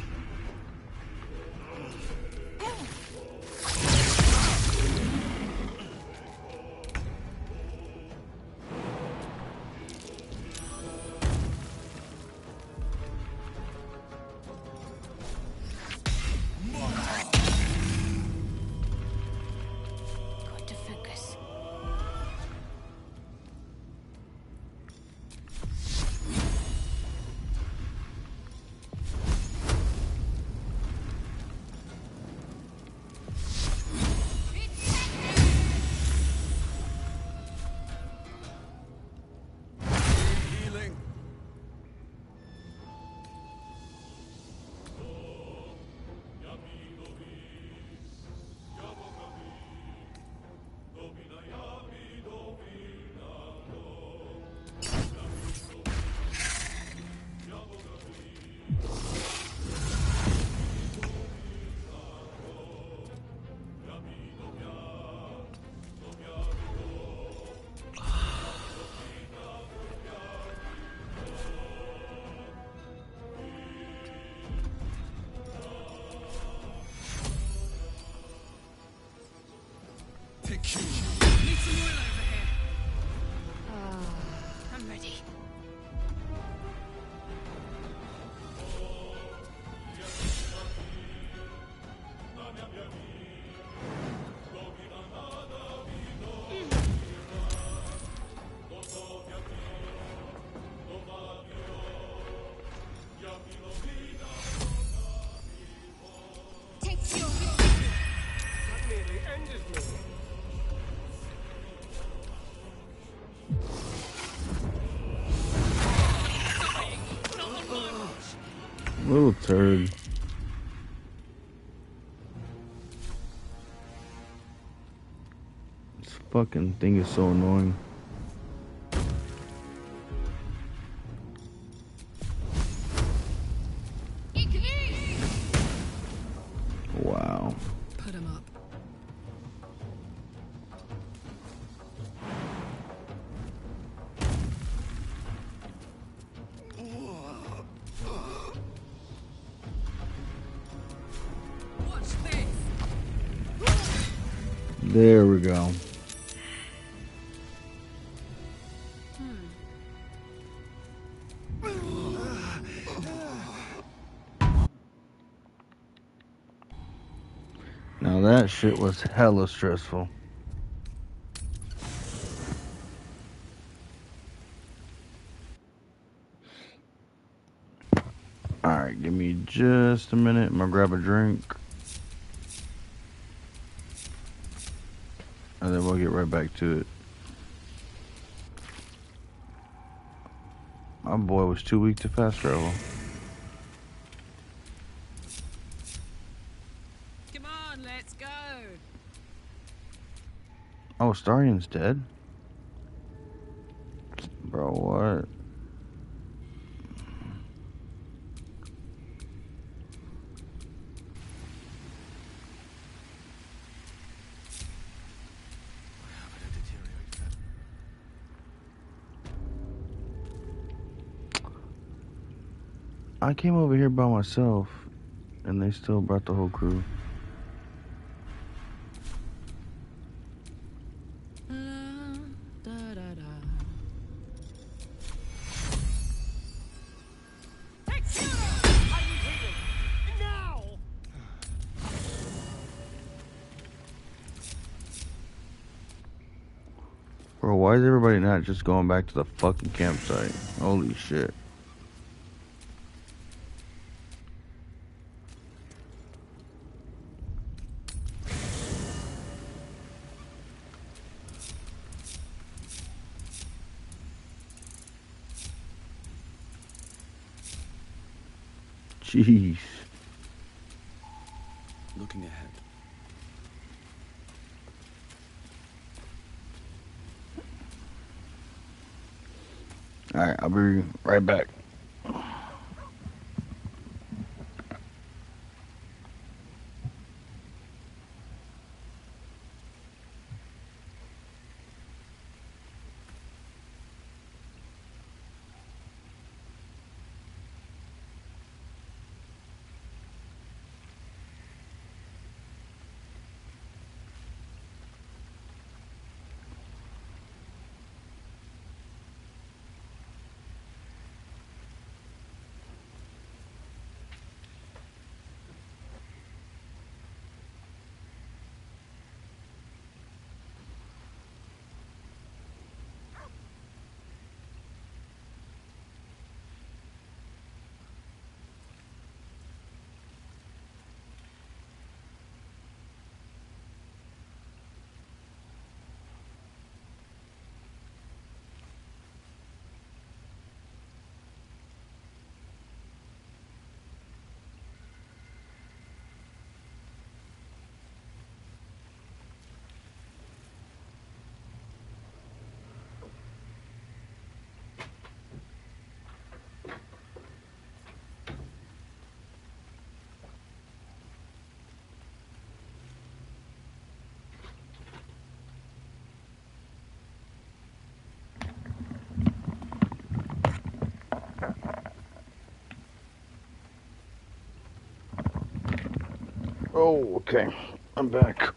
Got to focus. Healing. Need some oil over here. I'm ready. Take your That nearly ended me. Little turd. This fucking thing is so annoying. Wow. Put him up. Watch this. There we go. Now that shit was hella stressful. Alright, give me just a minute. I'm gonna grab a drink. And then we'll get right back to it. My boy was too weak to fast travel. Come on, let's go. Oh, Starion's dead? Bro, what? I came over here by myself, and they still brought the whole crew. Bro, why is everybody not just going back to the fucking campsite? Holy shit. Jeez. Looking ahead. Alright, I'll be right back. Oh, okay. I'm back.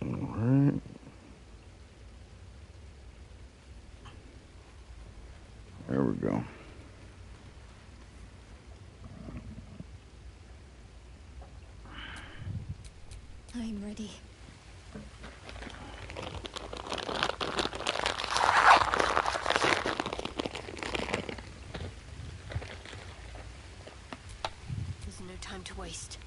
Alright. There we go. I'm ready. There's no time to waste.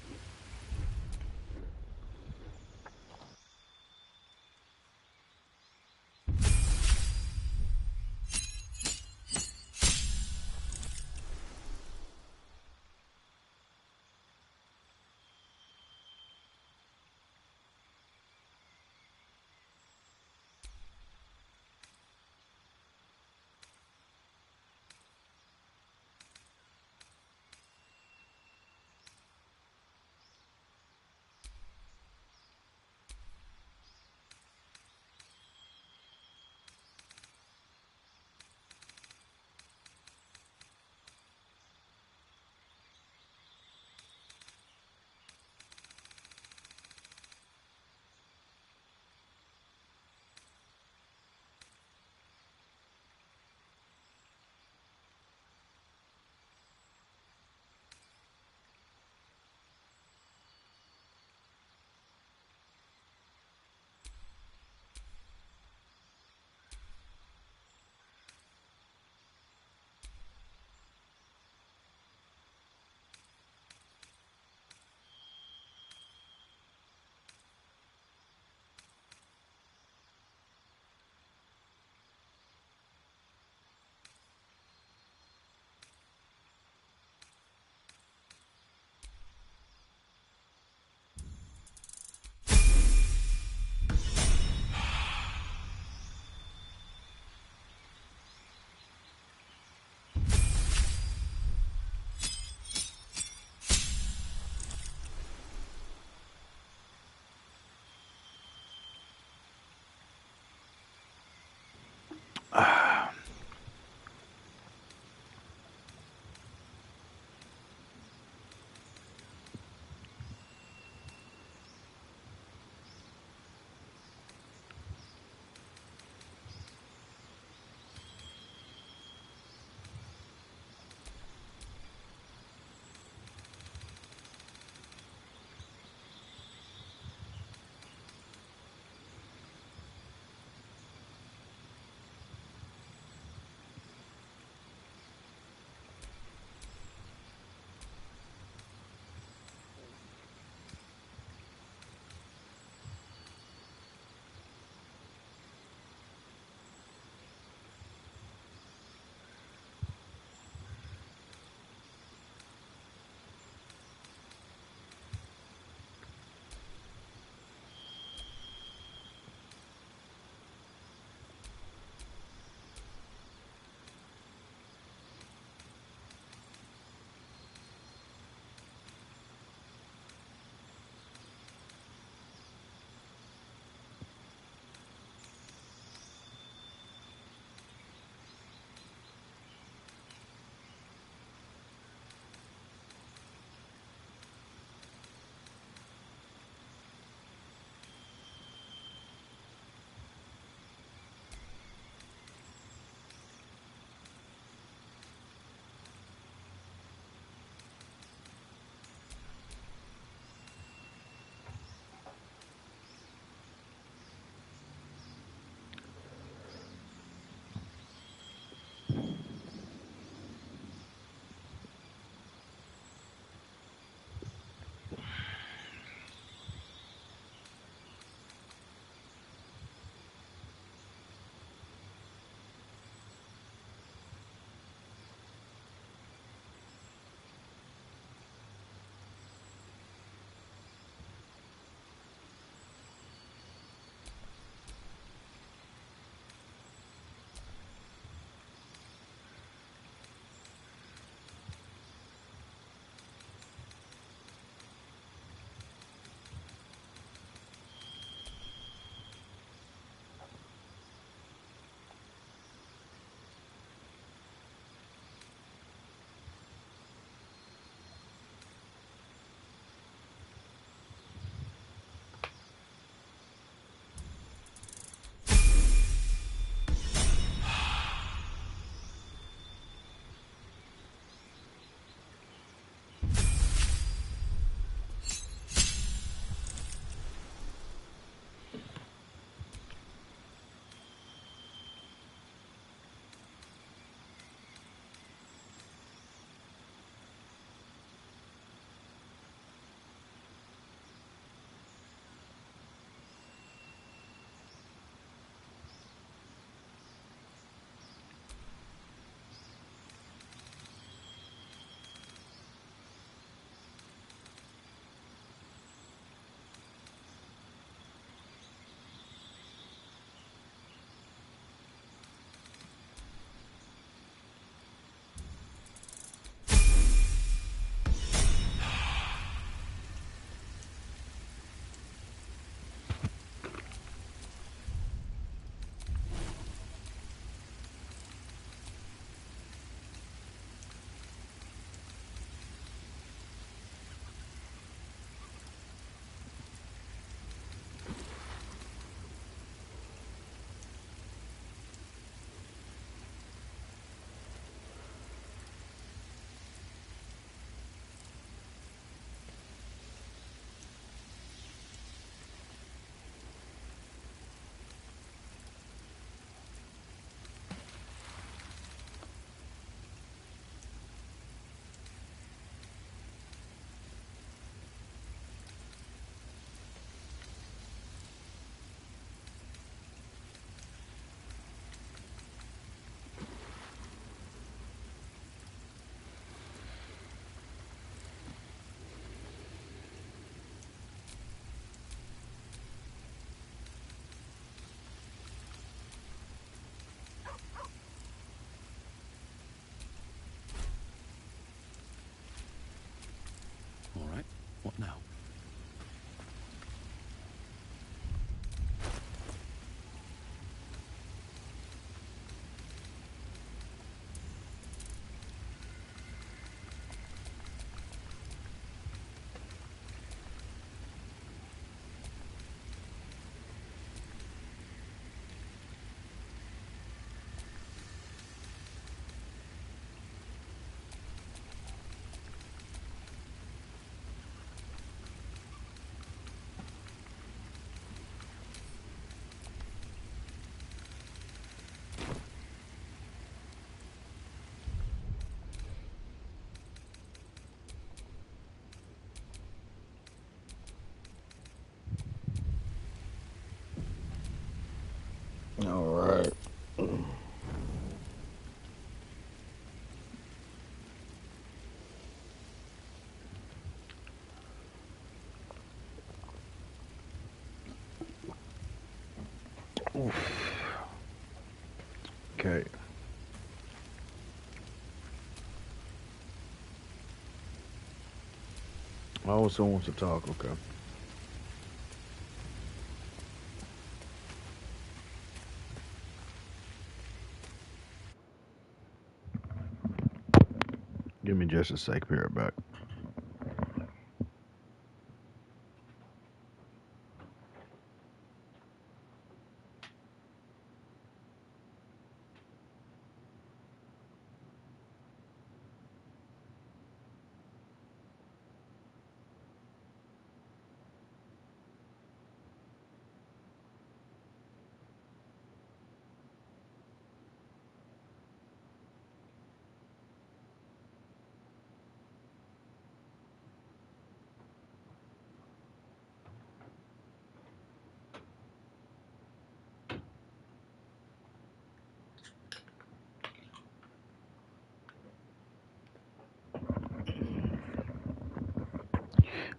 Okay. Oh, someone wants to talk. Okay. Give me just a sec. Be right back.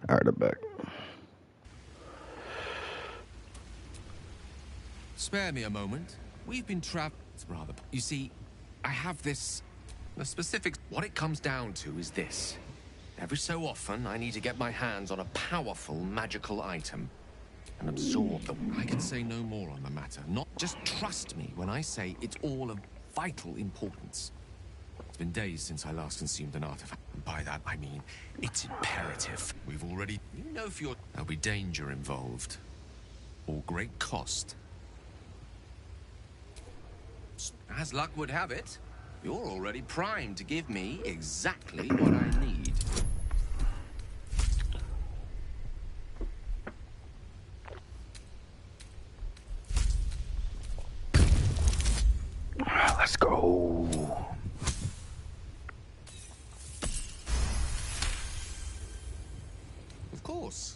All right, I'm back. Spare me a moment. We've been rather. You see, I have this. The specifics. What it comes down to is this. Every so often, I need to get my hands on a powerful magical item and absorb them. I can say no more on the matter. Not just trust me when I say it's all of vital importance. It's been days since I last consumed an artifact. And by that, I mean it's imperative. We've already... You know if you're... There'll be danger involved. Or great cost. As luck would have it, you're already primed to give me exactly what I need. Let's go. Of course.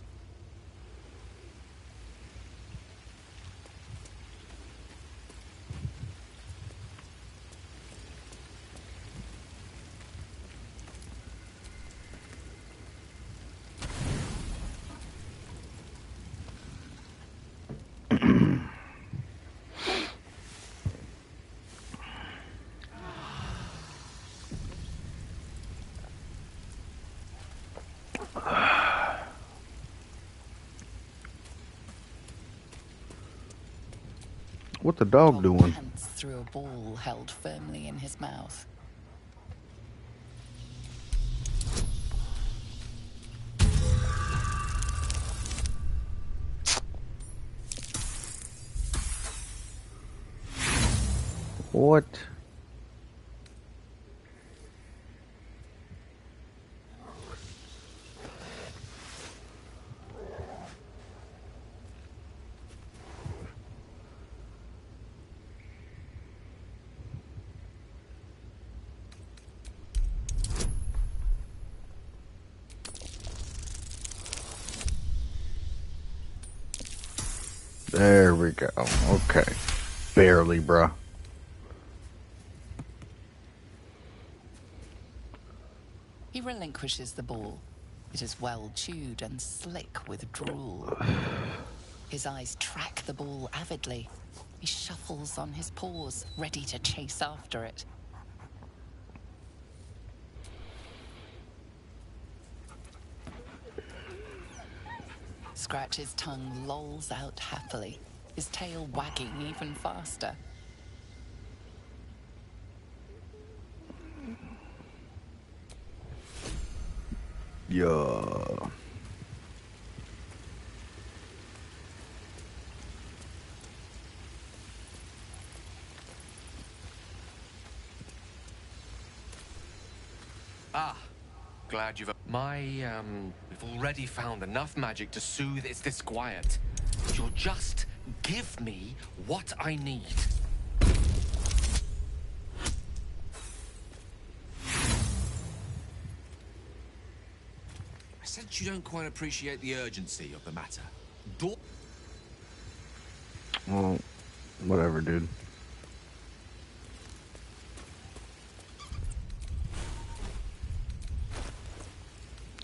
What the dog doing? Pants through a ball held firmly in his mouth. What? There we go. Okay. Barely, bruh. He relinquishes the ball. It is well chewed and slick with drool. His eyes track the ball avidly. He shuffles on his paws, ready to chase after it. Scratch's tongue lolls out happily, his tail wagging even faster. Yeah. Ah, glad you've... we've already found enough magic to soothe its disquiet. You'll just give me what I need. I sense you don't quite appreciate the urgency of the matter. Well, whatever, dude.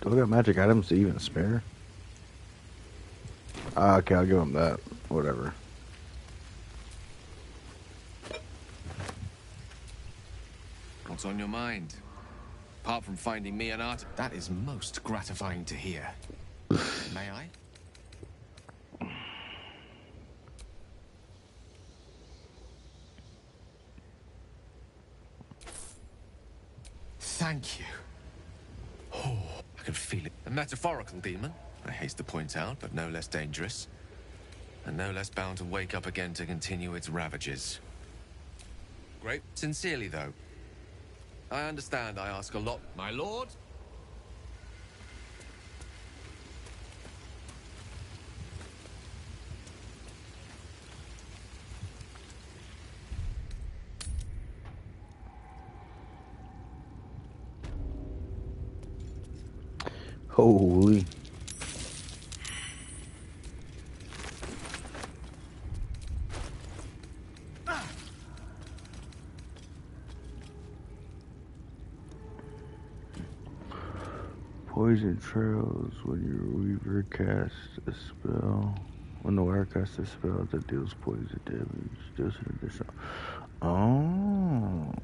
Go got magic items to even spare. Okay, I'll give him that. Whatever. What's on your mind? Apart from finding me an art, that is most gratifying to hear. May I? Thank you. Oh, I can feel it. A metaphorical demon, I haste to point out, but no less dangerous. And no less bound to wake up again to continue its ravages. Great. Sincerely, though. I understand I ask a lot, my lord. Holy. Poison trails when your weaver casts a spell. When the weaver casts a spell that deals poison damage, deals an additional. Oh.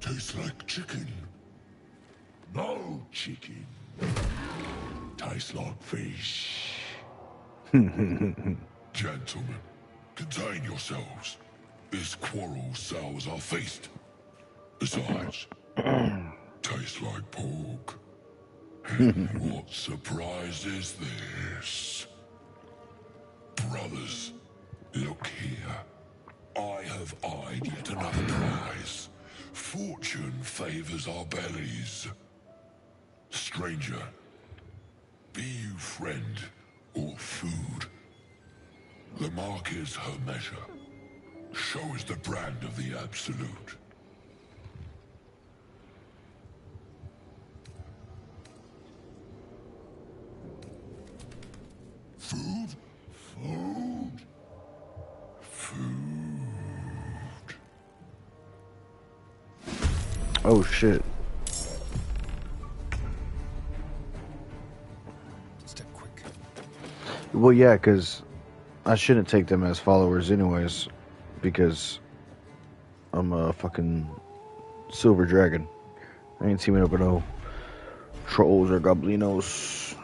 Tastes like chicken. No chicken. Tastes like fish. Gentlemen, contain yourselves. This quarrel sours our feast. Besides, tastes like pork. What surprise is this? Brothers, look here. I have eyed yet another prize. Fortune favors our bellies. Stranger, be you friend or food. The mark is her measure. Show is the brand of the absolute. Food? Food? Food. Oh shit. Step quick. Well, yeah, because I shouldn't take them as followers anyways, because I'm a fucking silver dragon. I ain't teaming up with no trolls or goblinos.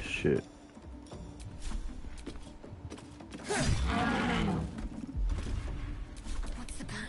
Shit. What's the plan?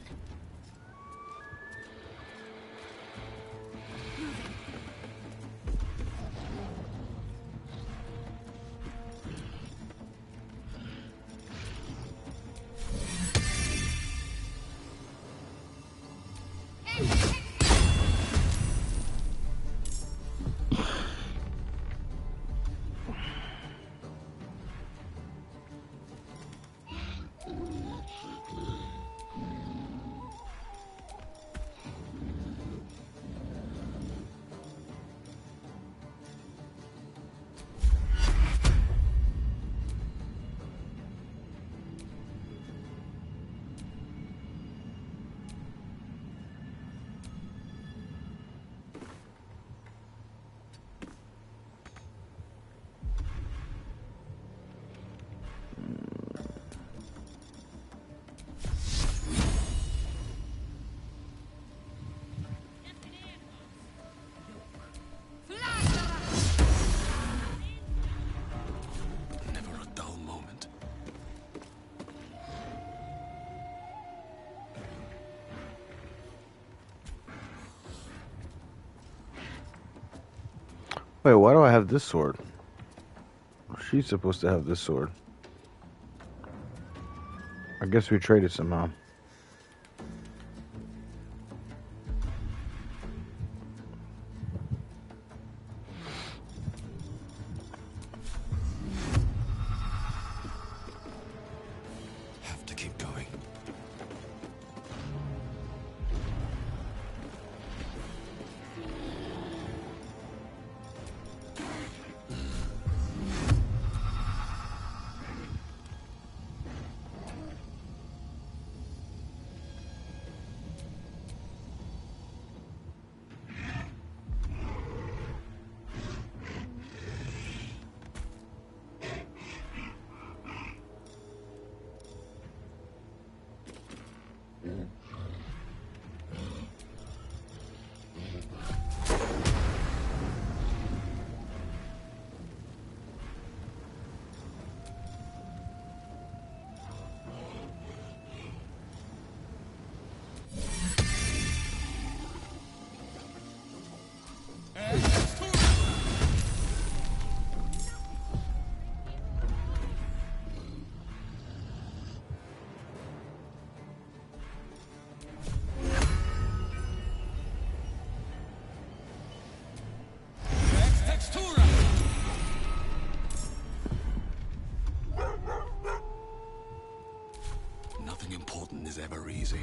Wait, why do I have this sword? She's supposed to have this sword. I guess we traded somehow. Have to keep going. Nothing important is ever easy.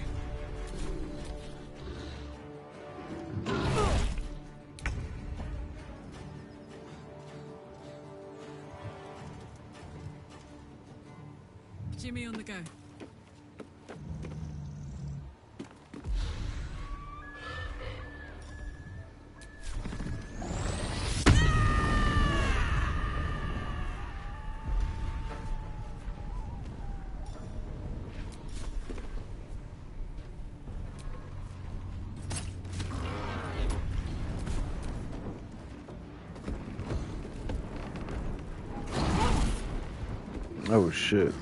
Jimmy on the go. Oh shit.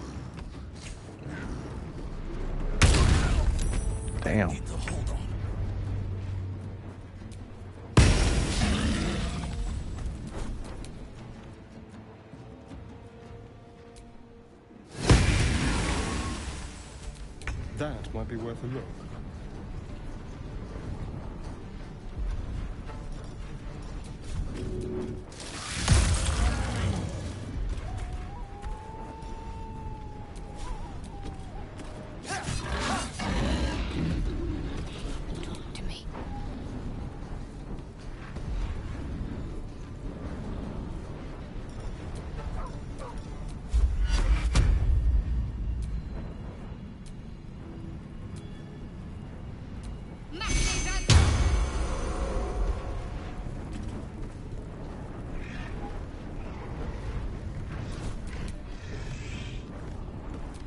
Damn. That might be worth a look.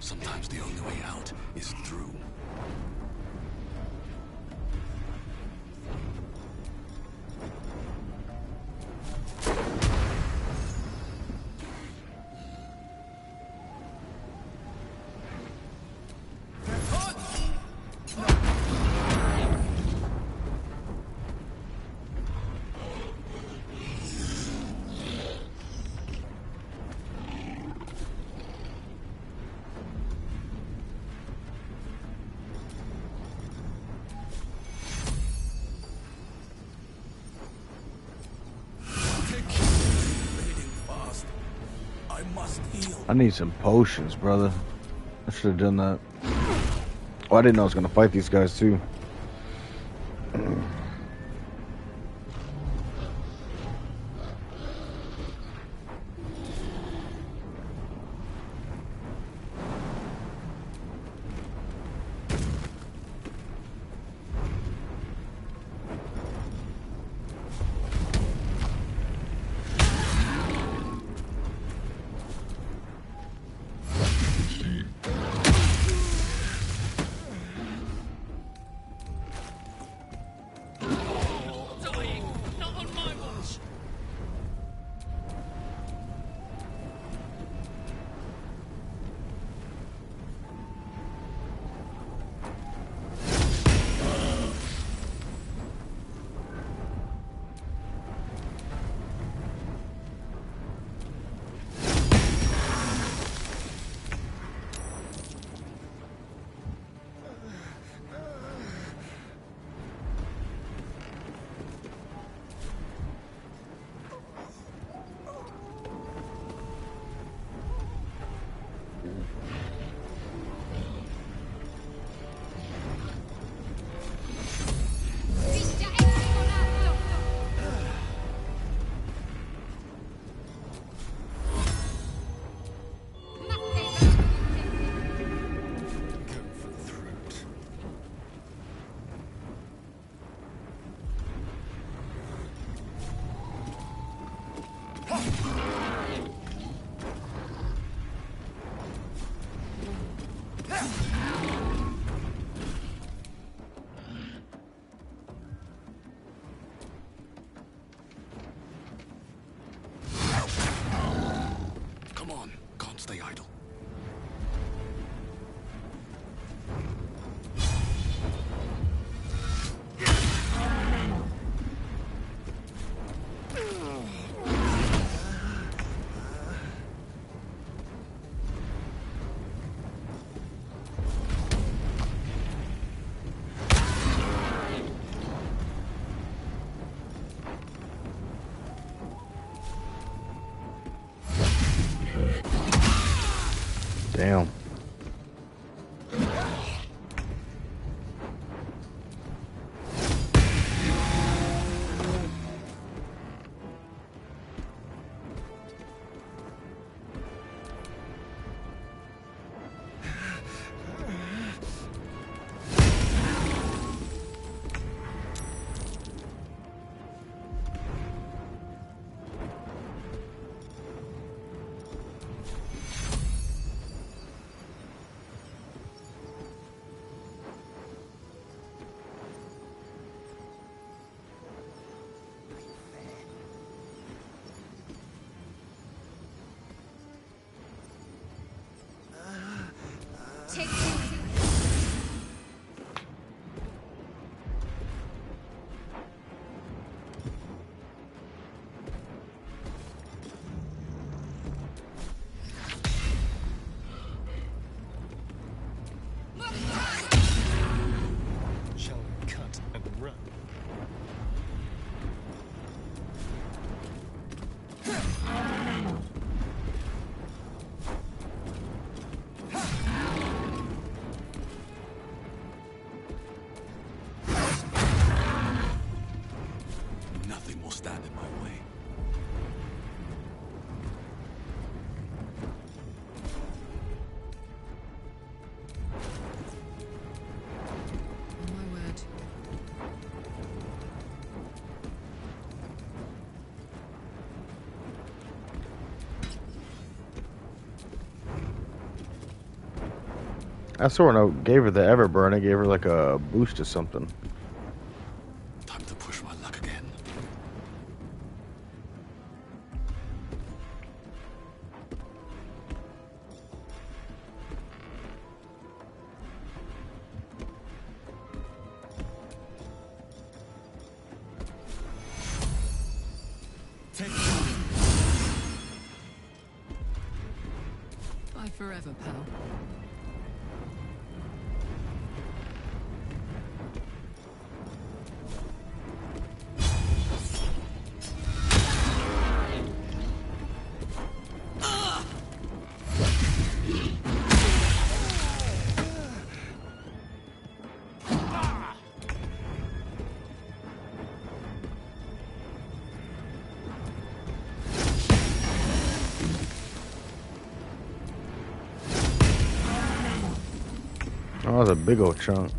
Sometimes the only way out is through. I need some potions, brother. I should have done that. Oh, I didn't know I was gonna fight these guys too. Damn. Shall we cut and run? Nothing will stand in my way. My word. I sort of gave her the Everburn. I gave her like a boost to something. Time to push my luck again. Bye forever, pal. Oh, that's a big old chunk.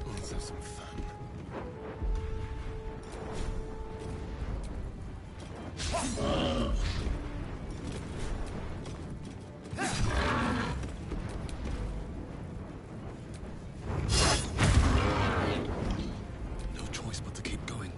Let's have some fun. No choice but to keep going.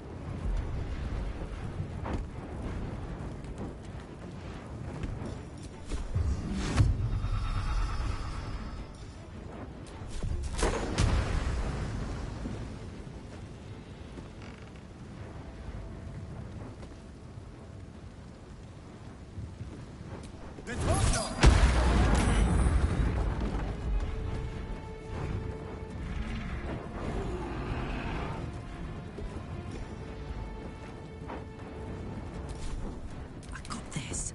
I got this.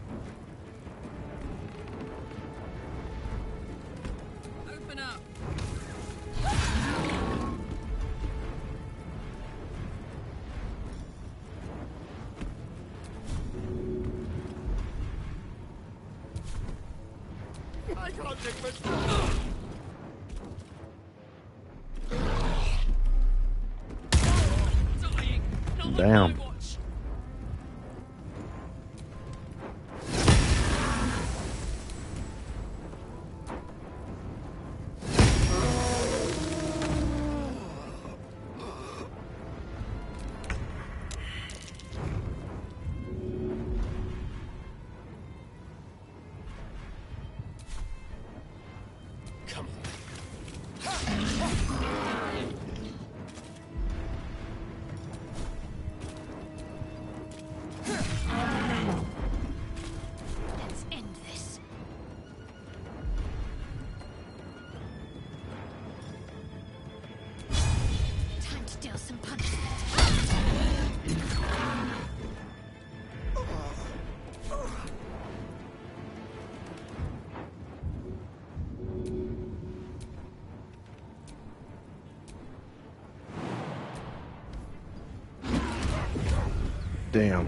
Open up. I can't take much. Damn. Damn.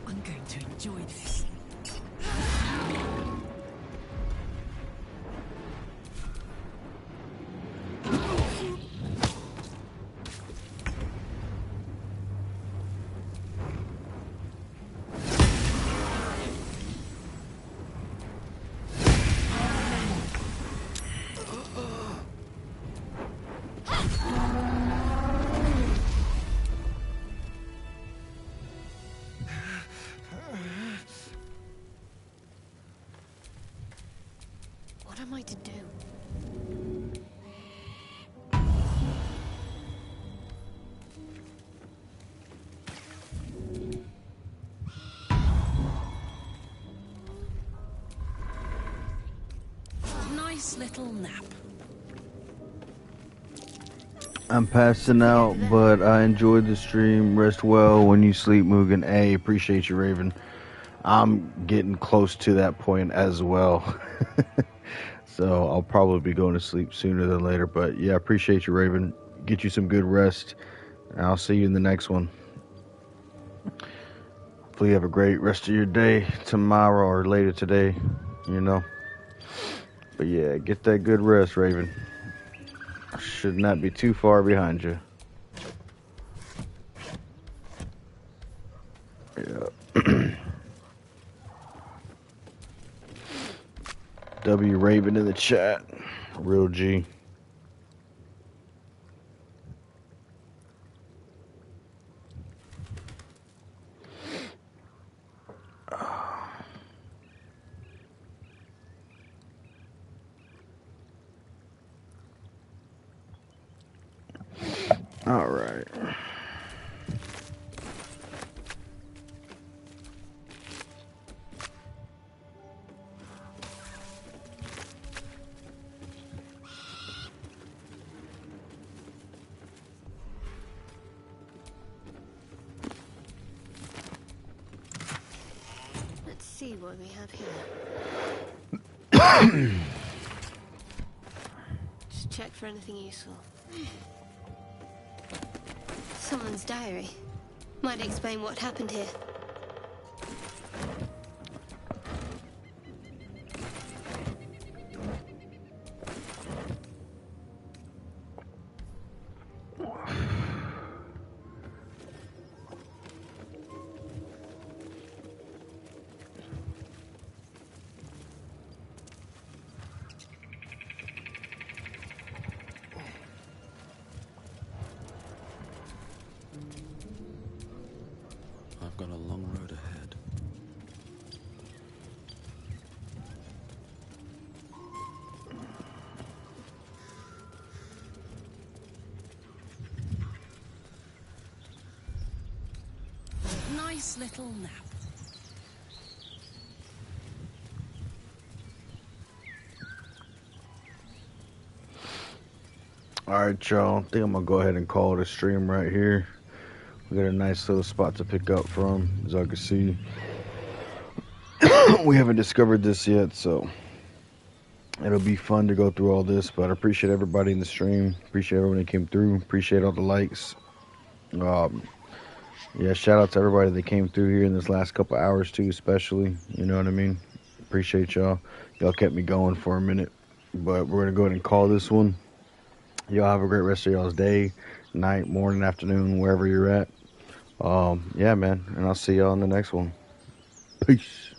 I'm going to enjoy this. What am I to do? Nice little nap. I'm passing out, but I enjoyed the stream. Rest well when you sleep, Mugen. Hey, appreciate you, Raven. I'm getting close to that point as well. So I'll probably be going to sleep sooner than later. But yeah, appreciate you, Raven. Get you some good rest. And I'll see you in the next one. Hopefully you have a great rest of your day tomorrow or later today, you know. But yeah, get that good rest, Raven. I should not be too far behind you. Yeah. W Raven in the chat. Real G. All right. Let's see what we have here. Just check for anything useful. Someone's diary. Might explain what happened here. I've got a long road ahead. Nice little nap. Alright, y'all. I think I'm gonna go ahead and call it a stream right here. We got a nice little spot to pick up from, as I can see. We haven't discovered this yet, so it'll be fun to go through all this. But I appreciate everybody in the stream. Appreciate everyone that came through. Appreciate all the likes. Yeah, shout out to everybody that came through here in this last couple hours too, especially. You know what I mean? Appreciate y'all. Y'all kept me going for a minute. But we're gonna go ahead and call this one. Y'all have a great rest of y'all's day, night, morning, afternoon, wherever you're at. Yeah, man. And I'll see y'all in the next one. Peace.